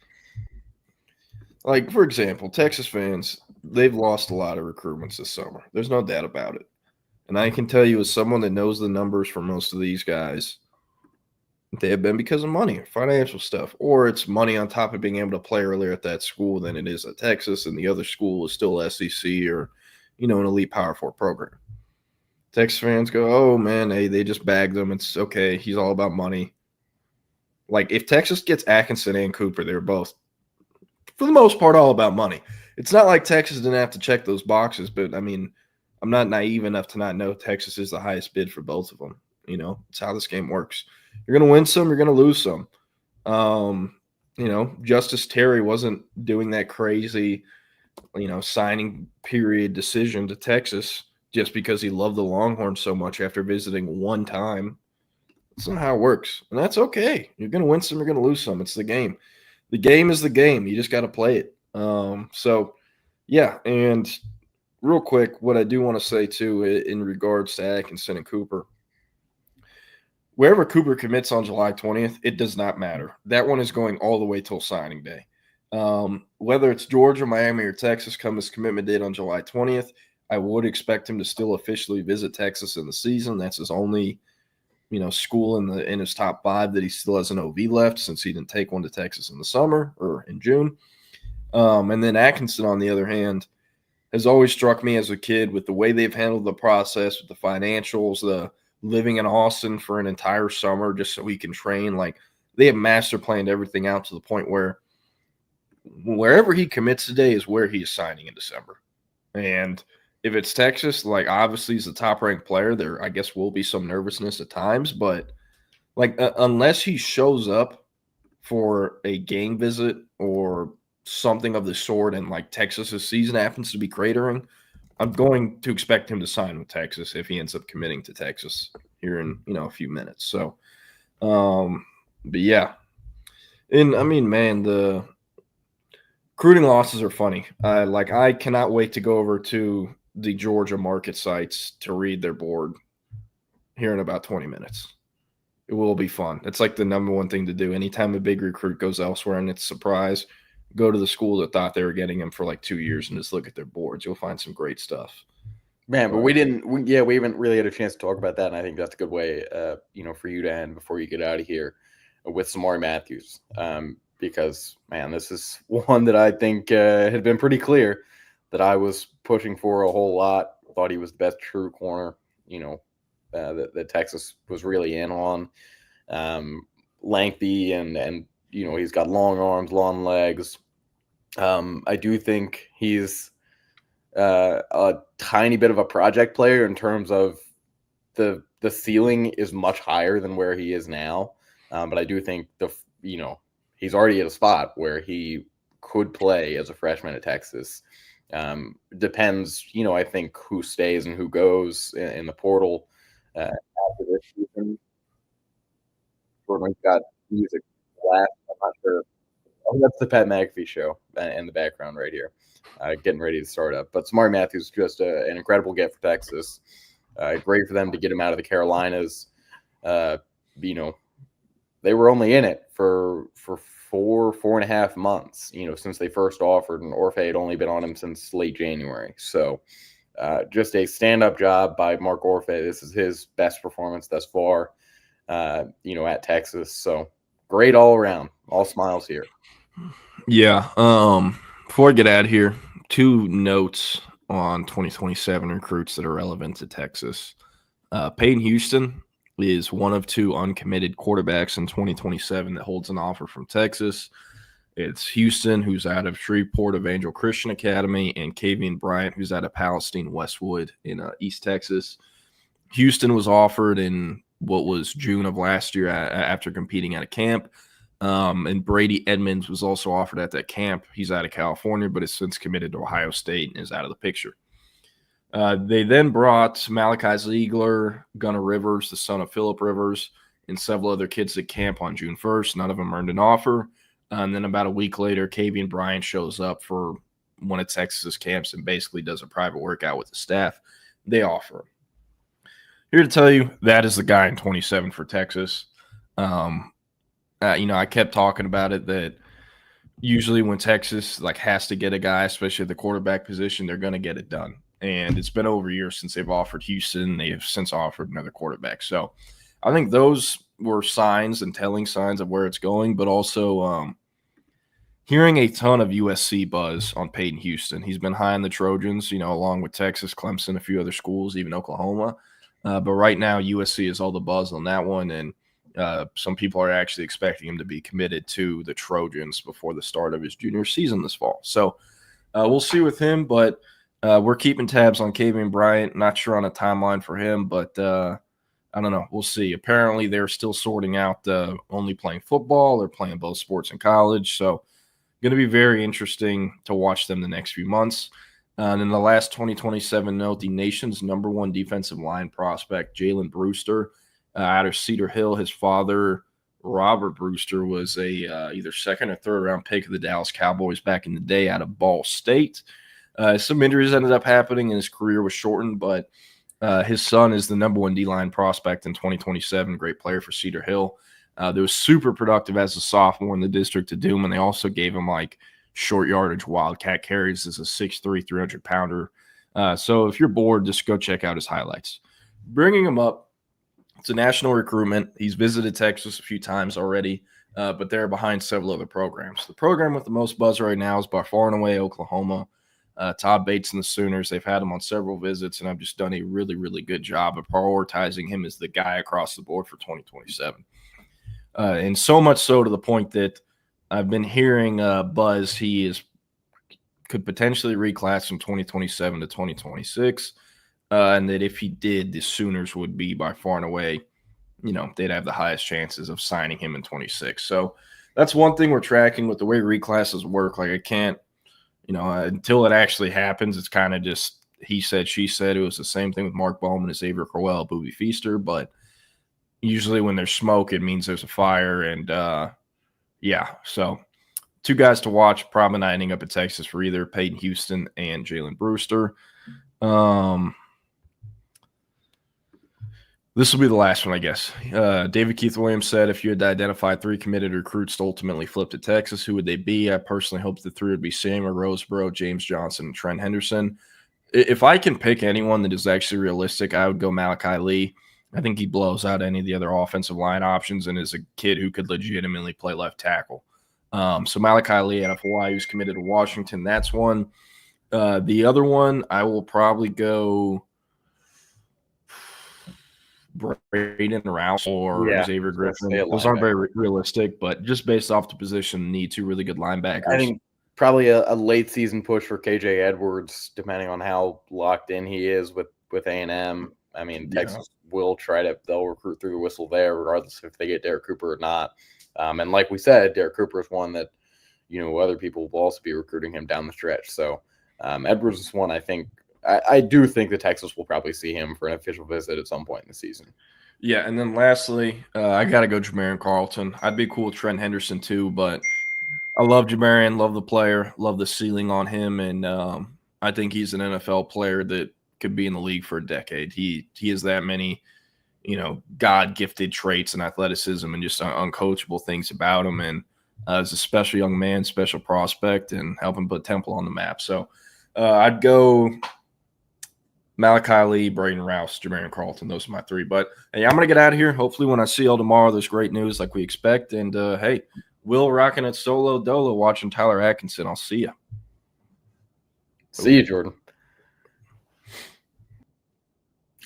like, for example, Texas fans, they've lost a lot of recruitments this summer. There's no doubt about it. And I can tell you, as someone that knows the numbers for most of these guys, they have been because of money, financial stuff, or it's money on top of being able to play earlier at that school than it is at Texas, and the other school is still SEC or, an elite Power 4 program. Texas fans go, oh, man, hey, they just bagged them. It's okay. He's all about money. Like, if Texas gets Atkinson and Cooper, they're both, for the most part, all about money. It's not like Texas didn't have to check those boxes, but, I mean, I'm not naive enough to not know Texas is the highest bid for both of them. It's how this game works. You're going to win some, you're going to lose some. Justice Terry wasn't doing that crazy, signing period decision to Texas just because he loved the Longhorns so much after visiting one time. That's not how it works. And that's okay. You're going to win some, you're going to lose some. It's the game. The game is the game. You just got to play it. So, yeah. And real quick, what I do want to say, too, in regards to Atkinson and Cooper, wherever Cooper commits on July 20th, it does not matter. That one is going all the way till signing day. Whether it's Georgia, Miami, or Texas come his commitment date on July 20th, I would expect him to still officially visit Texas in the season. That's his only, school in his top 5 that he still has an OV left, since he didn't take one to Texas in the summer or in June. And then Atkinson, on the other hand, has always struck me as a kid with the way they've handled the process, with the financials, the living in Austin for an entire summer just so he can train. Like, they have master planned everything out to the point where wherever he commits today is where he is signing in December. And if it's Texas, like, obviously he's the top ranked player. There, I guess, will be some nervousness at times, but like, unless he shows up for a game visit or something of the sort, and like Texas's season happens to be cratering, I'm going to expect him to sign with Texas if he ends up committing to Texas here in, a few minutes. So, but yeah. And I mean, man, the recruiting losses are funny. I cannot wait to go over to the Georgia market sites to read their board here in about 20 minutes. It will be fun. It's like the number one thing to do. Anytime a big recruit goes elsewhere and it's a surprise, go to the school that thought they were getting him for like 2 years and just look at their boards. You'll find some great stuff. Man, but we haven't really had a chance to talk about that, and I think that's a good way, for you to end before you get out of here with Samari Matthews, because, man, this is one that I think had been pretty clear that I was pushing for a whole lot. Thought he was the best true corner, that Texas was really in on. Lengthy and he's got long arms, long legs. I do think he's a tiny bit of a project player in terms of the ceiling is much higher than where he is now. But I do think he's already at a spot where he could play as a freshman at Texas. Depends, I think who stays and who goes in the portal after this season. We've got music last. I'm not sure. Oh, that's the Pat McAfee show in the background right here. Getting ready to start up. But Samari Matthews, just an incredible get for Texas. Great for them to get him out of the Carolinas. They were only in it for 4.5 months, since they first offered, and Orfe had only been on him since late January. So just a stand-up job by Mark Orfe. This is his best performance thus far, at Texas. So great all around. All smiles here. Yeah. Before I get out of here, 2 notes on 2027 recruits that are relevant to Texas. Peyton Houston is one of 2 uncommitted quarterbacks in 2027 that holds an offer from Texas. It's Houston, who's out of Shreveport Evangel Christian Academy, and Kavian Bryant, who's out of Palestine Westwood in East Texas. Houston was offered in what was June of last year after competing at a camp. And Brady Edmonds was also offered at that camp. He's out of California, but has since committed to Ohio State and is out of the picture. They then brought Malachi Ziegler, Gunnar Rivers, the son of Phillip Rivers, and several other kids at camp on June 1st. None of them earned an offer. And then about a week later, Kavian Bryant shows up for one of Texas's camps and basically does a private workout with the staff. They offer him. Here to tell you, that is the guy in 27 for Texas. I kept talking about it that usually when Texas has to get a guy, especially at the quarterback position, they're going to get it done. And it's been over a year since they've offered Houston. They have since offered another quarterback. So I think those were signs and telling signs of where it's going, but also hearing a ton of USC buzz on Peyton Houston. He's been high on the Trojans, along with Texas, Clemson, a few other schools, even Oklahoma. But right now, USC is all the buzz on that one. And some people are actually expecting him to be committed to the Trojans before the start of his junior season this fall. So we'll see with him, but we're keeping tabs on Kavian Bryant. Not sure on a timeline for him, but I don't know. We'll see. Apparently, they're still sorting out only playing football or playing both sports in college. So going to be very interesting to watch them the next few months. And in the last 2027 note, the nation's #1 defensive line prospect, Jalen Brewster, out of Cedar Hill. His father, Robert Brewster, was a either second or third round pick of the Dallas Cowboys back in the day out of Ball State. Some injuries ended up happening and his career was shortened, but his son is the #1 D-line prospect in 2027. Great player for Cedar Hill. They was super productive as a sophomore in the District of Doom, and they also gave him short yardage wildcat carries as a 6'3", 300-pounder. So if you're bored, just go check out his highlights. Bringing him up, it's a national recruitment. He's visited Texas a few times already, but they're behind several other programs. The program with the most buzz right now is by far and away Oklahoma. Todd Bates and the Sooners, they've had him on several visits, and I've just done a really, really good job of prioritizing him as the guy across the board for 2027. And so much so to the point that I've been hearing buzz he could potentially reclass from 2027 to 2026, and that if he did, the Sooners would be by far and away, they'd have the highest chances of signing him in 26. So that's one thing we're tracking with the way reclasses work. I can't, until it actually happens, it's kind of just he said, she said. It was the same thing with Mark Bowman and Xavier Crowell, Boobie Feaster, but usually when there's smoke, it means there's a fire, and so 2 guys to watch, probably not ending up at Texas for either Peyton Houston and Jalen Brewster. This will be the last one, I guess. David Keith Williams said, if you had to identify 3 committed recruits to ultimately flip to Texas, who would they be? I personally hope the 3 would be Samuel Roseboro, James Johnson, and Trent Henderson. If I can pick anyone that is actually realistic, I would go Malachi Lee. I think he blows out any of the other offensive line options and is a kid who could legitimately play left tackle. So Malachi Lee out of Hawaii, who's committed to Washington, that's one. The other one, I will probably go Braden Rouse or Xavier Griffin. Those aren't very realistic, but just based off the position, need 2 really good linebackers. I think probably a late season push for KJ Edwards, depending on how locked in he is with A&M. I mean, Texas will they'll recruit through the whistle there, regardless if they get Derek Cooper or not. And like we said, Derek Cooper is one that, other people will also be recruiting him down the stretch. So Edwards is one I think. I do think that Texas will probably see him for an official visit at some point in the season. Yeah, and then lastly, I got to go Jamarian Carlton. I'd be cool with Trent Henderson too, but I love Jamarian, love the player, love the ceiling on him, and I think he's an NFL player that could be in the league for a decade. He has that many, God-gifted traits and athleticism and just uncoachable things about him, and as a special young man, special prospect, and help him put Temple on the map. So I'd go Malachi Lee, Braden Rouse, Jamarian Carlton. Those are my 3. But, hey, I'm going to get out of here. Hopefully when I see y'all tomorrow, there's great news like we expect. And, hey, Will rocking it solo dolo watching Tyler Atkinson. I'll see you. See you, Jordan.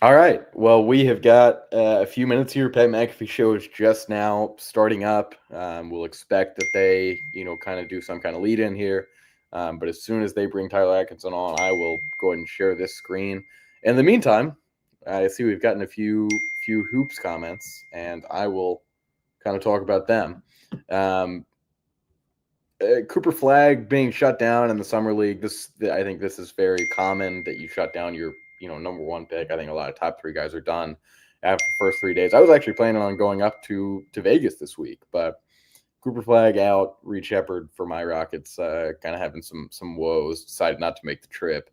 All right. Well, we have got a few minutes here. Pat McAfee show is just now starting up. We'll expect that they, kind of do some kind of lead in here. But as soon as they bring Tyler Atkinson on, I will go ahead and share this screen. In the meantime, I see we've gotten a few hoops comments, and I will kind of talk about them. Cooper Flagg being shut down in the summer league. I think this is very common that you shut down your number 1 pick. I think a lot of top 3 guys are done after the first 3 days. I was actually planning on going up to Vegas this week, but Cooper Flagg out, Reed Shepard for my Rockets kind of having some woes, decided not to make the trip.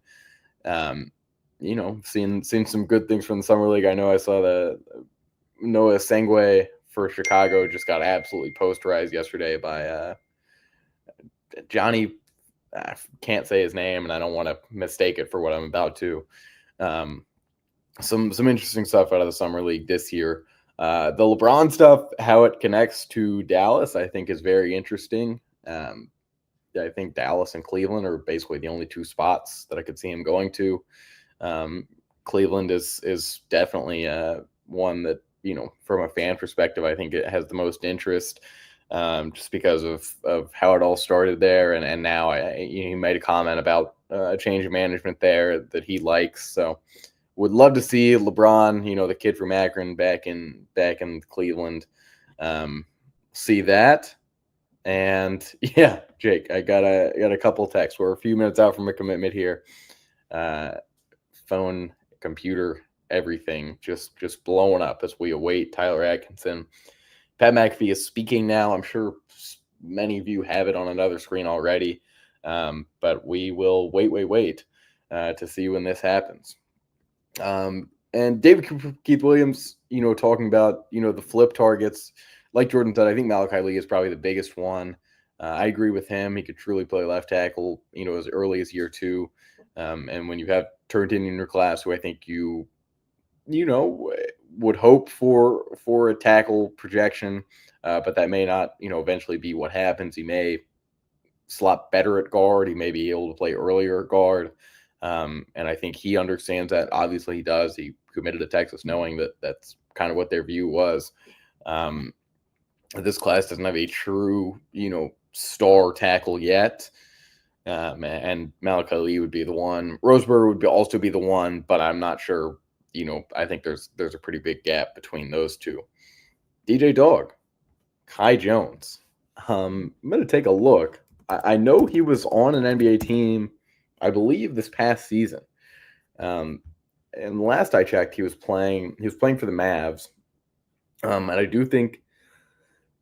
Seeing some good things from the summer league. I know I saw the Noah Sengwe for Chicago just got absolutely posterized yesterday by Johnny. I can't say his name, and I don't want to mistake it for what I'm about to. Some interesting stuff out of the summer league this year. The LeBron stuff, how it connects to Dallas, I think is very interesting. I think Dallas and Cleveland are basically the only 2 spots that I could see him going to. Cleveland is definitely one that, from a fan perspective, I think it has the most interest, just because of how it all started there. And now he made a comment about a change of management there that he likes. So would love to see LeBron, the kid from Akron, back in Cleveland. See that. And yeah, Jake, I got a couple of texts. We're a few minutes out from a commitment here. Phone, computer, everything just blowing up as we await Tyler Atkinson. Pat McAfee is speaking now. I'm sure many of you have it on another screen already, but we will wait to see when this happens. And David Keith Williams, talking about, the flip targets. Like Jordan said, I think Malachi Lee is probably the biggest one. I agree with him. He could truly play left tackle, as early as year 2. And when you have turned in your class, who I think you would hope for a tackle projection, but that may not, eventually be what happens. He may slot better at guard. He may be able to play earlier at guard. And I think he understands that. Obviously he does. He committed to Texas knowing that that's kind of what their view was. This class doesn't have a true, star tackle yet. And Malachi Lee would be the one. Roseburg would also be the one, but I'm not sure. I think there's a pretty big gap between those 2. DJ Dog, Kai Jones. I'm going to take a look. I know he was on an NBA team, I believe, this past season. And last I checked, he was playing for the Mavs. And I do think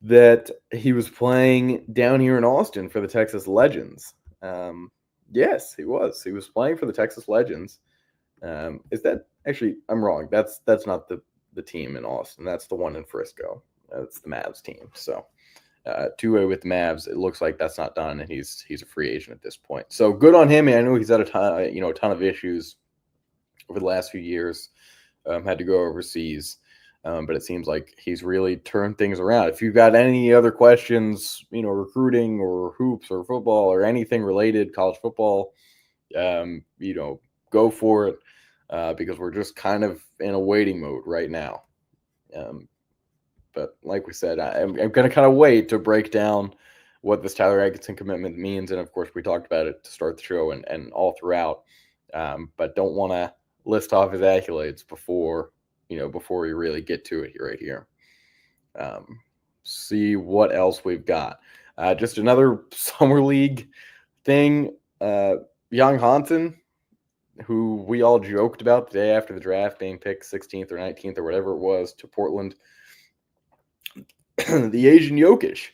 that he was playing down here in Austin for the Texas Legends. Yes, he was. He was playing for the Texas Legends. Is that actually? I'm wrong. That's not the the team in Austin. That's the one in Frisco. That's the Mavs team. So two-way with the Mavs. It looks like that's not done, and he's a free agent at this point. So good on him. And I know he's had a ton of issues over the last few years. Had to go overseas. But it seems like he's really turned things around. If you've got any other questions, recruiting or hoops or football or anything related, college football, go for it because we're just kind of in a waiting mode right now. But like we said, I'm going to kind of wait to break down what this Tyler Atkinson commitment means. And of course, we talked about it to start the show and all throughout. But don't want to list off his accolades before we really get to it right here. See what else we've got. Just another summer league thing. Young Hansen, who we all joked about the day after the draft being picked 16th or 19th or whatever it was to Portland. The Asian Jokic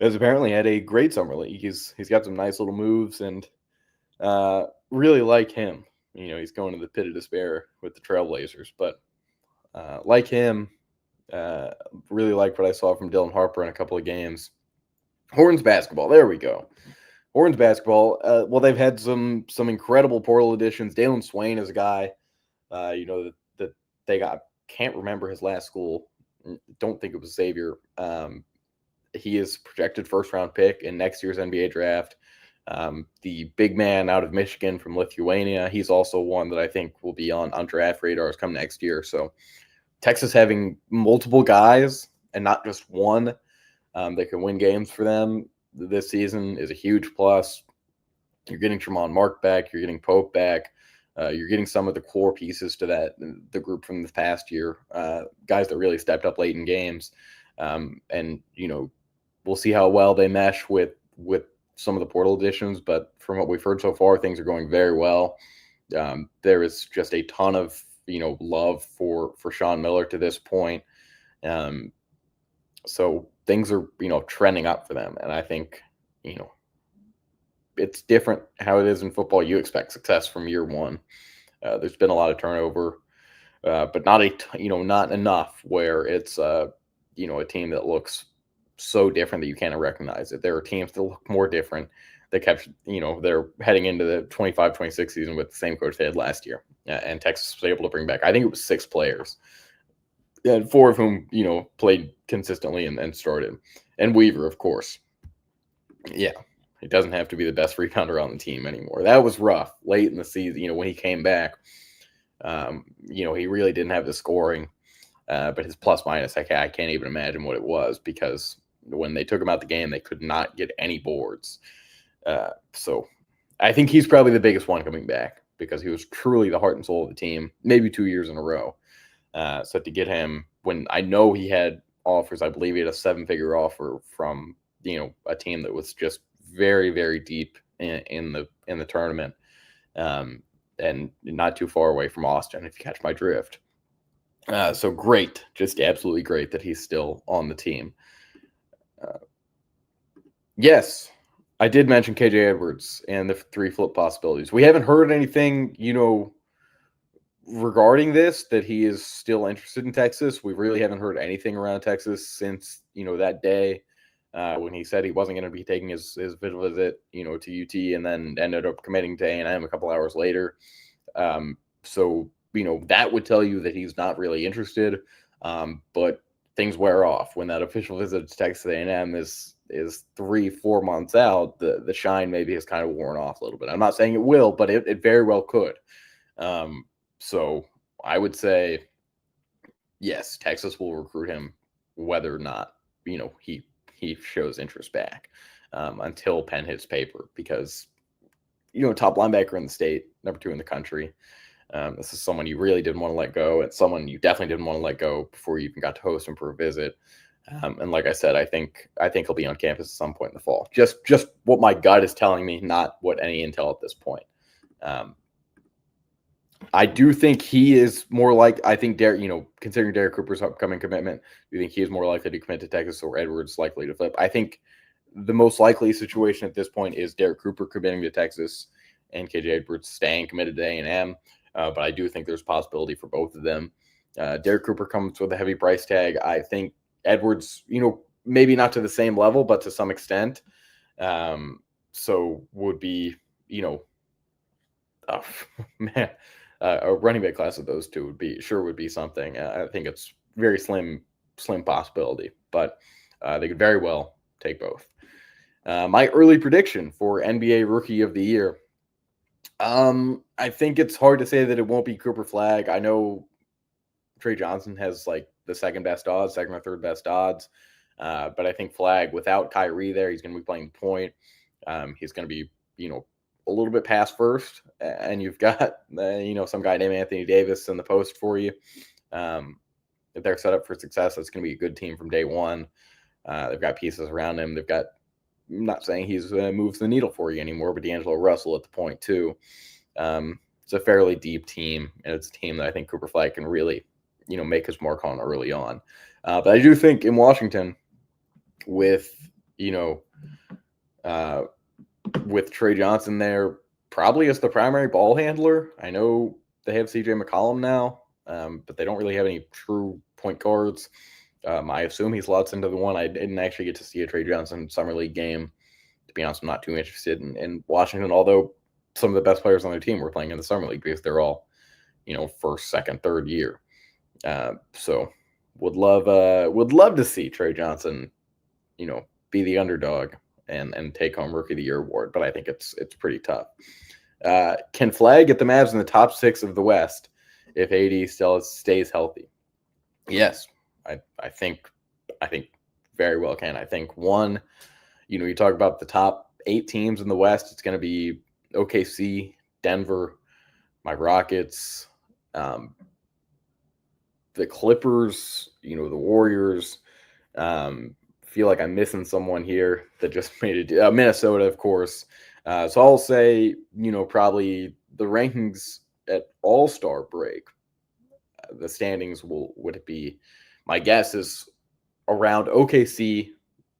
has apparently had a great summer league. He's got some nice little moves and really like him. He's going to the pit of despair with the Trailblazers, but like him, really like what I saw from Dylan Harper in a couple of games. Horns basketball, there we go. Horns basketball, well, they've had some incredible portal additions. Dalen Swain is a guy, that they got. Can't remember his last school. Don't think it was Xavier. He is projected first-round pick in next year's NBA draft. The big man out of Michigan from Lithuania, he's also one that I think will be on draft radars come next year. So Texas having multiple guys and not just one that can win games for them this season is a huge plus. You're getting Tremont Mark back. You're getting Pope back. You're getting some of the core pieces to the group from the past year, guys that really stepped up late in games. And, we'll see how well they mesh with some of the portal additions. But from what we've heard so far, things are going very well. There is just a ton of, love for Sean Miller to this point. So things are, trending up for them. And I think, it's different how it is in football. You expect success from year one. There's been a lot of turnover, but not not enough where it's a team that looks so different that you can't recognize it. There are teams that look more different that kept, they're heading into the 25-26 season with the same coach they had last year. And Texas was able to bring back, I think it was 6 players, and 4 of whom, played consistently and started. And Weaver, of course. Yeah. It doesn't have to be the best rebounder on the team anymore. That was rough late in the season. When he came back, he really didn't have the scoring, but his plus minus, I can't even imagine what it was because when they took him out the game, they could not get any boards. So I think he's probably the biggest one coming back because he was truly the heart and soul of the team, maybe 2 years in a row. So to get him when I know he had offers, I believe he had a 7-figure offer from, a team that was just very, very deep in the tournament, and not too far away from Austin, if you catch my drift. So great, just absolutely great that he's still on the team. Yes, I did mention KJ Edwards and the 3 flip possibilities. We haven't heard anything, regarding this, that he is still interested in Texas. We really haven't heard anything around Texas since, that day. When he said he wasn't going to be taking his visit, to UT, and then ended up committing to A&M a couple hours later. So, that would tell you that he's not really interested. But things wear off when that official visit to Texas A&M is 3-4 months out. The shine maybe has kind of worn off a little bit. I'm not saying it will, but it very well could. So I would say, yes, Texas will recruit him, whether or not, he shows interest back until pen hits paper because, top linebacker in the state, number 2 in the country. This is someone you really didn't want to let go. It's someone you definitely didn't want to let go before you even got to host him for a visit. And like I said, I think he'll be on campus at some point in the fall. Just what my gut is telling me, not what any intel at this point. I do think he is more like, I think considering Derek Cooper's upcoming commitment, do you think he is more likely to commit to Texas or Edwards likely to flip? I think the most likely situation at this point is Derek Cooper committing to Texas and KJ Edwards staying committed to A&M. But I do think there's a possibility for both of them. Derek Cooper comes with a heavy price tag. I think Edwards, maybe not to the same level, but to some extent. So would be, man, a running back class of those two would be something. I think it's very slim possibility, but they could very well take both. My early prediction for NBA Rookie of the Year. I think it's hard to say that it won't be Cooper Flagg. I know Trey Johnson has like the second or third best odds. But I think Flagg, without Kyrie there, he's going to be playing point. He's going to be, a little bit past first, and you've got, some guy named Anthony Davis in the post for you. If they're set up for success, it's going to be a good team from day one. They've got pieces around him. They've got, I'm not saying he's moves the needle for you anymore, but D'Angelo Russell at the point too. It's a fairly deep team, and it's a team that I think Cooper Flagg can really, make his mark on early on. But I do think in Washington, with Trey Johnson there, probably as the primary ball handler. I know they have CJ McCollum now, but they don't really have any true point guards. I assume he slots into the one. I didn't actually get to see a Trey Johnson Summer League game. To be honest, I'm not too interested in Washington, although some of the best players on their team were playing in the Summer League because they're all, first, second, third year. So would love to see Trey Johnson, be the underdog and take home Rookie of the Year award, but I think it's pretty tough. Can Flagg get the Mavs in the top 6 of the West if AD still stays healthy? Yes, I think very well can. I think one, you talk about the top 8 teams in the West, it's going to be OKC, Denver, my Rockets, the Clippers, the Warriors. Feel like I'm missing someone here that just made it. Minnesota, of course. So I'll say, probably the rankings at All-Star break, the standings would be, my guess is around OKC,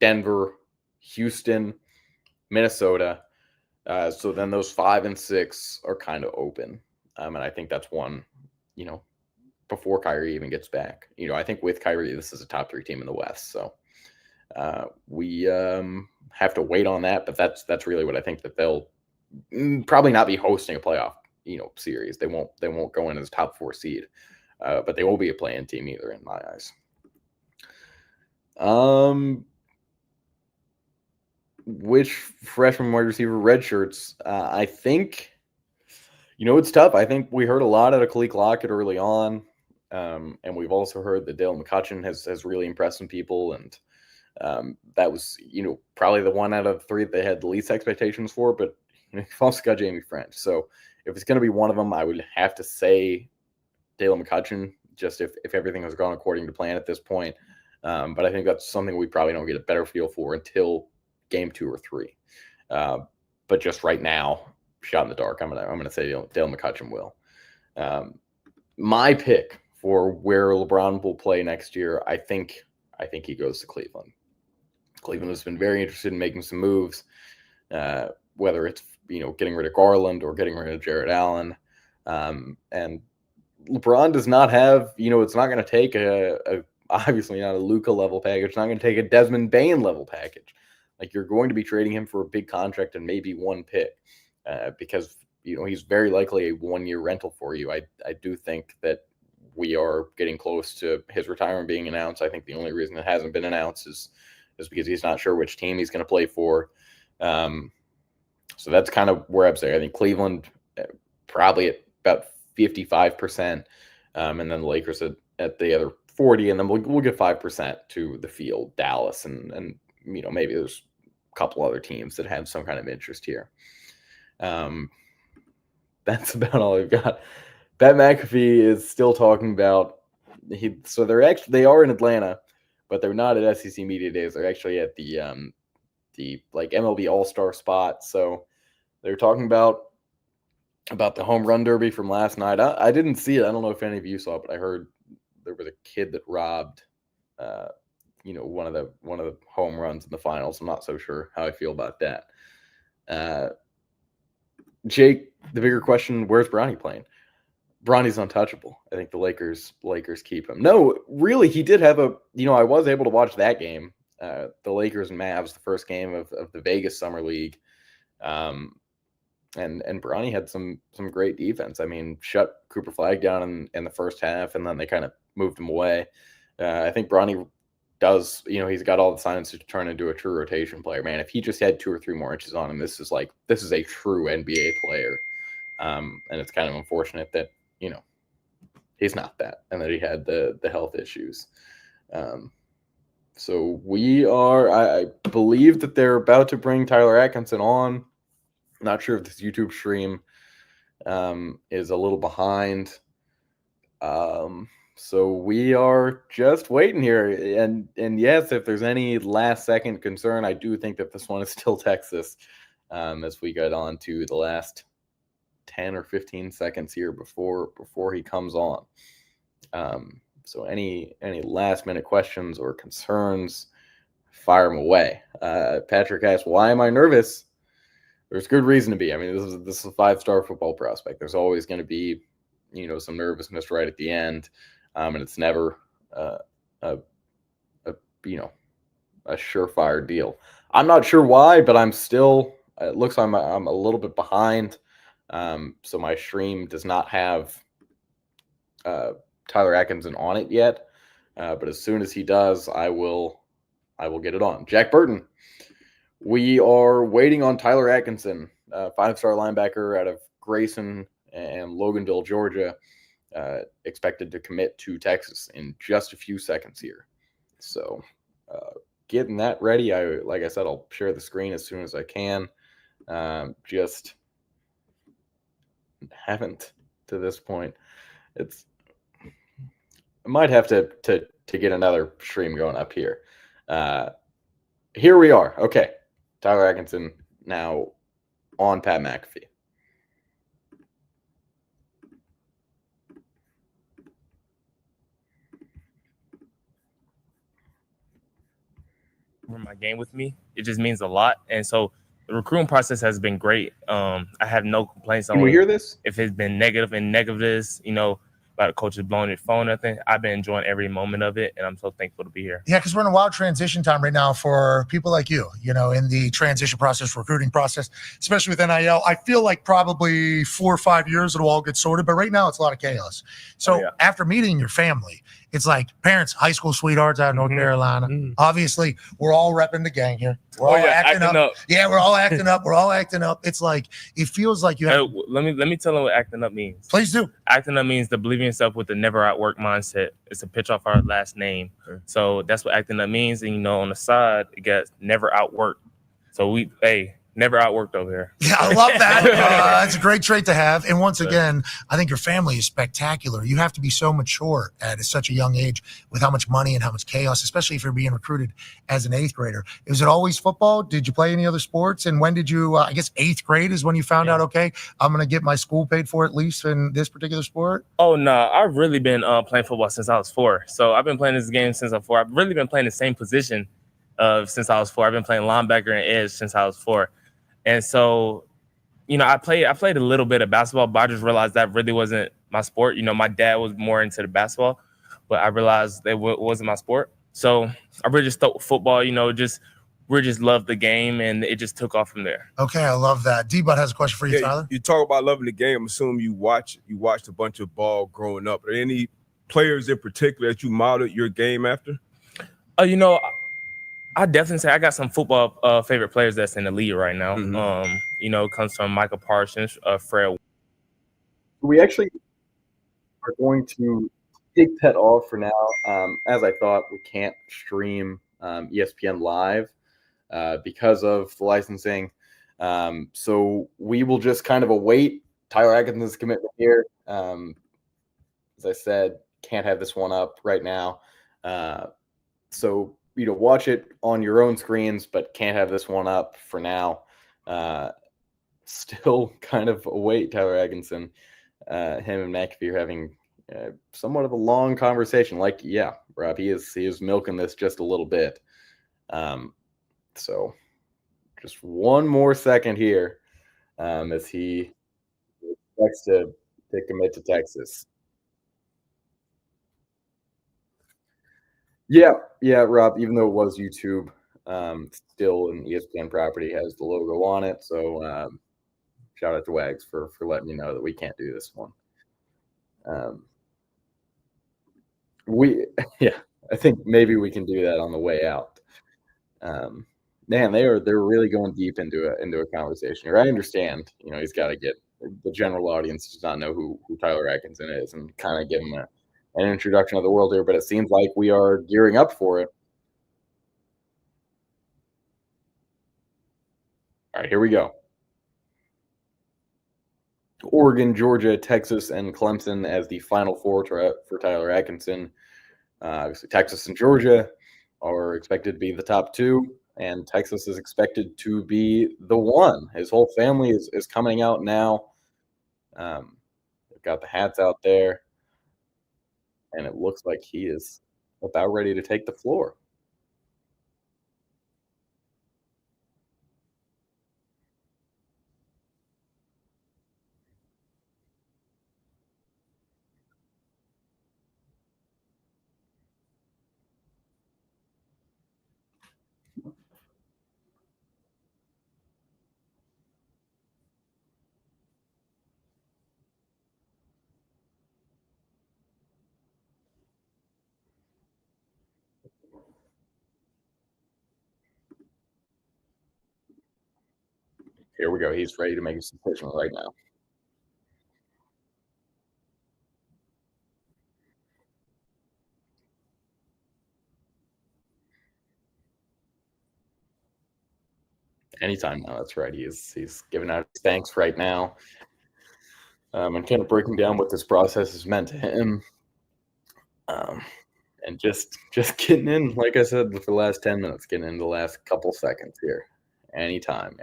Denver, Houston, Minnesota. So then those 5 and 6 are kind of open. And I think that's one, before Kyrie even gets back. I think with Kyrie, this is a top 3 team in the West. So we have to wait on that, but that's really what I think, that they'll probably not be hosting a playoff, series. They won't go in as top 4 seed, but they won't be a play-in team either in my eyes. Which freshman wide receiver red shirts? I think, it's tough. I think we heard a lot out of Khalil Lockett early on. And we've also heard that Dale McCutcheon has really impressed some people. And that was, probably the one out of 3 that they had the least expectations for. But you've also got Jamie French. So if it's going to be one of them, I would have to say Dale McCutcheon, just if everything has gone according to plan at this point. But I think that's something we probably don't get a better feel for until game 2 or 3. But just right now, shot in the dark, I'm gonna say Dale McCutcheon will. My pick for where LeBron will play next year, I think he goes to Cleveland. Cleveland has been very interested in making some moves, whether it's getting rid of Garland or getting rid of Jared Allen. And LeBron does not have, it's not going to take a obviously not a Luka level package. It's not going to take a Desmond Bain level package. Like, you're going to be trading him for a big contract and maybe one pick, because he's very likely a 1-year rental for you. I do think that we are getting close to his retirement being announced. I think the only reason it hasn't been announced is because he's not sure which team he's going to play for. So that's kind of where I'm saying. I think Cleveland probably at about 55%, and then the Lakers at the other 40%, and then we'll get 5% to the field, Dallas, and maybe there's a couple other teams that have some kind of interest here. That's about all I've got. Pat McAfee is still talking about so they are in Atlanta, but they're not at SEC Media Days. They're actually at the MLB All-Star spot. So they're talking about the home run derby from last night. I didn't see it. I don't know if any of you saw it, but I heard there was a kid that robbed one of the home runs in the finals. I'm not so sure how I feel about that. Jake, the bigger question, where's Bronny playing? Bronny's untouchable. I think the Lakers keep him. No, really, he did have a, I was able to watch that game. The Lakers and Mavs, the first game of the Vegas Summer League. And Bronny had some great defense. I mean, shut Cooper Flagg down in the first half, and then they kind of moved him away. I think Bronny does, he's got all the signs to turn into a true rotation player. Man, if he just had 2 or 3 more inches on him, this is a true NBA player. And it's kind of unfortunate that, he's not that, and that he had the health issues. So I believe that they're about to bring Tyler Atkinson on. Not sure if this YouTube stream is a little behind. So we are just waiting here. And yes, if there's any last second concern, I do think that this one is still Texas as we get on to the last 10 or 15 seconds here before he comes on. So any last minute questions or concerns, fire them away. Patrick asks, why am I nervous? There's good reason to be. I mean, this is a 5-star football prospect. There's always going to be, some nervousness right at the end. And it's never a surefire deal. I'm not sure why, but it looks like I'm a little bit behind. So my stream does not have Tyler Atkinson on it yet. But as soon as he does, I will get it on. Jack Burton. We are waiting on Tyler Atkinson, 5-star linebacker out of Grayson and Loganville, Georgia, expected to commit to Texas in just a few seconds here. So getting that ready. Like I said, I'll share the screen as soon as I can. Just haven't to this point. I might have to get another stream going up here. Here we are. Okay. Tyler Atkinson now on Pat McAfee. My game with me, it just means a lot. And so the recruiting process has been great. I have no complaints on. Can we hear this? If it's been negative and negatives, about the coaches blowing their phone or anything, I've been enjoying every moment of it, and I'm so thankful to be here. Yeah, because we're in a wild transition time right now for people like you, in the transition process, recruiting process, especially with NIL. I feel like probably 4 or 5 years it'll all get sorted, but right now it's a lot of chaos. So after meeting your family, it's like parents, high school sweethearts out of North Carolina. Obviously, we're all repping the gang here. We're all acting up. Yeah, we're all acting up. We're all acting up. It's like, it feels like you have. Let me tell them what acting up means. Please do. Acting up means to believe in yourself with the never outwork mindset. It's a pitch off our last name. So that's what acting up means. And, on the side, it got never outwork. So never outworked over here. Yeah, I love that. That's a great trait to have. And once again, I think your family is spectacular. You have to be so mature at such a young age with how much money and how much chaos, especially if you're being recruited as an 8th grader. Was it always football? Did you play any other sports? And when did you, I guess 8th grade is when you found out, okay, I'm going to get my school paid for at least in this particular sport? Oh, no. I've really been playing football since I was 4. So I've been playing this game since I was 4. I've really been playing the same position since I was 4. I've been playing linebacker and edge since I was 4. And so, I played a little bit of basketball, but I just realized that really wasn't my sport. My dad was more into the basketball, but I realized that wasn't my sport. So I really just stuck with football, we just loved the game, and it just took off from there. Okay, I love that. D-Bud has a question for you, Tyler. You talk about loving the game. I'm assuming you watched a bunch of ball growing up. Are there any players in particular that you modeled your game after? I definitely say I got some football favorite players that's in the league right now. It comes from Michael Parsons, Fred. We actually are going to take that off for now. As I thought, we can't stream ESPN live because of the licensing. So we will just kind of await Tyler Atkinson's commitment here. As I said, can't have this one up right now. So watch it on your own screens, but can't have this one up for now. Still kind of await Tyler Atkinson. Him and McAfee are having somewhat of a long conversation. Rob, he is milking this just a little bit. So just one more second here as he expects to to commit to Texas. Yeah, Rob. Even though it was YouTube, still an ESPN property, has the logo on it. So shout out to Wags for letting me know that we can't do this one. I think maybe we can do that on the way out. Man, they're really going deep into a conversation here. I understand, he's got to get the general audience does not know who Tyler Atkinson is, and kind of give him an introduction of the world here. But it seems like we are gearing up for it. All right, here we go. Oregon, Georgia, Texas, and Clemson as the Final Four for Tyler Atkinson. Obviously, Texas and Georgia are expected to be the top two, and Texas is expected to be the one. His whole family is coming out now. They've got the hats out there, and it looks like he is about ready to take the floor. Here we go. He's ready to make his decision right now. Anytime now. That's right. He's giving out his thanks right now, and kind of breaking down what this process has meant to him, and just getting in, like I said, for the last 10 minutes, getting in the last couple seconds here. Anytime.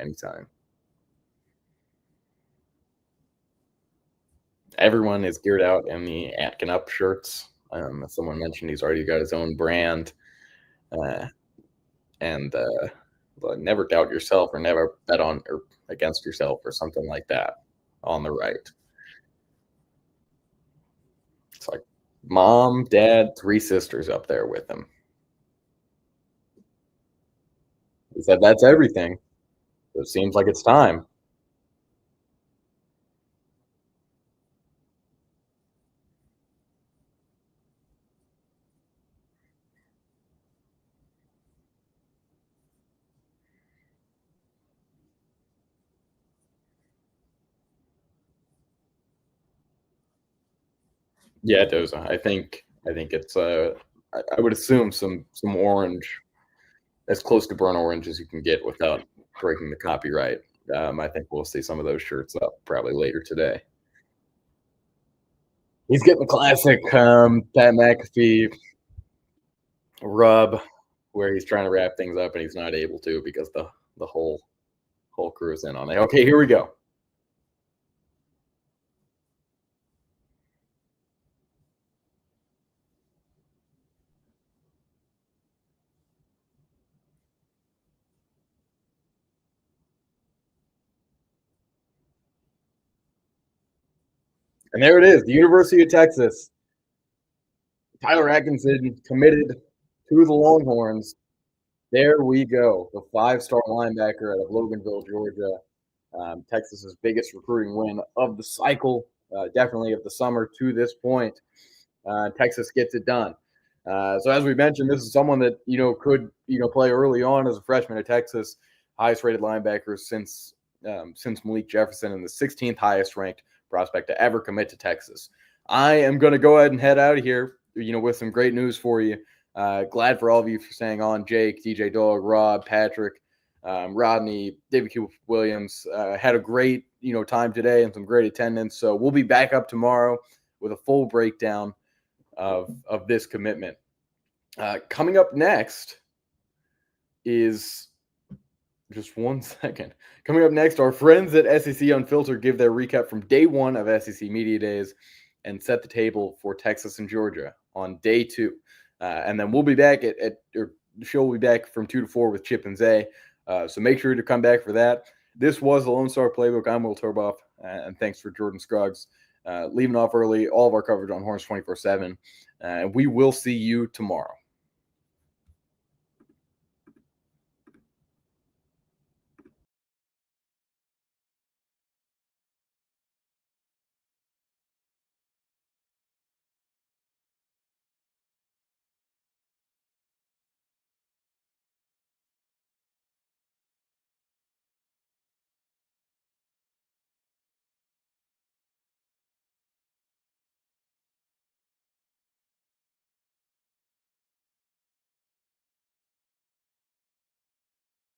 Everyone is geared out in the Atkin Up shirts. As someone mentioned, he's already got his own brand. And never doubt yourself, or never bet on or against yourself, or something like that on the right. It's like mom, dad, 3 sisters up there with him. He said that's everything. So it seems like it's time. Yeah, Doza. I think it's I would assume some orange, as close to burnt orange as you can get without breaking the copyright. I think we'll see some of those shirts up probably later today. He's getting the classic Pat McAfee rub, where he's trying to wrap things up and he's not able to because the whole crew is in on it. Okay, here we go. And there it is, the University of Texas. Tyler Atkinson committed to the Longhorns. There we go. The 5-star linebacker out of Loganville, Georgia. Texas's biggest recruiting win of the cycle, definitely of the summer to this point. Texas gets it done. So as we mentioned, this is someone that could play early on as a freshman at Texas. Highest rated linebacker since Malik Jefferson, and the 16th highest ranked prospect to ever commit to Texas. I am going to go ahead and head out of here, with some great news for you. Glad for all of you for staying on. Jake, DJ Dog, Rob, Patrick, Rodney, David Q. Williams. Had a great, time today and some great attendance. So we'll be back up tomorrow with a full breakdown of this commitment. Coming up next is just 1 second. Coming up next, our friends at SEC Unfiltered give their recap from day 1 of SEC Media Days and set the table for Texas and Georgia on day 2. And then we'll be back the show will be back from 2 to 4 with Chip and Zay. So make sure to come back for that. This was the Lone Star Playbook. I'm Will Turboff, and thanks for Jordan Scruggs leaving off early. All of our coverage on Horns 24/7. We will see you tomorrow.